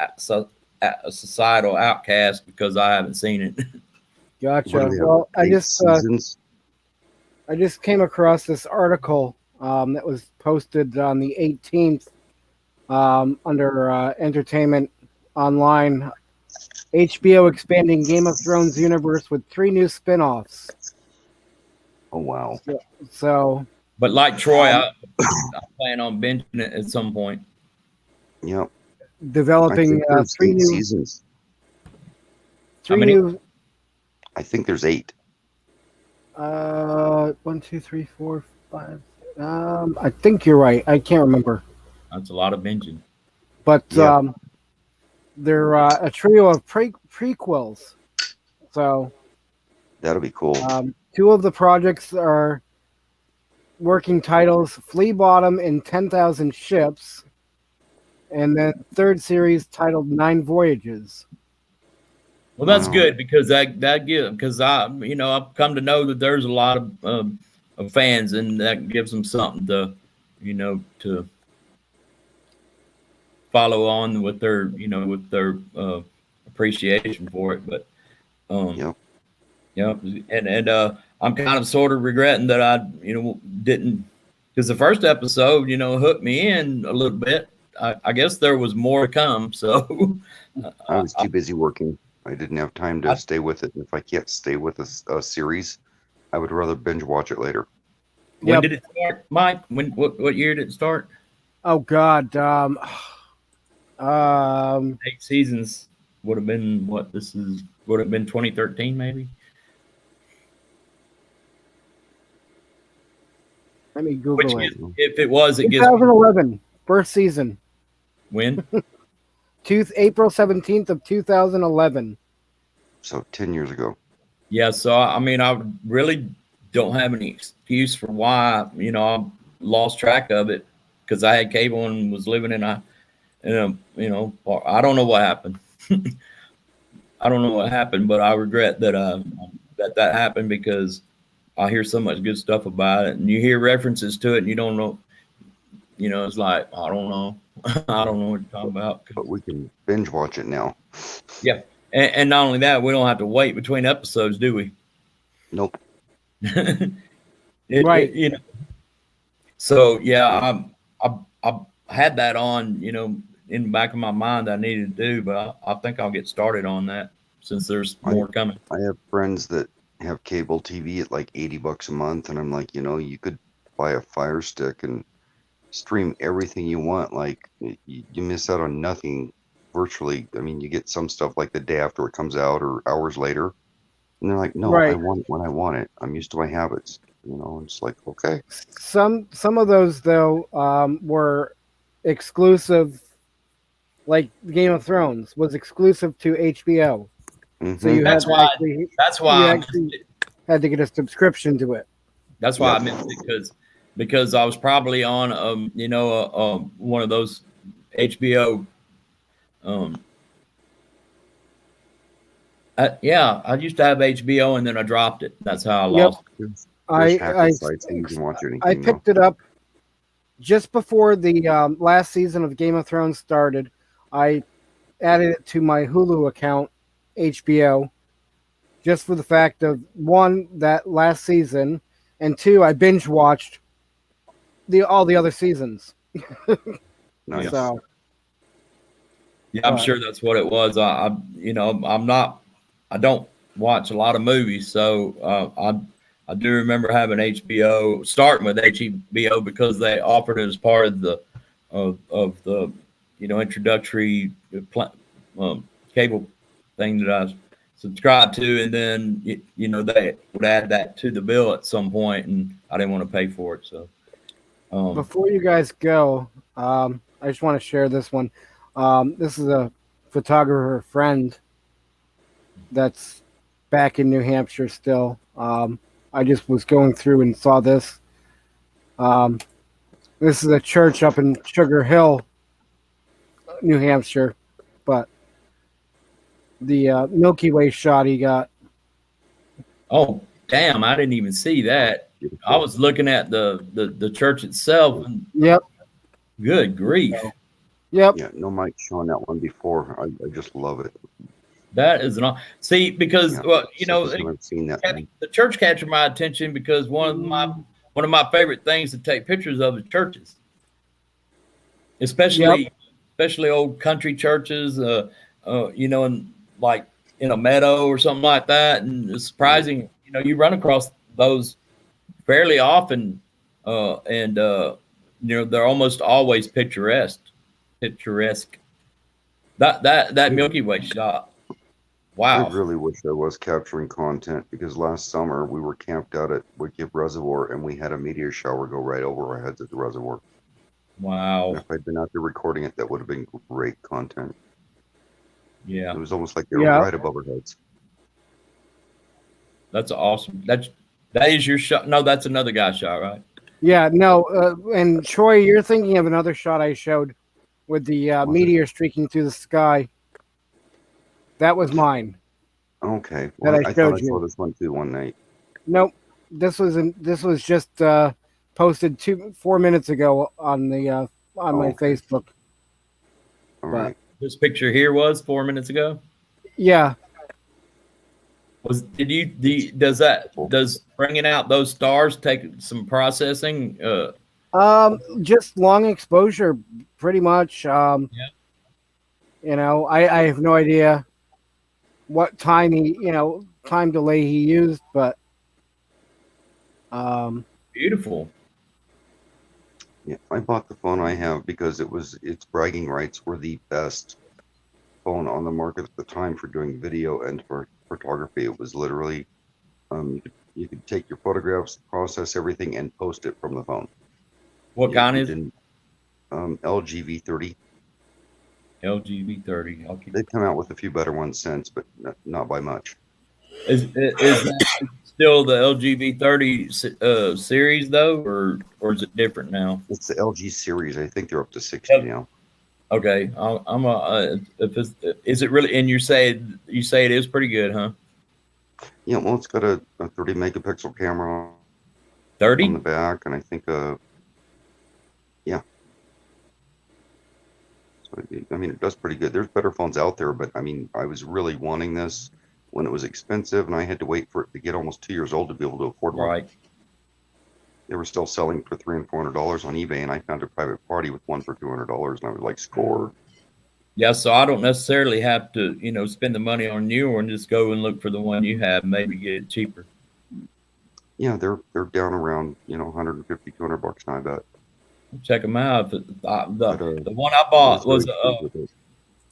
Speaker 7: societal outcast because I haven't seen it.
Speaker 1: Gotcha.
Speaker 8: What do they have,
Speaker 1: Well,
Speaker 8: 8 seasons?
Speaker 1: I just came across this article that was posted on the 18th under Entertainment Online. HBO expanding Game of Thrones universe with 3 new spin-offs.
Speaker 8: Oh wow.
Speaker 1: So,
Speaker 7: But like Troy, I plan on binging it at some point.
Speaker 8: Yep.
Speaker 1: developing
Speaker 8: I think there's
Speaker 1: 3
Speaker 8: 8
Speaker 1: new
Speaker 8: seasons.
Speaker 1: three
Speaker 7: many?
Speaker 1: new
Speaker 8: I think there's 8.
Speaker 1: 1, 2, 3, 4, 5. I think you're right. I can't remember.
Speaker 7: That's a lot of binging.
Speaker 1: But
Speaker 8: Yeah.
Speaker 1: they're a trio of prequels. So
Speaker 8: That'll be cool.
Speaker 1: 2 of the projects are working titles: Flea Bottom and 10,000 Ships, and then 3rd series titled 9 Voyages.
Speaker 7: Well, that's
Speaker 8: Wow.
Speaker 7: good because that gives because I've come to know that there's a lot of fans and that gives them something to to follow on with their appreciation for it. But and I'm kind of sort of regretting that I didn't, because the first episode hooked me in a little bit. I guess there was more to come, so
Speaker 8: I was too busy working. I didn't have time to stay with it. If I can't stay with a series, I would rather binge watch it later.
Speaker 7: When did it start, Mike? What year did it start?
Speaker 1: Oh God.
Speaker 7: 8 seasons would have been would have been 2013 maybe.
Speaker 1: Let me Google
Speaker 7: Which
Speaker 1: it.
Speaker 7: if it was, it gives
Speaker 1: 2011 first season.
Speaker 7: when.
Speaker 1: April 17th of 2011.
Speaker 8: So 10 years ago.
Speaker 7: Yeah, so I mean, I really don't have any excuse for why I lost track of it, because I had cable and was living in a I don't know what happened. I don't know what happened, but I regret that that happened, because I hear so much good stuff about it, and you hear references to it, and you don't know. It's like I don't know. I don't know what you're talking about.
Speaker 8: But we can binge watch it now.
Speaker 7: Yeah, and not only that, we don't have to wait between episodes, do we?
Speaker 8: Nope.
Speaker 1: Right.
Speaker 7: So yeah, I had that on, you know, in the back of my mind I needed to do, but I think I'll get started on that since there's more coming.
Speaker 8: I have friends that have cable TV at like $80 a month, and I'm like, you know, you could buy a Fire Stick and stream everything you want. Like you miss out on nothing virtually. I mean, you get some stuff like the day after it comes out or hours later, and they're like, no, I
Speaker 1: Right.
Speaker 8: want it when I want it. I'm used to my habits, you know. And it's like, okay,
Speaker 1: Some of those though were exclusive, like Game of Thrones was exclusive to HBO. So
Speaker 8: mhm.
Speaker 1: you
Speaker 7: That's
Speaker 1: had to
Speaker 7: why-
Speaker 1: actually,
Speaker 7: That's why
Speaker 1: you
Speaker 7: I
Speaker 1: actually
Speaker 7: missed it.
Speaker 1: had to get a subscription to it.
Speaker 7: That's why
Speaker 8: Yeah.
Speaker 7: I missed it because I was probably on you know one of those HBO yeah, I used to have HBO and then I dropped it. That's how I
Speaker 1: Yep.
Speaker 7: lost it.
Speaker 8: There's
Speaker 1: I
Speaker 8: hacking sites and you can watch anything.
Speaker 1: I picked it up just before the last season of Game of Thrones started. I added it to my Hulu account, HBO, just for the fact of one, that last season, and two, I binge watched all the other seasons.
Speaker 8: Nice.
Speaker 1: So
Speaker 7: Yeah, I'm sure that's what it was. I you know, I don't watch a lot of movies, so I do remember having HBO, starting with HBO because they offered it as part of the you know introductory cable thing that I subscribed to, and then you know they would add that to the bill at some point, and I didn't want to pay for it. So
Speaker 1: before you guys go, I just want to share this one. This is a photographer friend that's back in New Hampshire still. I just was going through and saw this. This is a church up in Sugar Hill, New Hampshire, but the Milky Way shot he got.
Speaker 7: oh damn, I didn't even see that. I was looking at the church itself, and
Speaker 1: Yep,
Speaker 7: good grief.
Speaker 1: yep.
Speaker 8: Yeah, no Mike showing that one before. I just love it.
Speaker 7: That is not see because
Speaker 8: Yeah,
Speaker 7: well, you know,
Speaker 8: Second time I've seen that thing.
Speaker 7: the church captured my attention because one of my favorite things to take pictures of is churches, especially old country churches. You know, in like in a meadow or something like that, and it's surprising. You know, you run across those fairly often, and you know they're almost always picturesque. That Milky Way shot. Wow.
Speaker 8: I really wish I was capturing content because last summer we were camped out at Wicked Reservoir and we had a meteor shower go right over our heads at the reservoir.
Speaker 7: Wow.
Speaker 8: And if I'd been out there recording it, that would have been great content.
Speaker 7: Yeah.
Speaker 8: It was almost like they were
Speaker 1: Yeah.
Speaker 8: right above our heads.
Speaker 7: That's awesome. That is your shot. No, that's another guy's shot, right?
Speaker 1: Yeah, no. And Troy, you're thinking of another shot I showed with the meteor streaking through the sky. That was mine.
Speaker 8: Okay.
Speaker 1: That
Speaker 8: Well,
Speaker 1: I
Speaker 8: I thought
Speaker 1: showed
Speaker 8: I
Speaker 1: you.
Speaker 8: saw this one too one night.
Speaker 1: Nope. This was just posted 4 minutes ago on the on my
Speaker 8: Okay.
Speaker 1: Facebook.
Speaker 8: All
Speaker 1: But-
Speaker 8: right.
Speaker 7: This picture here was 4 minutes ago.
Speaker 1: Yeah.
Speaker 7: Does bringing out those stars take some processing?
Speaker 1: Just long exposure, pretty much.
Speaker 7: Yeah.
Speaker 1: You know, I have no idea what time time delay he used, but
Speaker 7: Beautiful.
Speaker 8: Yeah, I bought the phone I have because its bragging rights were the best phone on the market at the time for doing video and for photography. It was literally, you could take your photographs, process everything, and post it from the phone.
Speaker 7: What kind is it?
Speaker 8: didn't- LG V30.
Speaker 7: LG V30. Okay.
Speaker 8: They've come out with a few better ones since, but not by much.
Speaker 7: Is that still the LG V30 series though, or is it different now?
Speaker 8: It's the LG series. I think they're up to 60 now.
Speaker 7: Okay, is it really? And you say it is pretty good, huh?
Speaker 8: Yeah, well, it's got a 30 megapixel camera on
Speaker 7: 30.
Speaker 8: the back, and I think yeah. So I mean, it does pretty good. There's better phones out there, but I mean, I was really wanting this when it was expensive, and I had to wait for it to get almost 2 years old to be able to afford one.
Speaker 7: Right.
Speaker 8: They were still selling for $300 and $400 on eBay, and I found a private party with one for $200, and I was like, score.
Speaker 7: Yeah, so I don't necessarily have to, you know, spend the money on you or just go and look for the one you have, maybe get it cheaper.
Speaker 8: Yeah, they're down around, you know, 150, $200 now, I bet.
Speaker 7: Check them out. The
Speaker 8: But,
Speaker 7: one I bought was
Speaker 8: really
Speaker 7: a
Speaker 8: pleased with it.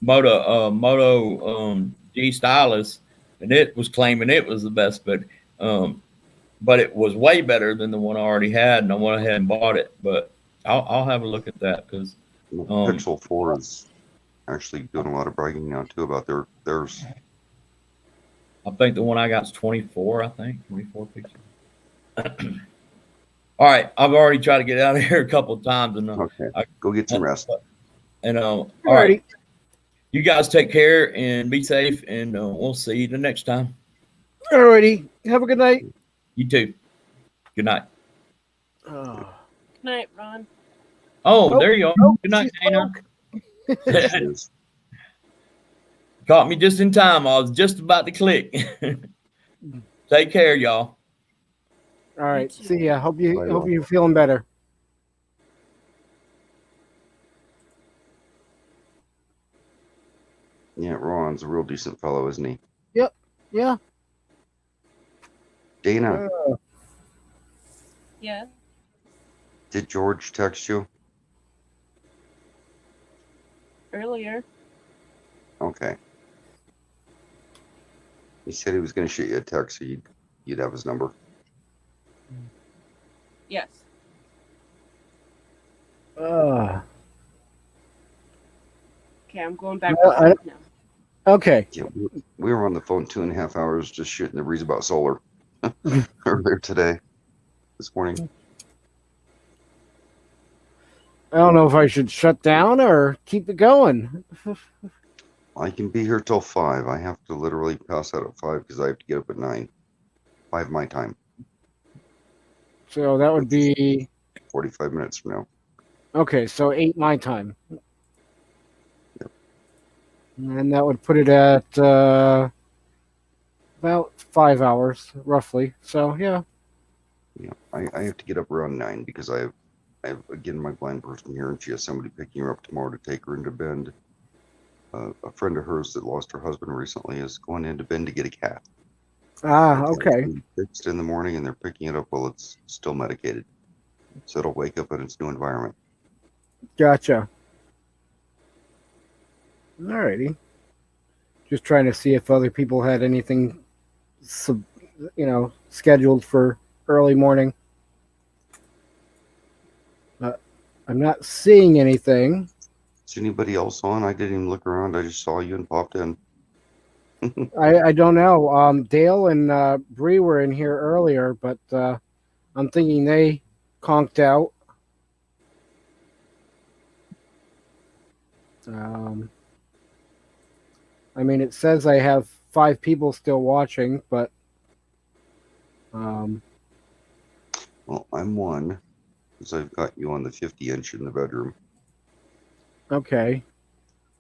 Speaker 7: Moto G Stylus, and it was claiming it was the best, but it was way better than the one I already had, and I went ahead and bought it. But I'll have a look at that because
Speaker 8: Pixel 4 is actually doing a lot of bragging now too about theirs.
Speaker 7: I think the one I got is 24. I think 24 pixels. All right, I've already tried to get out of here a couple of times, and
Speaker 8: Okay, go get some rest.
Speaker 7: And all right, you guys take care and be safe, and we'll see you the next time.
Speaker 1: Alrighty. Have a good night.
Speaker 7: You too. Good night.
Speaker 1: Oh.
Speaker 3: Good night, Ron.
Speaker 7: Oh, there you are.
Speaker 1: Nope,
Speaker 7: Good night,
Speaker 1: she
Speaker 7: Dana.
Speaker 1: spoke.
Speaker 7: Caught me just in time. I was just about to click. Take care, y'all.
Speaker 1: All right.
Speaker 3: too.
Speaker 1: See ya. Hope
Speaker 8: Bye, y'all.
Speaker 1: you're feeling better.
Speaker 8: Yeah, Ron's a real decent fellow, isn't he?
Speaker 1: Yeah.
Speaker 8: Dana,
Speaker 3: Yeah.
Speaker 8: did George text you?
Speaker 3: Earlier.
Speaker 8: Okay. He said he was going to shoot you a text so you'd have his number.
Speaker 3: Yes.
Speaker 1: Uh,
Speaker 3: Okay, I'm going back
Speaker 1: Well, I-
Speaker 3: now.
Speaker 1: okay.
Speaker 8: Yeah, we were on the phone 2.5 hours just shooting the breeze about solar earlier today, this morning.
Speaker 1: I don't know if I should shut down or keep it going.
Speaker 8: I can be here till 5. I have to literally pass out at 5 because I have to get up at 9. 5 my time,
Speaker 1: So that would be
Speaker 8: 45 minutes from now.
Speaker 1: okay. So 8 my time. And that would put it at about 5 hours, roughly. So yeah.
Speaker 8: Yeah, I have to get up around 9 because I have again my blind person here, and she has somebody picking her up tomorrow to take her into Bend. A friend of hers that lost her husband recently is going into Bend to get a cat.
Speaker 1: Ah,
Speaker 8: The cat's
Speaker 1: okay.
Speaker 8: being fixed in the morning, and they're picking it up while it's still medicated, so it'll wake up in its new environment.
Speaker 1: Gotcha. Alrighty. Just trying to see if other people had anything, scheduled for early morning. I'm not seeing anything.
Speaker 8: Is anybody else on? I didn't even look around. I just saw you and popped in.
Speaker 1: I don't know. Dale and Bree were in here earlier, but I'm thinking they conked out. I mean, it says I have 5 people still watching, but
Speaker 8: Well, I'm one because I've got you on the 50-inch in the bedroom.
Speaker 1: okay.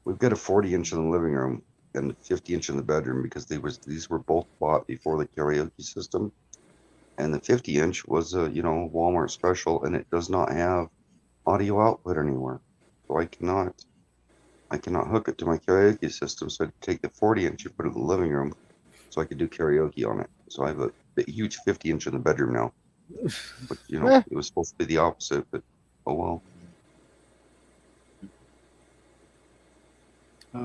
Speaker 8: We've got a 40-inch in the living room and a 50-inch in the bedroom because these were both bought before the karaoke system. And the 50-inch was a Walmart special, and it does not have audio output anymore, so I cannot hook it to my karaoke system. So I had to take the 40-inch and put it in the living room so I could do karaoke on it. So I have a huge 50-inch in the bedroom now. But it was supposed to be the opposite, but oh well.
Speaker 1: I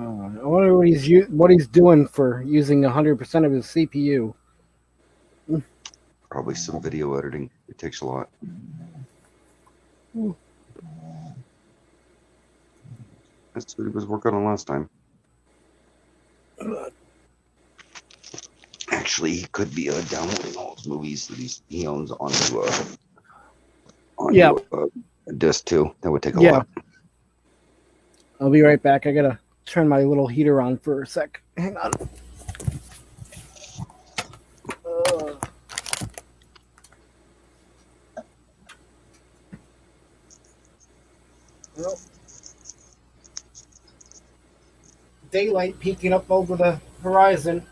Speaker 1: wonder what he's doing for using 100% of his CPU.
Speaker 8: Probably some video editing. It takes a lot. That's what he was working on last time. Actually, he could be downloading all his movies that he owns onto a disc too. That would take a lot.
Speaker 1: I'll be right back. I gotta turn my little heater on for a sec. Hang on. Well, daylight peeking up over the horizon.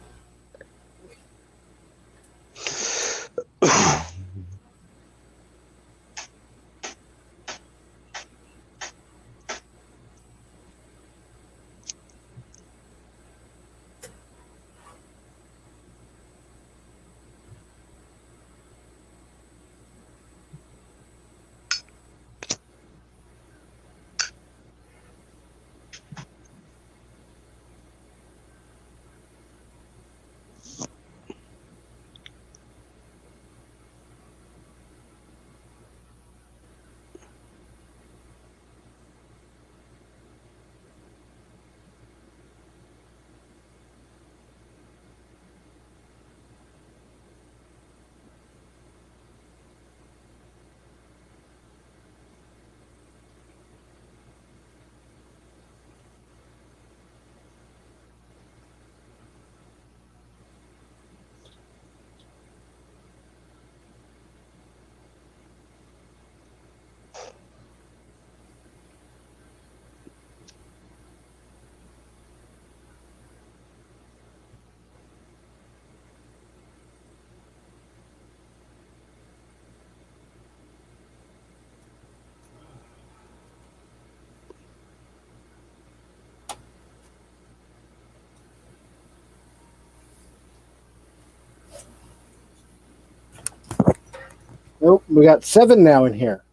Speaker 1: Oh, we got 7 now in here.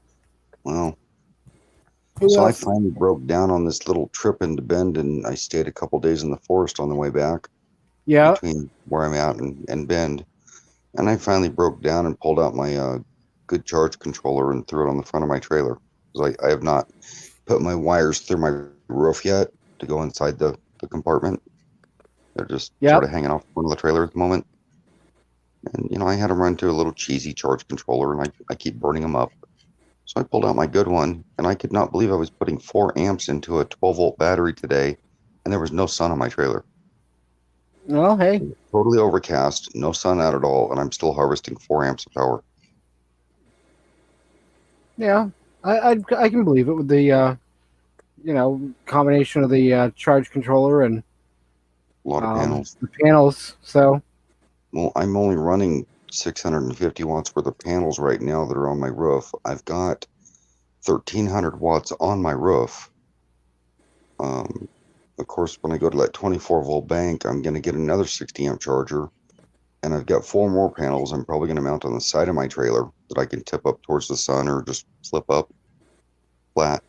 Speaker 5: Wow.
Speaker 1: Who
Speaker 5: So I
Speaker 1: else?
Speaker 5: finally broke down on this little trip into Bend, and I stayed a couple days in the forest on the way back
Speaker 1: Yeah.
Speaker 5: between where I'm at and Bend. And I finally broke down and pulled out my good charge controller and threw it on the front of my trailer. Because I have not put my wires through my roof yet to go inside the compartment. They're just
Speaker 1: Yep.
Speaker 5: sort of hanging off one of the trailer at the moment. And, you know, I had them run to a little cheesy charge controller, and I keep burning them up. So I pulled out my good one, and I could not believe I was putting 4 amps into a 12-volt battery today, and there was no sun on my trailer.
Speaker 1: Well, hey.
Speaker 5: Totally overcast, no sun out at all, and I'm still harvesting 4 amps of power.
Speaker 1: Yeah, I can believe it with the combination of the charge controller and
Speaker 5: A lot of panels.
Speaker 1: the panels. So
Speaker 5: Well, I'm only running 650 watts worth of panels right now that are on my roof. I've got 1,300 watts on my roof. Of course, when I go to that 24-volt bank, I'm going to get another 60 amp charger. And I've got 4 more panels I'm probably going to mount on the side of my trailer that I can tip up towards the sun or just flip up flat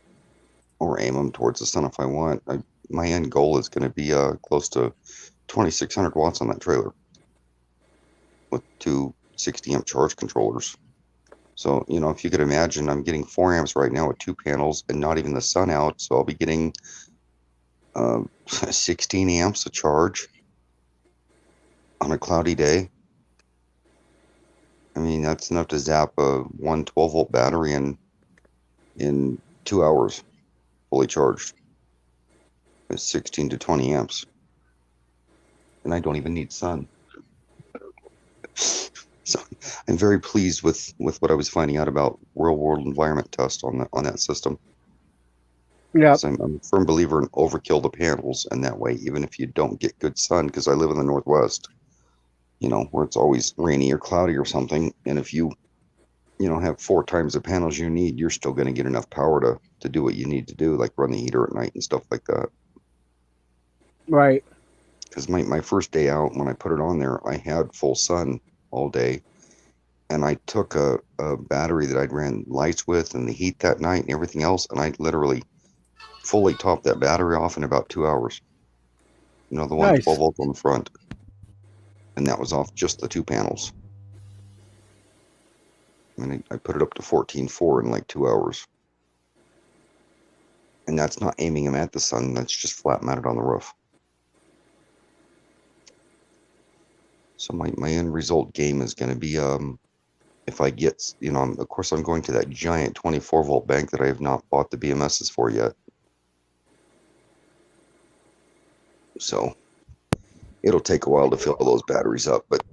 Speaker 5: or aim them towards the sun if I want. My end goal is going to be close to 2,600 watts on that trailer with 2 60 amp charge controllers. So, you know, if you could imagine, I'm getting 4 amps right now with 2 panels and not even the sun out. So I'll be getting 16 amps of charge on a cloudy day. I mean, that's enough to zap a 12-volt battery in 2 hours, fully charged. It's 16 to 20 amps. And I don't even need sun. So I'm very pleased with what I was finding out about real world environment test on that system.
Speaker 1: yeah,
Speaker 5: So I'm a firm believer in overkill the panels, and that way, even if you don't get good sun, because I live in the Northwest, you know, where it's always rainy or cloudy or something, and if you have 4 times the panels you need, you're still going to get enough power to do what you need to do, like run the heater at night and stuff like that.
Speaker 1: right.
Speaker 5: Because my first day out, when I put it on there, I had full sun all day, and I took a battery that I'd ran lights with and the heat that night and everything else, and I literally fully topped that battery off in about 2 hours. You know, the one
Speaker 1: Nice.
Speaker 5: 12 volt on the front, and that was off just the 2 panels. I mean, I put it up to 14.4 in like 2 hours. And that's not aiming them at the sun. That's just flat mounted on the roof. So my end result game is going to be, if I get, of course I'm going to that giant 24-volt bank that I have not bought the BMSs for yet. So it'll take a while to fill those batteries up. But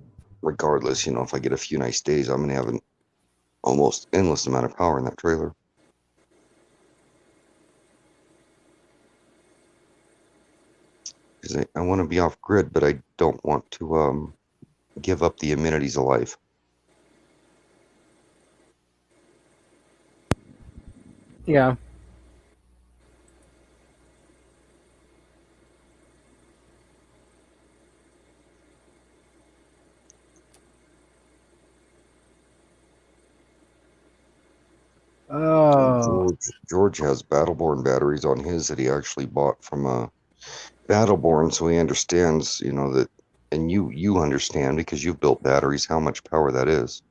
Speaker 5: regardless, if I get a few nice days, I'm going to have an almost endless amount of power in that trailer. Because I want to be off grid, but I don't want to give up the amenities of life.
Speaker 1: Yeah. Oh.
Speaker 5: George has Battleborn batteries on his that he actually bought from Battleborn, so he understands, that, and you understand because you've built batteries, how much power that is.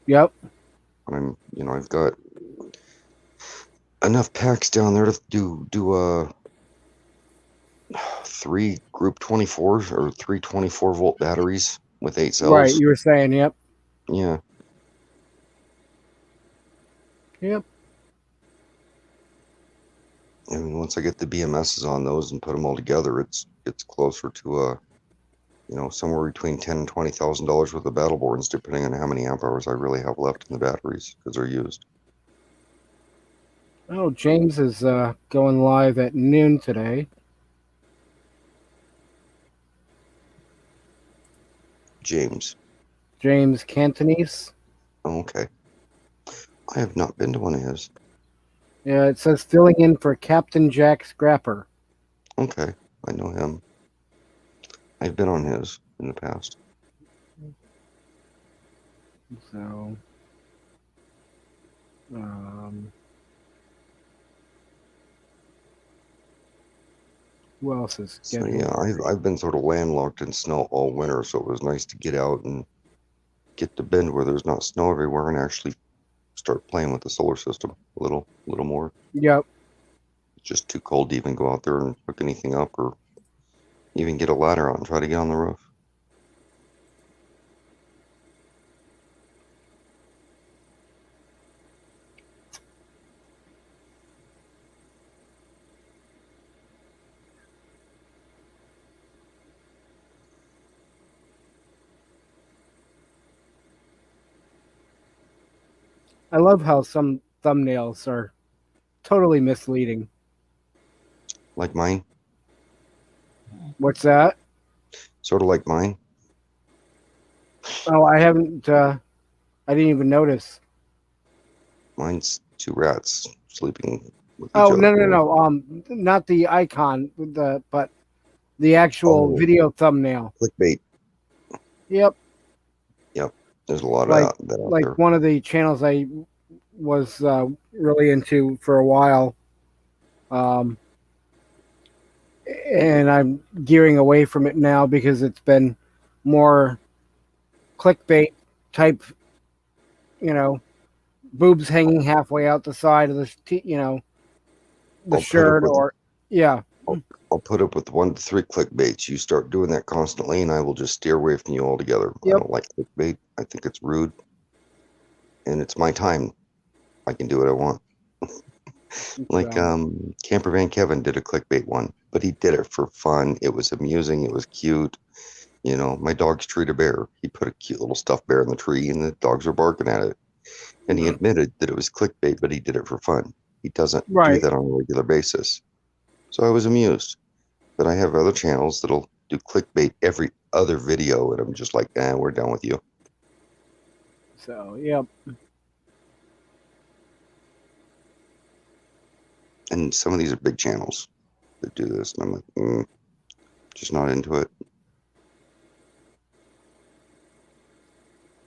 Speaker 1: Yep.
Speaker 5: I've got enough packs down there to do 3 group 24s or 3 24-volt batteries with 8 cells.
Speaker 1: Right, you were saying, yep.
Speaker 5: Yeah.
Speaker 1: Yep.
Speaker 5: I mean, once I get the BMSs on those and put them all together, it's closer to somewhere between $10,000 and $20,000 worth of Battleborns, depending on how many amp hours I really have left in the batteries because they're used.
Speaker 1: Oh, James is going live at noon today.
Speaker 5: James
Speaker 1: Cantonese.
Speaker 5: Oh, okay. I have not been to one of his.
Speaker 1: Yeah, it says filling in for Captain Jack Scrapper.
Speaker 5: Okay, I know him. I've been on his in the past.
Speaker 1: So, Who else is
Speaker 8: So
Speaker 1: scheduled?
Speaker 8: yeah, I've been sort of landlocked in snow all winter, so it was nice to get out and get to Bend where there's not snow everywhere and actually start playing with the solar system a little more.
Speaker 1: Yep.
Speaker 8: It's just too cold to even go out there and hook anything up or even get a ladder out and try to get on the roof.
Speaker 1: I love how some thumbnails are totally misleading.
Speaker 8: Like mine,
Speaker 1: What's that?
Speaker 8: sort of like mine.
Speaker 1: Oh, I haven't. I didn't even notice.
Speaker 8: Mine's two rats sleeping with each
Speaker 1: Oh,
Speaker 8: other.
Speaker 1: no. Not the icon, but the actual
Speaker 8: Oh.
Speaker 1: video thumbnail.
Speaker 8: Clickbait.
Speaker 1: Yep.
Speaker 8: There's a lot
Speaker 1: Like-
Speaker 8: of that out
Speaker 1: Like
Speaker 8: there.
Speaker 1: one of the channels I was really into for a while. And I'm gearing away from it now because it's been more clickbait type, boobs hanging halfway out the side of the, the
Speaker 8: I'll put up
Speaker 1: shirt,
Speaker 8: with-
Speaker 1: or yeah,
Speaker 8: I'll put up with 1 to 3 clickbaits. You start doing that constantly, and I will just steer away from you altogether.
Speaker 1: Yep.
Speaker 8: I don't like clickbait. I think it's rude, and it's my time. I can do what I want. Like Camper Van Kevin did a clickbait one, but he did it for fun. It was amusing. It was cute. My dog's treat a bear. He put a cute little stuffed bear in the tree, and the dogs are barking at it. And he admitted that it was clickbait, but he did it for fun. He doesn't do
Speaker 1: Right.
Speaker 8: that on a regular basis. So I was amused. But I have other channels that'll do clickbait every other video, and I'm just like, we're done with you.
Speaker 1: So yep.
Speaker 8: And some of these are big channels that do this, and I'm like, just not into it.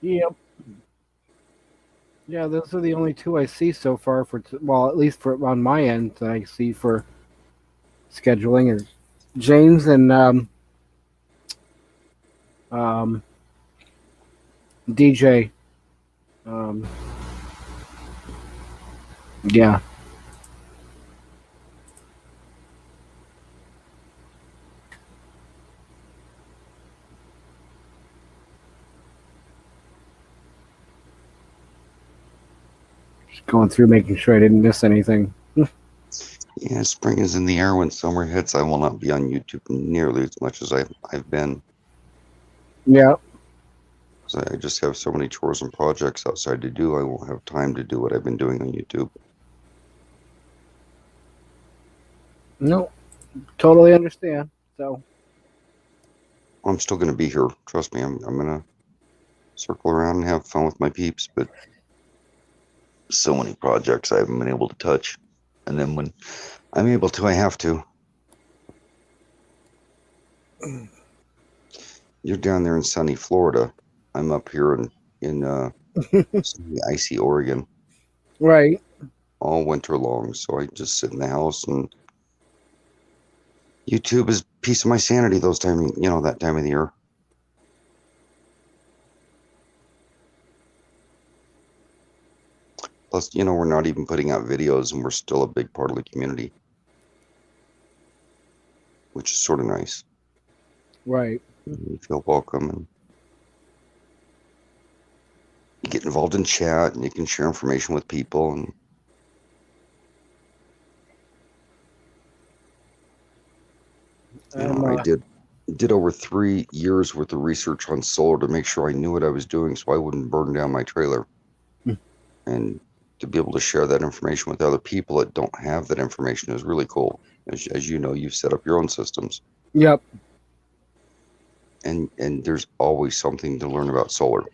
Speaker 1: Yep. Yeah, those are the only two I see so far at least for on my end that I see for scheduling is James and DJ. Yeah. Just going through making sure I didn't miss anything.
Speaker 8: Yeah, spring is in the air. When summer hits, I will not be on YouTube nearly as much as I've been.
Speaker 1: Yeah.
Speaker 8: 'Cause I just have so many chores and projects outside to do. I won't have time to do what I've been doing on YouTube.
Speaker 1: No. Totally understand. So
Speaker 8: I'm still going to be here. Trust me. I'm going to circle around and have fun with my peeps, but so many projects I haven't been able to touch. And then when I'm able to, I have to. You're down there in sunny Florida. I'm up here in sunny, icy Oregon
Speaker 1: right.
Speaker 8: all winter long. So I just sit in the house, and YouTube is a piece of my sanity that time of the year. Plus, we're not even putting out videos, and we're still a big part of the community, which is sort of nice.
Speaker 1: Right.
Speaker 8: You feel welcome, and you get involved in chat, and you can share information with people. And I did over 3 years worth of research on solar to make sure I knew what I was doing, so I wouldn't burn down my trailer. And to be able to share that information with other people that don't have that information is really cool. As you know, you've set up your own systems.
Speaker 1: Yep.
Speaker 8: And there's always something to learn about solar.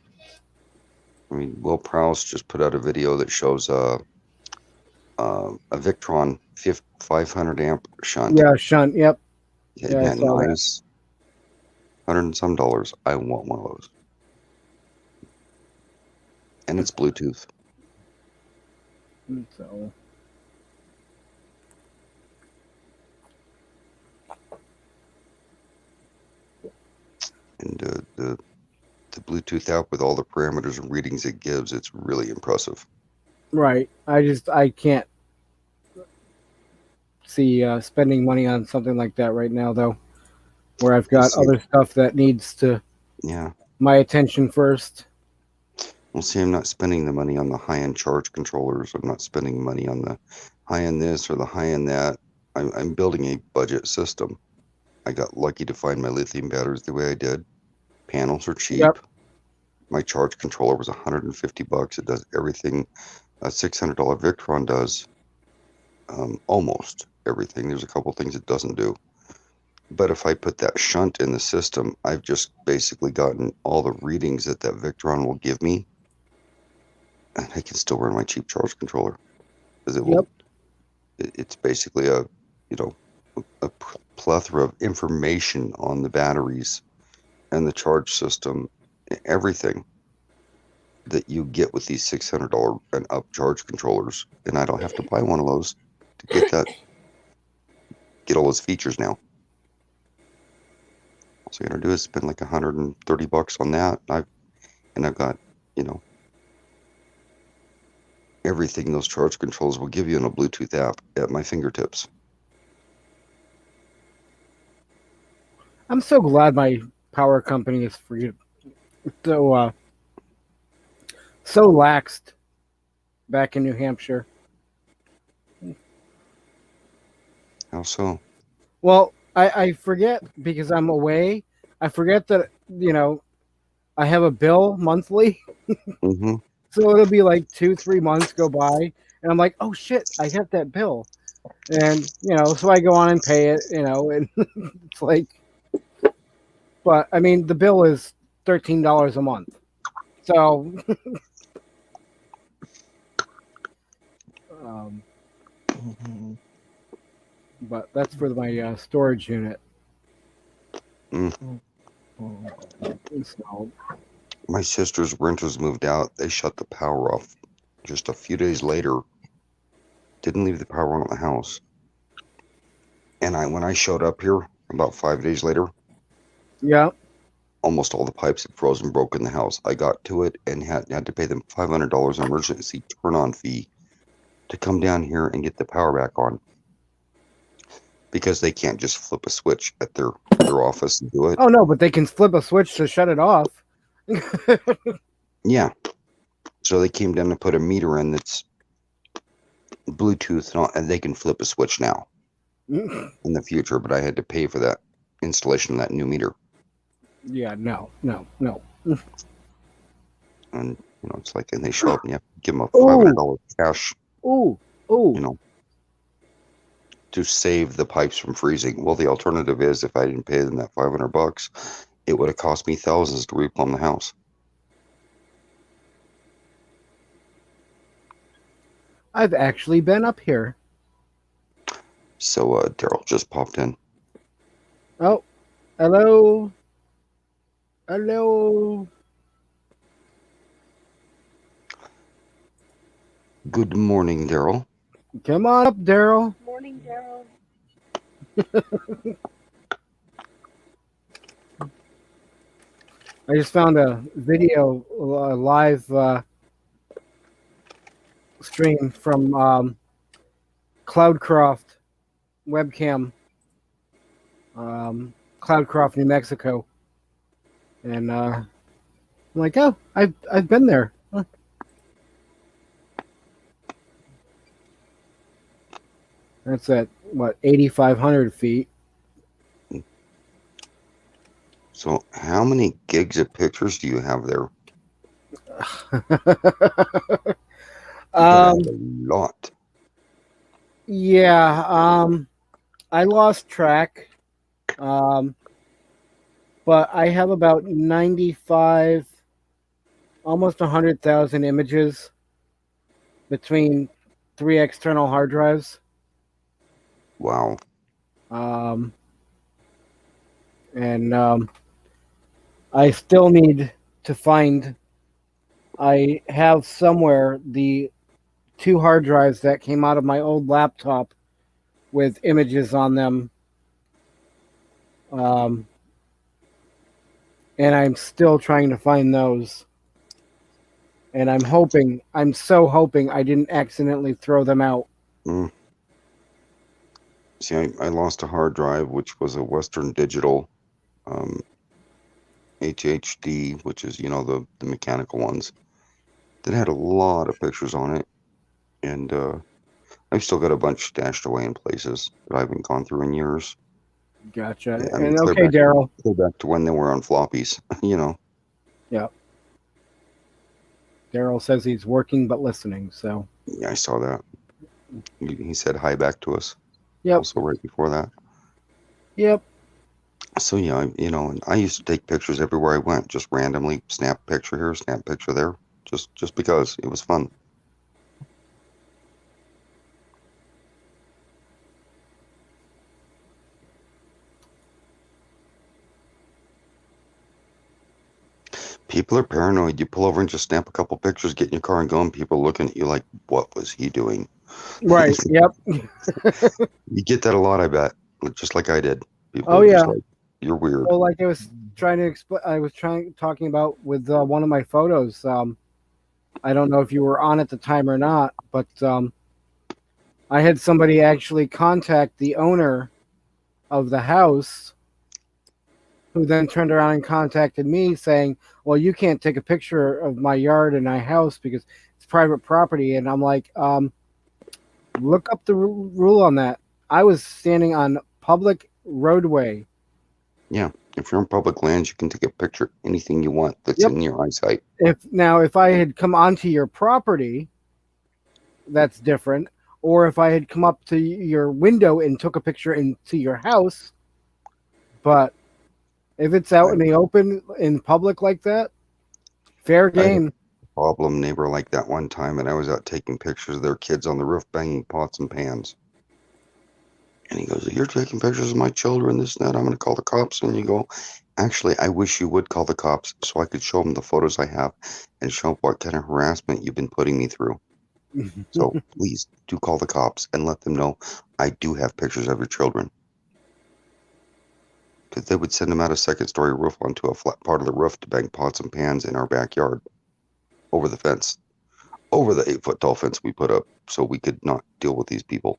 Speaker 8: I mean, Will Prowse just put out a video that shows a Victron 500 amp shunt.
Speaker 1: Yeah, shunt. Yep.
Speaker 8: Yeah,
Speaker 1: I saw that.
Speaker 8: nice. $100 and some. I want one of those. And it's Bluetooth.
Speaker 1: So
Speaker 8: And the Bluetooth app with all the parameters and readings it gives, it's really impressive.
Speaker 1: right, I can't see spending money on something like that right now, though, where I've got
Speaker 8: See.
Speaker 1: other stuff that needs to
Speaker 8: Yeah.
Speaker 1: my attention first.
Speaker 8: Well, see, I'm not spending the money on the high-end charge controllers. I'm not spending money on the high-end this or the high-end that. I'm building a budget system. I got lucky to find my lithium batteries the way I did. Panels are cheap.
Speaker 1: Yep.
Speaker 8: My charge controller was $150. It does everything a $600 Victron does. Almost everything. There's a couple things it doesn't do. But if I put that shunt in the system, I've just basically gotten all the readings that Victron will give me, and I can still run my cheap charge controller because it will. It's basically a plethora of information on the batteries and the charge system, everything that you get with these $600 and up charge controllers, and I don't have to buy one of those to get all those features now. So you gotta do is spend like $130 on that. I've got, everything those charge controls will give you in a Bluetooth app at my fingertips.
Speaker 1: I'm so glad my power company is free. So laxed back in New Hampshire.
Speaker 8: How so?
Speaker 1: Well, I forget because I'm away. I forget that, I have a bill monthly.
Speaker 8: Mm-hmm.
Speaker 1: So it'll be like 2-3 months go by. And I'm like, oh shit, I got that bill. And, so I go on and pay it, and it's like, but I mean, the bill is $13 a month. So, but that's for my storage unit.
Speaker 8: Mm.
Speaker 1: So,
Speaker 8: My sister's renters moved out. They shut the power off just a few days later. Didn't leave the power on at the house. And when I showed up here about 5 days later,
Speaker 1: yeah,
Speaker 8: almost all the pipes had frozen, broke in the house. I got to it and had to pay them $500 emergency turn-on fee to come down here and get the power back on, because they can't just flip a switch at their office and do it.
Speaker 1: Oh no, but they can flip a switch to shut it off.
Speaker 8: Yeah. So they came down to put a meter in that's Bluetooth and all, and they can flip a switch now in the future, but I had to pay for that installation of that new meter.
Speaker 1: Yeah, no.
Speaker 8: And it's like, and they show up and you have to give them a $500 cash.
Speaker 1: Ooh.
Speaker 8: To save the pipes from freezing. Well, the alternative is if I didn't pay them that $500, it would have cost me thousands to replumb the house.
Speaker 1: I've actually been up here.
Speaker 8: So Daryl just popped in.
Speaker 1: Oh, hello.
Speaker 8: Good morning, Daryl.
Speaker 1: Come on up, Daryl.
Speaker 3: Morning, Daryl.
Speaker 1: I just found a video, a live stream from Cloudcroft webcam, Cloudcroft, New Mexico, and I'm like, oh, I've been there. Huh. That's at what, 8,500 feet.
Speaker 8: So how many gigs of pictures do you have there? A lot.
Speaker 1: Yeah, I lost track, but I have about 95, almost 100,000 images between 3 external hard drives.
Speaker 8: Wow.
Speaker 1: And I still need to find, I have somewhere the 2 hard drives that came out of my old laptop with images on them. And I'm still trying to find those. And I'm so hoping I didn't accidentally throw them out.
Speaker 8: See, I lost a hard drive, which was a Western Digital HHD, which is, the mechanical ones, that had a lot of pictures on it. And I've still got a bunch stashed away in places that I haven't gone through in years.
Speaker 1: Gotcha.
Speaker 8: Yeah,
Speaker 1: And okay, Daryl.
Speaker 8: Go back to when they were on floppies,
Speaker 1: Yeah. Daryl says he's working but listening, so.
Speaker 8: Yeah, I saw that. He said hi back to us.
Speaker 1: Yep.
Speaker 8: Also right before that.
Speaker 1: Yep.
Speaker 8: So yeah, and I used to take pictures everywhere I went, just randomly snap picture here, snap picture there, just because it was fun. People are paranoid. You pull over and just snap a couple pictures, get in your car and go, and people are looking at you like, what was he doing?
Speaker 1: Right. Yep.
Speaker 8: You get that a lot, I bet. Just like I did. People
Speaker 1: Oh,
Speaker 8: are just
Speaker 1: yeah.
Speaker 8: like, you're weird.
Speaker 1: Well, like I was trying to explain, talking about with one of my photos. I don't know if you were on at the time or not, but I had somebody actually contact the owner of the house, who then turned around and contacted me saying, well, you can't take a picture of my yard and my house because it's private property. And I'm like, look up the rule on that. I was standing on public roadway.
Speaker 8: Yeah. If you're on public lands, you can take a picture of anything you want that's
Speaker 1: Yep.
Speaker 8: in your eyesight.
Speaker 1: If I had come onto your property, that's different. Or if I had come up to your window and took a picture into your house, but if it's out in the open in public like that, fair game.
Speaker 8: Problem neighbor like that one time, and I was out taking pictures of their kids on the roof banging pots and pans. And he goes, you're taking pictures of my children, this and that, I'm going to call the cops. And you go, actually, I wish you would call the cops so I could show them the photos I have and show them what kind of harassment you've been putting me through. So please do call the cops and let them know I do have pictures of your children. Because they would send them out a second-story roof onto a flat part of the roof to bang pots and pans in our backyard over the fence, over the 8-foot tall fence we put up so we could not deal with these people.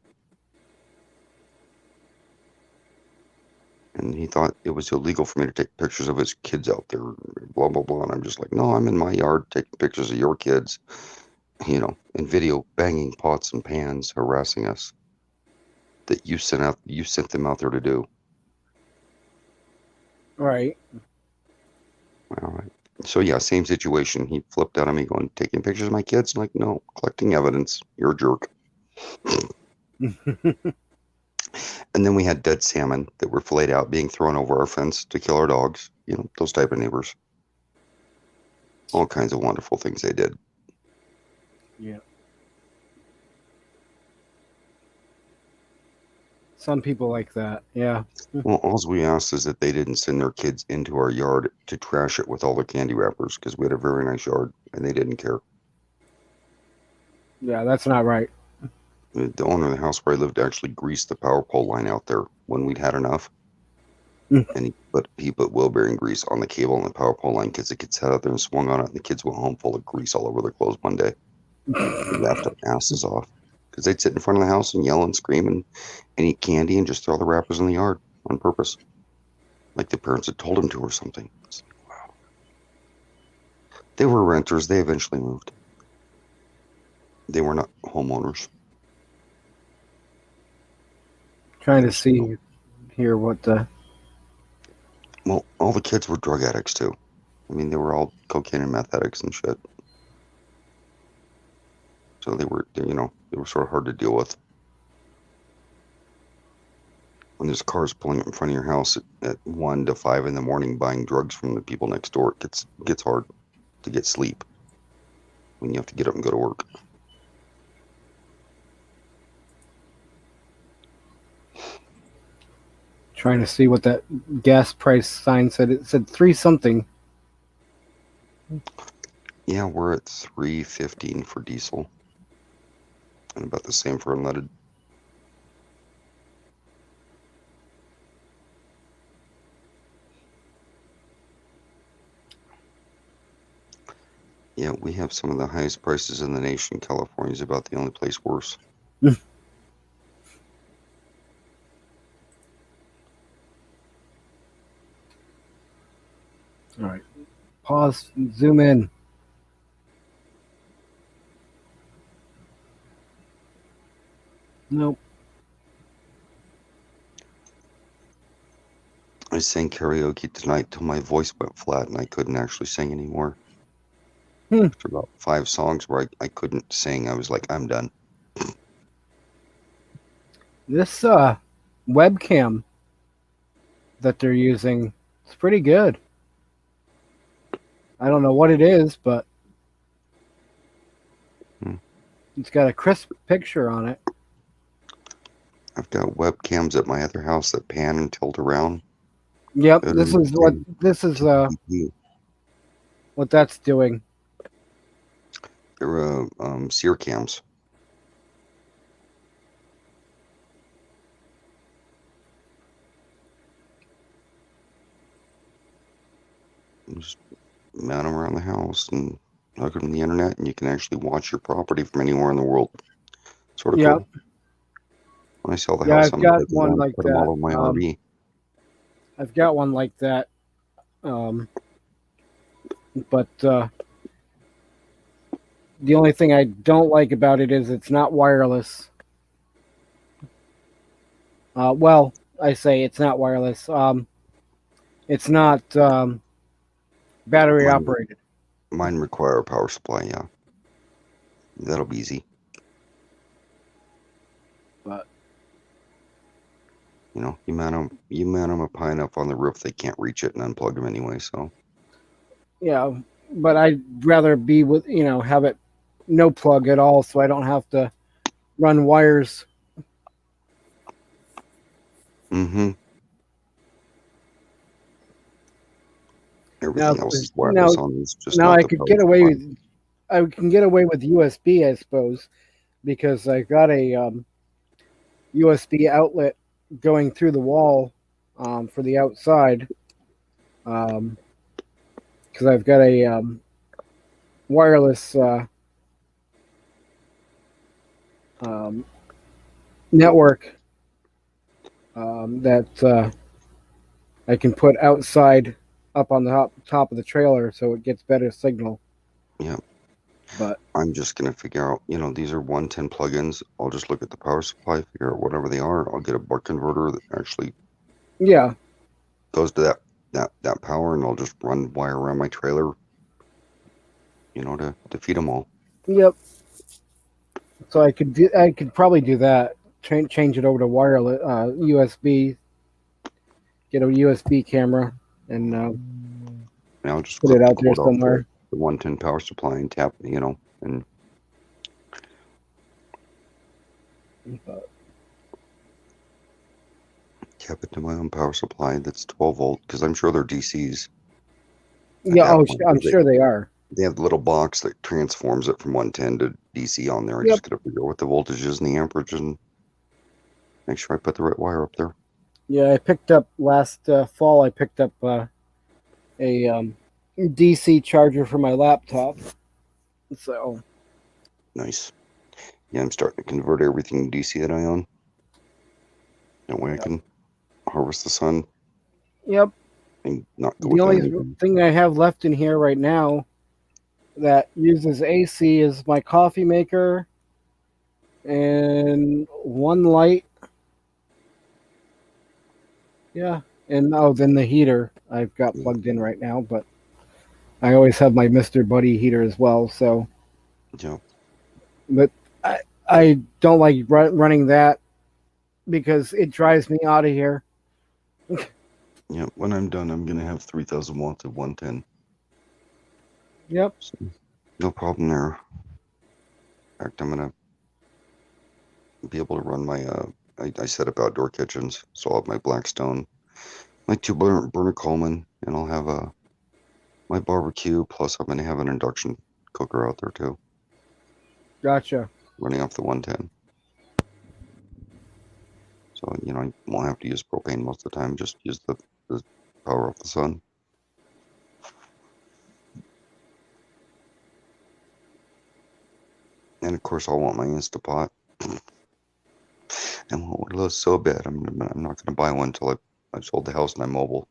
Speaker 8: And he thought it was illegal for me to take pictures of his kids out there, blah, blah, blah. And I'm just like, no, I'm in my yard taking pictures of your kids, and video banging pots and pans, harassing us that you sent them out there to do.
Speaker 1: Right.
Speaker 8: All right. So yeah, same situation. He flipped out on me going, taking pictures of my kids? I'm like, no, collecting evidence. You're a jerk. And then we had dead salmon that were filleted out being thrown over our fence to kill our dogs. Those type of neighbors. All kinds of wonderful things they did.
Speaker 1: Yeah. Some people like that. Yeah.
Speaker 8: Well, all we asked is that they didn't send their kids into our yard to trash it with all the candy wrappers because we had a very nice yard and they didn't care.
Speaker 1: Yeah, that's not right.
Speaker 8: The owner of the house where I lived actually greased the power pole line out there when we'd had enough. And he put wheel bearing grease on the cable and the power pole line because the kids sat out there and swung on it, and the kids went home full of grease all over their clothes one day. They laughed their asses off because they'd sit in front of the house and yell and scream and eat candy and just throw the wrappers in the yard on purpose, like the parents had told them to or something. Wow. They were renters. They eventually moved. They were not homeowners.
Speaker 1: Trying to see here what the.
Speaker 8: Well, all the kids were drug addicts too. I mean, they were all cocaine and meth addicts and shit. So they were sort of hard to deal with. When there's cars pulling up in front of your house at 1 to 5 in the morning buying drugs from the people next door, it gets hard to get sleep when you have to get up and go to work.
Speaker 1: Trying to see what that gas price sign said. It said 3 something.
Speaker 8: Yeah, we're at $3.15 for diesel. And about the same for unleaded. Yeah, we have some of the highest prices in the nation. California is about the only place worse.
Speaker 1: All right. Pause. Zoom in. Nope.
Speaker 8: I sang karaoke tonight till my voice went flat and I couldn't actually sing anymore. After about 5 songs where I couldn't sing, I was like, I'm done.
Speaker 1: This webcam that they're using is pretty good. I don't know what it is, but it's got a crisp picture on it.
Speaker 8: I've got webcams at my other house that pan and tilt around.
Speaker 1: Yep, this is what that's doing.
Speaker 8: They're sear cams. Just mount them around the house and hook them to the internet, and you can actually watch your property from anywhere in the world. Sort of cool. When I sell the house,
Speaker 1: I've
Speaker 8: I'm
Speaker 1: got
Speaker 8: gonna
Speaker 1: one like
Speaker 8: put them all
Speaker 1: that.
Speaker 8: over my RV.
Speaker 1: I've got one like that. But the only thing I don't like about it is it's not wireless. Well, I say it's not wireless. It's not battery operated.
Speaker 8: Mine require a power supply, yeah. That'll be easy.
Speaker 1: But
Speaker 8: you know, you mount them up high enough on the roof they can't reach it and unplug them anyway. So
Speaker 1: yeah, but I'd rather be with have it no plug at all, so I don't have to run wires.
Speaker 8: Everything else is wireless on these. Just
Speaker 1: now
Speaker 8: not
Speaker 1: I
Speaker 8: the
Speaker 1: could
Speaker 8: power
Speaker 1: get away
Speaker 8: supply.
Speaker 1: with. I can get away with USB, I suppose, because I got a USB outlet going through the wall for the outside. Because I've got a wireless network that I can put outside up on the top of the trailer, so it gets better signal.
Speaker 8: Yeah.
Speaker 1: But
Speaker 8: I'm just gonna figure out, these are 110 plugins. I'll just look at the power supply, figure out whatever they are. I'll get a buck converter that actually goes to that power, and I'll just run wire around my trailer, to feed them all.
Speaker 1: Yep. So I could probably do that. Change it over to wireless USB. Get a USB camera and
Speaker 8: I'll just
Speaker 1: put it out there somewhere.
Speaker 8: The 110 power supply and tap, and tap it to my own power supply that's 12 volt, because I'm sure they're DCs.
Speaker 1: Yeah, I'm sure they are.
Speaker 8: They have the little box that transforms it from 110 to DC on there. I just got to figure out what the voltage is and the amperage and make sure I put the right wire up there.
Speaker 1: Yeah, I picked up last fall. I picked up a DC charger for my laptop. So
Speaker 8: nice. Yeah, I'm starting to convert everything DC that I own. That way I can harvest the sun.
Speaker 1: Yep.
Speaker 8: And not go
Speaker 1: the only thing I have left in here right now that uses AC is my coffee maker and one light. Yeah. And then the heater I've got plugged in right now, but I always have my Mr. Buddy heater as well. So,
Speaker 8: yeah.
Speaker 1: But I don't like running that because it drives me out of here.
Speaker 8: Yeah, when I'm done, I'm going to have 3,000 watts of 110.
Speaker 1: Yep.
Speaker 8: So, no problem there. In fact, I'm going to be able to run my, I set up outdoor kitchens, so I'll have my Blackstone, my 2-burner Coleman, and I'll have my barbecue, plus I'm going to have an induction cooker out there too.
Speaker 1: Gotcha.
Speaker 8: running off the 110. So, you know, I won't have to use propane most of the time, just use the power off the sun. And of course, I'll want my Instapot. And want one of those so bad. I'm not going to buy one until I've sold the house and I'm mobile.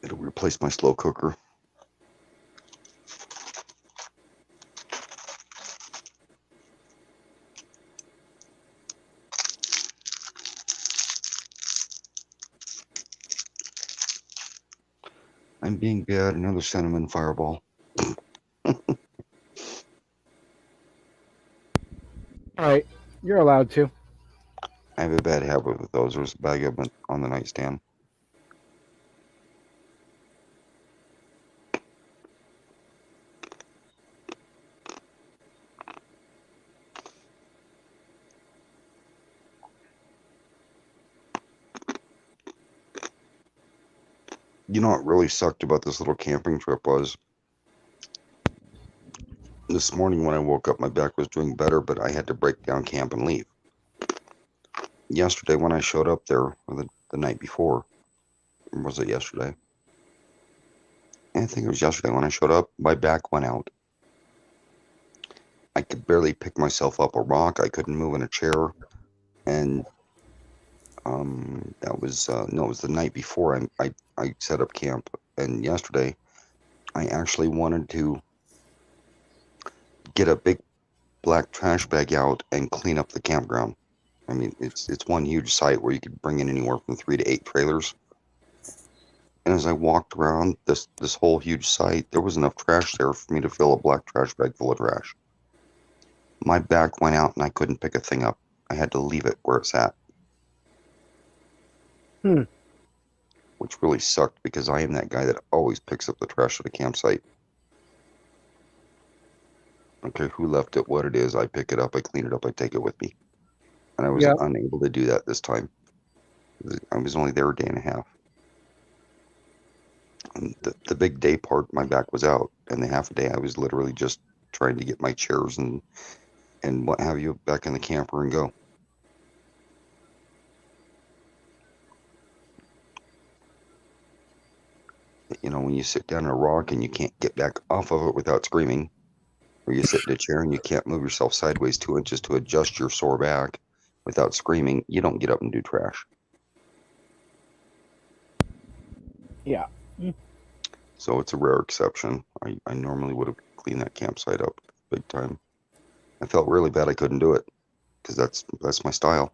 Speaker 8: It'll replace my slow cooker. I'm being bad. Another cinnamon fireball.
Speaker 1: All right, you're allowed to.
Speaker 8: I have a bad habit with those. There's a bag of them on the nightstand. You know what really sucked about this little camping trip was this morning when I woke up, my back was doing better, but I had to break down camp and leave. Yesterday when I showed up there, or the night before, or was it yesterday? I think it was yesterday when I showed up, my back went out. I could barely pick myself up a rock. I couldn't move in a chair. And that was, no, it was the night before I set up camp. And yesterday, I actually wanted to get a big black trash bag out and clean up the campground. I mean, it's one huge site where you could bring in anywhere from 3 to 8 trailers. And as I walked around this whole huge site, there was enough trash there for me to fill a black trash bag full of trash. My back went out and I couldn't pick a thing up. I had to leave it where it's at. Which really sucked because I am that guy that always picks up the trash at a campsite. Okay, who left it, what it is, I pick it up, I clean it up, I take it with me. And I was unable to do that this time. I was only there a day and a half. And the big day part, my back was out. And the half a day, I was literally just trying to get my chairs and what have you back in the camper and go. You know, when you sit down on a rock and you can't get back off of it without screaming, or you sit in a chair and you can't move yourself sideways 2 inches to adjust your sore back without screaming, you don't get up and do trash.
Speaker 1: Yeah.
Speaker 8: So it's a rare exception. I normally would have cleaned that campsite up big time. I felt really bad I couldn't do it because that's my style.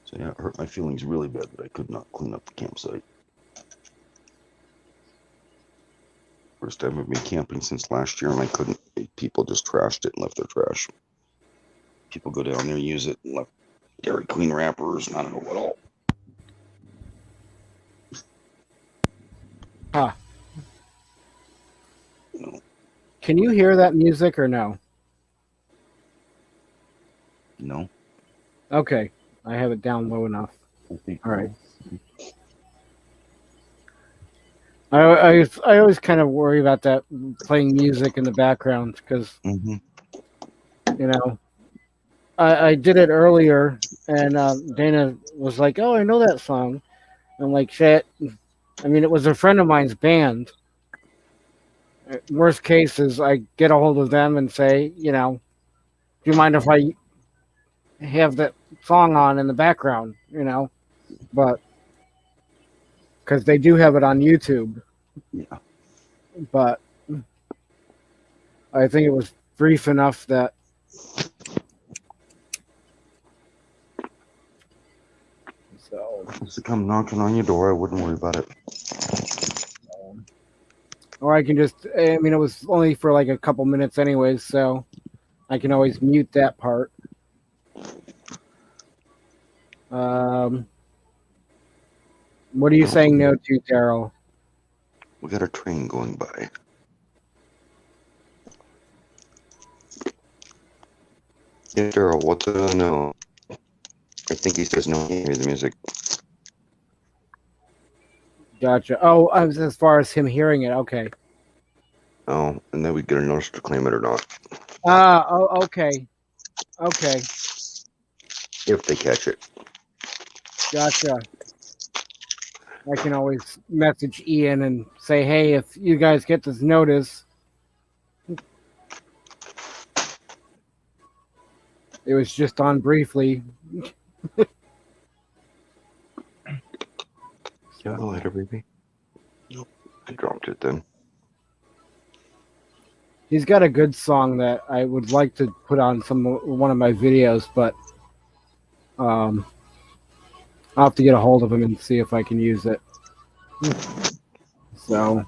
Speaker 8: So yeah, it hurt my feelings really bad that I could not clean up the campsite. First time I've been camping since last year and I couldn't. People just trashed it and left their trash. People go down there, use it, and left Dairy Queen wrappers and I don't know what all.
Speaker 1: Huh.
Speaker 8: You know,
Speaker 1: Can you hear that music or no?
Speaker 8: no.
Speaker 1: Okay. I have it down low enough. All right. I always kind of worry about that playing music in the background because you know I did it earlier and Dana was like, "Oh, I know that song." I'm like, "Shit." I mean, it was a friend of mine's band. Worst case is I get a hold of them and say, you know, do you mind if I have that song on in the background, you know? But because they do have it on YouTube.
Speaker 8: Yeah.
Speaker 1: But I think it was brief enough that so.
Speaker 8: If they come knocking on your door, I wouldn't worry about it.
Speaker 1: Or I can just, I mean, it was only for like a couple minutes anyways, so I can always mute that part. What are you saying no to, Daryl?
Speaker 8: We got a train going by. Yeah, Daryl, what's a no? I think he says no, he can't hear the music.
Speaker 1: Gotcha. Oh, as far as him hearing it, okay.
Speaker 8: Oh, and then we get a notice to claim it or not,
Speaker 1: Oh, okay. Okay,
Speaker 8: if they catch it.
Speaker 1: gotcha. I can always message Ian and say, hey, if you guys get this notice, it was just on briefly.
Speaker 8: Yeah, later, baby. Nope. I dropped it then.
Speaker 1: He's got a good song that I would like to put on one of my videos, but I'll have to get a hold of him and see if I can use it. So,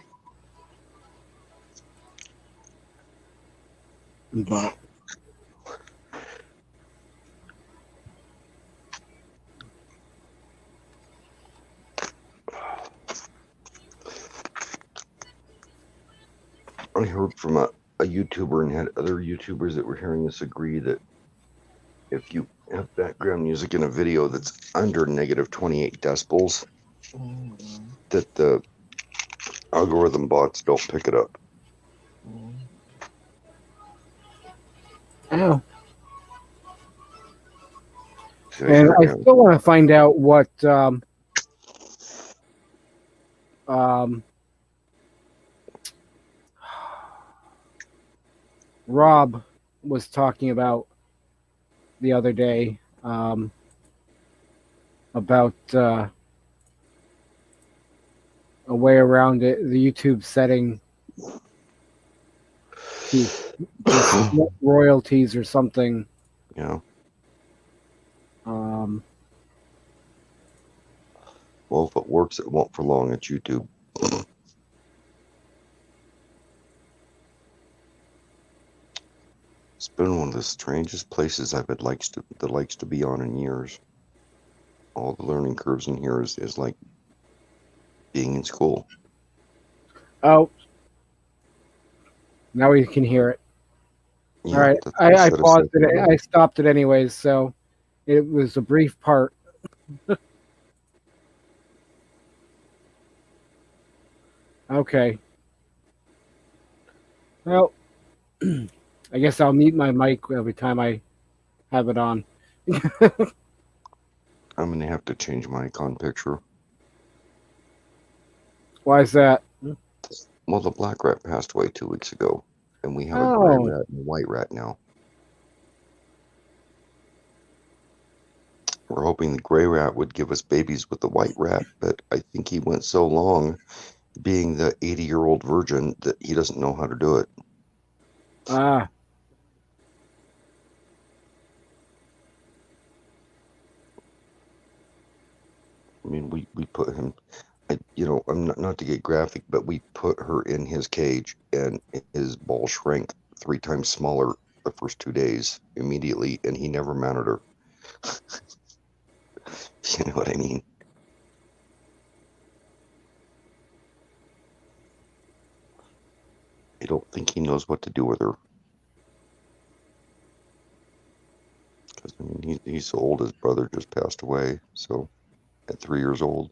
Speaker 1: but
Speaker 8: I heard from a YouTuber and had other YouTubers that were hearing this agree that if you have background music in a video that's under negative 28 decibels, that the algorithm bots don't pick it up.
Speaker 1: ow.
Speaker 8: So
Speaker 1: And I
Speaker 8: yeah.
Speaker 1: still want to find out what Rob was talking about the other day about a way around it, the YouTube setting to split royalties or something.
Speaker 8: Yeah. Well, if it works, it won't for long at YouTube. It's been one of the strangest places I've had likes to be on in years. All the learning curves in here is like being in school.
Speaker 1: Oh, now we can hear it.
Speaker 8: Yeah,
Speaker 1: All right,
Speaker 8: that's what
Speaker 1: I
Speaker 8: said a
Speaker 1: paused
Speaker 8: second
Speaker 1: it.
Speaker 8: ago.
Speaker 1: I stopped it anyways, so it was a brief part. Okay. Well, I guess I'll mute my mic every time I have it on.
Speaker 8: I'm gonna have to change my icon picture.
Speaker 1: Why is that?
Speaker 8: Well, the black rat passed away 2 weeks ago, and we have a gray
Speaker 1: Oh,
Speaker 8: rat and a white rat now. We're hoping the gray rat would give us babies with the white rat, but I think he went so long being the 80-year-old virgin that he doesn't know how to do it.
Speaker 1: ah,
Speaker 8: I mean, we put him, I'm not to get graphic, but we put her in his cage, and his ball shrank 3 times smaller the first 2 days immediately, and he never mounted her. You know what I mean? I don't think he knows what to do with her. Because, I mean, he's so old, his brother just passed away, so at 3 years old.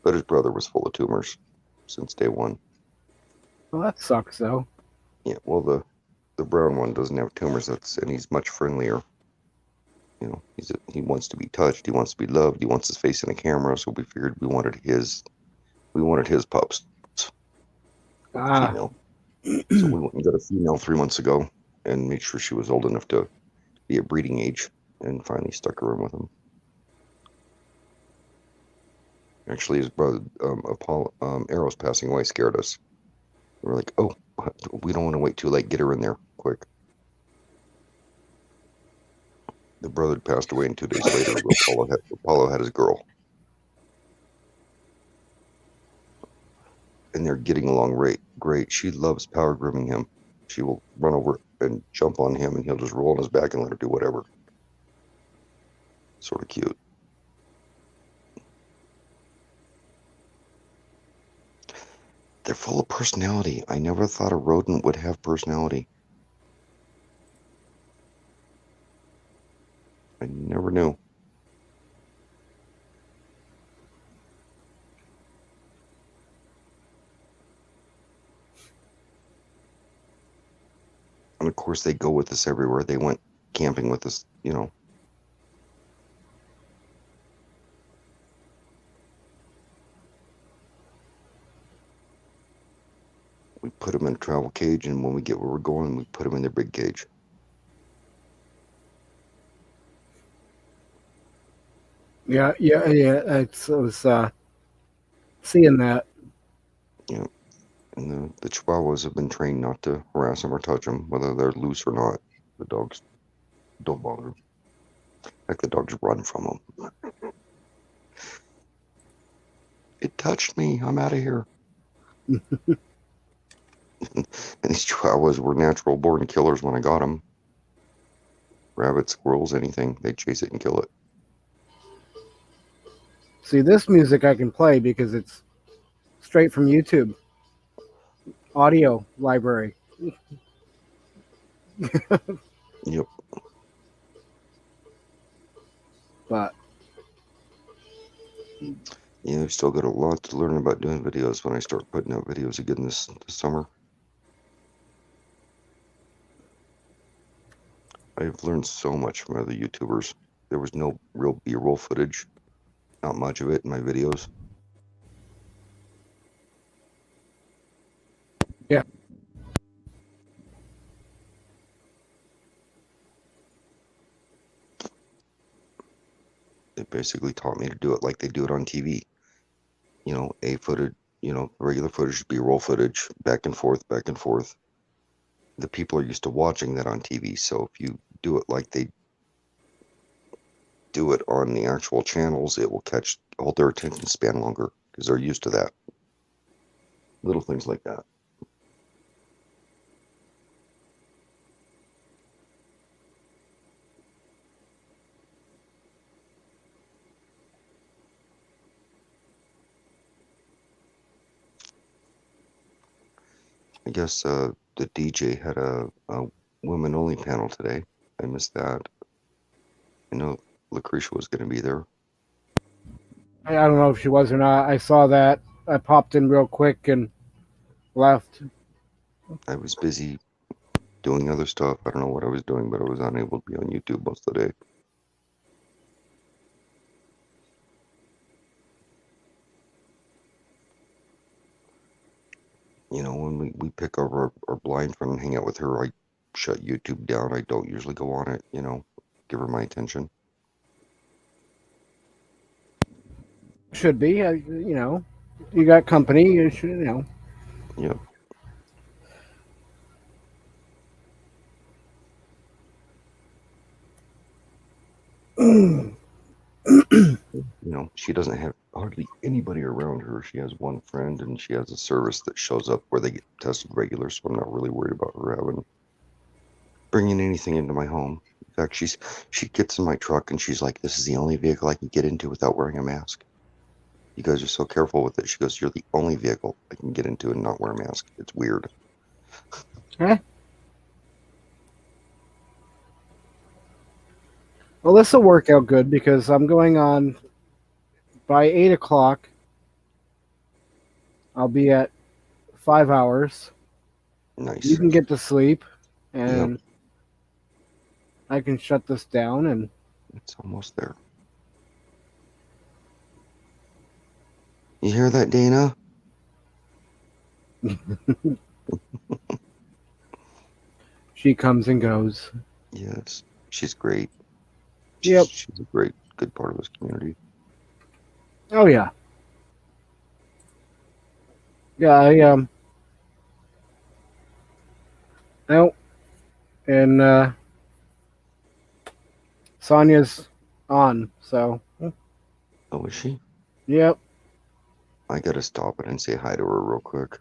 Speaker 8: But his brother was full of tumors since day one.
Speaker 1: well, that sucks though.
Speaker 8: Yeah, well, the brown one doesn't have tumors, and he's much friendlier. You know, he wants to be touched, he wants to be loved, he wants his face in a camera, so we figured we wanted his pups.
Speaker 1: Ah,
Speaker 8: Female. So we went and got a female 3 months ago and made sure she was old enough to be at breeding age, and finally stuck her in with him. Actually, his brother, Arrow's passing away scared us. We were like, oh, we don't want to wait too late. Get her in there quick. The brother had passed away, and 2 days later, Apollo had his girl. And they're getting along great. She loves power grooming him. She will run over and jump on him, and he'll just roll on his back and let her do whatever. Sort of cute. They're full of personality. I never thought a rodent would have personality. I never knew. And of course, they go with us everywhere. They went camping with us, you know. We put them in a travel cage, and when we get where we're going, we put them in their big cage.
Speaker 1: Yeah. It was seeing that.
Speaker 8: Yeah. And the Chihuahuas have been trained not to harass them or touch them, whether they're loose or not. The dogs don't bother them. In fact, the dogs run from them. It touched me. I'm out of here. And these Chihuahuas were natural born killers when I got them. Rabbits, squirrels, anything. They chase it and kill it.
Speaker 1: See, this music I can play because it's straight from YouTube. Audio library.
Speaker 8: Yep.
Speaker 1: But
Speaker 8: Yeah, I've still got a lot to learn about doing videos when I start putting out videos again this summer. I've learned so much from other YouTubers. There was no real B-roll footage, not much of it in my videos.
Speaker 1: Yeah.
Speaker 8: They basically taught me to do it like they do it on TV. You know, A footage, you know, regular footage, B-roll footage, back and forth, back and forth. The people are used to watching that on TV, so if you do it like they do it on the actual channels, it will hold their attention span longer because they're used to that. Little things like that. I guess the DJ had a women-only panel today. I missed that. I know Lucretia was going to be there.
Speaker 1: I don't know if she was or not. I saw that. I popped in real quick and left.
Speaker 8: I was busy doing other stuff. I don't know what I was doing, but I was unable to be on YouTube most of the day. You know, when we pick up our blind friend and hang out with her, I shut YouTube down. I don't usually go on it, you know, give her my attention.
Speaker 1: Should be. You know, you got company. You should, you know.
Speaker 8: Yep. You know, she doesn't have hardly anybody around her. She has one friend, and she has a service that shows up where they get tested regular, so I'm not really worried about her bringing anything into my home. In fact, she gets in my truck and she's like, "This is the only vehicle I can get into without wearing a mask. You guys are so careful with it." She goes, "You're the only vehicle I can get into and not wear a mask. It's weird."
Speaker 1: Huh? Well, this will work out good because I'm going on by 8 o'clock. I'll be at 5 hours.
Speaker 8: Nice.
Speaker 1: You can get to sleep, and I can shut this down. And
Speaker 8: it's almost there. You hear that, Dana?
Speaker 1: She comes and goes.
Speaker 8: Yes, she's great.
Speaker 1: Yep.
Speaker 8: She's a great, good part of this community.
Speaker 1: Oh yeah. Yeah, no, and Sonia's on, so.
Speaker 8: Oh, is she?
Speaker 1: Yep.
Speaker 8: I gotta stop it and say hi to her real quick.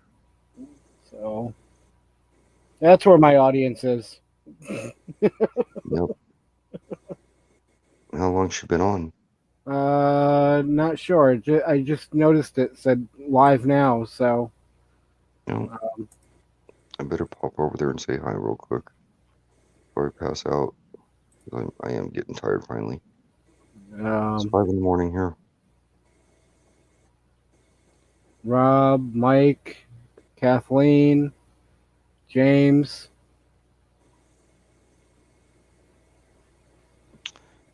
Speaker 1: So that's where my audience is.
Speaker 8: Yep. How long's she been on?
Speaker 1: Not sure. I just noticed it said live now, so.
Speaker 8: No. I better pop over there and say hi real quick before I pass out. I am getting tired finally. It's 5 in the morning here.
Speaker 1: Rob, Mike, Kathleen, James,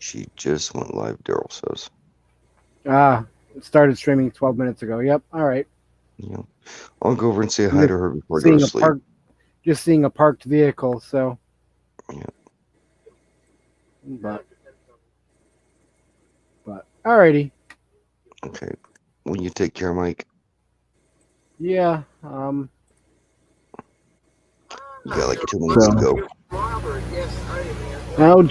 Speaker 8: She just went live, Daryl says.
Speaker 1: It started streaming 12 minutes ago. Yep. All right.
Speaker 8: Yeah. I'll go over and say hi to her before I go
Speaker 1: Seeing
Speaker 8: to
Speaker 1: a
Speaker 8: sleep.
Speaker 1: just seeing a parked vehicle. So.
Speaker 8: Yeah.
Speaker 1: But alrighty.
Speaker 8: Okay. Well, you take care, Mike.
Speaker 1: Yeah.
Speaker 8: You got like 2 minutes to go.
Speaker 1: Now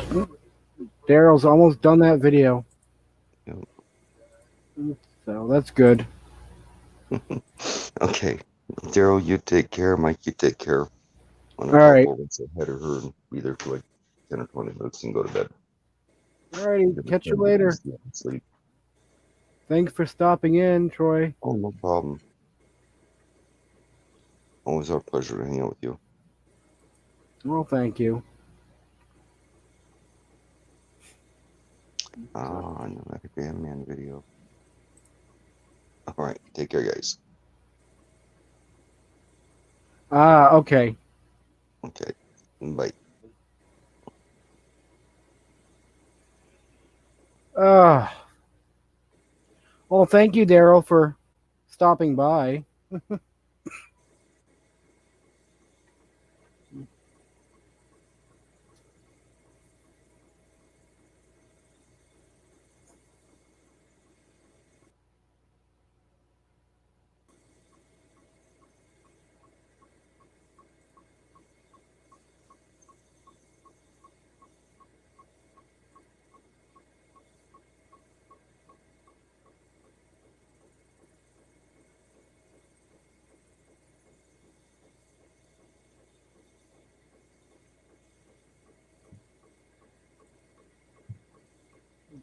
Speaker 1: Daryl's almost done that video.
Speaker 8: Yep.
Speaker 1: So that's good.
Speaker 8: Okay. Daryl, you take care. Mike, you take care. I'm
Speaker 1: All right.
Speaker 8: Go over and say hi to her and be there for like 10 or 20 minutes and go to bed.
Speaker 1: Alrighty.
Speaker 8: Give her
Speaker 1: Catch you
Speaker 8: time to
Speaker 1: later.
Speaker 8: sleep.
Speaker 1: Thanks for stopping in, Troy.
Speaker 8: Oh, no problem. Always our pleasure to hang out with you.
Speaker 1: Well, thank you.
Speaker 8: Another damn man video. All right. Take care, guys.
Speaker 1: Okay.
Speaker 8: Okay. Bye.
Speaker 1: Well, thank you, Daryl, for stopping by.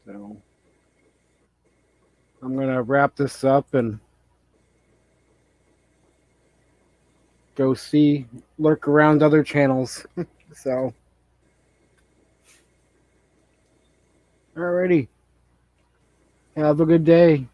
Speaker 1: So I'm going to wrap this up and go lurk around other channels. So, alrighty. Have a good day.